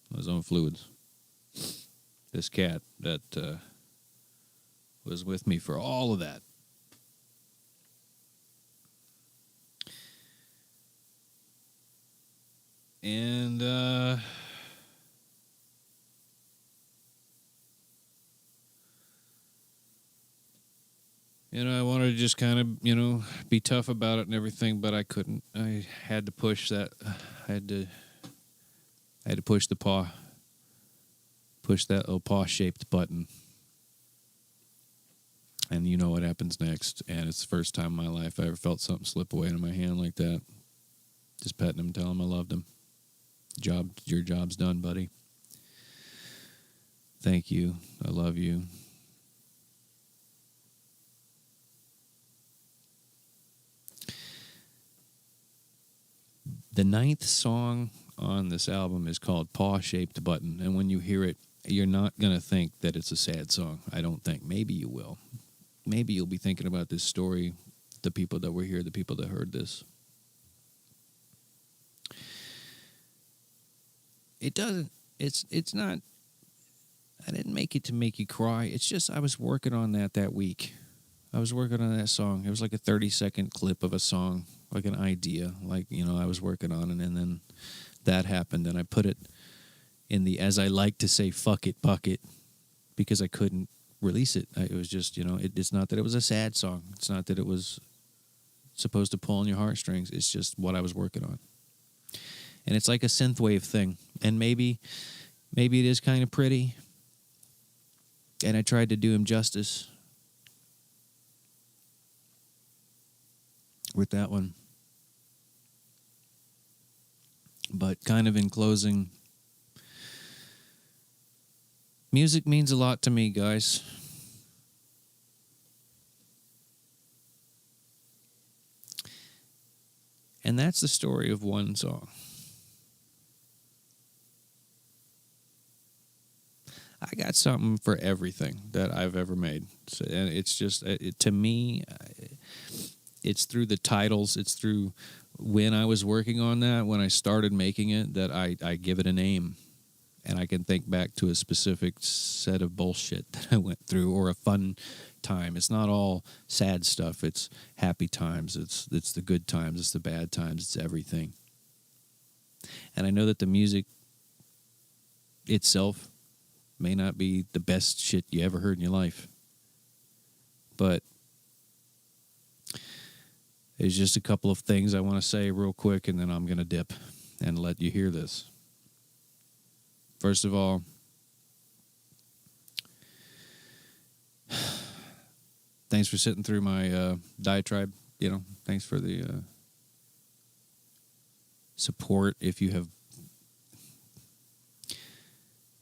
on his own fluids. This cat that was with me for all of that. And I wanted to just kind of, be tough about it and everything, but I couldn't. I had to push that. I had to push the paw. Push that little paw-shaped button. And you know what happens next. And it's the first time in my life I ever felt something slip away into my hand like that. Just petting him, telling him I loved him. Your job's done, buddy. Thank you. I love you. The 9th song on this album is called Paw-Shaped Button. And when you hear it, you're not going to think that it's a sad song. I don't think. Maybe you will. Maybe you'll be thinking about this story, the people that were here, the people that heard this. It doesn't, it's not, I didn't make it to make you cry. It's just I was working on that week. I was working on that song. It was like a 30-second clip of a song, like an idea, I was working on it. And then that happened, and I put it in the, as I like to say, fuck it bucket, because I couldn't release it. It was just, it's not that it was a sad song. It's not that it was supposed to pull on your heartstrings. It's just what I was working on. And it's like a synthwave thing. And maybe it is kind of pretty. And I tried to do him justice with that one. But kind of in closing, music means a lot to me, guys. And that's the story of one song. I got something for everything that I've ever made. So, and it's just, to me, it's through the titles, it's through when I was working on that, when I started making it, that I give it a name. And I can think back to a specific set of bullshit that I went through, or a fun time. It's not all sad stuff. It's happy times. It's the good times. It's the bad times. It's everything. And I know that the music itself may not be the best shit you ever heard in your life. But there's just a couple of things I want to say real quick, and then I'm going to dip and let you hear this. First of all, thanks for sitting through my diatribe. Thanks for the support. If you have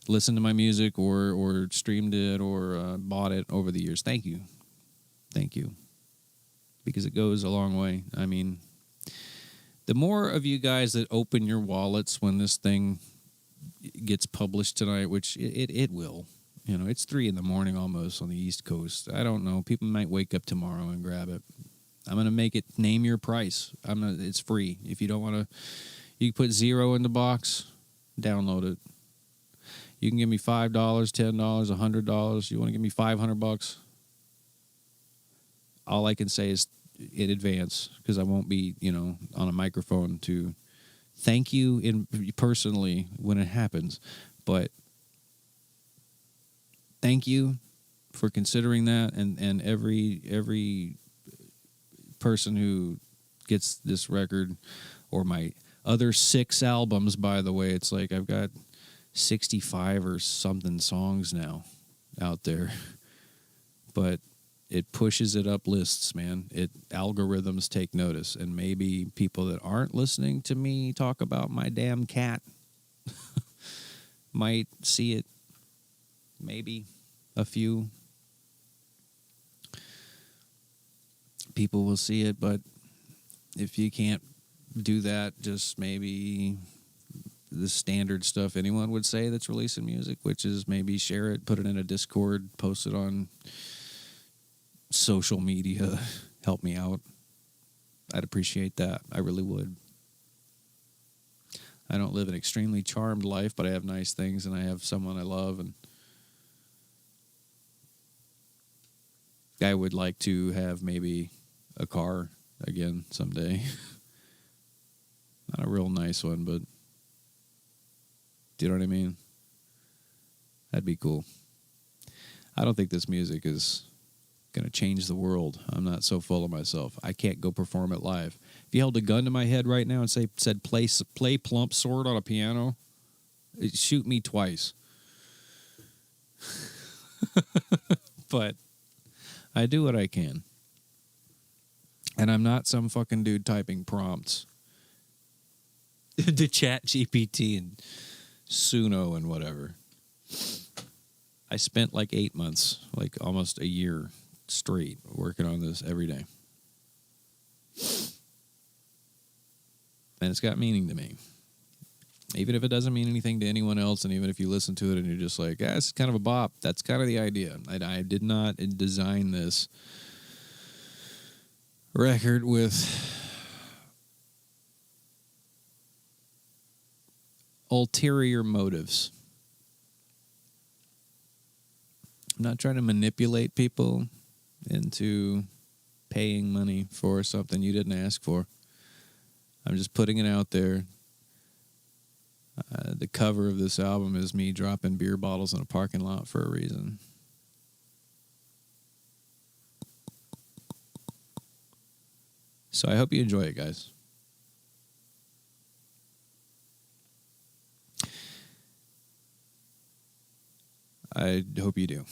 listened to my music or streamed it or bought it over the years, thank you. Thank you. Because it goes a long way. I mean, the more of you guys that open your wallets when this thing gets published tonight, which it will. It's 3 a.m. almost on the East Coast. I don't know. People might wake up tomorrow and grab it. I'm going to make it name your price. It's free. If you don't want to, you can put 0 in the box, download it. You can give me $5, $10, $100. You want to give me $500? All I can say is in advance, because I won't be, on a microphone to thank you personally when it happens. But thank you for considering that, and every person who gets this record, or my other 6 albums, by the way. It's like I've got 65 or something songs now out there. But it pushes it up lists, man. Algorithms take notice, and maybe people that aren't listening to me talk about my damn cat might see it. Maybe a few people will see it, but if you can't do that, just maybe the standard stuff anyone would say that's releasing music, which is maybe share it, put it in a Discord, post it on social media, help me out. I'd appreciate that. I really would. I don't live an extremely charmed life, but I have nice things, and I have someone I love, and I would like to have maybe a car again someday. Not a real nice one, but do you know what I mean? That'd be cool. I don't think this music is going to change the world. I'm not so full of myself. I can't go perform it live. If you held a gun to my head right now and said play Plump Sword on a piano, shoot me twice. But I do what I can. And I'm not some fucking dude typing prompts to Chat GPT and Suno and whatever. I spent like 8 months, like almost a year straight, working on this every day. And it's got meaning to me. Even if it doesn't mean anything to anyone else, and even if you listen to it and you're just like, it's kind of a bop, that's kind of the idea. I did not design this record with ulterior motives. I'm not trying to manipulate people into paying money for something you didn't ask for. I'm just putting it out there. The cover of this album is me dropping beer bottles in a parking lot for a reason. So I hope you enjoy it, guys. I hope you do.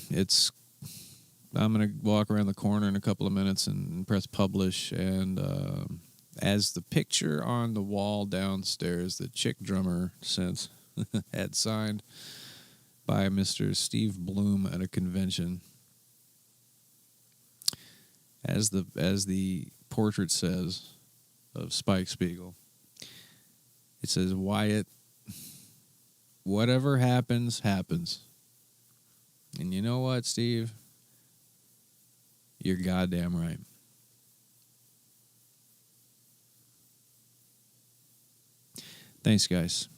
I'm going to walk around the corner in a couple of minutes and press publish. And as the picture on the wall downstairs, the chick drummer sent had signed by Mr. Steve Bloom at a convention. As the portrait says of Spike Spiegel, it says, Wyatt, whatever happens, happens. And you know what, Steve? You're goddamn right. Thanks, guys.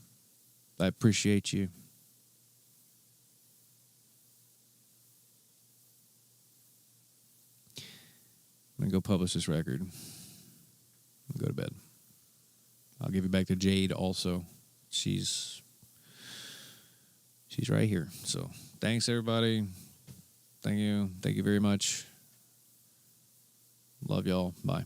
I appreciate you. I'm going to go publish this record and go to bed. I'll give it back to Jade also. She's right here. So thanks, everybody. Thank you. Thank you very much. Love y'all. Bye.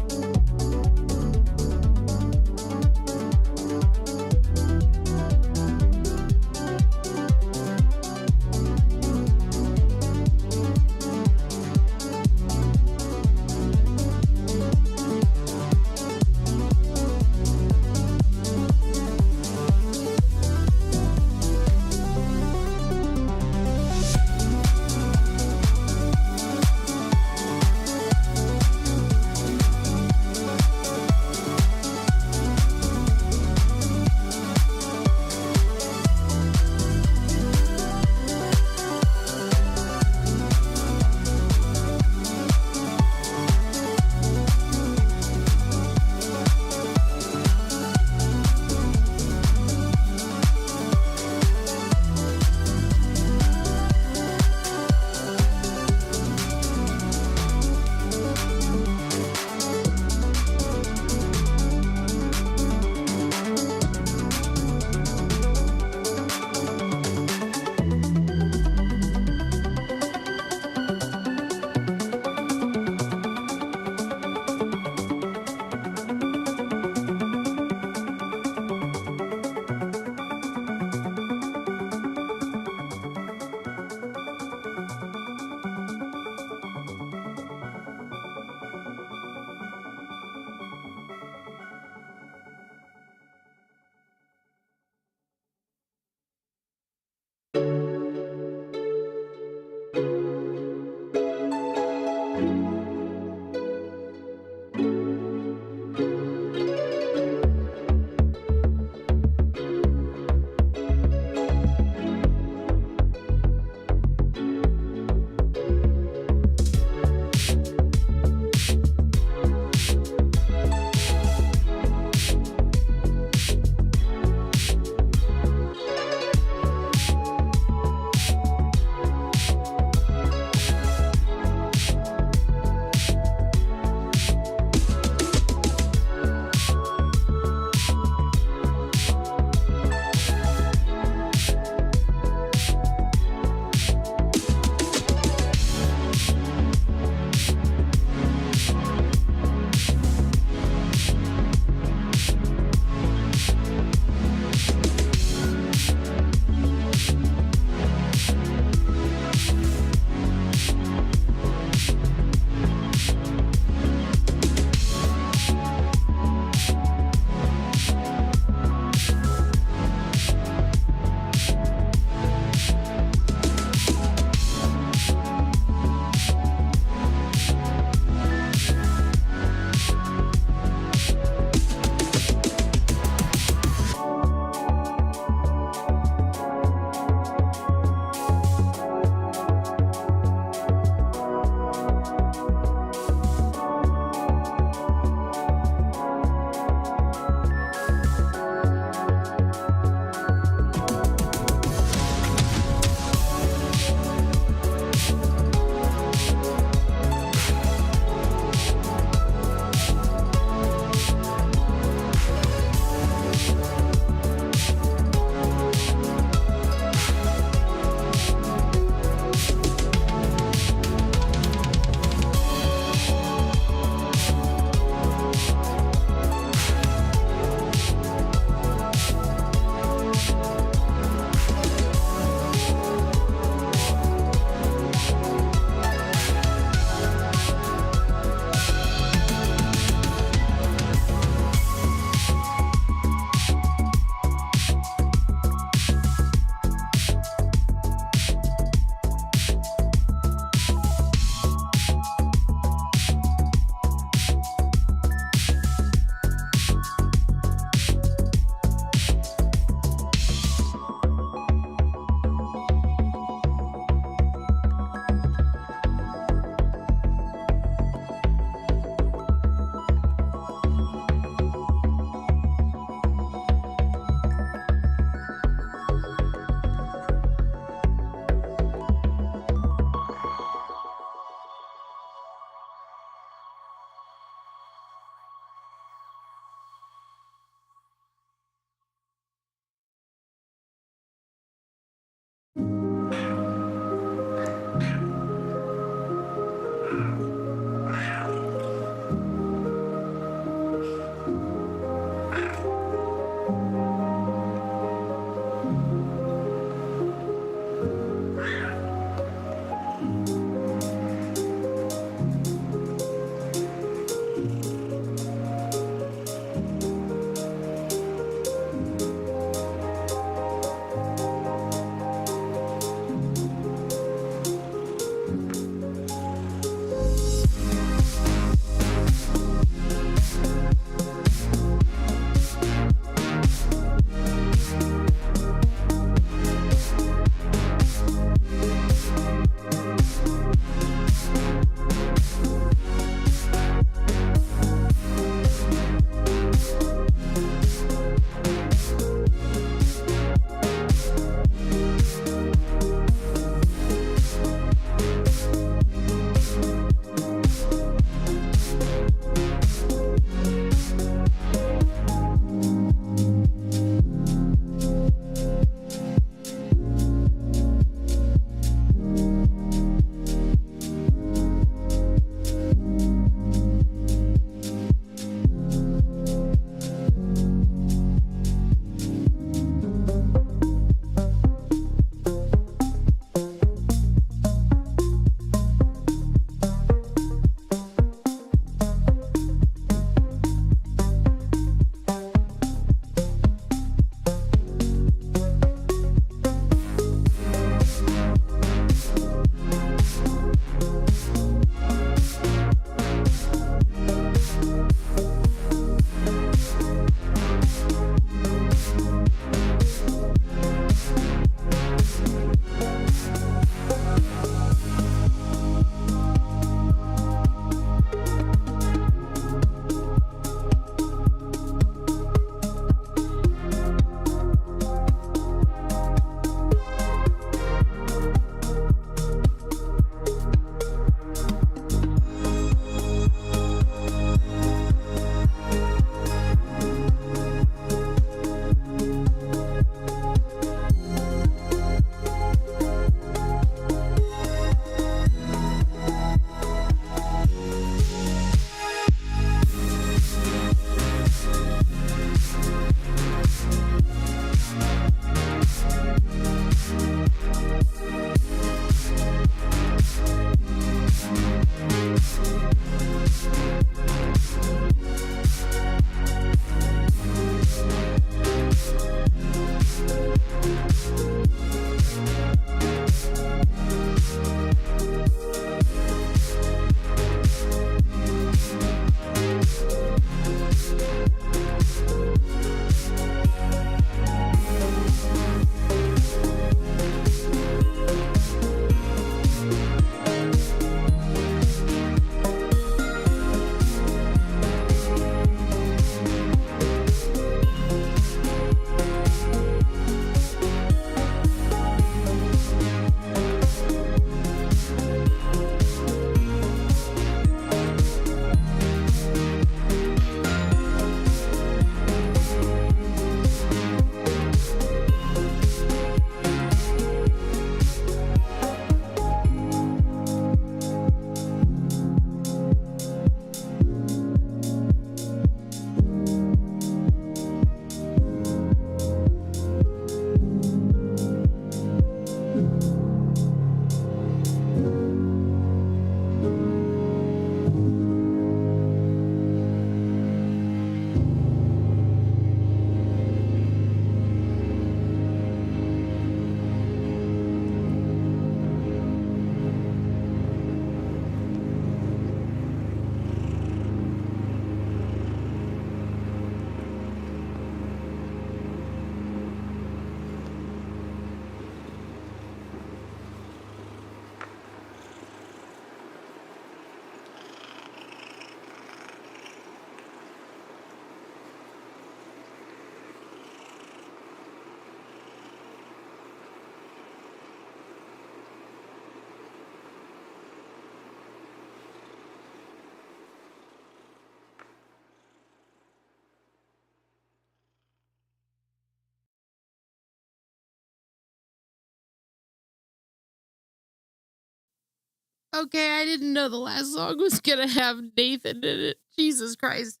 Okay, I didn't know the last song was gonna have Nathan in it. Jesus Christ.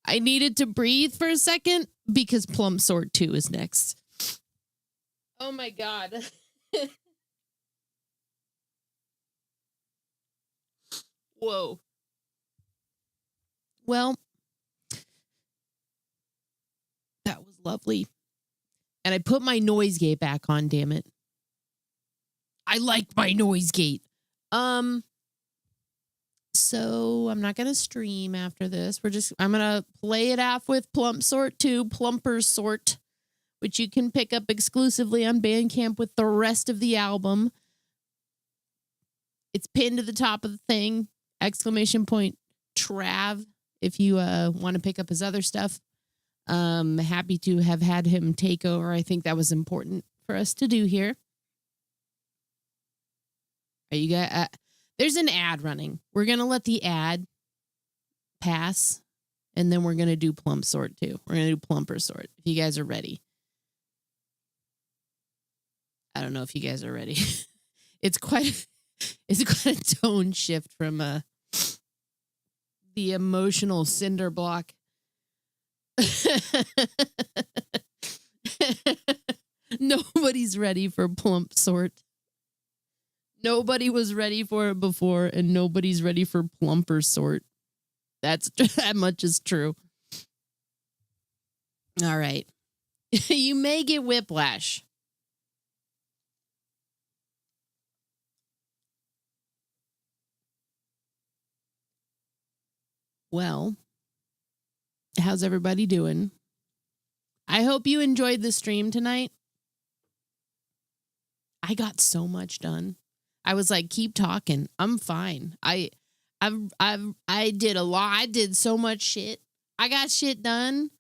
I needed to breathe for a second because Plum Sort 2 is next. Oh my God. Whoa. Well, that was lovely. And I put my noise gate back on, damn it. I like my noise gate. So I'm not going to stream after this. I'm going to play it off with Plump Sort 2, Plumper Sort, which you can pick up exclusively on Bandcamp with the rest of the album. It's pinned to the top of the thing, ! Trav, if you want to pick up his other stuff. Happy to have had him take over. I think that was important for us to do here. Are you guys? There's an ad running. We're going to let the ad pass, and then we're going to do Plump Sort too. We're going to do Plumper Sort, if you guys are ready. I don't know if you guys are ready. It's quite a tone shift from the emotional cinder block. Nobody's ready for Plump Sort. Nobody was ready for it before, and nobody's ready for Plumper Sort. That much is true. All right. You may get whiplash. Well, how's everybody doing? I hope you enjoyed the stream tonight. I got so much done. I was like, keep talking. I'm fine. I did a lot. I did so much shit. I got shit done.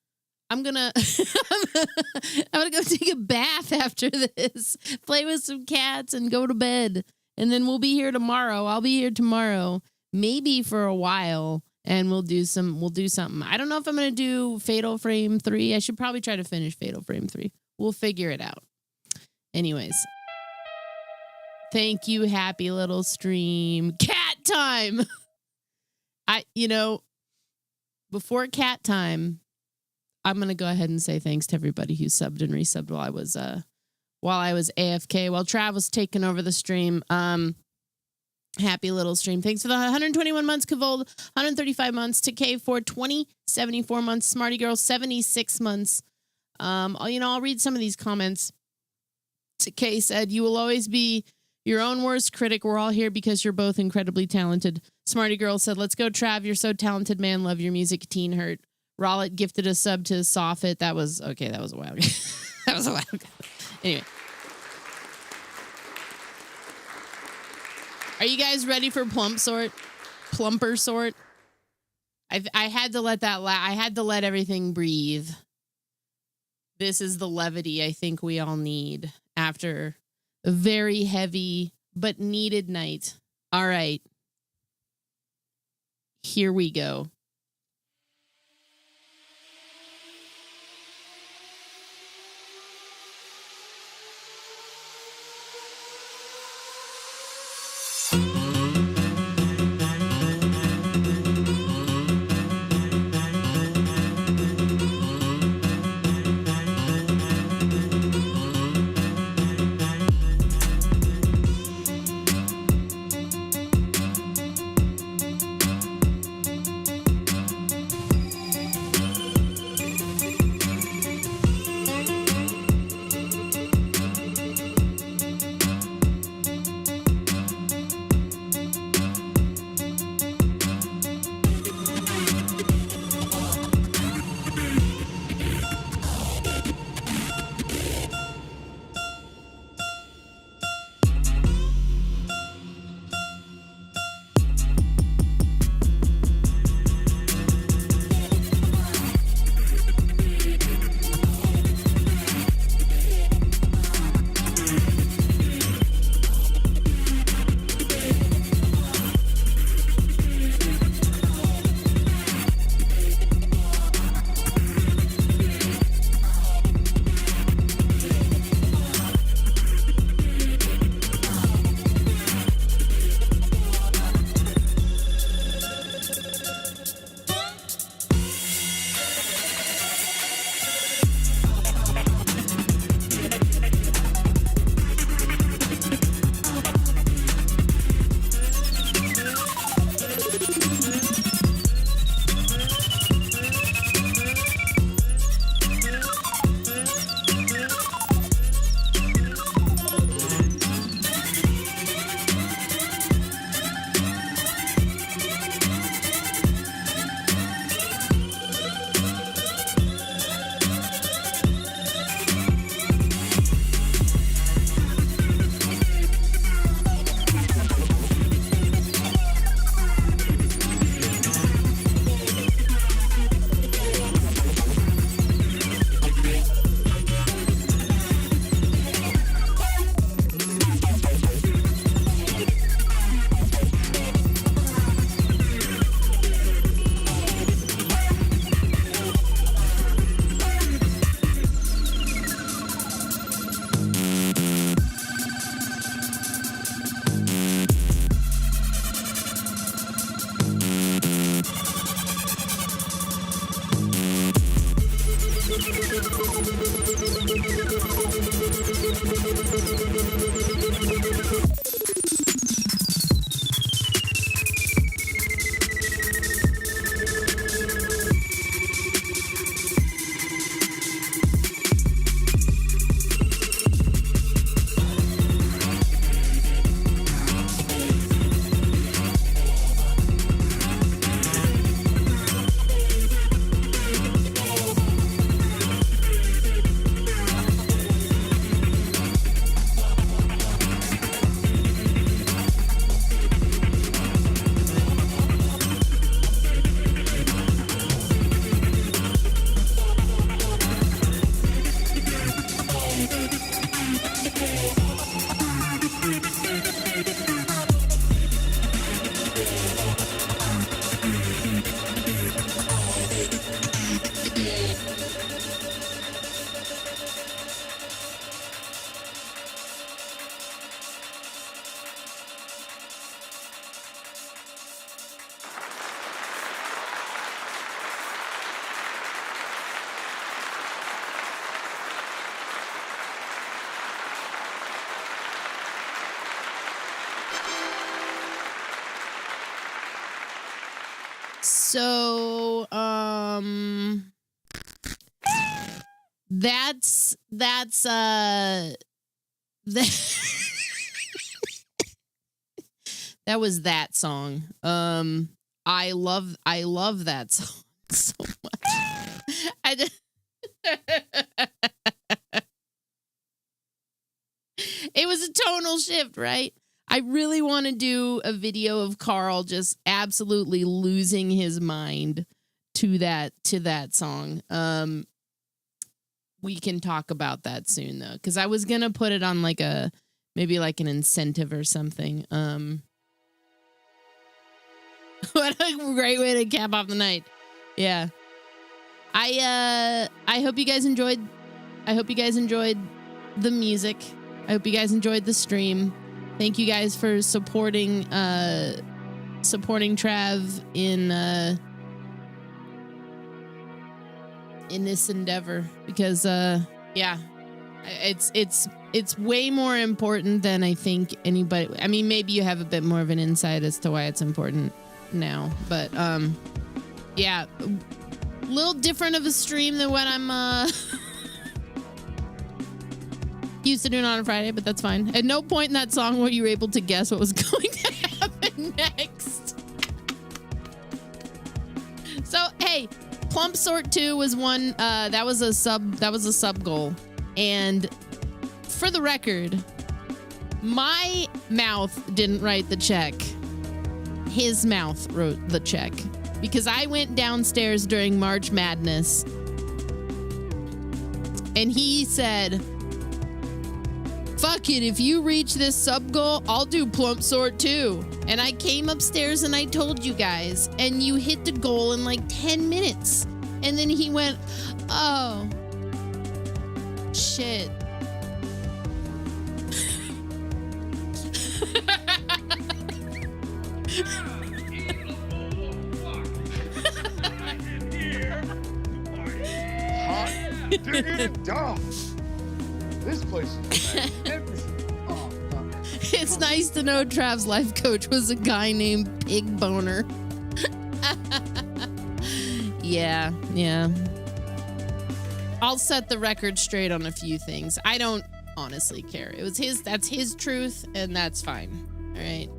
I'm gonna go take a bath after this, play with some cats, and go to bed. And then we'll be here tomorrow. I'll be here tomorrow, maybe for a while, and we'll do something. I don't know if I'm gonna do Fatal Frame 3. I should probably try to finish Fatal Frame 3. We'll figure it out. Anyways. Thank you, happy little stream. Cat time. Before cat time, I'm going to go ahead and say thanks to everybody who subbed and resubbed while I was AFK, while Trav was taking over the stream. Happy little stream. Thanks for the 121 months, Kavold, 135 months, to K4, 74 months, Smarty Girl, 76 months. I'll read some of these comments. K said, "You will always be your own worst critic. We're all here because you're both incredibly talented." Smarty Girl said, "Let's go, Trav. You're so talented, man. Love your music. Teen Hurt." Rollet gifted a sub to Soffit. That was a while ago. That was a while ago. Anyway. Are you guys ready for Plumper Sort? I had to let I had to let everything breathe. This is the levity I think we all need after a very heavy but needed night. All right. Here we go. So, that's that that was that song. I love that song so much. I just it was a tonal shift, right? I really want to do a video of Carl just absolutely losing his mind to that song. We can talk about that soon though, because I was gonna put it on maybe an incentive or something. What a great way to cap off the night. Yeah. I hope you guys enjoyed. I hope you guys enjoyed the music. I hope you guys enjoyed the stream. Thank you guys for supporting Trav in this endeavor, because it's way more important than I think anybody. I mean, maybe you have a bit more of an insight as to why it's important now, but yeah, a little different of a stream than what I'm used to doing on a Friday, but that's fine. At no point in that song were you able to guess what was going to happen next. So hey, Plump Sort 2 was one. That was a sub goal, and for the record, my mouth didn't write the check. His mouth wrote the check, because I went downstairs during March Madness, and he said, fuck it, if you reach this sub goal, I'll do Plump Sort 2. And I came upstairs and I told you guys, and you hit the goal in 10 minutes. And then he went, oh, shit. Hot diggity dump. This place is magnificent. Oh, fuck. It's nice to know Trav's life coach was a guy named Pig Boner. Yeah. I'll set the record straight on a few things. I don't honestly care. That's his truth, and that's fine. All right.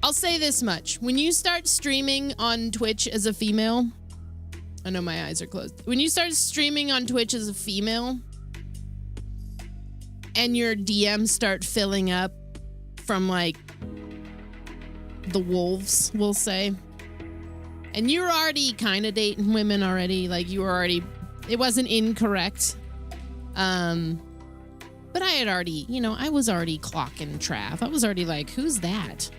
I'll say this much. When you start streaming on Twitch as a female, I know my eyes are closed. When you start streaming on Twitch as a female and your DMs start filling up from the wolves, we'll say, and you're already kind of dating women already, it wasn't incorrect. But I had already, I was already clocking Trav. I was already like, who's that?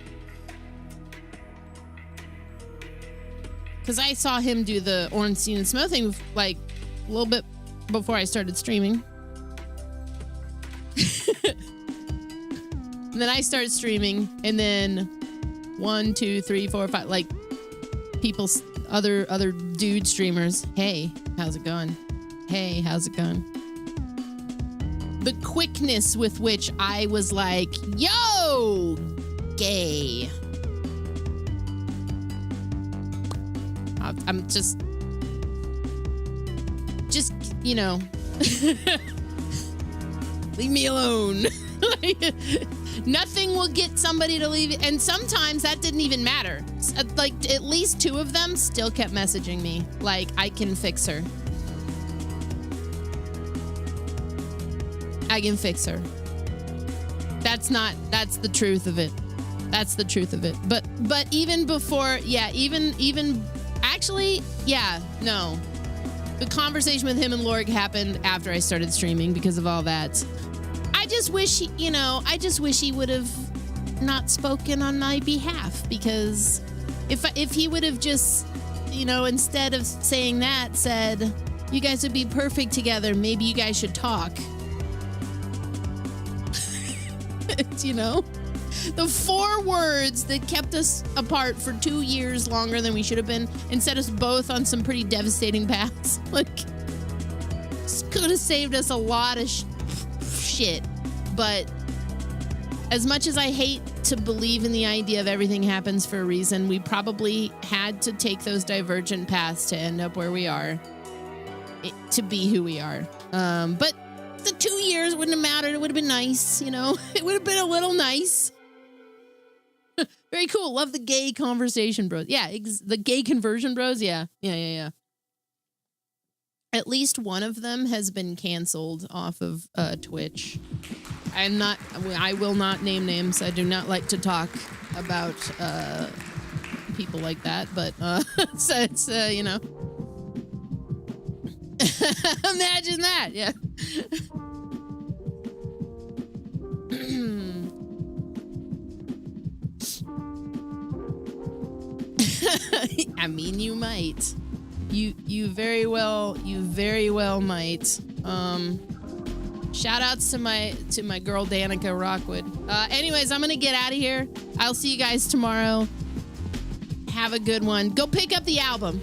Because I saw him do the Ornstein and Smo thing a little bit before I started streaming. And then I started streaming, and then 1, 2, 3, 4, 5, like people, other dude streamers. Hey, how's it going? Hey, how's it going? The quickness with which I was like, yo, gay. I'm just, you know, leave me alone. Nothing will get somebody to leave. And sometimes that didn't even matter. Like, at least 2 of them still kept messaging me. Like, I can fix her. I can fix her. That's the truth of it. That's the truth of it. But even before, yeah, even actually, yeah, no. The conversation with him and Lorg happened after I started streaming because of all that. I just wish he would have not spoken on my behalf, because if he would have just, instead of saying that, said, you guys would be perfect together, maybe you guys should talk. The 4 words that kept us apart for 2 years longer than we should have been, and set us both on some pretty devastating paths. Like, could have saved us a lot of shit. But as much as I hate to believe in the idea of everything happens for a reason, we probably had to take those divergent paths to end up where we are, to be who we are. But the 2 years wouldn't have mattered. It would have been nice, It would have been a little nice. Very cool. Love the gay conversation bros. Yeah, the gay conversion bros. Yeah. At least one of them has been canceled off of Twitch. I will not name names. I do not like to talk about people like that, but so it's imagine that. Yeah. I mean, you might. You very well might. Shout outs to my girl Danica Rockwood. Anyways, I'm gonna get out of here. I'll see you guys tomorrow. Have a good one. Go pick up the album.